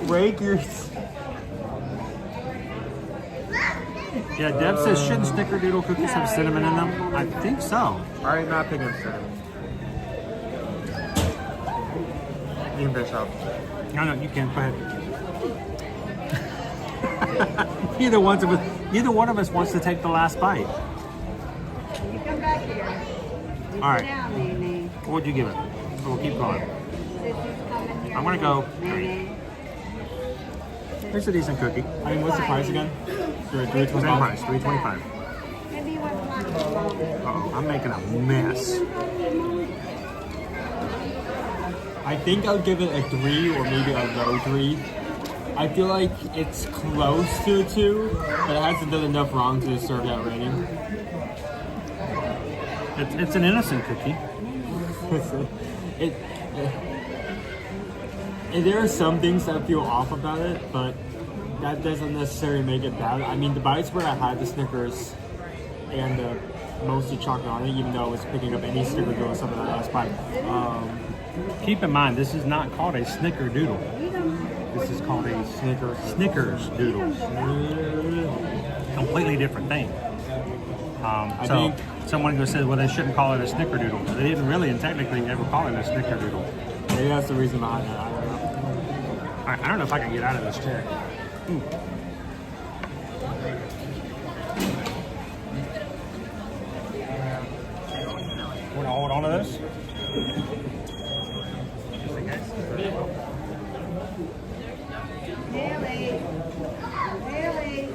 Break your... Yeah, Deb says, shouldn't Snickerdoodle cookies have cinnamon in them? I think so. I'm not picking up cinnamon. You can finish up. No, you can. Go ahead. Neither one of us wants to take the last bite. You come back here. All right. What would you give it? We'll keep going. I'm gonna go 3. It's a decent cookie. I mean, what's the price again? Same price, $3.25. Uh-oh, I'm making a mess. I think I'll give it a 3 or maybe a low 3. I feel like it's close to a 2, but it hasn't done enough wrong to deserve that rating. It's an innocent cookie. And there are some things that feel off about it, but that doesn't necessarily make it bad. I mean, the bites where I had the Snickers and the mostly chocolate on it, even though I was picking up any Snickerdoodle or something like that last bite. Keep in mind, this is not called a Snickerdoodle. This is called a Snickers Doodle. Completely different thing. I So think someone who said, well, they shouldn't call it a Snickerdoodle. They didn't really and technically ever call it a Snickerdoodle. maybe that's the reason behind it. I don't know. All right, I don't know if I can get out of this chair. Want to hold on to this? Haley,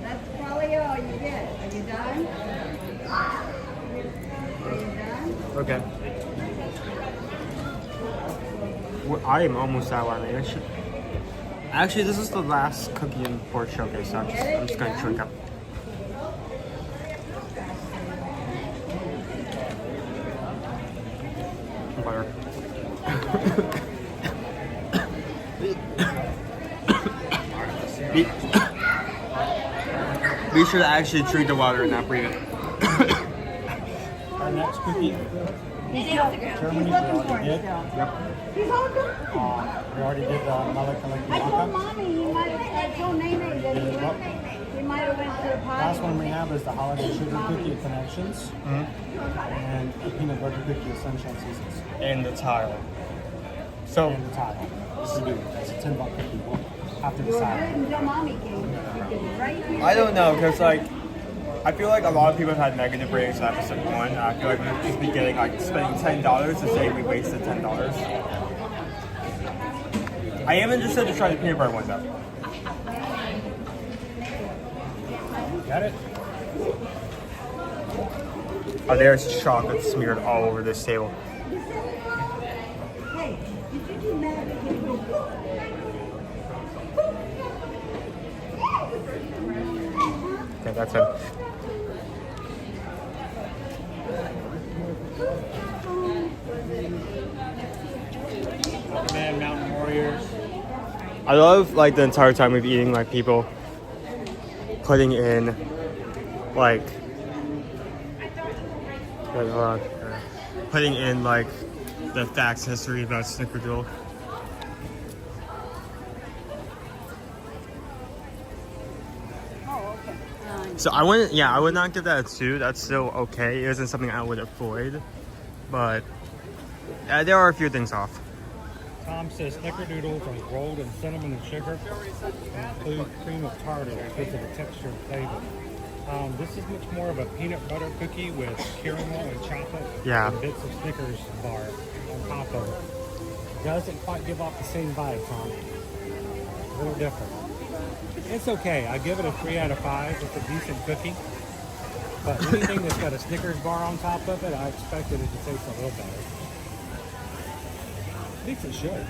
that's probably all you get. Are you done? Are you done? Okay. Well, I am almost out of it. Actually, this is the last cookie in Port Showcase, so I'm just going to drink up. Butter. Be sure to actually drink the water and not breathe it. Our next cookie. Germany, we already did. Yep. We already did the Melekelekemaka. I told Mommy he might have told Nene that he might have went to the party. Last one we have is the holiday sugar cookie Connections and the peanut butter cookie Sunshine Seasons. And the tile. So and the tile. This is good. That's a $10 cookie. We'll have to You were good decide. until Mommy came. Right here. I don't know, because like I feel like a lot of people have had negative ratings on episode 1. I feel like we should be getting like spending $10 to say we wasted $10. I am interested to try the peanut butter one though. Got it? Oh, there's chocolate smeared all over this table. Hey, did you do mad at him? Okay, that's it. Man, Mountain Warriors. I love like the entire time we've eating like people putting in like putting in like the facts history about Snickerdoodle. So I wouldn't, I would not give that a 2. That's still okay. It isn't something I would avoid, but there are a few things off. Tom says Snickerdoodles are rolled in cinnamon and sugar and include cream of tartar because of the texture and flavor. This is much more of a peanut butter cookie with caramel and chocolate and bits of Snickers bar on top of it. Doesn't quite give off the same vibe, Tom. A little different. It's okay. I give it a 3 out of 5. It's a decent cookie. But anything that's got a Snickers bar on top of it, I expected it to taste a little better. I think it should.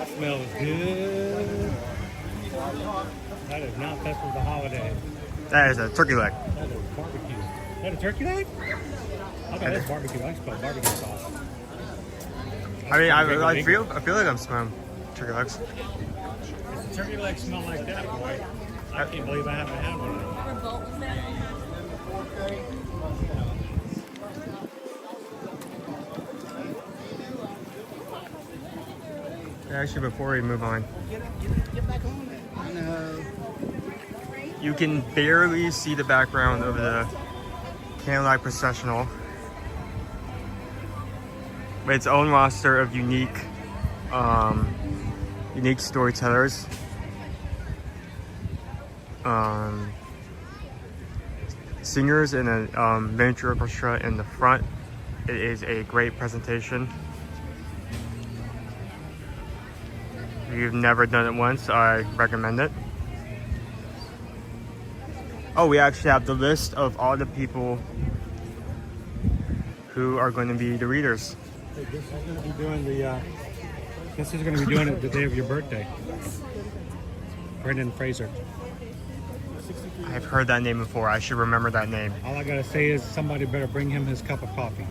That smells good. That is not Festival of the Holiday. That is a turkey leg. That is barbecue. Is that a turkey leg? I thought it was barbecue. I smell barbecue sauce. I mean, I feel like I'm smelling turkey legs. Does the turkey leg smell like that, boy? I can't believe I haven't had one. Actually, before we move on, you can barely see the background of the candlelight processional. With its own roster of unique storytellers. Singers and a miniature orchestra in the front. It is a great presentation. If you've never done it once, I recommend it. Oh, we actually have the list of all the people who are going to be the readers. This is going to be doing this is going to be doing it the day of your birthday. Brendan Fraser. I've heard that name before. I should remember that name. All I gotta say is somebody better bring him his cup of coffee.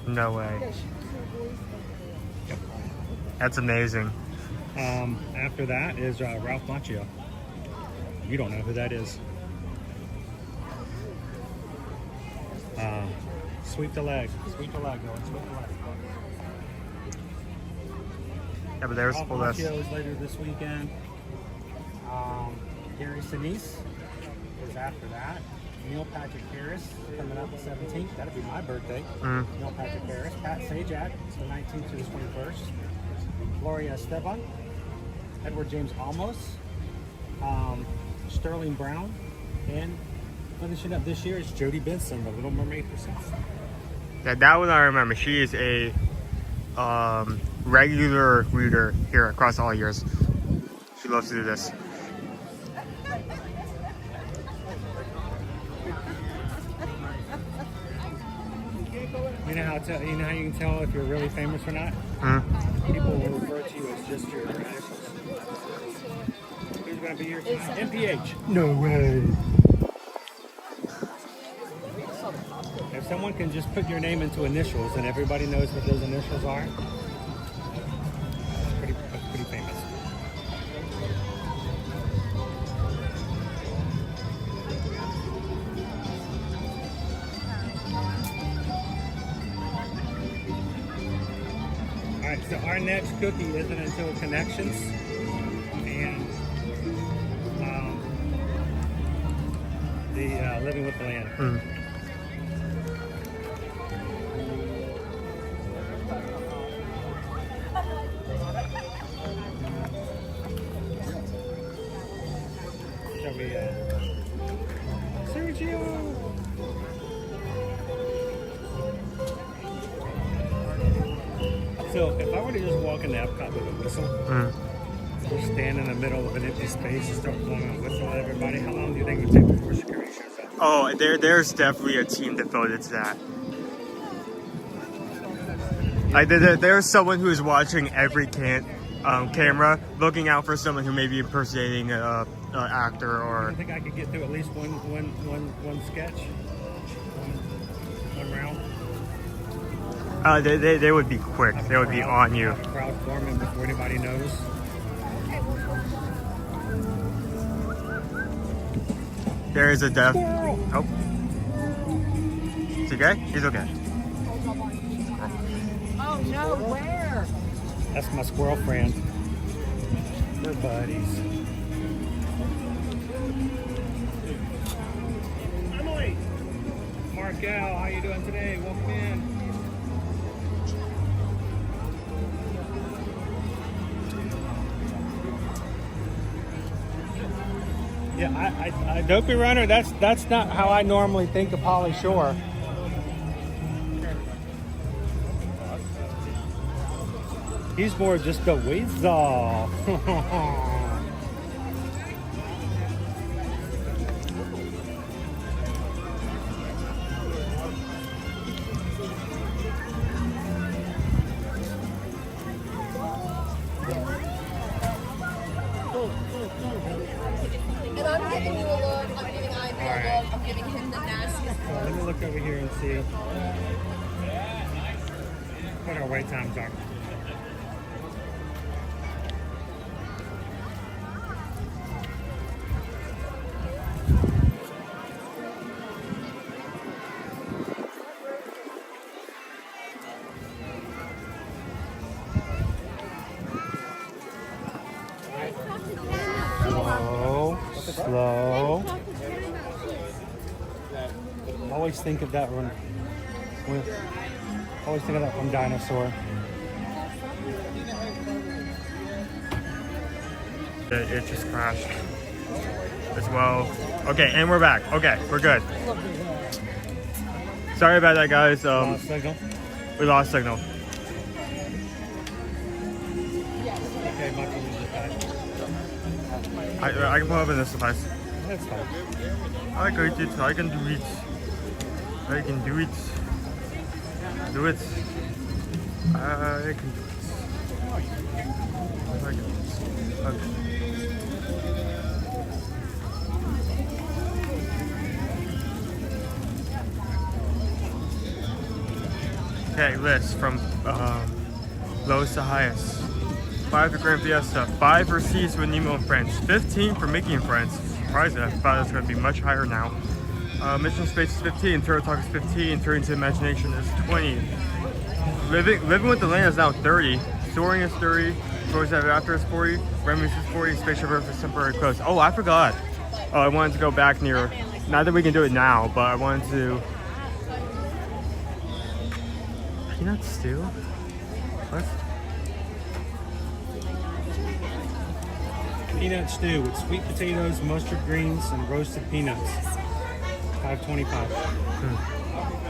No way. Yep. That's amazing. After that is Ralph Macchio. You don't know who that is. Sweep the leg. Sweep the leg, Noel. Sweep the leg. Yeah, but there's the full list. Macchio is later this weekend. Gary Sinise is after that. Neil Patrick Harris coming up the 17th. That'll be my birthday. Neil Patrick Harris. Pat Sajak, it's the 19th to the 21st. Gloria Esteban. Edward James Olmos. Sterling Brown. And finishing up this year is Jodie Benson, the Little Mermaid herself. Yeah, that one I remember. She is a regular reader here across all years. She loves to do this. You know how you can tell if you're really famous or not? People will refer to you as just your initials. Who's going to be your MPH? No way. If someone can just put your name into initials and everybody knows what those initials are, that's pretty famous. Alright, so our next cookie isn't until Connections and the Living with the Land. Sergio! So if I were to just walk into Epcot with a whistle, just stand in the middle of an empty space and start blowing a whistle at everybody, how long do you think it would take before security shows up? Oh, there's definitely a team devoted to that. There's someone who is watching every camera, looking out for someone who may be impersonating an actor or. I think I could get through at least one sketch, one round. They would be quick. They would be on you. Crowd forming before anybody knows. There is a death. Oh. Is he okay? He's okay. Oh no, where? That's my squirrel friend. We're buddies. Emily! Markel, how you doing today? Welcome in. Yeah, Dopey Runner, that's not how I normally think of Pauly Shore. He's more just a weasel. right. I'm giving him the nastiest. Let me look over here and see what our wait times are. Slow. Always think of that one. Always think of that from Dinosaur. It just crashed as well. Okay, and we're back. Okay, we're good. Sorry about that, guys. Lost signal. We lost signal. Okay, my phone is back. I can pull up in this device. That's fine. I got it. I can do it. I can do it. Do it. I can do it. I can do it. Okay. Okay, list from lowest to highest. 5 for Gran Fiesta, 5 for Seas with Nemo and Friends, 15 for Mickey and Friends. Surprised, I thought it was going to be much higher now. Mission Space is 15, Turtle Talk is 15, Turning to Imagination is 20. Living with the Land is now 30, Soarin is 30, Stories That After is 40, Remy's is 40, Spaceship Earth is temporarily closed. Oh, I forgot. I wanted to go back near, not that we can do it now, but I wanted to... Peanut stew? What? Peanut stew with sweet potatoes, mustard greens, and roasted peanuts. $5.25.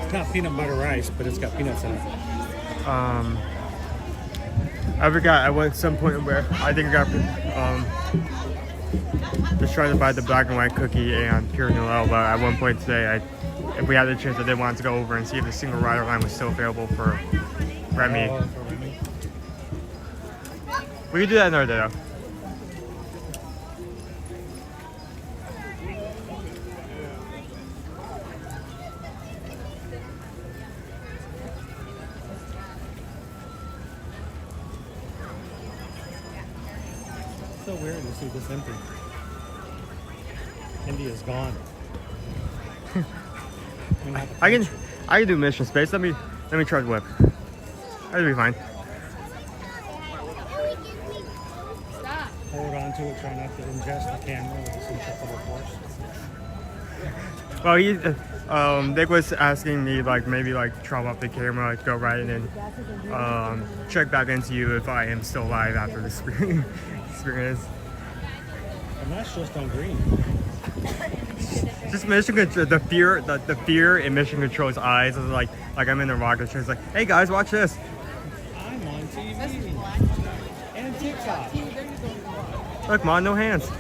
It's not peanut butter rice, but it's got peanuts in it. I forgot. I went at some point where I think I got just trying to buy the black and white cookie and pure Noel, but at one point today, if we had the chance, I did want to go over and see if the single rider line was still available for Remy. Oh, for Remy. We could do that another day though. It's so weird to see this empty. India's gone. I can do Mission Space. Let me try the whip. That'll be fine. Hold on to it. Try not to ingest the camera with the centrifugal force. Well, Nick was asking me maybe drop off the camera, go right in and check back into you if I am still alive after the experience. And that's just on green. Just mission control, the fear in mission control's eyes is like I'm in the rocket ship. It's like, hey guys, watch this. I'm on TV and TikTok. Look, Mom, no hands.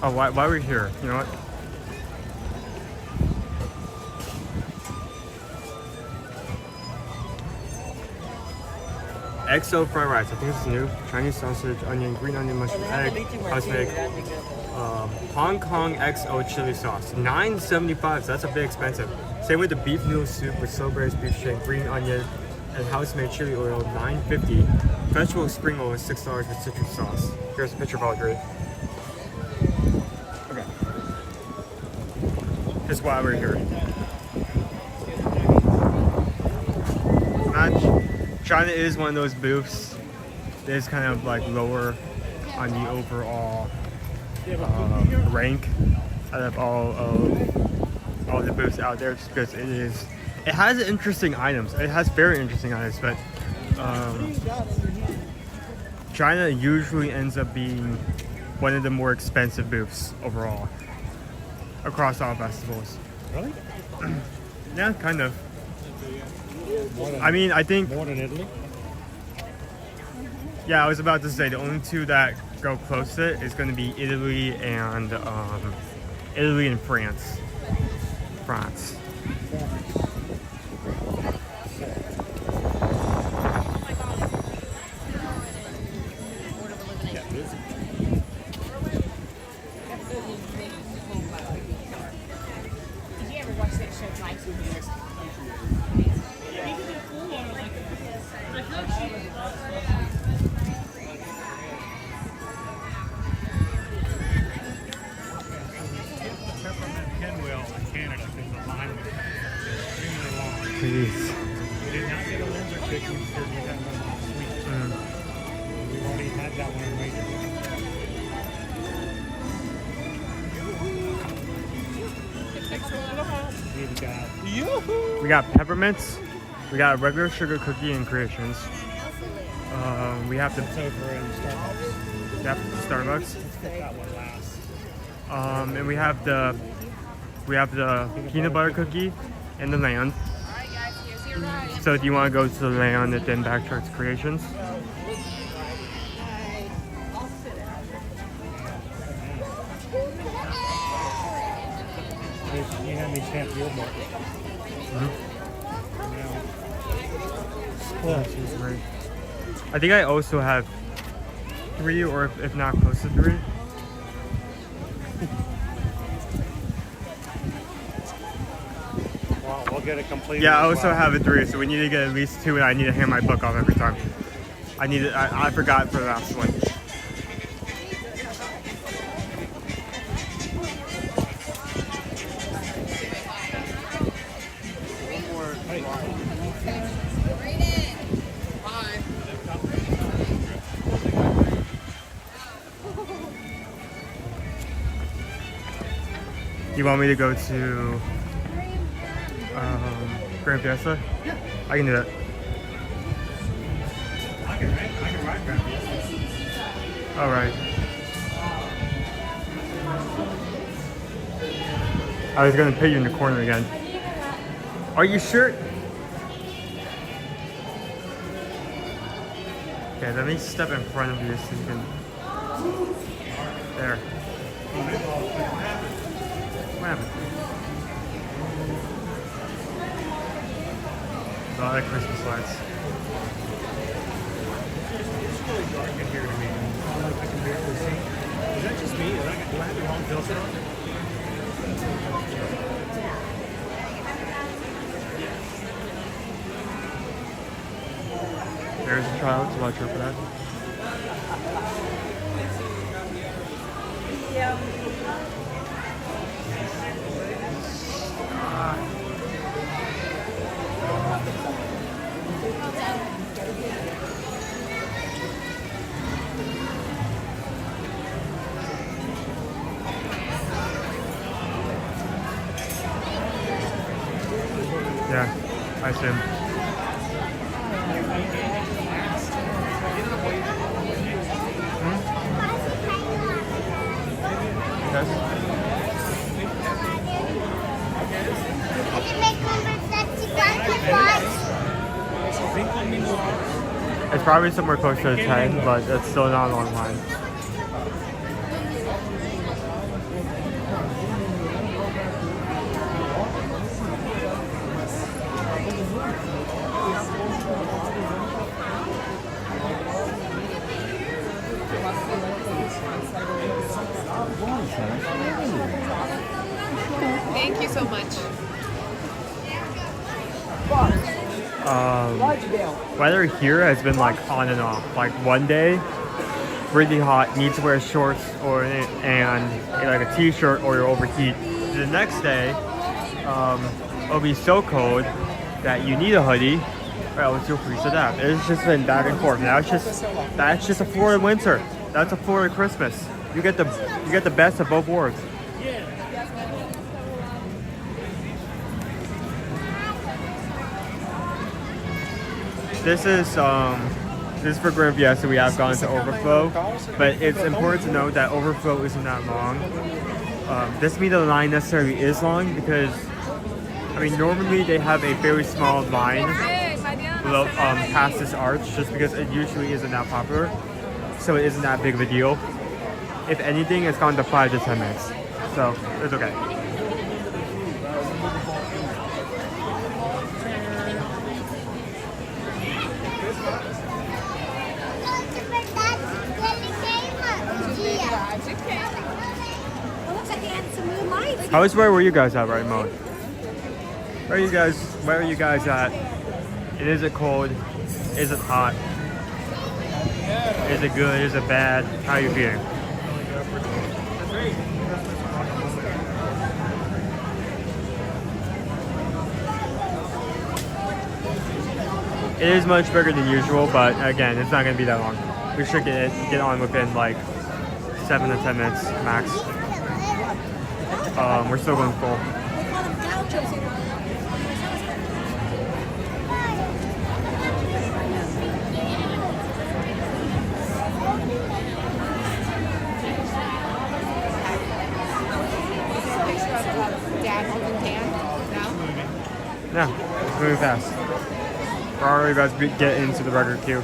Oh, why are we here? You know what? XO fried rice. I think this is new. Chinese sausage, onion, green onion, mushroom, egg, house baked. Hong Kong XO chili sauce. $9.75. So that's a bit expensive. Same with the beef noodle soup with strawberries, beef shank, green onion, and house-made chili oil. $9.50. Vegetable spring roll is $6 with citrus sauce. Here's a picture of all three. Okay. Here's why we're here. China is one of those booths that is kind of lower on the overall rank out of all the booths out there, just because it has interesting items. It has very interesting items, but China usually ends up being one of the more expensive booths overall across all festivals. Really? Yeah, kind of. I mean, I think more than Italy. Yeah, I was about to say the only two that go close to it is going to be Italy and France. France. Peppermint pinwheel in Canada because the line was extremely long. Jeez. We did not get a Windsor cookie because we had one sweet. We've already had that one right. We got peppermints. We got a regular sugar cookie and creations. We have the over in Starbucks. Yep, Starbucks. Let's get that one last. And we have the peanut butter cookie and the land. So if you want to go to the land and then backtrack to creations. You had me stamp your book. Right. I think I also have 3 or if not close to 3. Well, we'll get it completed. Yeah, I also have a 3, so we need to get at least 2 and I need to hand my book off every time. I forgot for the last one. You want me to go to Gran Fiesta? Yeah. I can do that. I can ride Gran Fiesta. All right. I was gonna put you in the corner again. Are you sure? Okay, let me step in front of you so you can. There. What happened? A lot of Christmas lights. It's really dark in here to me. I don't know if I can barely see. Is that just me? Do I have the wrong filter on? There's a child, so watch out for that. Yeah, I see him. It's probably somewhere closer to 10, but it's still not a long line. Thank you so much. Weather here has been like on and off. Like one day, really hot, need to wear shorts and like a t-shirt or you'll overheat. The next day, it'll be so cold that you need a hoodie or else you'll freeze to death. It's just been back and forth. That's just a Florida winter. That's a Florida Christmas. You get the best of both worlds. This is for Gran Fiesta. We have gone to overflow, but it's important to note that overflow isn't that long. Doesn't mean the line necessarily is long because, I mean, normally they have a very small line below, past this arch just because it usually isn't that popular, so it isn't that big of a deal. If anything, it's gone to 5 to 10 minutes, so it's okay. How is where you guys at right now? Where are you guys at? And is it cold? Is it hot? Is it good? Is it bad? How are you feeling? It is much bigger than usual, but again, it's not going to be that long. We should get on within like 7 to 10 minutes max. We're still going full. No, it's moving fast. We're already about to get into the record queue.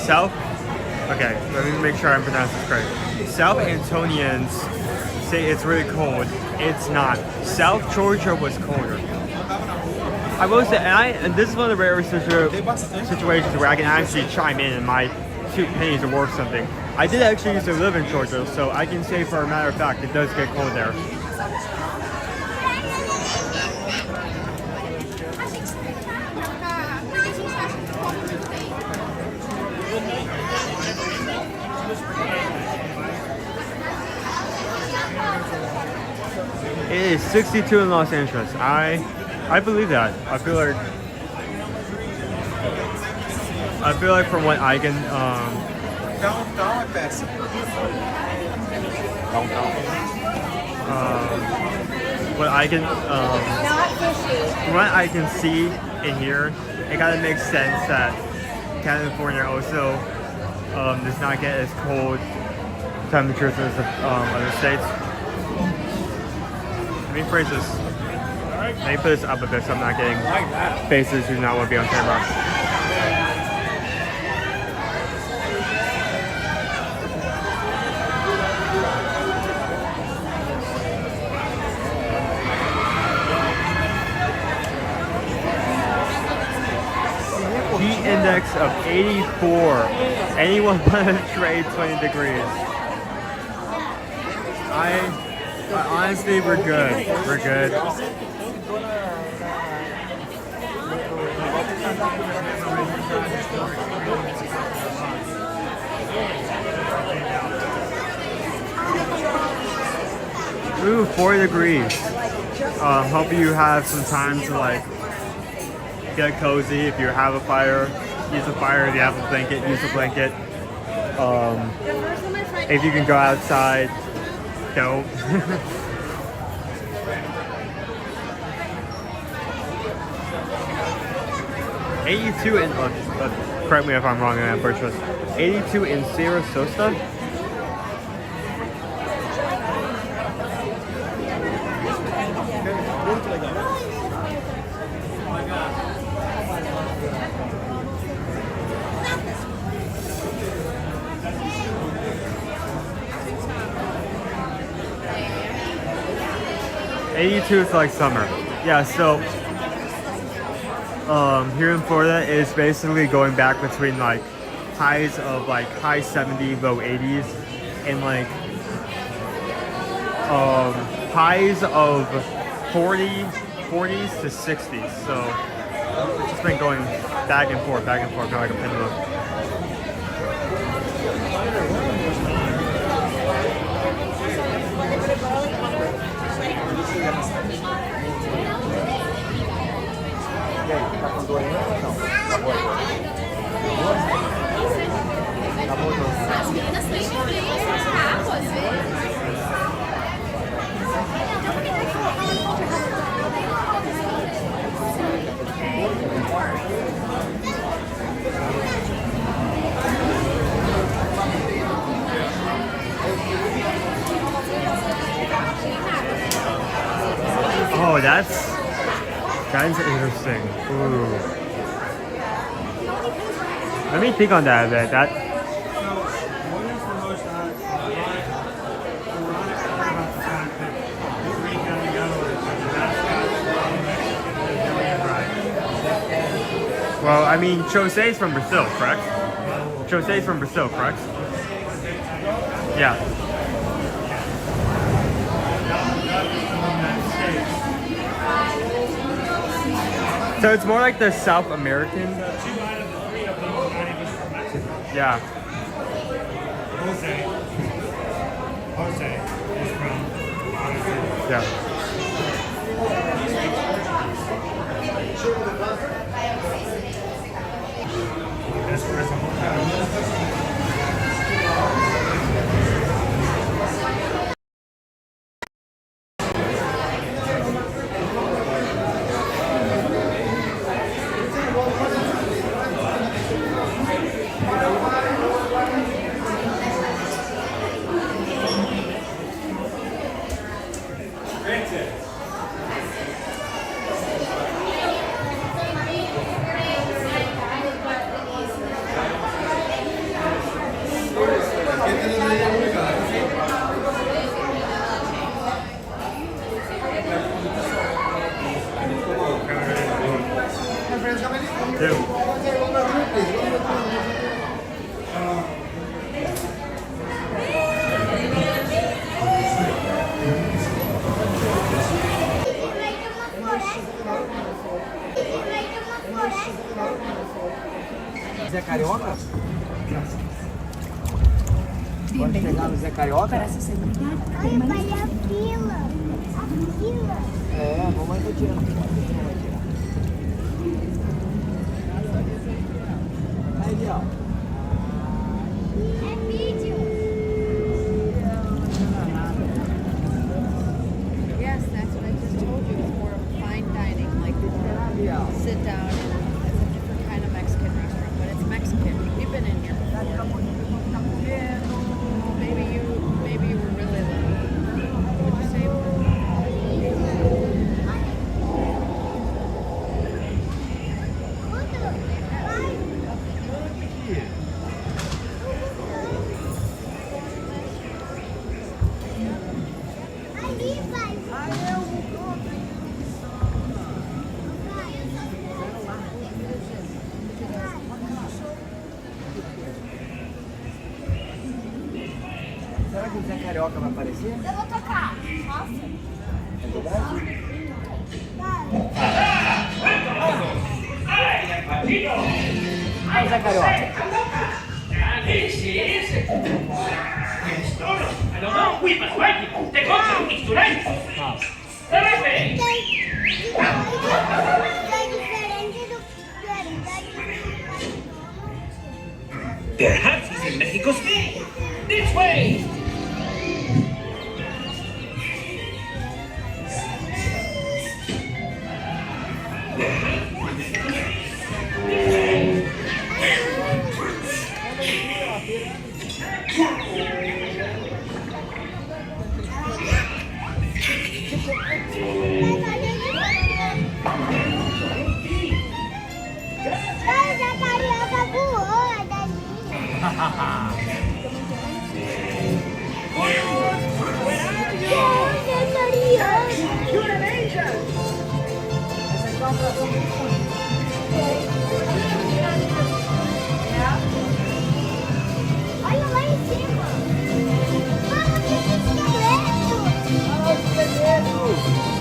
South, okay, let me make sure I'm pronouncing this correct. South Antonians say it's really cold. It's not. South Georgia was colder. I will say, and this is one of the rare situations where I can actually chime in and my 2 pennies are worth something. I did actually used to live in Georgia, so I can say for a matter of fact, it does get cold there. It is 62 in Los Angeles. I believe that. I feel like from what I can from what I can see and hear, it kind of makes sense that California also does not get as cold temperatures as other states. Let me phrase this. Let me put this up a bit so I'm not getting faces who do not want to be on camera. Heat index of 84. Anyone want to trade 20 degrees? Honestly, we're good. We're good. Ooh, 4 degrees. Hope you have some time to like get cozy. If you have a fire, use a fire. If you have a blanket, use a blanket. If you can go outside, don't. 82 in, correct me if I'm wrong, I'm virtuous. 82 in Sarasota. '82 is like summer. Yeah, so here in Florida is basically going back between like highs of like high 70s, low 80s, and like highs of 40s to 60s. So it's just been going back and forth, kind of like a pendulum. Oh, that That's interesting. Ooh. Let me think on that a bit. That. Well, I mean, José's from Brazil, correct? José's from Brazil, correct? Yeah. So it's more like the South American. Yeah. Jose is from Yeah. That's where it's a whole Zé Carioca? Pode chegar no Zé Carioca? Parece ser obrigado. Ai, vai a fila. A fila. É, a mamãe vai tirando. Aí, ó. É vídeo. Yes, that's what I just told you. It's more of fine dining, like sit down. It's a different kind of Mexican restaurant, but it's Mexican. We've been in here before. Maybe you were really lucky. What'd you say? Será que o Zé Carioca vai aparecer? Eu vou tocar. Nossa. É verdade? Olha o Zé Carioca. Perhaps he's in Mexico City. This way. You're an angel. Olha lá em cima. Vamos ver esse esqueleto. Olha o esqueleto.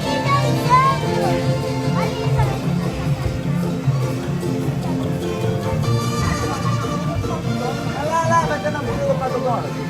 Ele tá usando. Olha isso. Olha lá, vai ter na fila do Padrão.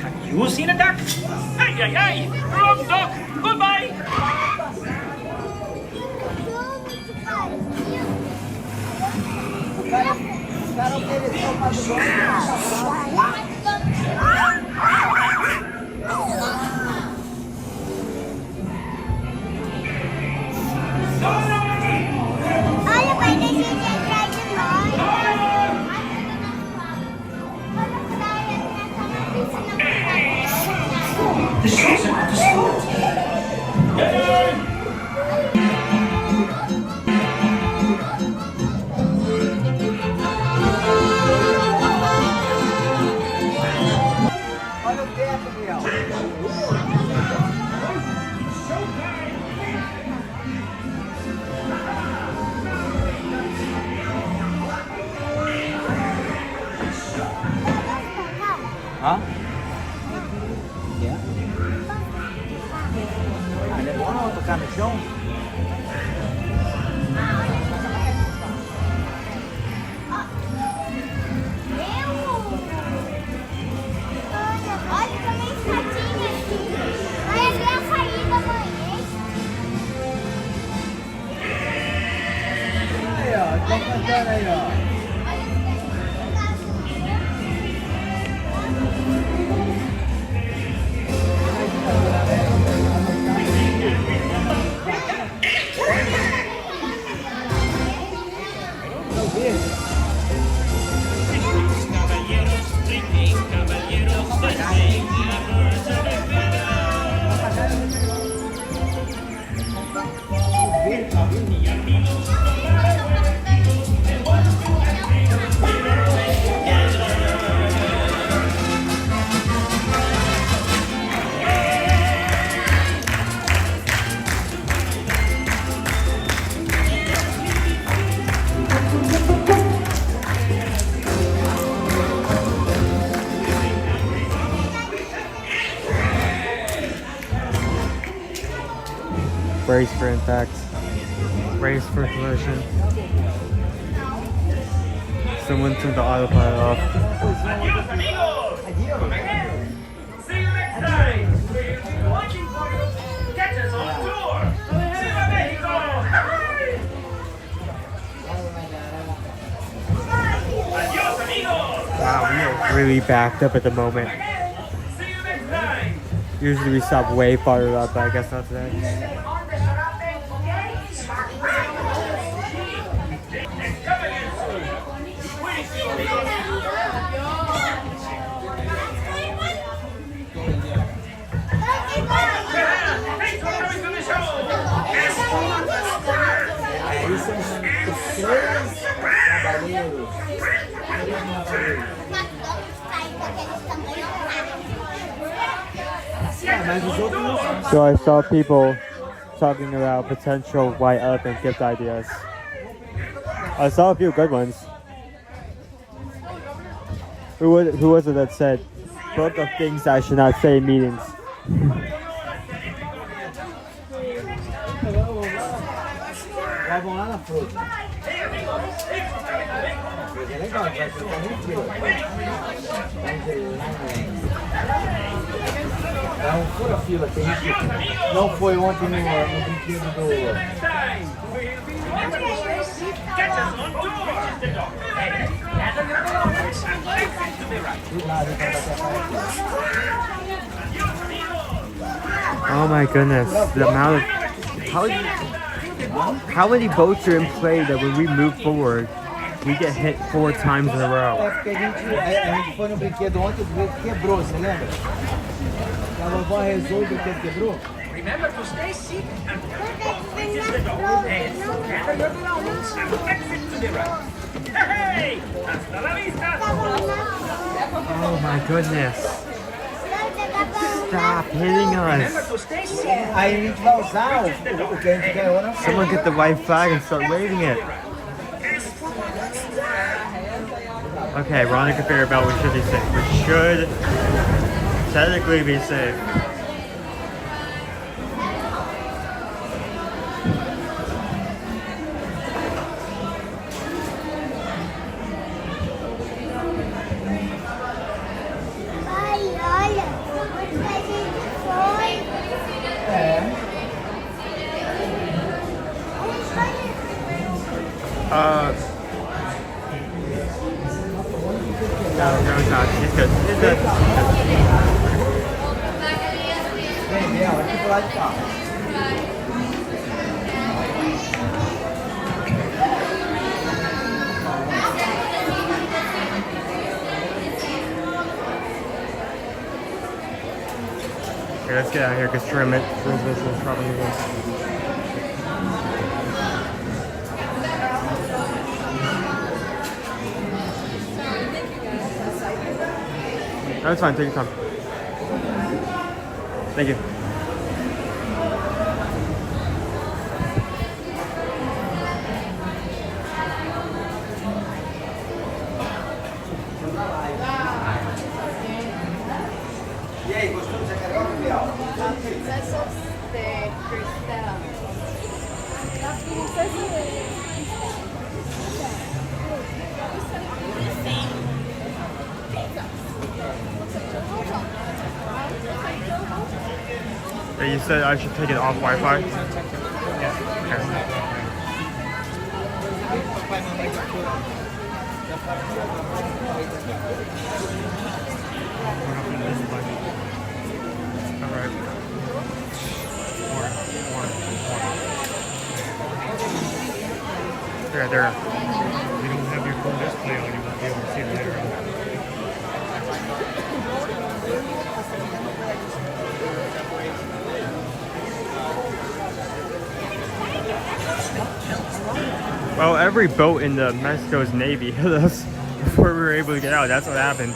Have you seen a duck? Hey, hey, hey! Wrong duck! Goodbye! The shows are about to start. Huh? Yeah. Ada orang tekan show. Olha, também escadinha aqui. Vai ver a saída, mãe. Aí, ó. Tá cantando aí, ó. Brace for impact. Brace for collision. Someone turned the autopilot off. Adios, amigos! See you next time! We'll be watching for you. Catch us on tour! Viva Mexico! Adios, amigos! Wow, we are really backed up at the moment. See you next time! Usually we stop way farther up, but I guess not today. So I saw people talking about potential white elephant gift ideas. I saw a few good ones. Who was it that said, book of things I should not say in meetings? Não fura fila, tem isso. Não foi ontem no brinquedo do... Oh my goodness, the amount of... How many boats are in play that when we move forward, we get hit 4 times in a row? É porque a gente foi no brinquedo ontem, o brinquedo quebrou, você lembra? A vovó rezou, o brinquedo quebrou. Remember to stay seated and faces the door. And gather your belongings and exit to the right. Hey! Hasta la vista! Oh my goodness. Stop hitting us. Aí a gente vai usar o que a gente ganhou na frente. Someone get the white flag and start waving it. Okay, we're on a conveyor belt. We should be safe. We should technically be safe. Okay, let's get out of here because transmission is probably here. That's fine, take your time. Thank you. Besos de cristal. Hey, you said I should take it off Wi-Fi? Yeah. Alright. There. If you don't have your full display on, you won't be able to see it later on. Well, every boat in the Mexico's Navy hit us before we were able to get out. That's what happened.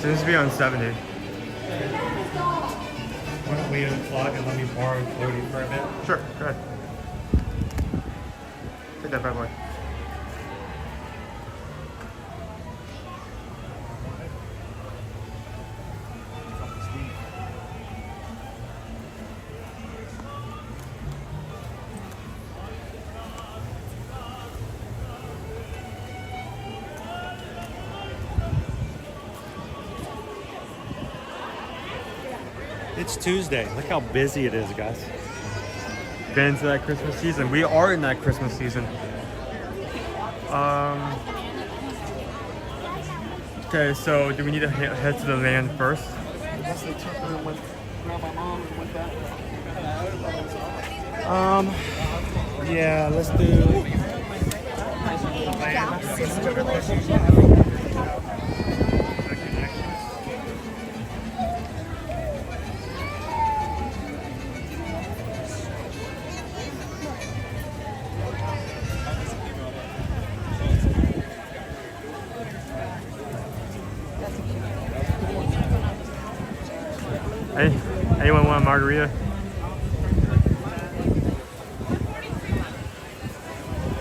Seems to be on 70. Why don't we unplug and let me borrow floating for a bit? Sure, go ahead. Take that bad boy. It's Tuesday. Look how busy it is, guys. Get into that Christmas season. We are in that Christmas season. Okay, so do we need to head to the land first? I guess they took her and went, grabbed my mom and went back. Yeah, let's do. Hey, anyone want a margarita?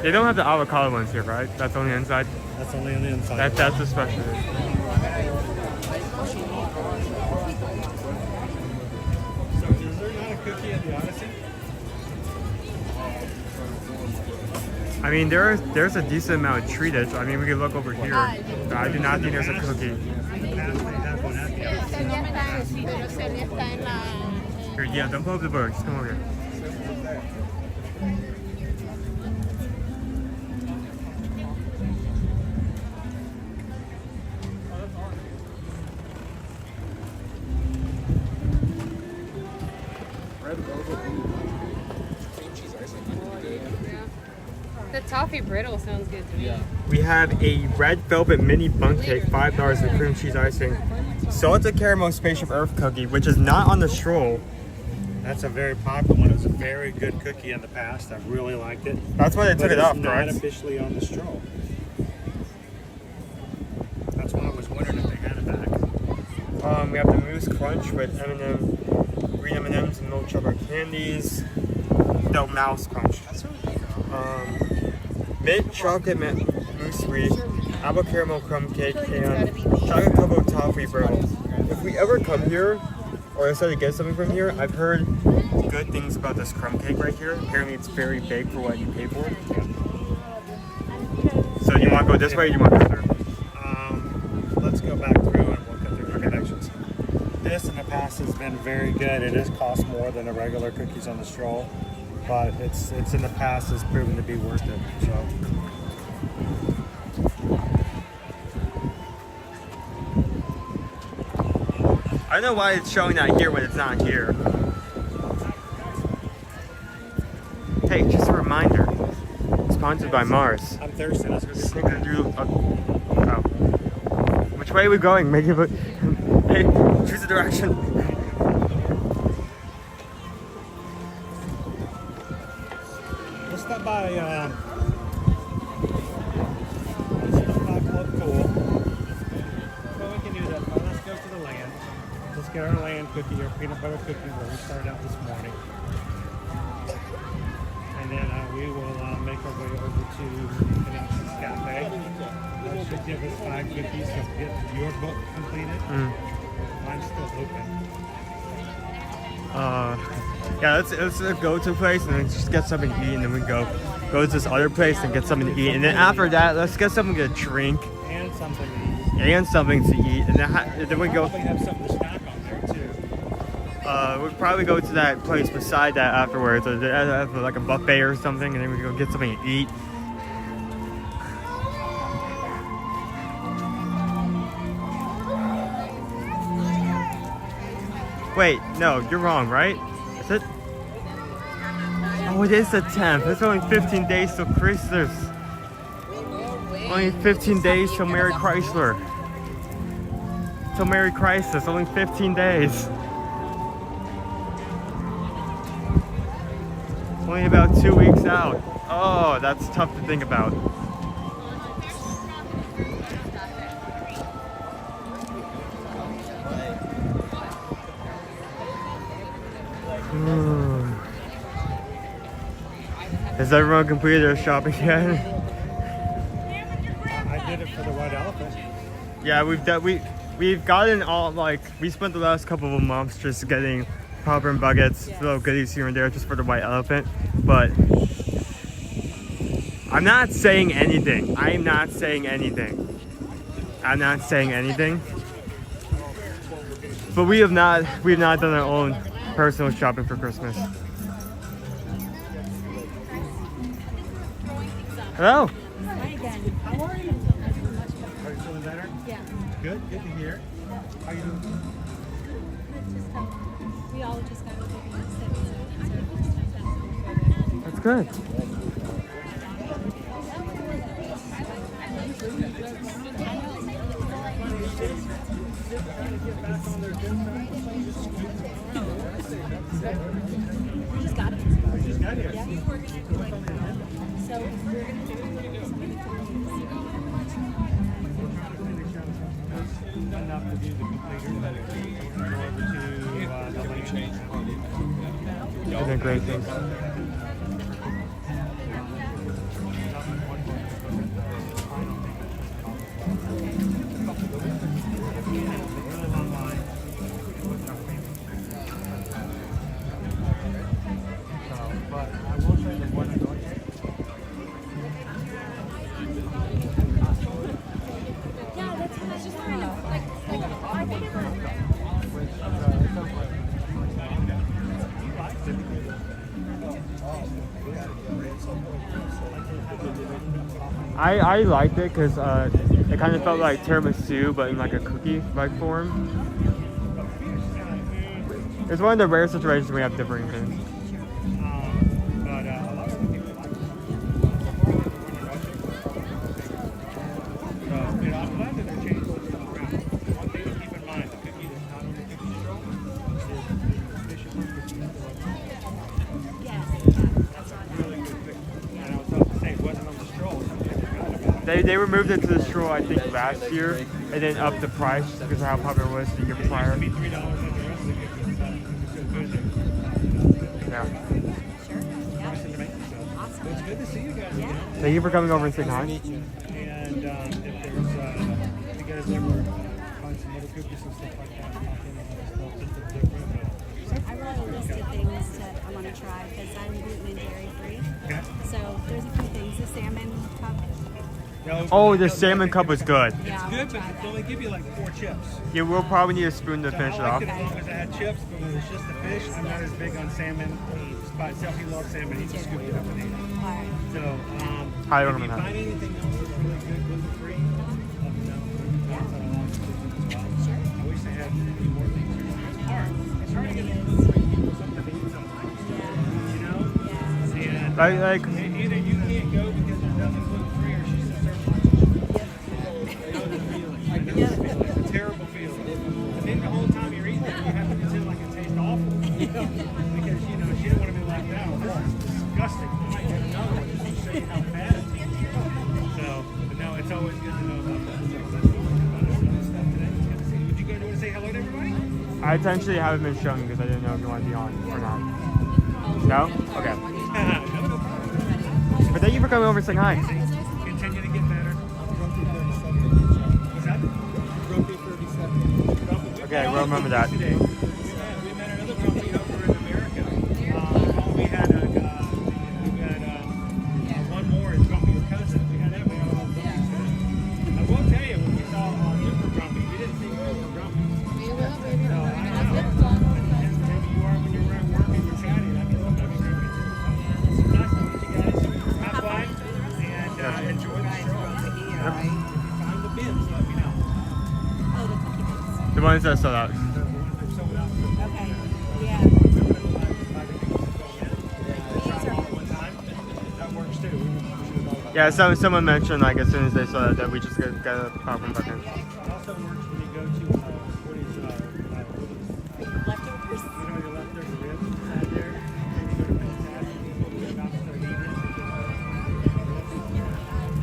They don't have the avocado ones here, right? That's on the inside? That's only on the inside. That's a special. So is there not a cookie at the Odyssey? I mean, there's a decent amount of treatage. I mean, we can look over here. But I do not think there's a cookie. Here, yeah, don't pull up the book. Just come over here. The toffee brittle sounds good to me. Yeah. We have a red velvet mini bun cake, $5 with cream cheese icing. Salted caramel spaceship earth cookie, which is not on the stroll. That's a very popular one. It was a very good cookie in the past. I really liked it. That's why they took it off, It's correct? not officially on the stroll. That's why I was wondering if they had it back. We have the mousse crunch with M&M, green M&Ms and milk chocolate candies. No, mouse crunch. Mint chocolate mousse sweet, apple caramel crumb cake, and chocolate cocoa toffee brittle. If we ever come here, or decide to get something from here, I've heard good things about this crumb cake right here. Apparently it's very big for what you pay for. So you want to go this way or you want to go through? Let's go back through and we'll go through the connections. This in the past has been very good. It does cost more than the regular cookies on the Stroll, but it's in the past has proven to be worth it. So. I don't know why it's showing that here when it's not here. Hey, just a reminder. Sponsored by Mars. I'm thirsty. Let's go do. Which way are we going? Make it. Hey, choose a direction. Let's stop by Club Cool. Well, we can do that. Well, let's go to the land. Let's get our land cookie, our peanut butter cookie where we started out this morning. And then we will make our way over to Connections Cafe. That should give us 5 cookies to get your book completed. Mine's still open. Yeah, let's go to a place and then just get something to eat, and then we go to this other place and get something to eat, and then after that, let's get something to drink And something to eat. and something to eat, and then we go. Probably have something to snack on there too. We'll probably go to that place beside that afterwards, or have like a buffet or something, and then we can go get something to eat. Wait, no, you're wrong, right? Is it? Oh, it is the 10th. It's only 15 days till Christmas. Only 15 days till Merry Chrysler. Till Merry Christmas, only 15 days. Only about 2 weeks out. Oh, that's tough to think about. Has everyone completed their shopping yet? I did it for the white elephant. Yeah, we've gotten all, like, we spent the last couple of months just getting popper and buckets, little goodies here and there just for the white elephant. But I'm not saying anything. I'm not saying anything. But we have not done our own personal shopping for Christmas. Hello. Hi again. How are you? Are you feeling better? Yeah. Good to hear. How you doing? We all just got over That's good. We just got it. We just got here. Yeah. So we're going to do enough to do the completer, but we're going over to the lake change. It's a great thing. I liked it because it kind of felt like tiramisu, but in like a cookie-like form. It's one of the rare situations we have differing things. They removed it to the Stroll, I think, last year, and then upped the price because of how popular it was the year prior. Yeah. It's good to see you guys again. Thank you for coming over and saying hi. And if there's, if you guys ever find some other cookies and stuff like that, I wrote a list of things that I want to try because I'm gluten and dairy free. Okay. So there's a few things. The salmon cup. Oh, the salmon cup was good. It's good, but they only give you like 4 chips. Yeah, we'll probably need a spoon to finish it I off. liked it as long as I had chips, but when it's just the fish, I'm not as big on salmon. Just by itself, he loves salmon. He just scooped it up and ate it. So, Highly if you recommend find that. anything else that's really good gluten-free, let me know. I wish they had more things here. It's hard. It's hard to get gluten-free people something to eat sometimes. You know? And Like either you can't go because there's nothing gluten-free, or she's just served lunch. I know the feeling. I know the feeling. It's a terrible feeling. I think the whole time you're eating it, you have to pretend like it tastes awful. Because, you know, she didn't want to be left out. This is disgusting. I might get another one just to show you how bad it is. So, but no, it's always good to know about that. So let's go about this stuff today. It's good to see you. Would you go to want to say hello to everybody? I intentionally haven't been shown because I didn't know if you want to be on or not. No? Okay. But thank you for coming over and saying hi. Continue to get better. What's that? Grumpy 37. Okay, we'll remember that. We met another grumpy over in America. We had one more grumpy cousin. We had that. We had all those grumpies today. I will tell you, when we saw Super Grumpy, we didn't think we were grumpy. We will, baby. So, I don't know. Maybe you are when you're working or chatting. I mean, that'd be great. It's nice to meet you guys. Have fun and enjoy the stroll. Find the bins, let me know. The ones that sold out. Okay. Yeah. That works too. Yeah, so someone mentioned like as soon as they saw that we just gotta pop them back in. It also works when you go to what is Leftovers. you know your leftover ribs inside there. Then you go to Fantastic, you go to start eating it.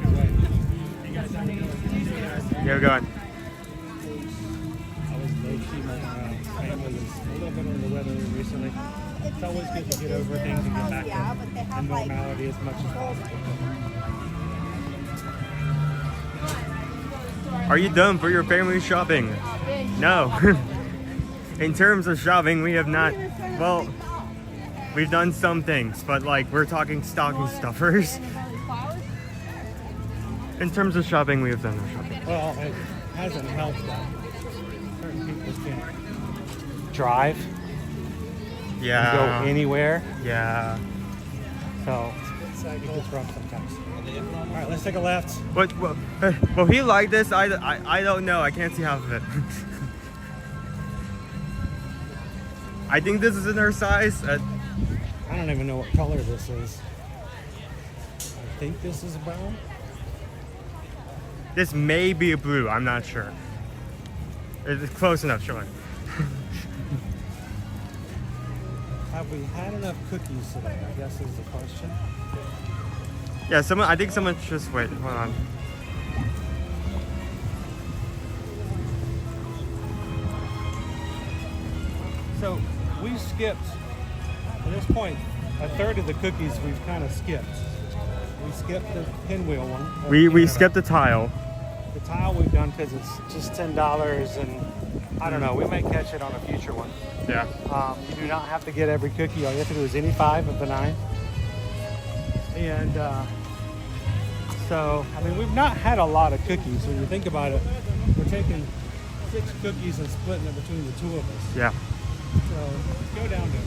Good way. You guys have any Yeah, we're going. I was low-key, my family was a little bit under the weather recently. It's always good to get over things and get back to normality as much as possible. Are you done for your family shopping? No. In terms of shopping, we have not. Well, we've done some things, but like we're talking stocking stuffers. In terms of shopping, we have done no shopping. Well, it hasn't helped that certain people can't drive. Yeah. Go anywhere. Yeah. So it gets rough sometimes. All right, let's take a left. What? Will he like this? I don't know. I can't see half of it. I think this is in her size. I don't even know what color this is. I think this is brown. This may be a blue. I'm not sure. It's close enough, sure. Have we had enough cookies today? I guess is the question. Yeah, I think someone just wait. Hold on. So we skipped, at this point, a third of the cookies we've kind of skipped. We skipped the pinwheel one. We skipped the tile. The tile we've done because it's just $10 and I don't know, we may catch it on a future one. Yeah. You do not have to get every cookie. All you have to do is any 5 of the 9. And so, I mean, we've not had a lot of cookies. When you think about it, we're taking 6 cookies and splitting it between the 2 of us. Yeah. So, go down to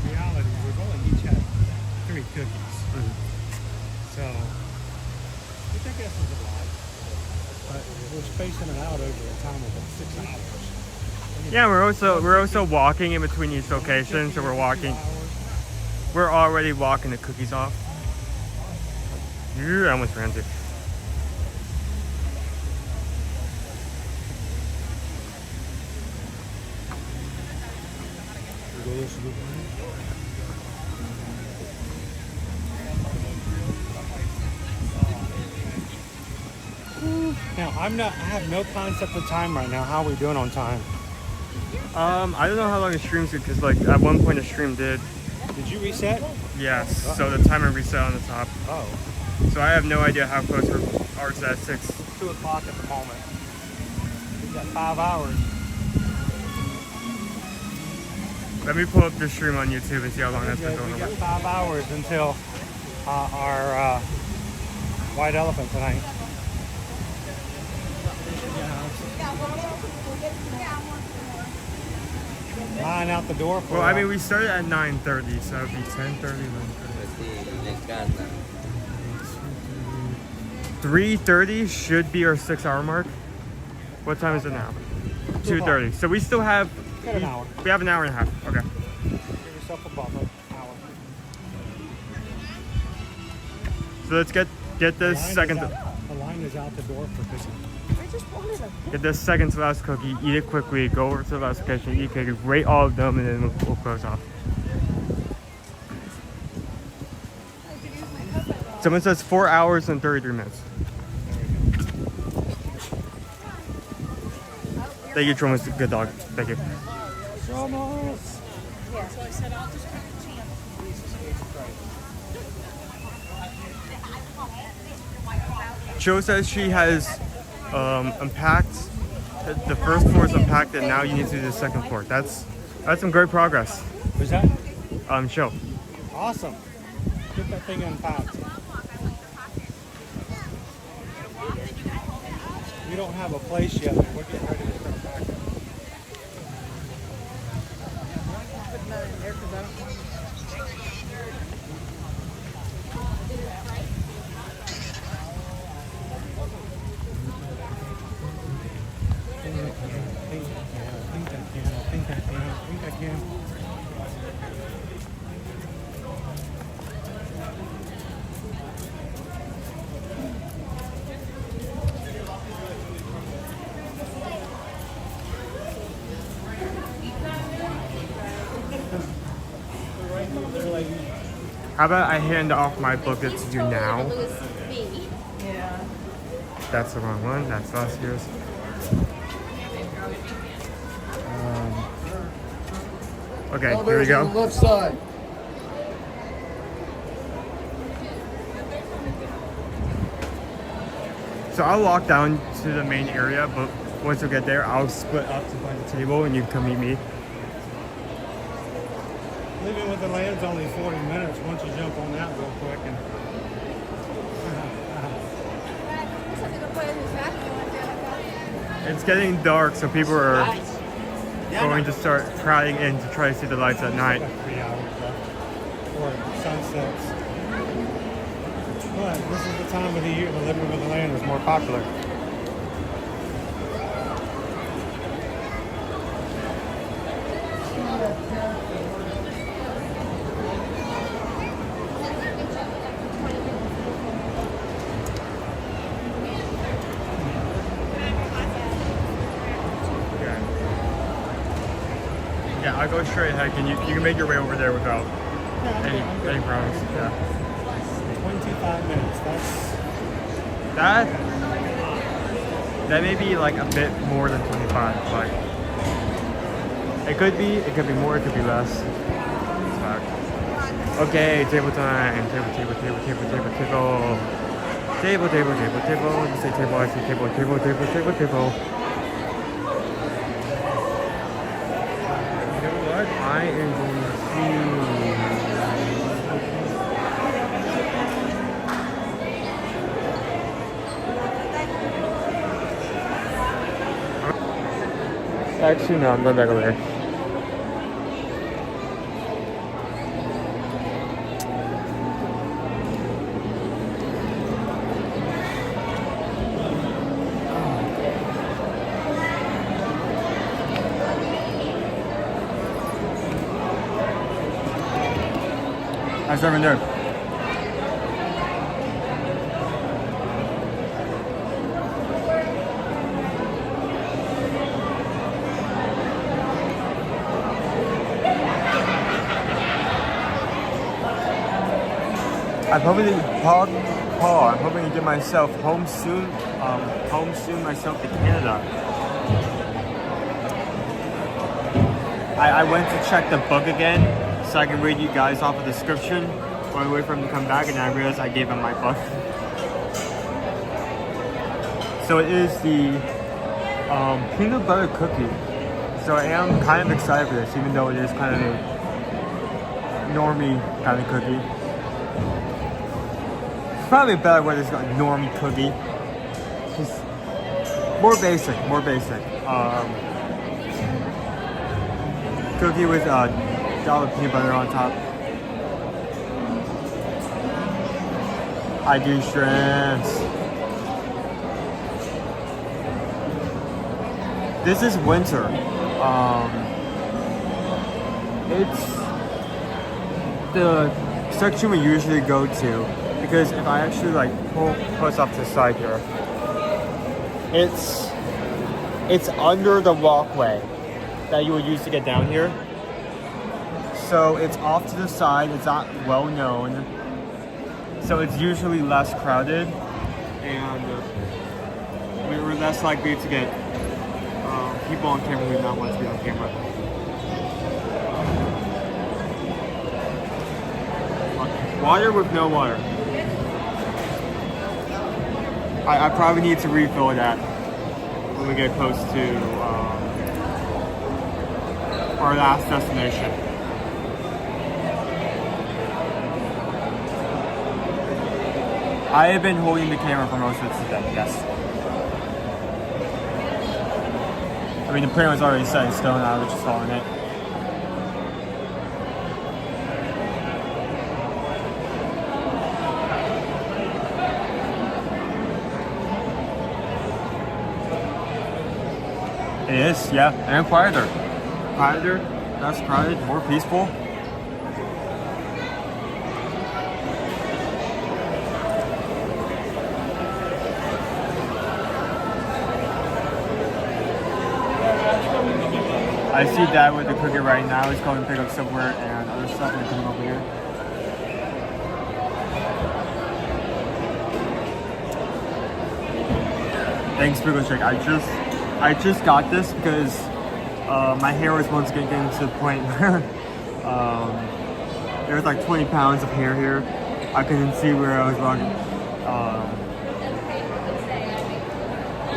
reality. We've only each had 3 cookies. So, we think this is a lot. But we're spacing it out over a time of about 6 hours. Yeah, we're also walking in between each location, so we're already walking the cookies off. I almost ran to. Now, I have no concept of time right now. How are we doing on time? I don't know how long the stream's good, because like at one point the stream did. Did you reset? Yes, so the timer reset on the top. Oh. So I have no idea how close we are to that 6. 2 o'clock at the moment. We've got 5 hours. Let me pull up the stream on YouTube and see how long that's been going on. We got 5 hours until our white elephant tonight. Line out the door for Well, I mean, we started at 9:30, so it would be 10:30, 3:30 should be our 6-hour mark. What time is it now? 2:30. So we still have... Got an hour. We have an hour and a half. Okay. Give yourself a buffer. Hour. So let's get this second... The line is out the door for cooking. Get this second to last cookie, eat it quickly, go over to the last kitchen, eat cookies, rate all of them, and then we'll close off. Someone says 4 hours and 33 minutes. Thank you, Tromus. Good dog. Thank you. Almost. Yeah, so I said I'll just grab a chance. Cho says she has unpacked. The first floor is unpacked, and now you need to do the second floor. That's some great progress. Who's that? Show. Awesome. Get that thing unpacked. We don't have a place yet. We're getting ready to start packing. Put none in there because I don't want I think I can. How about I hand off my bucket to you now? Yeah. That's the wrong one. That's last year's. Okay, here we go. On the left side. So I'll walk down to the main area, but once we get there, I'll split up to find the table and you can come meet me. Living with the land's only 40 minutes. Once you jump on that real quick and It's getting dark, so people are going to start crowding in to try to see the lights at night. 3 hours or sunsets. But this is the time of the year the Living with the Land is more popular. Yeah, I'll go straight ahead. You can make your way over there without any problems. Yeah. 25 minutes. That may be like a bit more than 25. Like it could be more, it could be less. Okay, table time. Table. You say table, I say table. I am going to... Actually, no, I'm going back over there. How's everyone doing? I'm hoping to get myself home soon. Myself to Canada. I went to check the book again, so I can read you guys off a description while I wait for him to come back, and I realized I gave him my book. So it is the peanut butter cookie. So I am kind of excited for this, even though it is kind of a normie kind of cookie. It's probably a better way to say normie cookie. Just more basic. cookie with dollop peanut butter on top. I do shrimps. This is winter. It's the section we usually go to, because if I actually like pull us up to the side here, it's under the walkway that you would use to get down here. So it's off to the side, it's not well known. So it's usually less crowded, and we're less likely to get people on camera who do not want to be on camera. Water with no water. I probably need to refill that when we get close to our last destination. I have been holding the camera for most of it today, yes. I mean, the plan was already set in stone, I was just following it. It is, yeah, and quieter. Quieter, less crowded, more peaceful. I see Dad with the cookie right now. He's going to pick up silverware and other stuff and coming over here. Thanks, Pickle Shake. I just got this because my hair was once again getting to the point where there was like 20 pounds of hair here. I couldn't see where I was walking.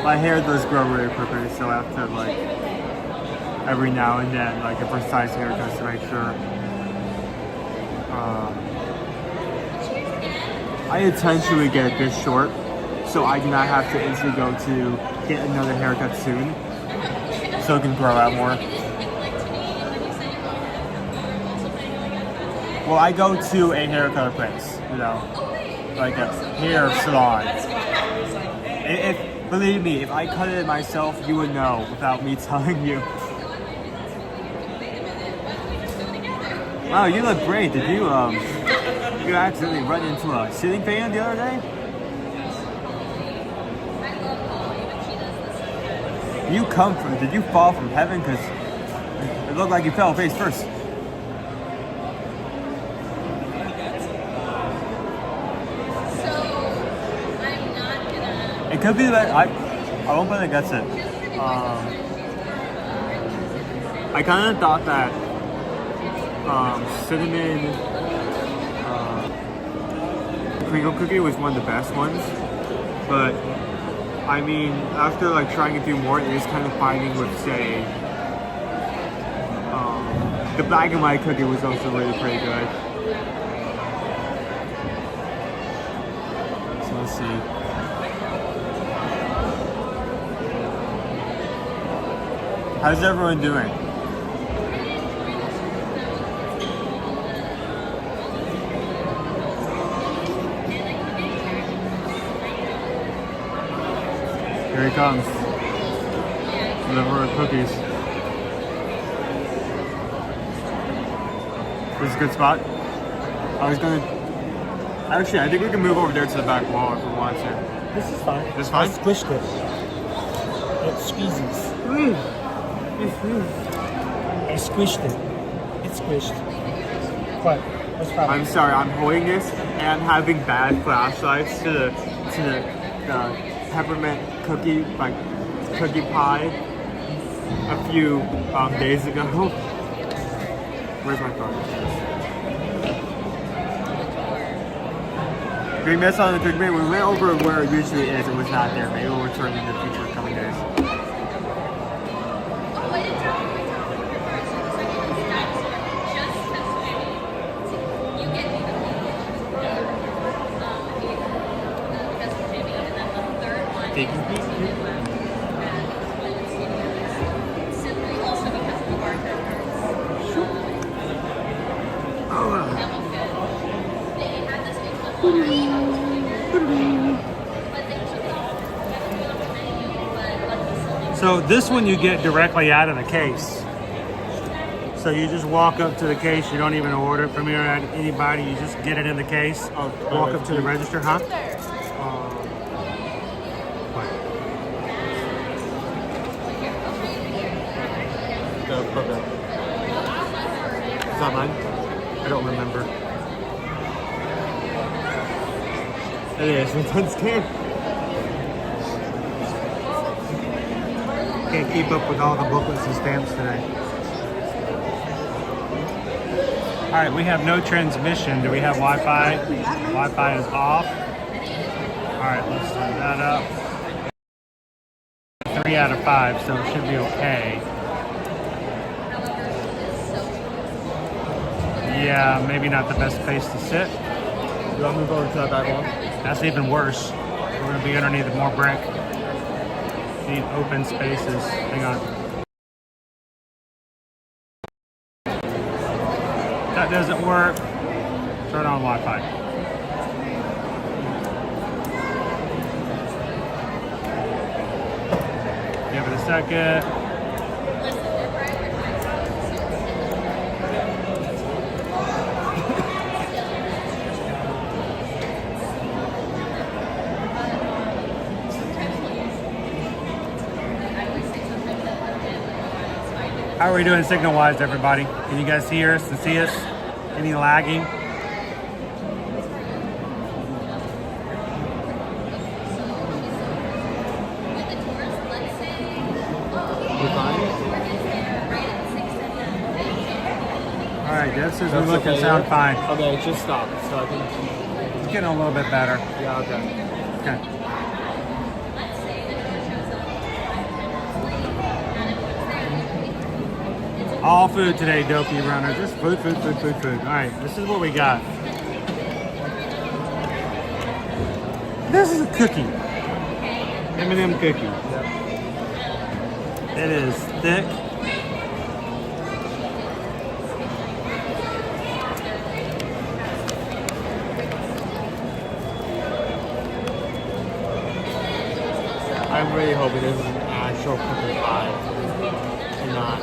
My hair does grow really quickly, so I have to like every now and then like a precise haircut to make sure. I intentionally get it this short, so I do not have to instantly go to get another haircut soon, so it can grow out more. Well, I go to a haircut place, you know, like a hair salon. Believe me, if I cut it myself, you would know without me telling you. Wow, you look great. Did you accidentally run into a ceiling fan the other day? Did you fall from heaven? Because it looked like you fell face first. It could be that I won't bet against it. I kind of thought that cinnamon crinkle cookie was one of the best ones, but I mean, after like trying a few more, it is kind of fighting with, say, the black and white cookie was also really pretty good. So let's see. How's everyone doing? Here he comes. Deliver cookies. This is a good spot. Actually, I think we can move over there to the back wall if we want to. This is fine. This fine? I squished it. It squeezes. I squished it. It's squished. What? What's the problem? I'm sorry, I'm holding this and I'm having bad flashlights to the peppermint cookie, like cookie pie a few days ago. Where's my phone? We missed on the cookie. We went over where it usually is. It was not there. Maybe we'll return in the future coming days. So this one you get directly out of the case. So you just walk up to the case. You don't even order it from anybody. You just get it in the case. Walk up to the register, huh? Is that mine? I don't remember. It is. It's unscanned. Can't keep up with all the booklets and stamps today. All right, we have no transmission. Do we have Wi-Fi? Wi-Fi is off. All right, let's turn that up. 3 out of 5, so it should be okay. Yeah, maybe not the best place to sit. You want me to go into that back wall? That's even worse. We're going to be underneath more brick. Need open spaces. Hang on. That doesn't work. Turn on Wi-Fi. Give it a second. How are we doing signal-wise, everybody? Can you guys hear us and see us? Any lagging? All right, that says we look and sound fine. Okay, it just stopped, so I think it's getting a little bit better. Yeah, okay. Okay. All food today, dopey runner. Just food, food, food, food, food. All right, this is what we got. This is a cookie. M&M cookie. Yep. It is thick. I'm really hoping this is an actual cookie pie and not.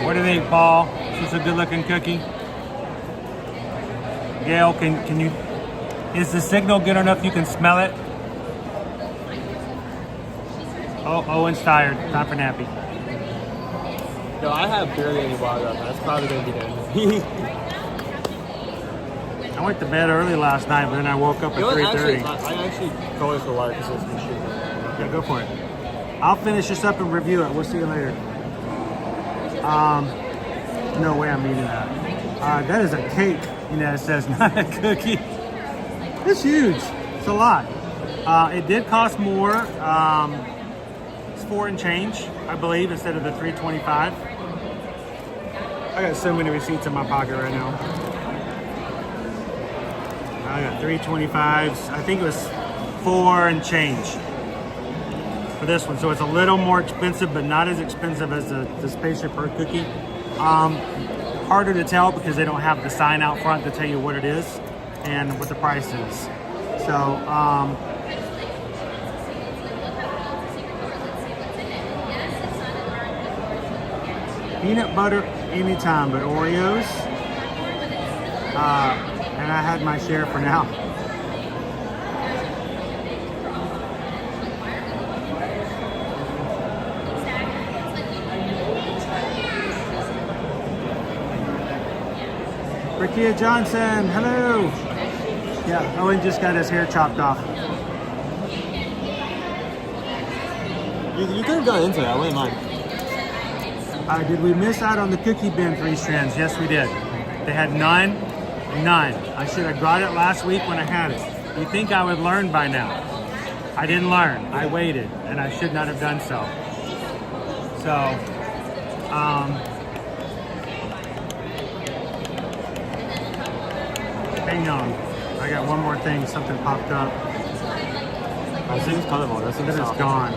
What do you think, Paul? Is this a good-looking cookie? Gail, can you? Is the signal good enough you can smell it? Oh, Owen's tired. Time for nappy. No, I have barely any water left. That's probably gonna be the end of me. I went to bed early last night, but then I woke up at 3:30. I actually go for water because it's machine. Yeah, go for it. I'll finish this up and review it. We'll see you later. No way I'm eating that. That is a cake. You know, it says not a cookie. It's huge. It's a lot. It did cost more. It's 4 and change, I believe, instead of the $3.25. I got so many receipts in my pocket right now. I got $3.25s. I think it was 4 and change for this one. So it's a little more expensive, but not as expensive as the Spaceship Earth cookie. Harder to tell because they don't have the sign out front to tell you what it is and what the price is. So, peanut butter anytime, but Oreos. And I had my share for now. Rakia Johnson, hello. Yeah, Owen just got his hair chopped off. You could have gone into that. I wouldn't mind. Did we miss out on the cookie bin for East Trends? Yes, we did. They had none. I should have got it last week when I had it. You think I would learn by now? I didn't learn. I waited, and I should not have done so. So, hang on. I got one more thing. Something popped up. I think it's colorful. That's But it's gone.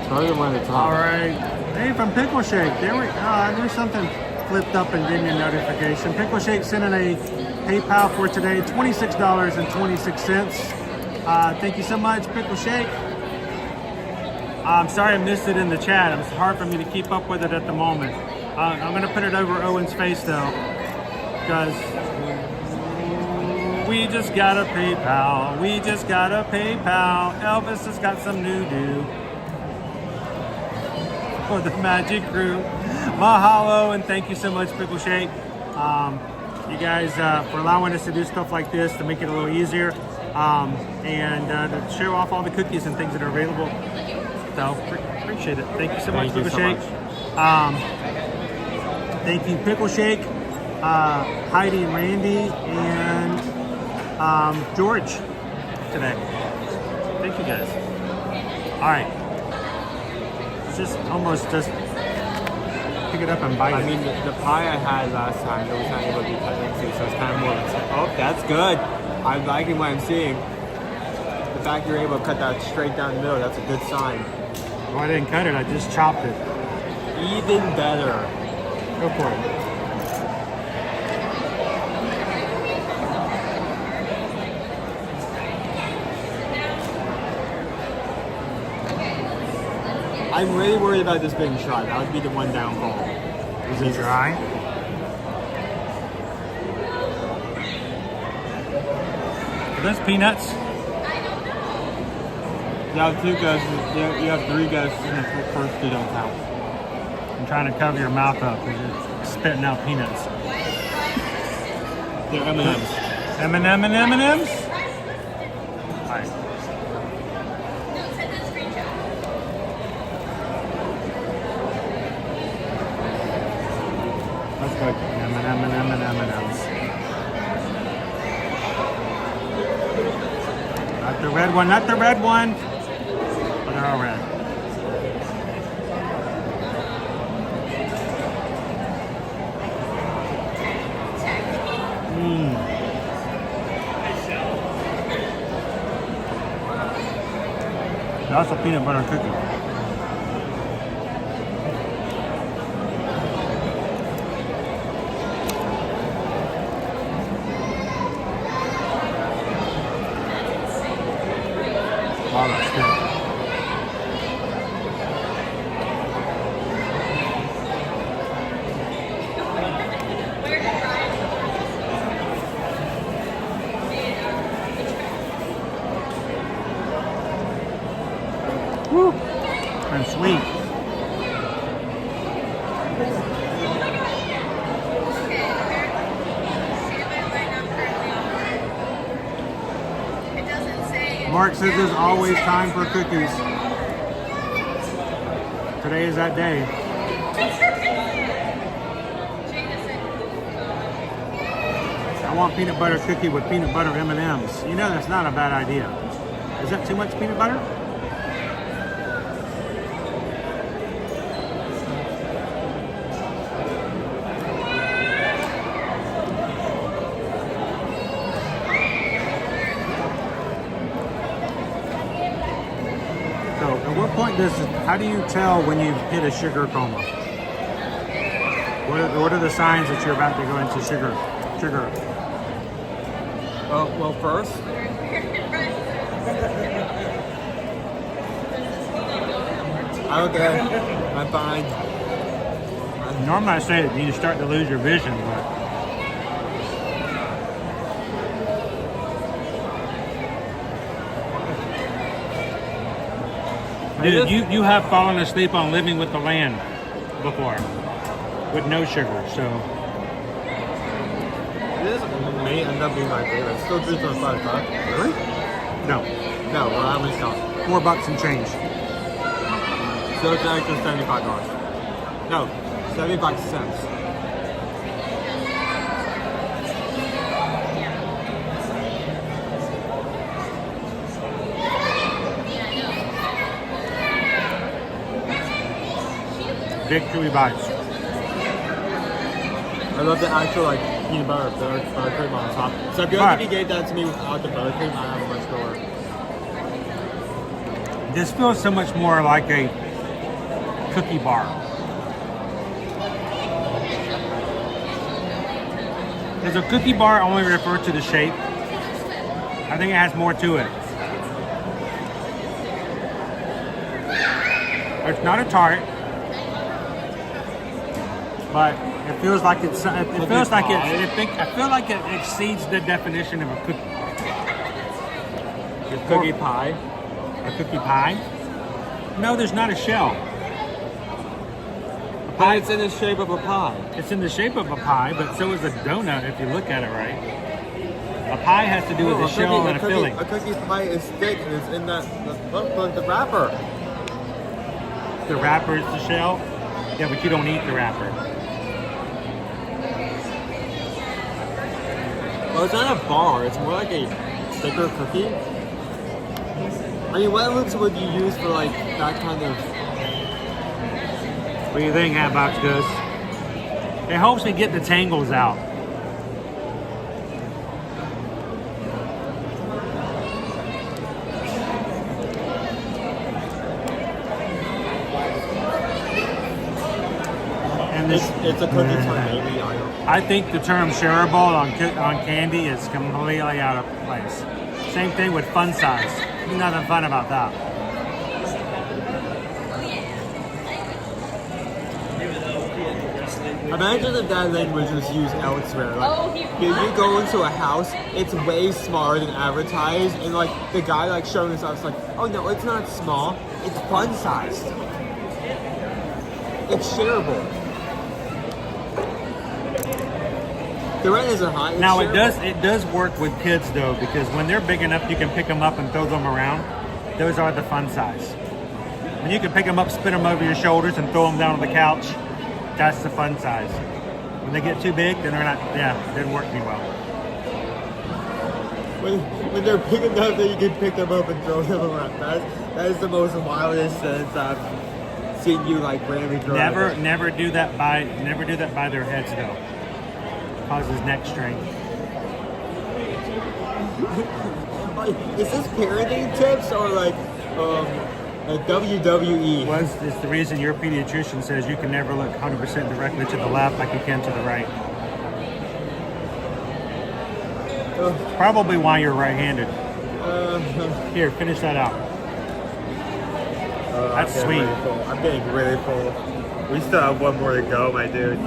Probably one at the top. All right. Hey, from Pickle Shake. There's something flipped up and gave me a notification. Pickle Shake sent in a PayPal for today, $26.26. Thank you so much, Pickle Shake. I'm sorry I missed it in the chat. It's hard for me to keep up with it at the moment. I'm going to put it over Owen's face though, because we just got a PayPal. We just got a PayPal. Elvis has got some new-do for the Magic Crew. Mahalo, and thank you so much, Pickle Shake. You guys for allowing us to do stuff like this to make it a little easier, and to show off all the cookies and things that are available. So appreciate it. Thank you so much, Pickle Shake. Thank you, Pickle Shake, Heidi and Randy, and George today. Thank you guys. All right. Just pick it up and bite it. I mean, the pie I had last time, it was not able to be cut into, so it's kind of more like, oh, that's good. I'm liking what I'm seeing. The fact you're able to cut that straight down the middle, that's a good sign. Well, I didn't cut it, I just chopped it. Even better. Go for it. I'm really worried about this being dry. That would be the one downfall. Is it dry? Are those peanuts? You have two guesses. You have three guesses, and the first two don't count. I'm trying to cover your mouth up because you're spitting out peanuts. They're M&M's. M&M's? All right. That's good. M&M's. Not the red one, not the red one. But they're all red. That's a peanut butter cookie. Wow, that's good. Woo! And sweet. Mark says there's always time for cookies. Today is that day. I want peanut butter cookie with peanut butter M&Ms. You know that's not a bad idea. Is that too much peanut butter? How do you tell when you've hit a sugar coma? What are the signs that you're about to go into sugar? Well, first, I'm okay. I'm fine. Normally I say that you start to lose your vision, but dude, you have fallen asleep on Living with the Land before, with no sugar, so. This may end up being my favorite. It's still 3.5 bucks. Really? No. No, well, how much cost? $4 and change. So it's actually $75. No, 75 cents. Victory bites. I love the actual like peanut butter cream on top. So if you gave that to me without the buttercream, I have a much lower. This feels so much more like a cookie bar. Does a cookie bar only refer to the shape? I think it has more to it. It's not a tart, but it feels like it's. It feels like it's. I feel like it exceeds the definition of a cookie. A cookie pie? A cookie pie? No, there's not a shell. But it's in the shape of a pie. It's in the shape of a pie, but so is a donut if you look at it right. A pie has to do with a shell and a filling. A cookie pie is thick and it's in the wrapper. The wrapper is the shell? Yeah, but you don't eat the wrapper. Well, it's not a bar. It's more like a thicker cookie. I mean, what loops would you use for like that kind of... What do you think, Hatbox Gus? It helps me get the tangles out. And this, it's a cookie maybe. I think the term shareable on candy is completely out of place. Same thing with fun size. There's nothing fun about that. Imagine if that language was used elsewhere. Like, you go into a house, it's way smaller than advertised, and like the guy like showing us is like, oh no, it's not small, it's fun sized. It's shareable. The rent isn't high. Now shareable. it does work with kids though, because when they're big enough, you can pick them up and throw them around. Those are the fun size. When you can pick them up, spin them over your shoulders, and throw them down on the couch. That's the fun size. When they get too big, then they're not. Yeah, it didn't work too well. When they're big enough that you can pick them up and throw them around. That is the most wildest sense I've seen you like randomly throw. Never do that by their heads though. Causes neck strain. Is this parenting tips or like a WWE? Well, it's the reason your pediatrician says you can never look 100% directly to the left like you can to the right. Probably why you're right-handed. Here, finish that out. That's sweet. I'm getting really full. We still have one more to go, my dude.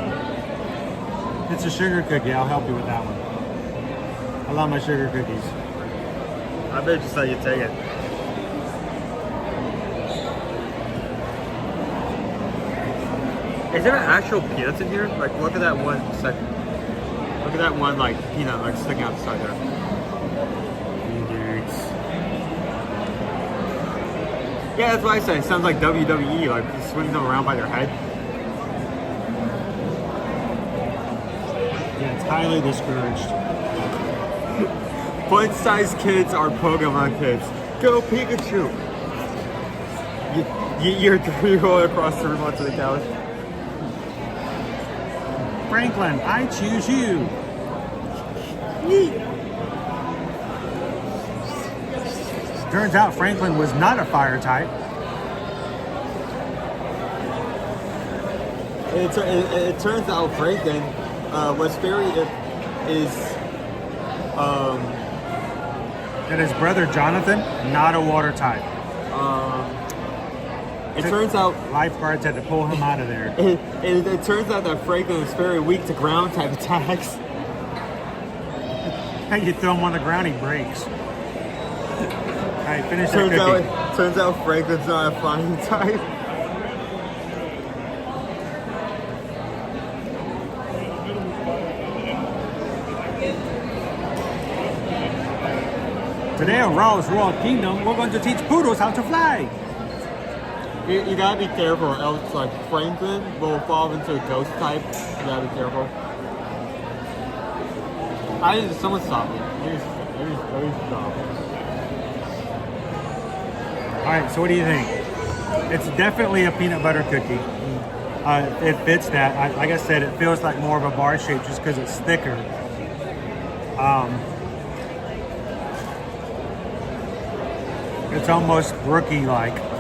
It's a sugar cookie. I'll help you with that one. I love my sugar cookies. I better just let you take it. Is there actual peanuts in here? Like, look at that one second. Look at that one, like, peanut, like, sticking out the side there. Yeah, that's what I say. It sounds like WWE, like, swinging them around by their head. Yeah, it's highly discouraged. Fun-sized kids are Pokemon kids. Go Pikachu! You're 3-year-old across the room onto the couch. Franklin, I choose you. Turns out Franklin was not a fire type. It turns out Franklin was very that his brother Jonathan, not a water type. It turns out lifeguards had to pull him out of there. It turns out that Franklin is very weak to ground type attacks. Hey, you throw him on the ground, he breaks. Alright, finish that cookie. Turns out Franklin's not a flying type. Today on Raw's Royal Kingdom, we're going to teach poodles how to fly. You gotta be careful, or else like Franklin will fall into a ghost type. You gotta be careful. Someone stop me. Please stop. Alright, so what do you think? It's definitely a peanut butter cookie. It fits that. Like I said, it feels like more of a bar shape just because it's thicker. It's almost brookie-like.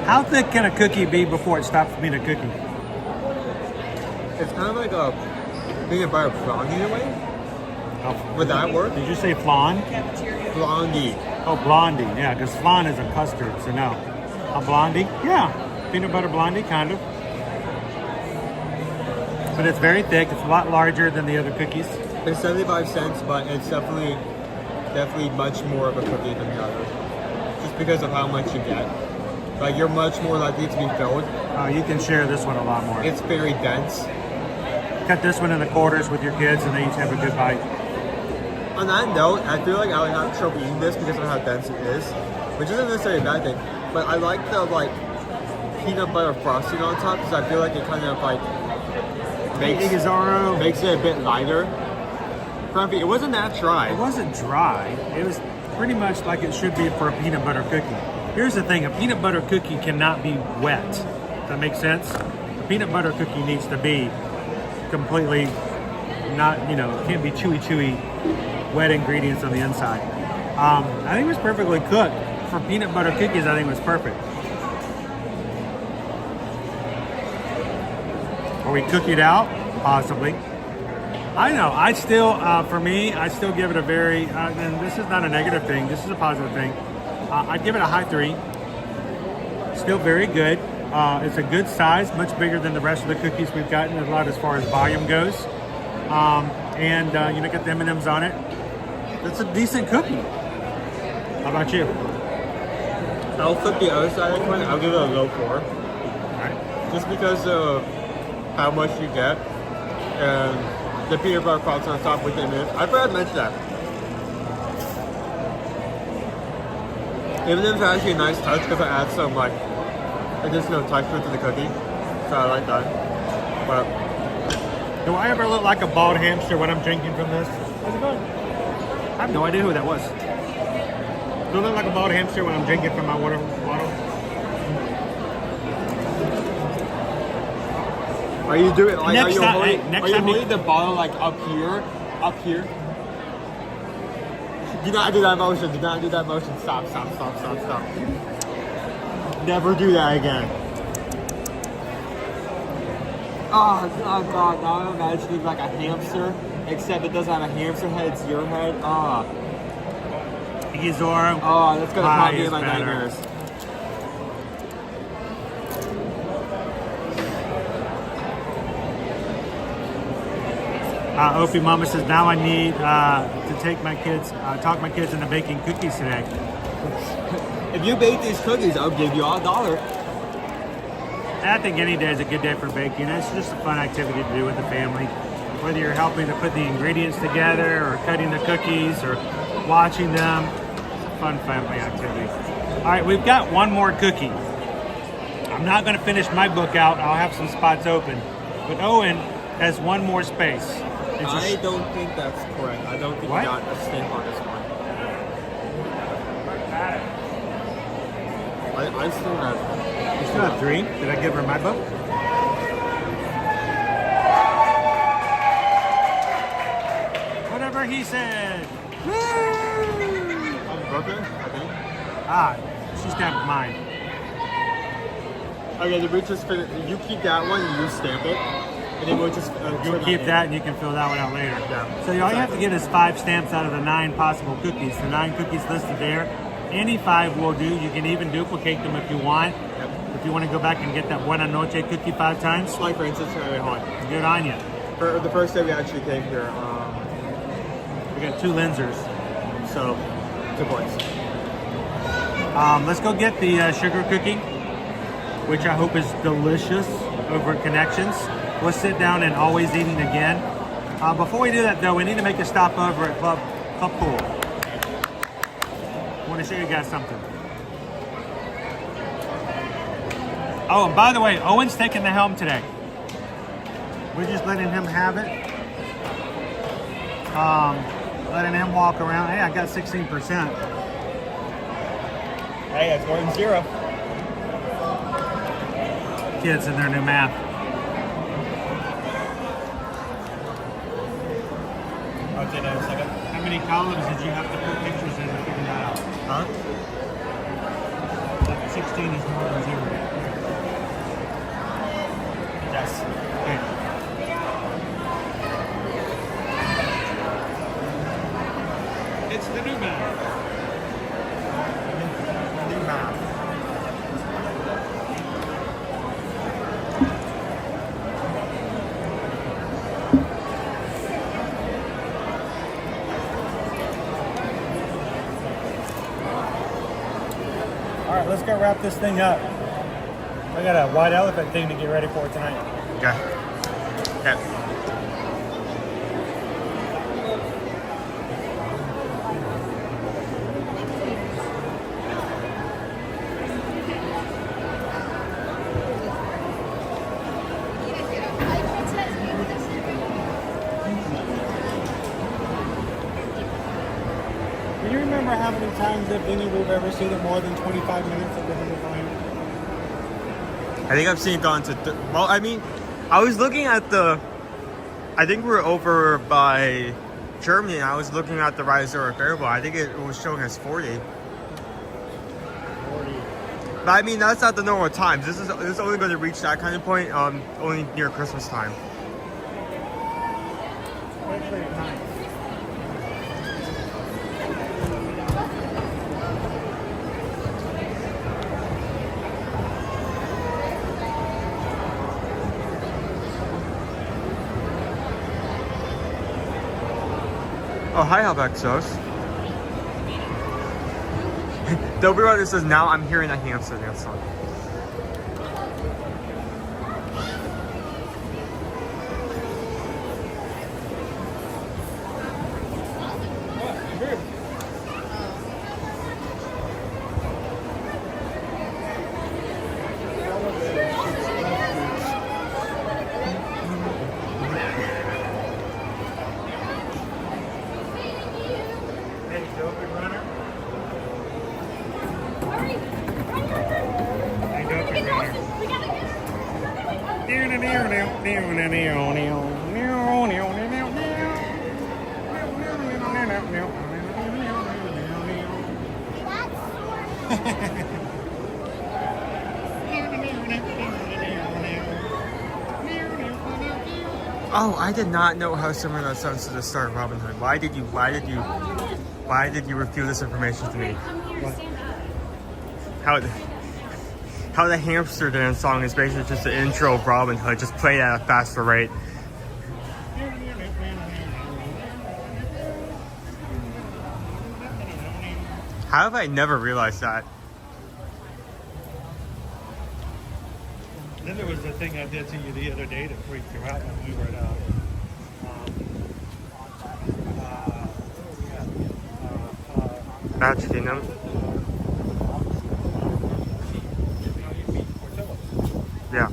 How thick can a cookie be before it stops being a cookie? It's kind of like a peanut butter fondue in a way. Would that work? Did you say flan? Blondie. Oh, blondie. Yeah, because flan is a custard, so no. A blondie? Yeah. Peanut butter blondie, kind of. But it's very thick. It's a lot larger than the other cookies. It's 75 cents, but it's definitely much more of a cookie than the others. Just because of how much you get. Like, you're much more likely to be filled. Oh, you can share this one a lot more. It's very dense. Cut this one in the quarters with your kids and they each have a good bite. On that note, I feel like I would have trouble eating this because of how dense it is. Which isn't necessarily a bad thing. But I like the, like, peanut butter frosting on top because I feel like it kind of, like, makes it a bit lighter. Grumpy, it wasn't that dry. It wasn't dry. It was pretty much like it should be for a peanut butter cookie. Here's the thing, a peanut butter cookie cannot be wet. Does that make sense? A peanut butter cookie needs to be completely not, it can't be chewy, wet ingredients on the inside. I think it was perfectly cooked. For peanut butter cookies, I think it was perfect. Or we cook it out? Possibly. I know. I still, for me, I still give it a very, and this is not a negative thing, this is a positive thing. I'd give it a high 3. Still very good. It's a good size, much bigger than the rest of the cookies we've gotten, a lot as far as volume goes. Get the M&Ms on it. It's a decent cookie. How about you? I'll flip the other side of the coin. I'll give it a low 4. Alright. Just because of how much you get and the peanut butter crust on top with M&Ms. I forgot to mention that. M&Ms are actually a nice touch because it adds some additional texture to the cookie. So I like that. But do I ever look like a bald hamster when I'm drinking from this? How's it going? I have no idea who that was. Do I look like a bald hamster when I'm drinking from my water bottle? Are you doing like Next are you time holding the bottle like up here? Do not do that motion. Do not do that motion. Stop. Never do that again. Oh god, now I'm imagining like a hamster, except it doesn't have a hamster head, it's your head. Oh, that's gonna pop me in my nightmares. Opie Mama says, now I need to talk my kids into baking cookies today. If you bake these cookies, I'll give you $1. I think any day is a good day for baking. It's just a fun activity to do with the family. Whether you're helping to put the ingredients together or cutting the cookies or watching them, it's a fun family activity. All right, we've got one more cookie. I'm not going to finish my book out. I'll have some spots open. But Owen has one more space. I don't think that's correct. I don't think we got a stamp on this one. I still have... You still have 3? Did I give her my book? Whatever he said. Brooklyn, I think. She stamped mine. Okay, then we just finish. You keep that one, you stamp it, and then we'll just... You'll keep that and you can fill that one out later. Yeah. So all you have to get is 5 stamps out of the 9 possible cookies. The 9 cookies listed there. Any 5 will do. You can even duplicate them if you want. Yep. If you want to go back and get that Buena Noche cookie 5 times. Like for instance, good on you. For the first day we actually came here, we got 2 Linzers. So, 2 points. Let's go get the sugar cookie, which I hope is delicious over at Connections. We'll sit down and Always Eating again. Before we do that though, we need to make a stop over at Club Pool. I want to show you guys something. Oh, and by the way, Owen's taking the helm today. We're just letting him have it. Letting him walk around. Hey, I got 16%. Hey, that's more than 0. Kids and their new math. I'll take that in a second. How many columns did you have to put pictures in to figure that out? Huh? 16 is more than 0. let's go wrap this thing up. I got a white elephant thing to get ready for tonight. Okay. Okay. Do you remember how many times, if any, we've ever seen it more than 25 minutes of the volume? I think I've seen it gone to. Well, I mean, I was looking at the. I think we were over by Germany, and I was looking at the Rise of Variable. I think it was showing us 40. But I mean, that's not the normal times. This is only going to reach that kind of point only near Christmas time. Oh, hi, Alexos. Dobby Runner says, now I'm hearing a hamster dance song. Oh, I did not know how similar that sounds to the start of Robin Hood. Why did you reveal this information to me? What? How the hamster dance song is basically just the intro of Robin Hood, just played at a faster rate. How have I never realized that? Then there was the thing I did to you the other day that freaked you out when we were at Magic Kingdom. Yeah.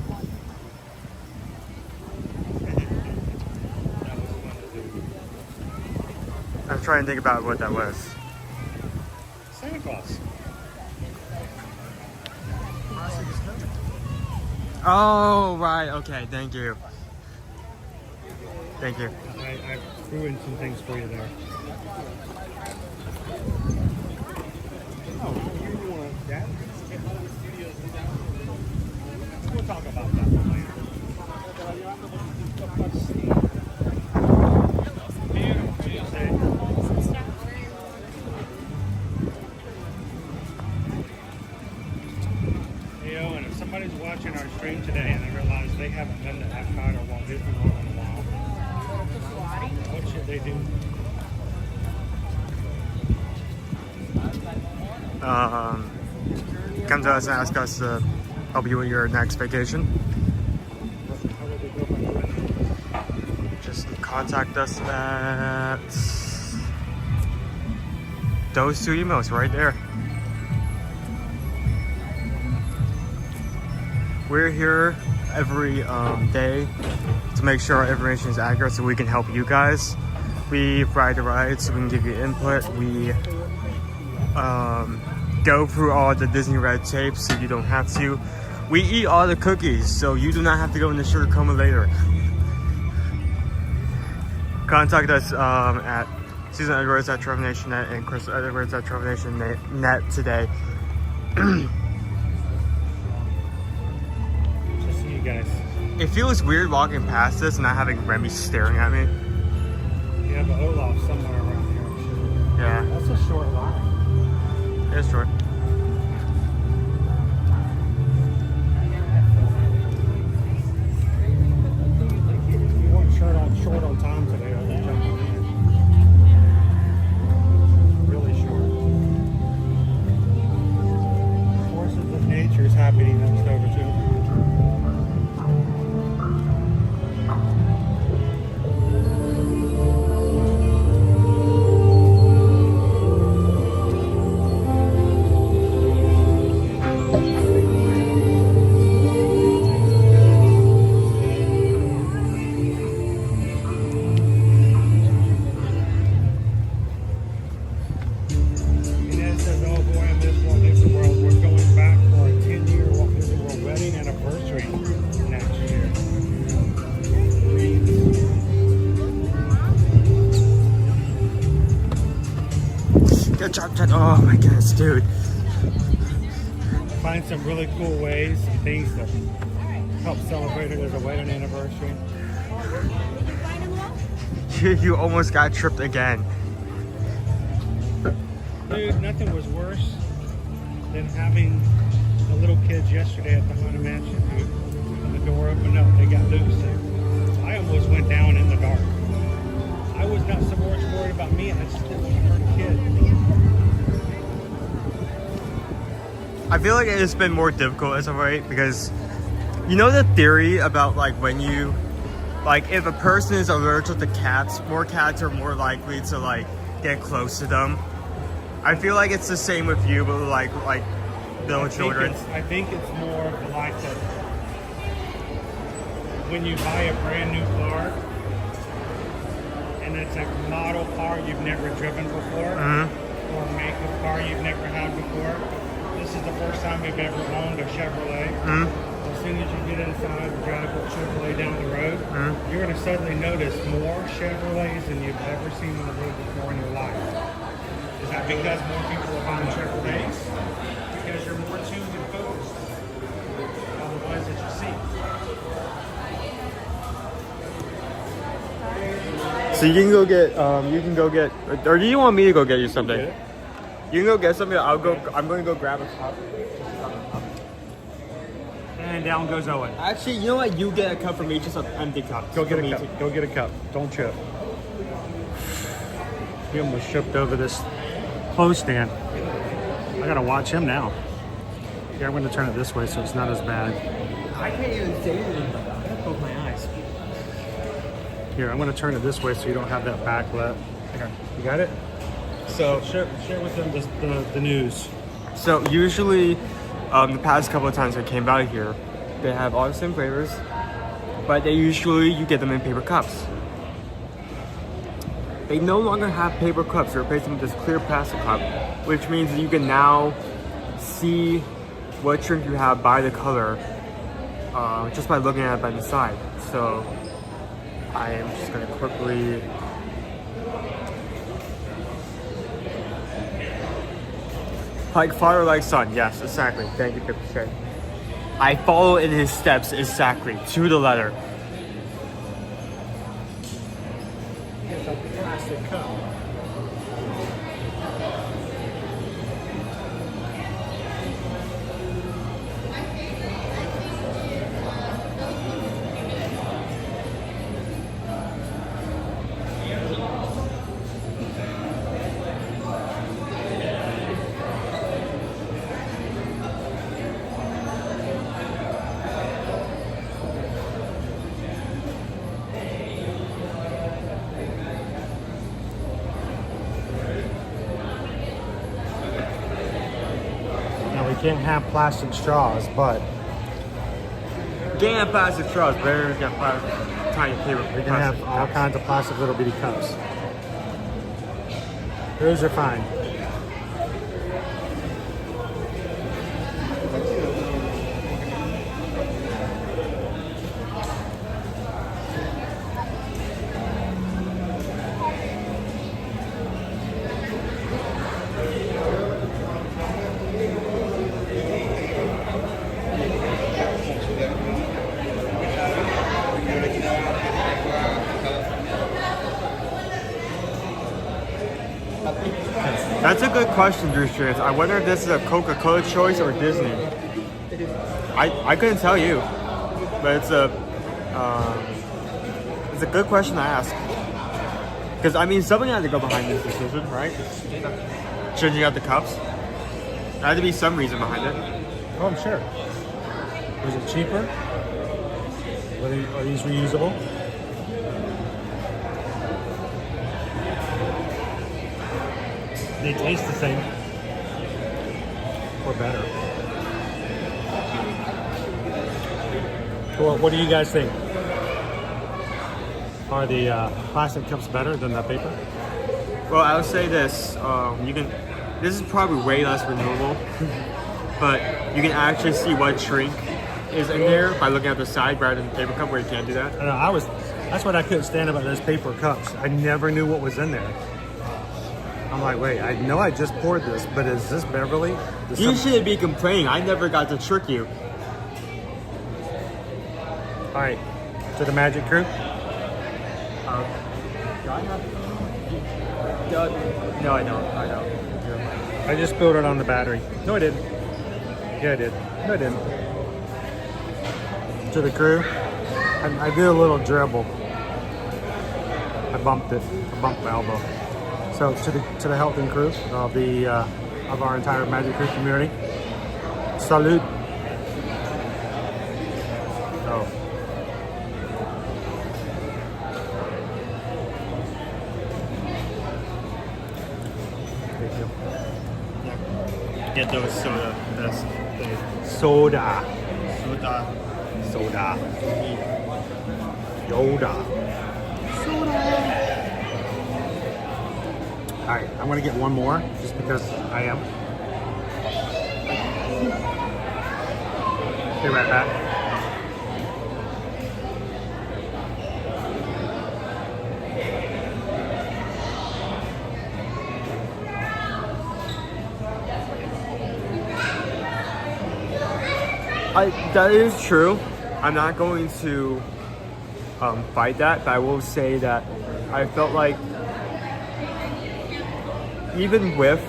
I'm trying to think about what that was. Santa Claus. Oh, right. Okay. Thank you. Thank you. I threw in some things for you there. Oh, you want that? We'll talk about that one later. And if somebody's watching our stream today and they realize they haven't been to Epcot or Walt Disney World in a while, what should they do? Come to us and ask us to help you with your next vacation. Just contact us at those two emails right there. We're here every day to make sure our information is accurate so we can help you guys. We ride the rides so we can give you input. We go through all the Disney red tape so you don't have to. We eat all the cookies so you do not have to go in the sugar coma later. Contact us at susanedwards@TravelNation.net and chrisedwards@TravelNation.net today. Just so you guys. It feels weird walking past this and not having Remy staring at me. Yeah, but Olaf's somewhere around here. Yeah. That's a short line. It's short. You weren't short on time today. I was jumping in. Really short. Horses Oh my goodness, dude. Find some really cool ways and things to help celebrate it as a wedding anniversary. You almost got tripped again. Dude, nothing was worse than having the little kids yesterday at the Haunted Mansion, dude. When the door opened up, they got loose. I almost went down in the dark. I was not so much worried about me, I just didn't want to hurt a kid. I feel like it's been more difficult as of late because you know the theory about like when you, like if a person is allergic to cats, more cats are more likely to like get close to them. I feel like it's the same with you, but like little children. I think it's more of like that when you buy a brand new car and it's a model car you've never driven before, or make a car you've never had before. This is the first time you've ever owned a Chevrolet. As soon as you get inside and drive a Chevrolet down the road, you're going to suddenly notice more Chevrolets than you've ever seen on the road before in your life. Is that because more people are buying Chevrolets? Because you're more tuned and focused on the ones that you see. So you can go get, or do you want me to go get you something? You can go get something. I'm going to go grab a cup. And down goes Owen. Actually, you know what? You get a cup from me, just an empty cup. Go get a cup. Go get a cup. Don't trip. He almost tripped over this clothes stand. I gotta watch him now. Here, I'm gonna turn it this way so it's not as bad. I can't even say anything. I gotta poke my eyes. Here, I'm gonna turn it this way so you don't have that backlit. Okay, you got it? So share with them the news. So usually, the past couple of times I came out here, they have all the same flavors, but you get them in paper cups. They no longer have paper cups. They're replacing with this clear plastic cup, which means you can now see what drink you have by the color, just by looking at it by the side. So I am just gonna quickly. Like father, like son. Yes, exactly. Thank you, Pere. I follow in his steps exactly to the letter. It's a plastic cup. Can't have plastic straws, but can't have plastic straws. Bears got plastic, tiny paper. we can have all kinds of plastic little bitty cups. Those are fine. That's a good question, Drew Strands. I wonder if this is a Coca-Cola choice or Disney. I couldn't tell you, but it's a good question to ask. Because I mean, somebody had to go behind this decision, right? Changing out the cups. There had to be some reason behind it. Oh, I'm sure. Was it cheaper? Are these reusable? They taste the same, or better. Well, what do you guys think? Are the plastic cups better than the paper? Well, I would say this. This is probably way less renewable, but you can actually see what drink is in there by looking at the side rather than the paper cup where you can't do that. I know, that's what I couldn't stand about those paper cups. I never knew what was in there. I'm like, wait, I know I just poured this, but is this Beverly? You shouldn't be complaining. I never got to trick you. All right, to the Magic Crew. No, I don't. I just spilled it on the battery. No, I didn't. Yeah, I did. No, I didn't. To the crew, I did a little dribble. I bumped it. I bumped my elbow. So to the health and crew of of our entire Magic Crew community. Salute. Oh. Get those soda. That's Soda. Soda. Yoda. All right, I'm gonna get one more just because I am. Be right back. That is true. I'm not going to fight that, but I will say that I felt like even with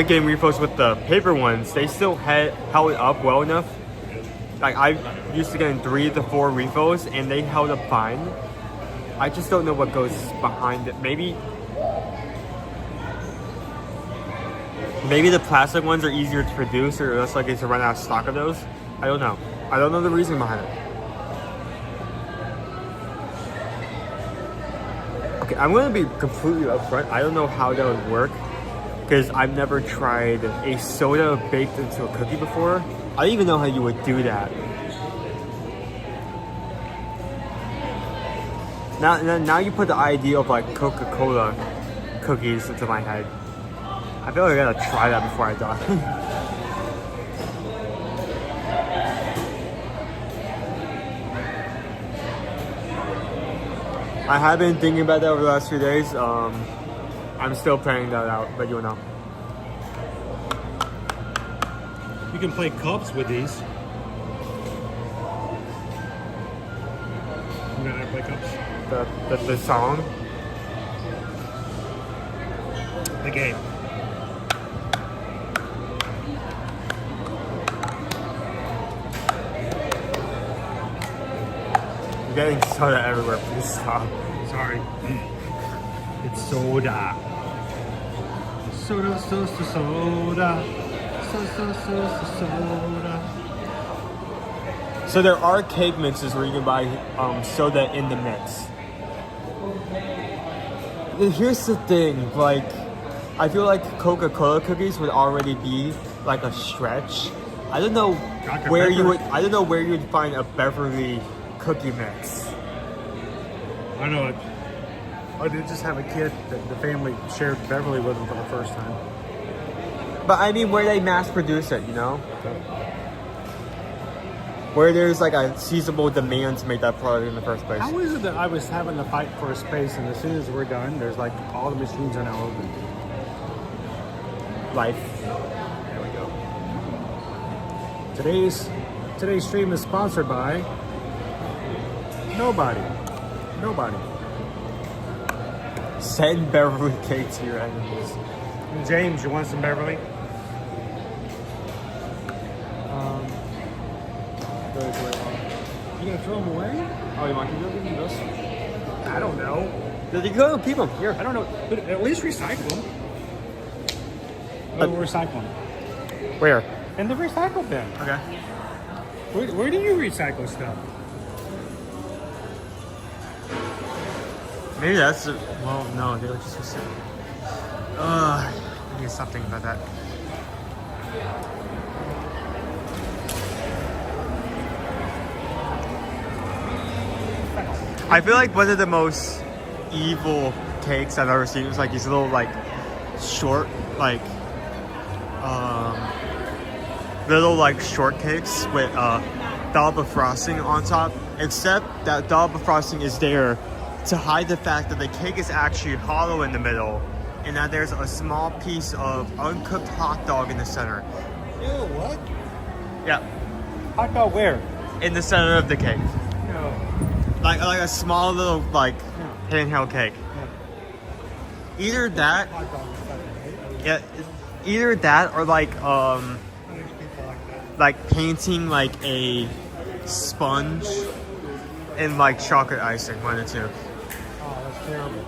getting refills with the paper ones, they still held up well enough. Like I used to getting 3 to 4 refills, and they held up fine. I just don't know what goes behind it. Maybe the plastic ones are easier to produce, or less likely to run out of stock of those. I don't know. I don't know the reason behind it. Okay, I'm going to be completely upfront. I don't know how that would work because I've never tried a soda baked into a cookie before. I don't even know how you would do that. Now you put the idea of like Coca-Cola cookies into my head. I feel like I gotta try that before I die. I have been thinking about that over the last few days. I'm still planning that out, but you'll know. You can play cups with these. You know how to play cups? The song? The game. I'm getting soda everywhere. Please stop. Sorry. It's soda. Soda. Soda. So there are cake mixes where you can buy soda in the mix. Here's the thing, like, I feel like Coca-Cola cookies would already be like a stretch. I don't know where you would find a Beverly cookie mix. I know it. I did just have a kid that the family shared Beverly with them for the first time. But I mean, where they mass produce it, you know? Where there's like a seasonable demand to make that product in the first place. How is it that I was having to fight for a space, and as soon as we're done, there's like all the machines are now open? Life. There we go. Today's stream is sponsored by nobody. Send Beverly cake to your enemies. James, you want some Beverly? You gonna throw them away? Oh, you want to give me those? I don't know. You go keep them here. I don't know. But at least recycle them. We'll recycle them. Where? In the recycle bin. Okay. Where do you recycle stuff? Maybe that's well, no, they were just recycling. I need something about that. I feel like one of the most evil cakes I've ever seen was like these little like short like shortcakes with dollop of frosting on top. Except that dollop of frosting is there to hide the fact that the cake is actually hollow in the middle and that there's a small piece of uncooked hot dog in the center. Ew, what? Yeah. Hot dog where? In the center of the cake. No. Like a small little handheld cake. Either that, yeah, either that or like painting like a sponge in like chocolate icing, one or two. Oh, that's terrible.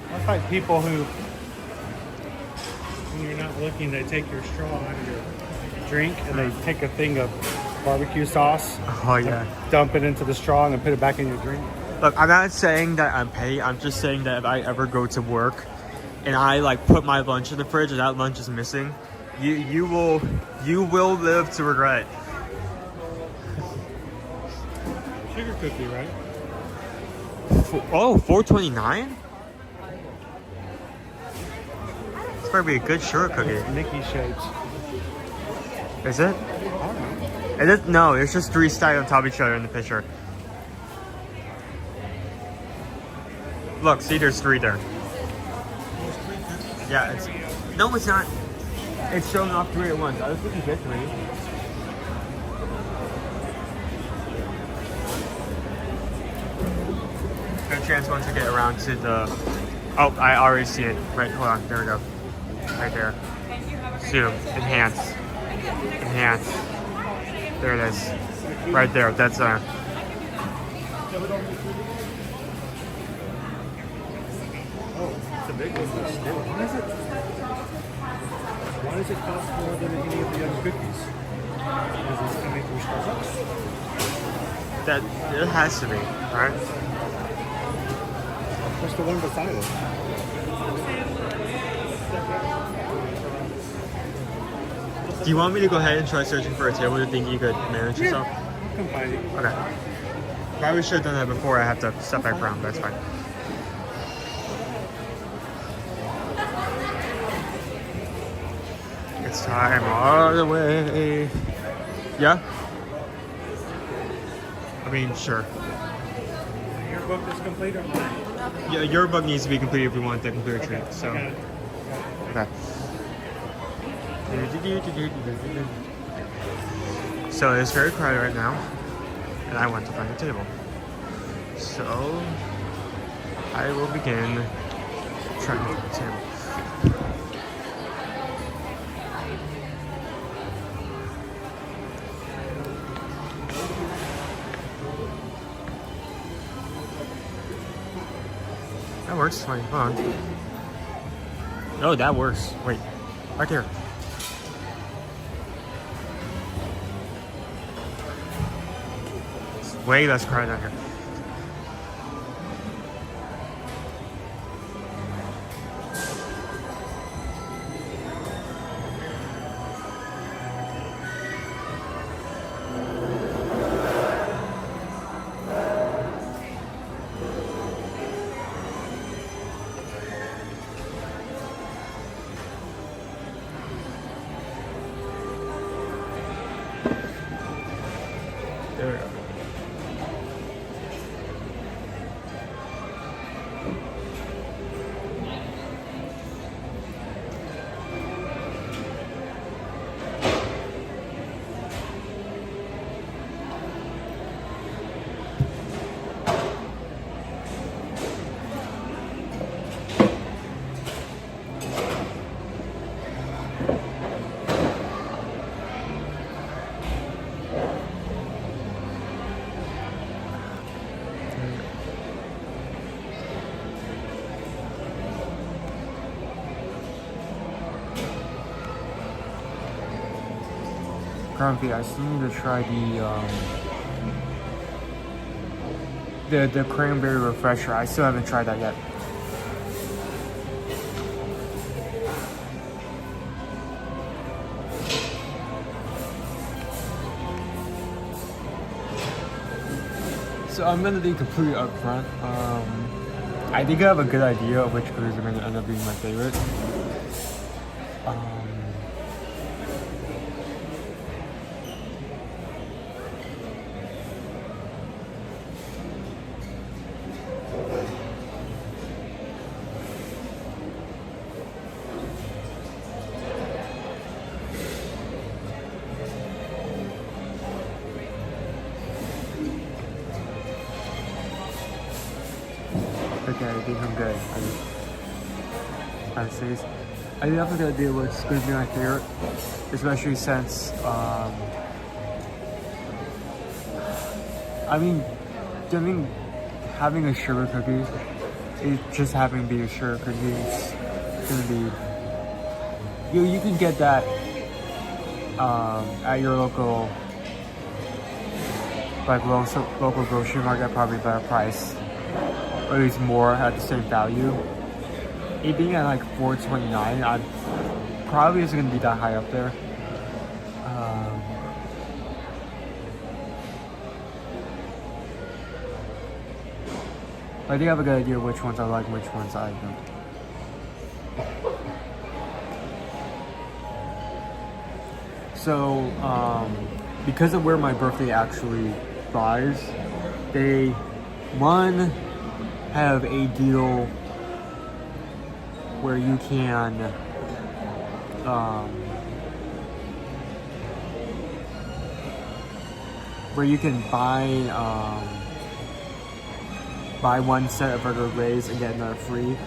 That's like people who, when you're not looking, they take your straw out of your drink and they take a thing of barbecue sauce. Oh yeah. Dump it into the straw and then put it back in your drink. Look, I'm not saying that I'm petty. I'm just saying that if I ever go to work and I like put my lunch in the fridge and that lunch is missing, you will live to regret. Sugar cookie, right? Oh, $4.29? It's gonna be a good sugar cookie. It's Mickey shapes. Is it? Is it? No, it's just 3 stacked on top of each other in the picture. Look, see, there's 3 there. Yeah, it's... No, it's not. It's showing off 3 at once. I was looking at 3. Good chance once we get around to the... Oh, I already see it. Right, hold on. There we go. Right there. Zoom. Enhance. Enhance. There it is. Right there. That's Oh, it's a big one. Why does it cost more than any of the other cookies? Because it's coming through Starbucks? That it has to be, right? What's the one beside it? Do you want me to go ahead and try searching for a table? Do you think you could manage yourself? Come find it. Okay. Probably should have done that before I have to step back around, but that's fine. It's time all the way. Yeah? I mean, sure. Your book is complete or mine? Yeah, your book needs to be complete if we want the complete retreat, so. Okay. So it's very crowded right now, and I want to find a table. So I will begin trying to find a table. That works. Wait, hold on. Oh, that works. Wait, right there. It's way less crowded out here. There we go. Grumpy, I still need to try the cranberry refresher. I still haven't tried that yet. So I'm gonna be completely upfront. I think I have a good idea of which colors are gonna end up being my favorite. look at it become good. I'd say I do have a good idea what's going to be my favorite, especially since I mean having a sugar cookie, just having to be a sugar cookie, it's gonna be you can get that at your local local grocery market, probably better price, or at least more at the same value. It being at like $4.29, I probably isn't gonna be that high up there. I do have a good idea which ones I like and which ones I don't. So, because of where my birthday actually lies, they have a deal where you can buy one set of regular glaze and get another free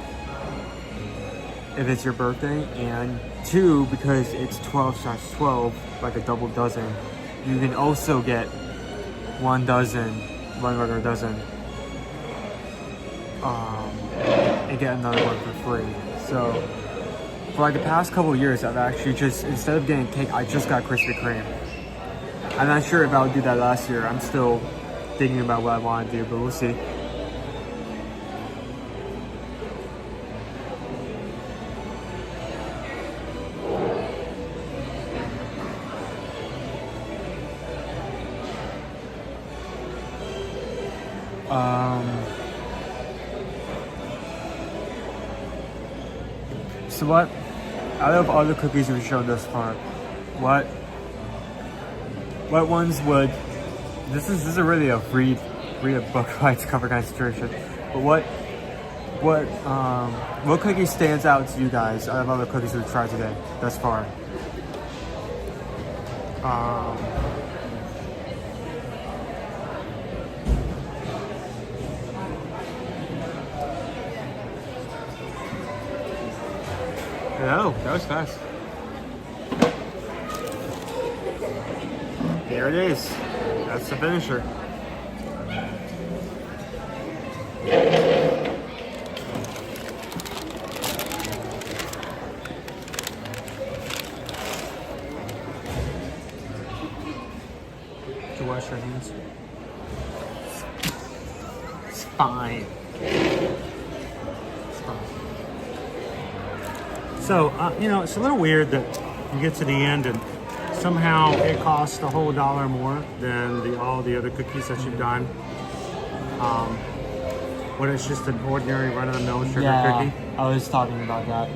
if it's your birthday, and two, because it's 12/12, like a double dozen, you can also get one regular dozen, and get another one for free. So for like the past couple of years, I've actually just, instead of getting cake, I just got Krispy Kreme. I'm not sure if I would do that last year. I'm still thinking about what I want to do, but we'll see. So what, out of all the cookies we've shown thus far, what ones would, this is really a read a book by its cover kind of situation, but what cookie stands out to you guys out of all the cookies we've tried today thus far? No, that was fast. There it is. That's the finisher. Did you wash your hands? It's fine. So, it's a little weird that you get to the end and somehow it costs a whole $1 more than all the other cookies that you've done. When it's just an ordinary run-of-the-mill sugar cookie. I was talking about that.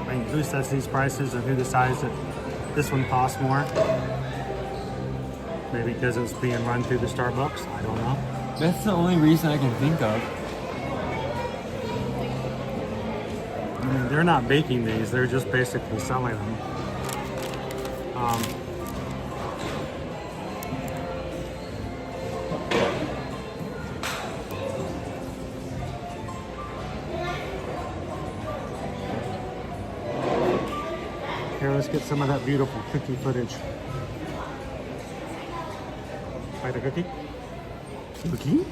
I mean, who sets these prices and who decides that this one costs more? Maybe because it's being run through the Starbucks? I don't know. That's the only reason I can think of. I mean, they're not baking these, they're just basically selling them. Here, let's get some of that beautiful cookie footage. Bite a cookie? Cookie?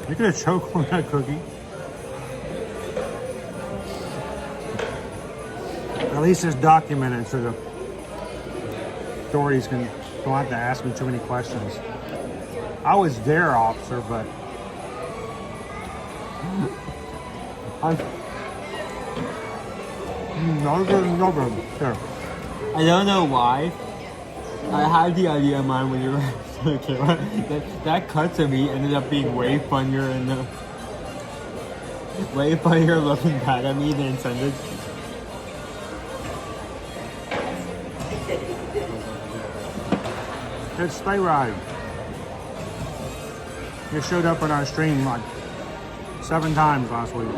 You're gonna choke on that cookie. At least it's documented so the authorities don't have to ask me too many questions. I was there, officer, but There. I don't know why. I had the idea in mind when you were the camera. That cut to me ended up being way funnier looking back at me than intended. It's sleigh ride. It showed up on our stream like 7 times last week.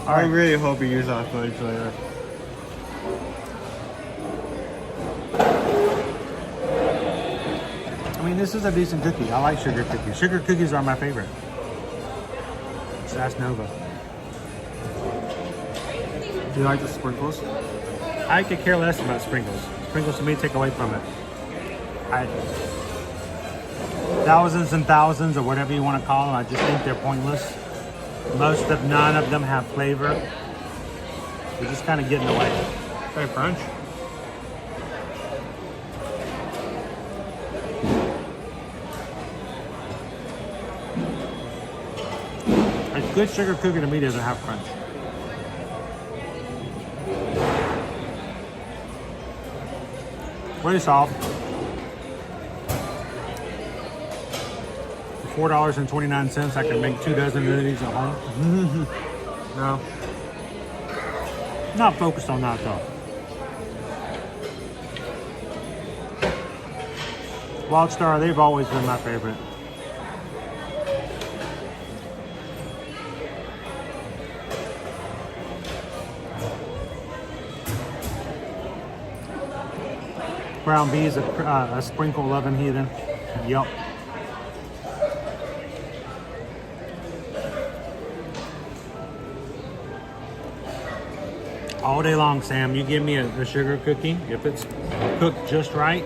I really hope you use that footage later. I mean, this is a decent cookie. I like sugar cookies. Sugar cookies are my favorite. So that's Nova. Do you like the sprinkles? I could care less about sprinkles. Sprinkles to me take away from it. Thousands and thousands, or whatever you want to call them, I just think they're pointless. None of them have flavor. They're just kind of getting away. Very French. A good sugar cookie to me doesn't have crunch. Pretty soft. For $4.29, I can make 2 dozen of these at home. No. Not focused on that though. Wild Star, they've always been my favorite. Brown bees, a sprinkle of them heathen. Yup. All day long, Sam. You give me a sugar cookie, if it's cooked just right,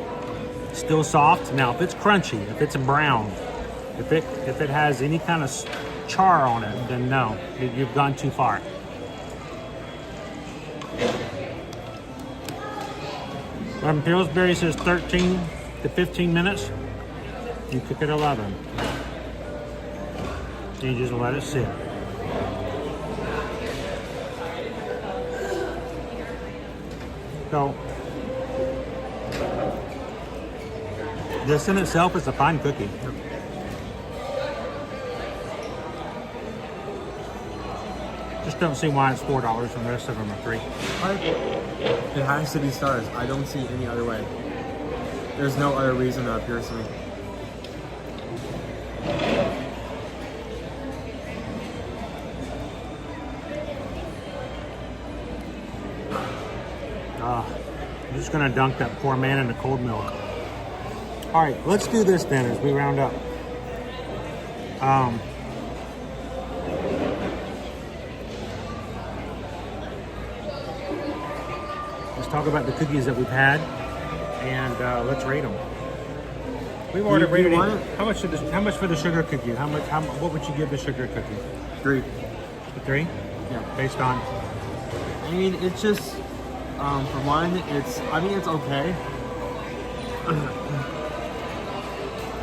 still soft. Now, if it's crunchy, if it's brown, if it has any kind of char on it, then no, you've gone too far. Pillsbury says 13 to 15 minutes. You cook at 11. And you just let it sit. So, this in itself is a fine cookie. Just don't see why it's $4 and the rest of them are free. It has to be stars. I don't see any other way. There's no other reason that appears to me. I'm just gonna dunk that poor man in the cold milk. All right, let's do this then as we round up. Let's talk about the cookies that we've had, and let's rate them. We've already rated it. How much for the sugar cookie? What would you give the sugar cookie? 3. 3? Yeah. Based on? I mean, it's just, for one, it's okay.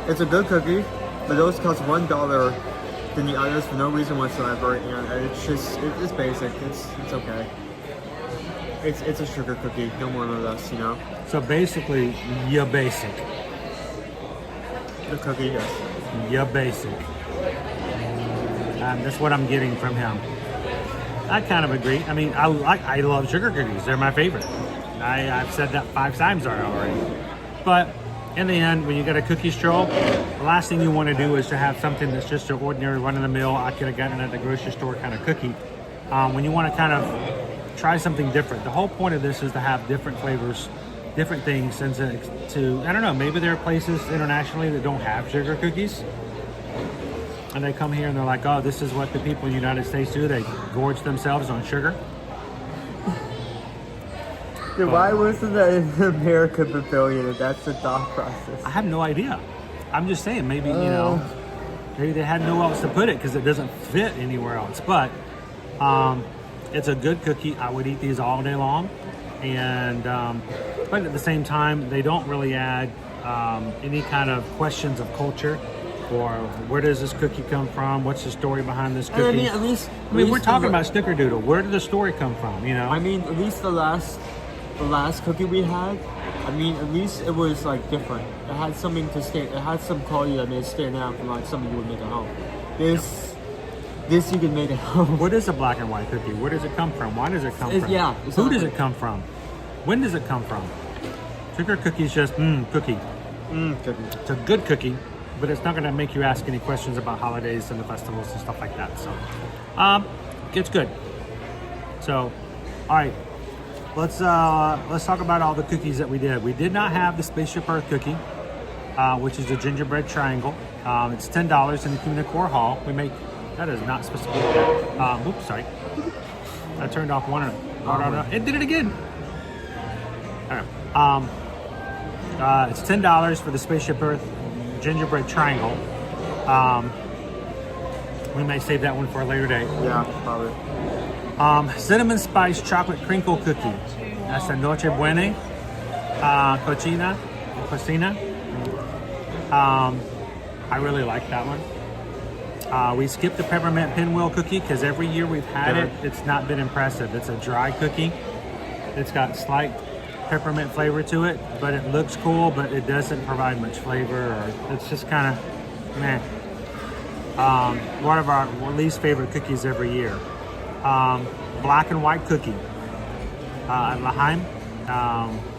It's a good cookie, but those cost $1 than the others for no reason whatsoever, and it's basic. It's okay. It's a sugar cookie, no more no less, you know. So basically, you're basic. The cookie, yes. You're basic. That's what I'm getting from him. I kind of agree. I mean, I love sugar cookies. They're my favorite. I've said that 5 times already. But in the end, when you get a cookie stroll, the last thing you want to do is to have something that's just an ordinary run-of-the-mill, I could have gotten at the grocery store kind of cookie. When you want to kind of try something different. The whole point of this is to have different flavors, different things, and to I don't know, maybe there are places internationally that don't have sugar cookies. And they come here and they're like, oh, this is what the people in the United States do. They gorge themselves on sugar. Dude, why wasn't that in the American Pavilion if that's the thought process? I have no idea. I'm just saying, maybe, maybe they had nowhere else to put it because it doesn't fit anywhere else. But it's a good cookie. I would eat these all day long. And but at the same time, they don't really add any kind of questions of culture. for where does this cookie come from? What's the story behind this cookie? And I mean, at least we're talking about Snickerdoodle. Where did the story come from? You know. I mean, at least the last cookie we had. I mean, at least it was like different. It had something to stand. It had some quality that made it stand out from like something you would make at home. This you can make at home. What is a black and white cookie? Where does it come from? Why does it come from? Yeah. Exactly. Who does it come from? When does it come from? Sugar cookie is just cookie. Cookie. It's a good cookie, but it's not going to make you ask any questions about holidays and the festivals and stuff like that. So, it's good. So, all right. Let's talk about all the cookies that we did. We did not have the Spaceship Earth cookie, which is a gingerbread triangle. It's $10 in the Commicore Hall. That is not supposed to be that. Oops, sorry. I turned off one of them. It did it again. All right. It's $10 for the Spaceship Earth gingerbread triangle. We may save that one for a later date. Yeah, probably. Cinnamon spice chocolate crinkle cookie. That's a Noche Buena. Cocina. I really like that one. We skipped the peppermint pinwheel cookie because every year we've had it, it's not been impressive. It's a dry cookie. It's got slight peppermint flavor to it, but it looks cool, but it doesn't provide much flavor, or it's just kind of meh. One of our least favorite cookies every year. Black and white cookie at Laheim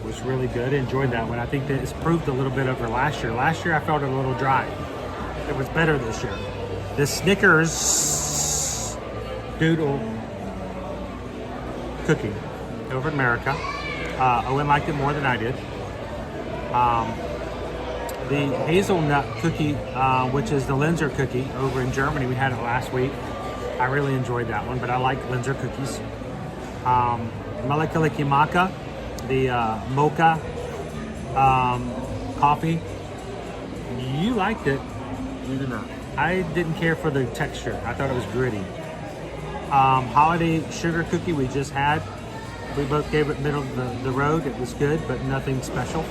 was really good. Enjoyed that one. I think that it's improved a little bit over last year. Last year I felt it a little dry. It was better this year. The Snickers Doodle cookie over in America. Owen liked it more than I did. The hazelnut cookie, which is the Linzer cookie over in Germany, we had it last week. I really enjoyed that one, but I like Linzer cookies. Melekelekemaka, the mocha coffee. You liked it. You did not. I didn't care for the texture. I thought it was gritty. Holiday sugar cookie we just had. We both gave it middle of the road. It was good, but nothing special.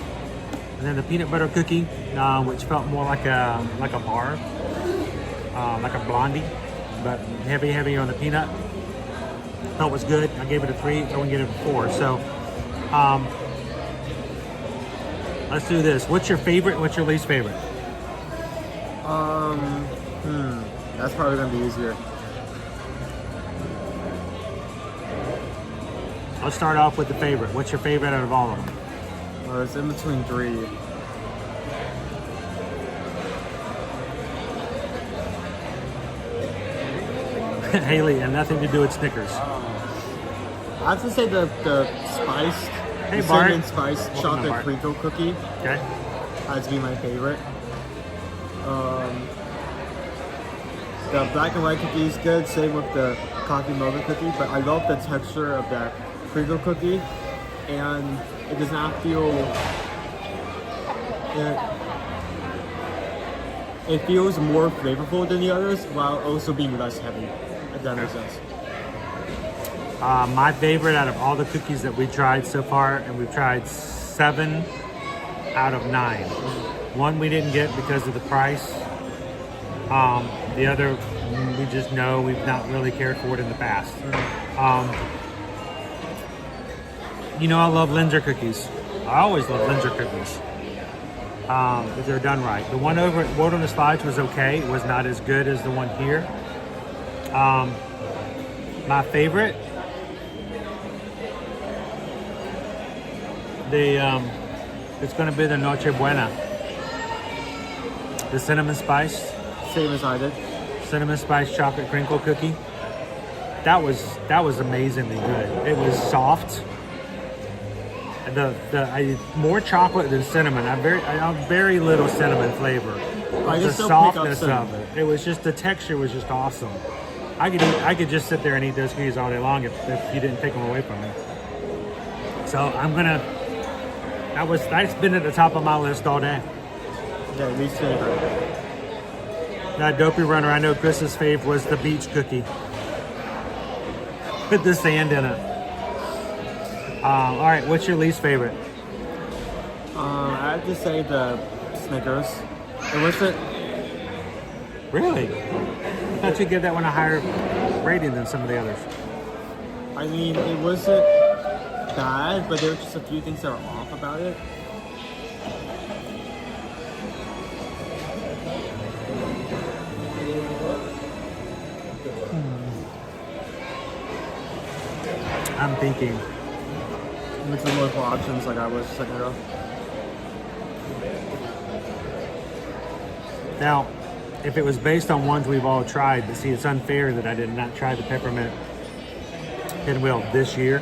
And then the peanut butter cookie, which felt more like a bar, like a blondie, but heavy on the peanut. Felt was good. I gave it a 3. I wouldn't get it a 4. So let's do this. What's your favorite? What's your least favorite? That's probably gonna be easier. Let's start off with the favorite. What's your favorite out of all of them? It's in between 3. Haley, and nothing to do with Snickers. I have to say the spiced, Hey, the Bart. cinnamon spiced Welcome to chocolate Bart. crinkle cookie. Okay. Has to be my favorite. The black and white cookie is good, same with the coffee mocha cookie, but I love the texture of that crinkle cookie, and it does not feel, it feels more flavorful than the others while also being less heavy, if that makes sense. My favorite out of all the cookies that we tried so far, and we've tried 7 out of 9. One we didn't get because of the price. The other, we just know we've not really cared for it in the past. You know, I love Linzer cookies. I always love Linzer cookies. If they're done right. The one over at Wilderness Lodge was okay. It was not as good as the one here. My favorite, it's going to be the Noche Buena. The cinnamon spice. Same as I did. Cinnamon spice chocolate crinkle cookie. That was amazingly good. It was soft. More chocolate than cinnamon. I have very little cinnamon flavor. The softness of it. It was just, the texture was just awesome. I could just sit there and eat those cookies all day long if you didn't take them away from me. So that's been at the top of my list all day. Yeah, least favorite. That Dopey Runner, I know Chris's fave was the beach cookie. With the sand in it. All right, what's your least favorite? I have to say the Snickers. It wasn't. Really? I thought you'd give that one a higher rating than some of the others. I mean, it wasn't bad, but there were just a few things that were off about it. I'm thinking. With the local options like I was a second ago. Now, if it was based on ones we've all tried, but see, it's unfair that I did not try the peppermint pinwheel this year.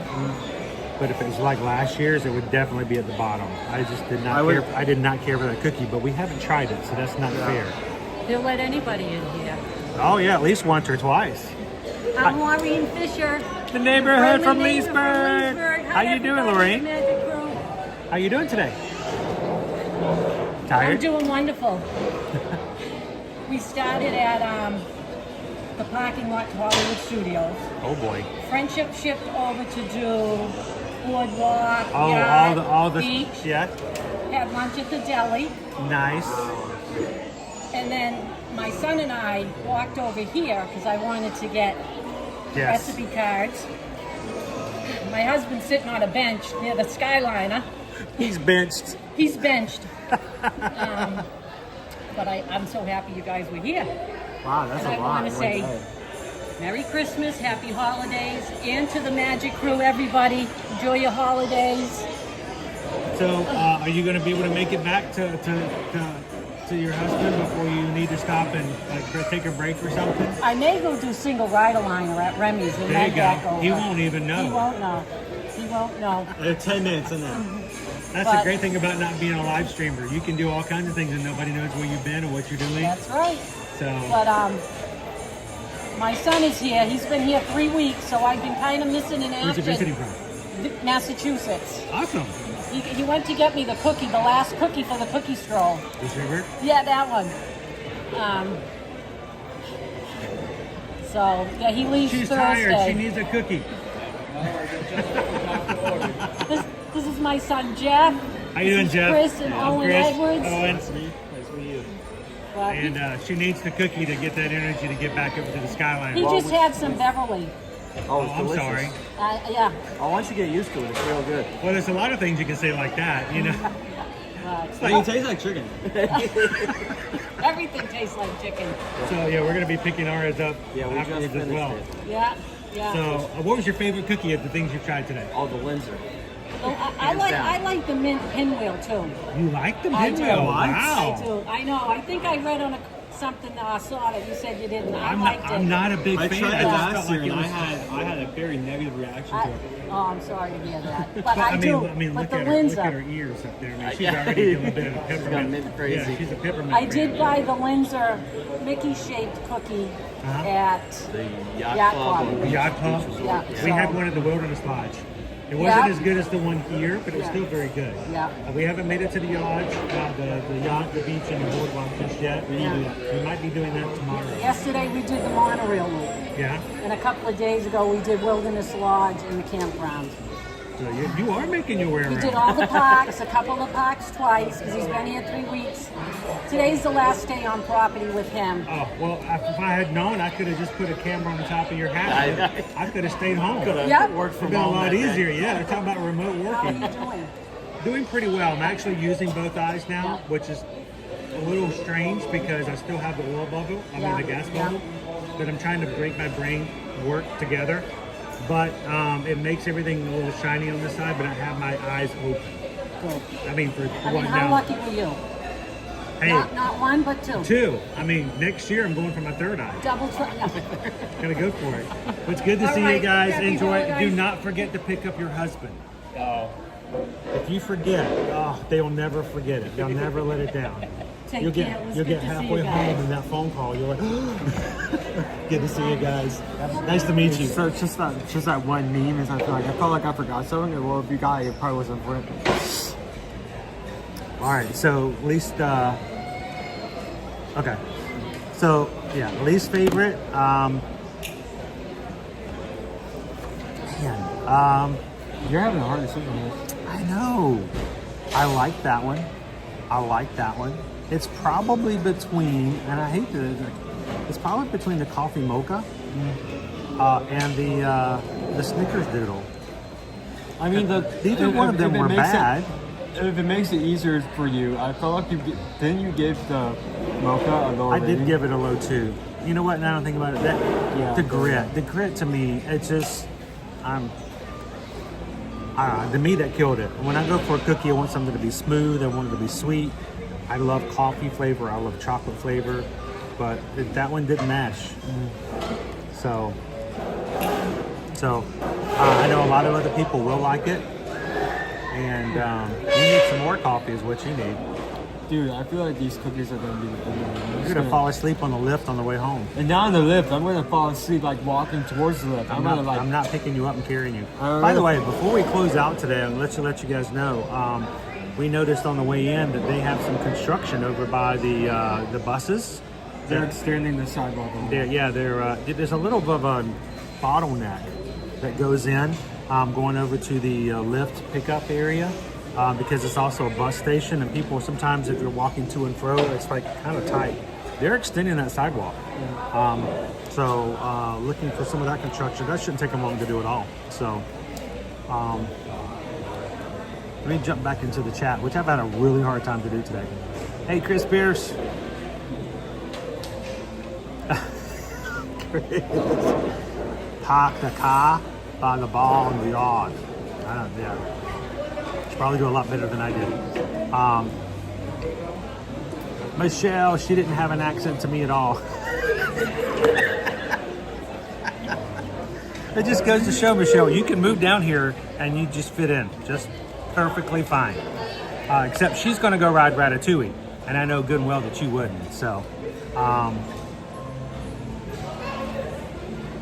But if it was like last year's, it would definitely be at the bottom. I just did not care. I did not care for that cookie, but we haven't tried it, so that's not fair. They'll let anybody in here. Oh yeah, at least once or twice. I'm Laureen Fisher. The neighborhood from Friendly neighbor Leesburg. How you doing, Laureen? How you doing today? I'm Tired? doing wonderful. We started at the parking lot to Hollywood Studios. Oh boy. Friendship shipped over to do boardwalk, Oh, yacht, all the beach. yeah. Had lunch at the deli. Nice. And then my son and I walked over here because I wanted to get recipe cards. My husband's sitting on a bench near the Skyliner. He's benched. He's benched. But I'm so happy you guys were here. Wow, that's and a I lot. want to say Merry Christmas, Happy Holidays, and to the Magic Crew, everybody. Enjoy your holidays. So, are you going to be able to make it back to your husband before you need to stop and take a break or something? I may go do single ride-a-liner at Remy's and There then you back go. over. He won't even know. He won't know. He won't know. They're 10 minutes in there. That's the great thing about not being a live streamer. You can do all kinds of things and nobody knows where you've been or what you're doing. That's right. So. But my son is here. He's been here 3 weeks, so I've been kind of missing in action. Where's he visiting from? Massachusetts. Awesome. He went to get me the cookie, the last cookie for the cookie stroll. Your favorite? Yeah, that one. So yeah, he leaves She's Thursday. tired. She needs a cookie. This is my son Jeff. How you doing, This is Jeff? Chris and I'm Owen Chris. Edwards. Owen. Nice to meet you. Well, And she needs the cookie to get that energy to get back over to the skyline. he just had some Beverly. Oh, it's I'm delicious. sorry. Yeah. Oh, once you get used to it, it's real good. Well, there's a lot of things you can say like that, you know. It tastes like chicken. Everything tastes like chicken. So yeah, we're gonna be picking ours up afterwards as well. Yeah, yeah. So, what was your favorite cookie of the things you've tried today? Oh, the Linzer. Oh, I like the mint pinwheel too. You like the I do. pinwheel? Wow. I do. I know. I think I read on something that I saw that you said you didn't. I liked it. I'm not a big fan. I tried I it just last felt year like and it I had a very negative reaction to it. Oh, I'm sorry to hear that. But But, I do. I mean, but look the at her. Look Linzer. at her ears up there. I mean, she's already doing a bit of a peppermint. mint crazy. Yeah, she's a peppermint. I did fan. buy the Linzer Mickey-shaped cookie at The Yacht Club. The Yacht Club? Yeah, We had so- one at the Wilderness Lodge. It wasn't Yeah. as good as the one here, but it was Yeah. still very good. Yeah. We haven't made it to the lodge, the yacht, the beach, and the boardwalk just yet. We might be doing that tomorrow. Yesterday we did the monorail loop. Yeah. And a couple of days ago we did Wilderness Lodge and the campground. So you are making your way around. We did all the parks, a couple of parks twice, because he's been here 3 weeks. Today's the last day on property with him. Oh, well, if I had known, I could have just put a camera on the top of your hat. I could have stayed home. Yep. Worked It's from been a home lot that day. easier. Yeah, they're talking about remote How are working. you doing? Doing pretty well. I'm actually using both eyes now, which is a little strange because I still have the oil bubble, the gas bubble, but I'm trying to break my brain work together. But it makes everything a little shiny on this side, but I have my eyes open. Good. I mean, for I mean, what how now? lucky were you? Hey, Not one, but two. two. I mean, next year I'm going for my third eye. Double no. Gonna go for it. But it's good to All see you right, guys. happy Enjoy it. Do holidays. not forget to pick up your husband. Oh. If you forget, they will never forget it. They'll never let it down. Take You'll care. get It was you'll good get to see halfway you home guys. and that phone call. You're like, good to see you guys. Nice to meet you. So it's just that one meme is I felt like I forgot something. And well, if you got it, it probably wasn't for it. All right, so least okay. So yeah, least favorite. You're having a hard decision on this. I know. I like that one. I like that one. It's probably between, and I hate to It's probably between the coffee mocha and the Snickers doodle. I mean, neither one of them were bad. If it makes it easier for you, I felt like you gave the mocha a lower I did rating? give it a low 2. You know what? Now I don't think about it. The grit to me, it's just to me that killed it. When I go for a cookie, I want something to be smooth. I want it to be sweet. I love coffee flavor. I love chocolate flavor, but that one didn't match. So I know a lot of other people will like it, and you need some more coffee is what you need. Dude, I feel like these cookies are gonna be the thing. You're gonna fall asleep on the lift on the way home. And not on the lift, I'm gonna fall asleep like walking towards the lift. I'm not picking you up and carrying you. By the way, before we close out today, I'll let you guys know. We noticed on the way in that they have some construction over by the buses. They're extending the sidewalk. There's a little bit of a bottleneck that goes in, going over to the lift pickup area. Because it's also a bus station, and people sometimes, if you're walking to and fro, it's like kind of tight. They're extending that sidewalk. So looking for some of that construction. That shouldn't take them long to do it all. So let me jump back into the chat, which I've had a really hard time to do today. Hey, Chris Pierce. Park the car by the ball in the yard. Probably do a lot better than I did. Michelle, she didn't have an accent to me at all. It just goes to show, Michelle, you can move down here and you just fit in just perfectly fine. Except she's going to go ride Ratatouille, and I know good and well that you wouldn't. So,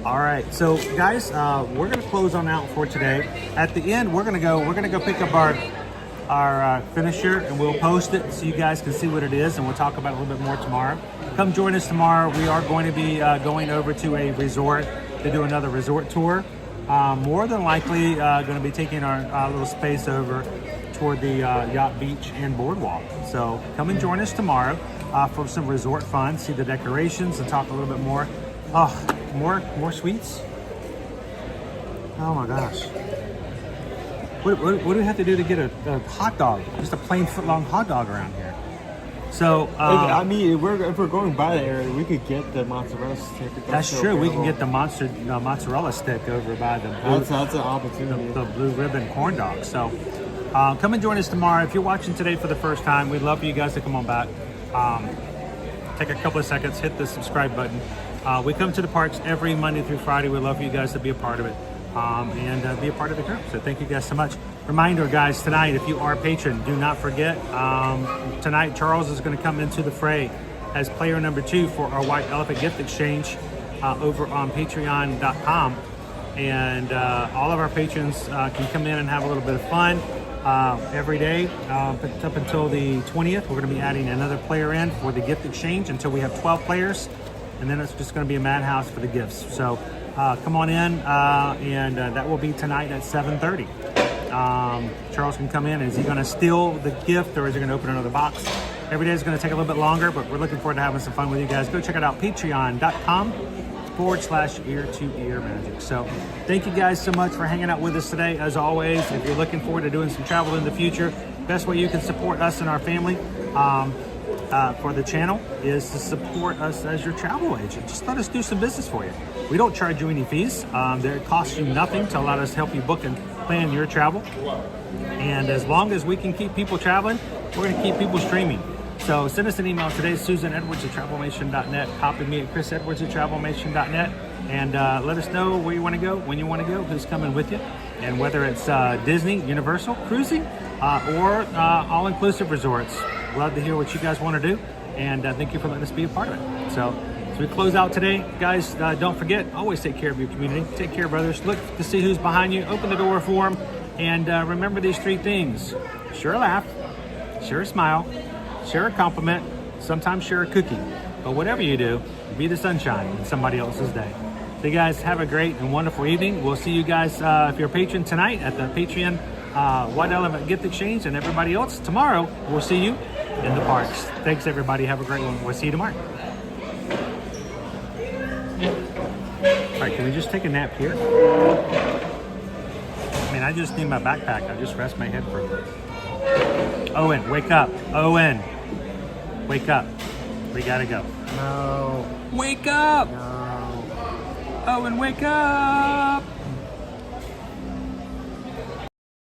all right, so guys, we're gonna close on out for today. At the end, we're gonna go pick up our finisher, and we'll post it so you guys can see what it is, and we'll talk about it a little bit more tomorrow. Come join us tomorrow. We are going to be going over to a resort to do another resort tour. More than likely, going to be taking our little space over toward the yacht beach and boardwalk. So come and join us tomorrow for some resort fun. See the decorations and talk a little bit more. Oh, more sweets? Oh my gosh. What do we have to do to get a hot dog? Just a plain foot-long hot dog around here. So, I mean, if we're going by the area, we could get the mozzarella stick. That's true. We can get the mozzarella stick over by the that's an opportunity. The blue ribbon corn dog. So, come and join us tomorrow. If you're watching today for the first time, we'd love for you guys to come on back. Take a couple of seconds, hit the subscribe button. We come to the parks every Monday through Friday. We'd love for you guys to be a part of it and be a part of the group. So thank you guys so much. Reminder, guys, tonight, if you are a patron, do not forget, tonight Charles is going to come into the fray as player number 2 for our White Elephant Gift Exchange over on patreon.com. And all of our patrons can come in and have a little bit of fun every day up until the 20th. We're going to be adding another player in for the gift exchange until we have 12 players. And then it's just going to be a madhouse for the gifts. So come on in, and that will be tonight at 7:30. Charles can come in. Is he going to steal the gift, or is he going to open another box? Every day is going to take a little bit longer, but we're looking forward to having some fun with you guys. Go check it out, patreon.com/ear-to-ear magic. So thank you guys so much for hanging out with us today. As always, if you're looking forward to doing some travel in the future, best way you can support us and our family for the channel is to support us as your travel agent. Just let us do some business for you. We don't charge you any fees. It costs you nothing to allow us to help you book and plan your travel. And as long as we can keep people traveling, we're going to keep people streaming. So send us an email today, susanedwards@travelmation.net. Copy me at chrisedwards@travelmation.net. And let us know where you want to go, when you want to go, who's coming with you. And whether it's Disney, Universal, cruising, or all-inclusive resorts. Love to hear what you guys want to do, and thank you for letting us be a part of it. So as we close out today, guys, don't forget, always take care of your community. Take care of others. Look to see who's behind you. Open the door for them. And remember these 3 things. Share a laugh, share a smile, share a compliment, sometimes share a cookie. But whatever you do, be the sunshine in somebody else's day. So you guys have a great and wonderful evening. We'll see you guys, if you're a patron tonight, at the Patreon White Elephant Gift Exchange, and everybody else tomorrow. We'll see you in the parks. Thanks, everybody. Have a great one. We'll see you tomorrow. we just take a nap here? I mean, I just need my backpack. I just rest my head for a bit. Owen, wake up. Owen, wake up. We gotta go. No. Wake up! No. Owen, wake up!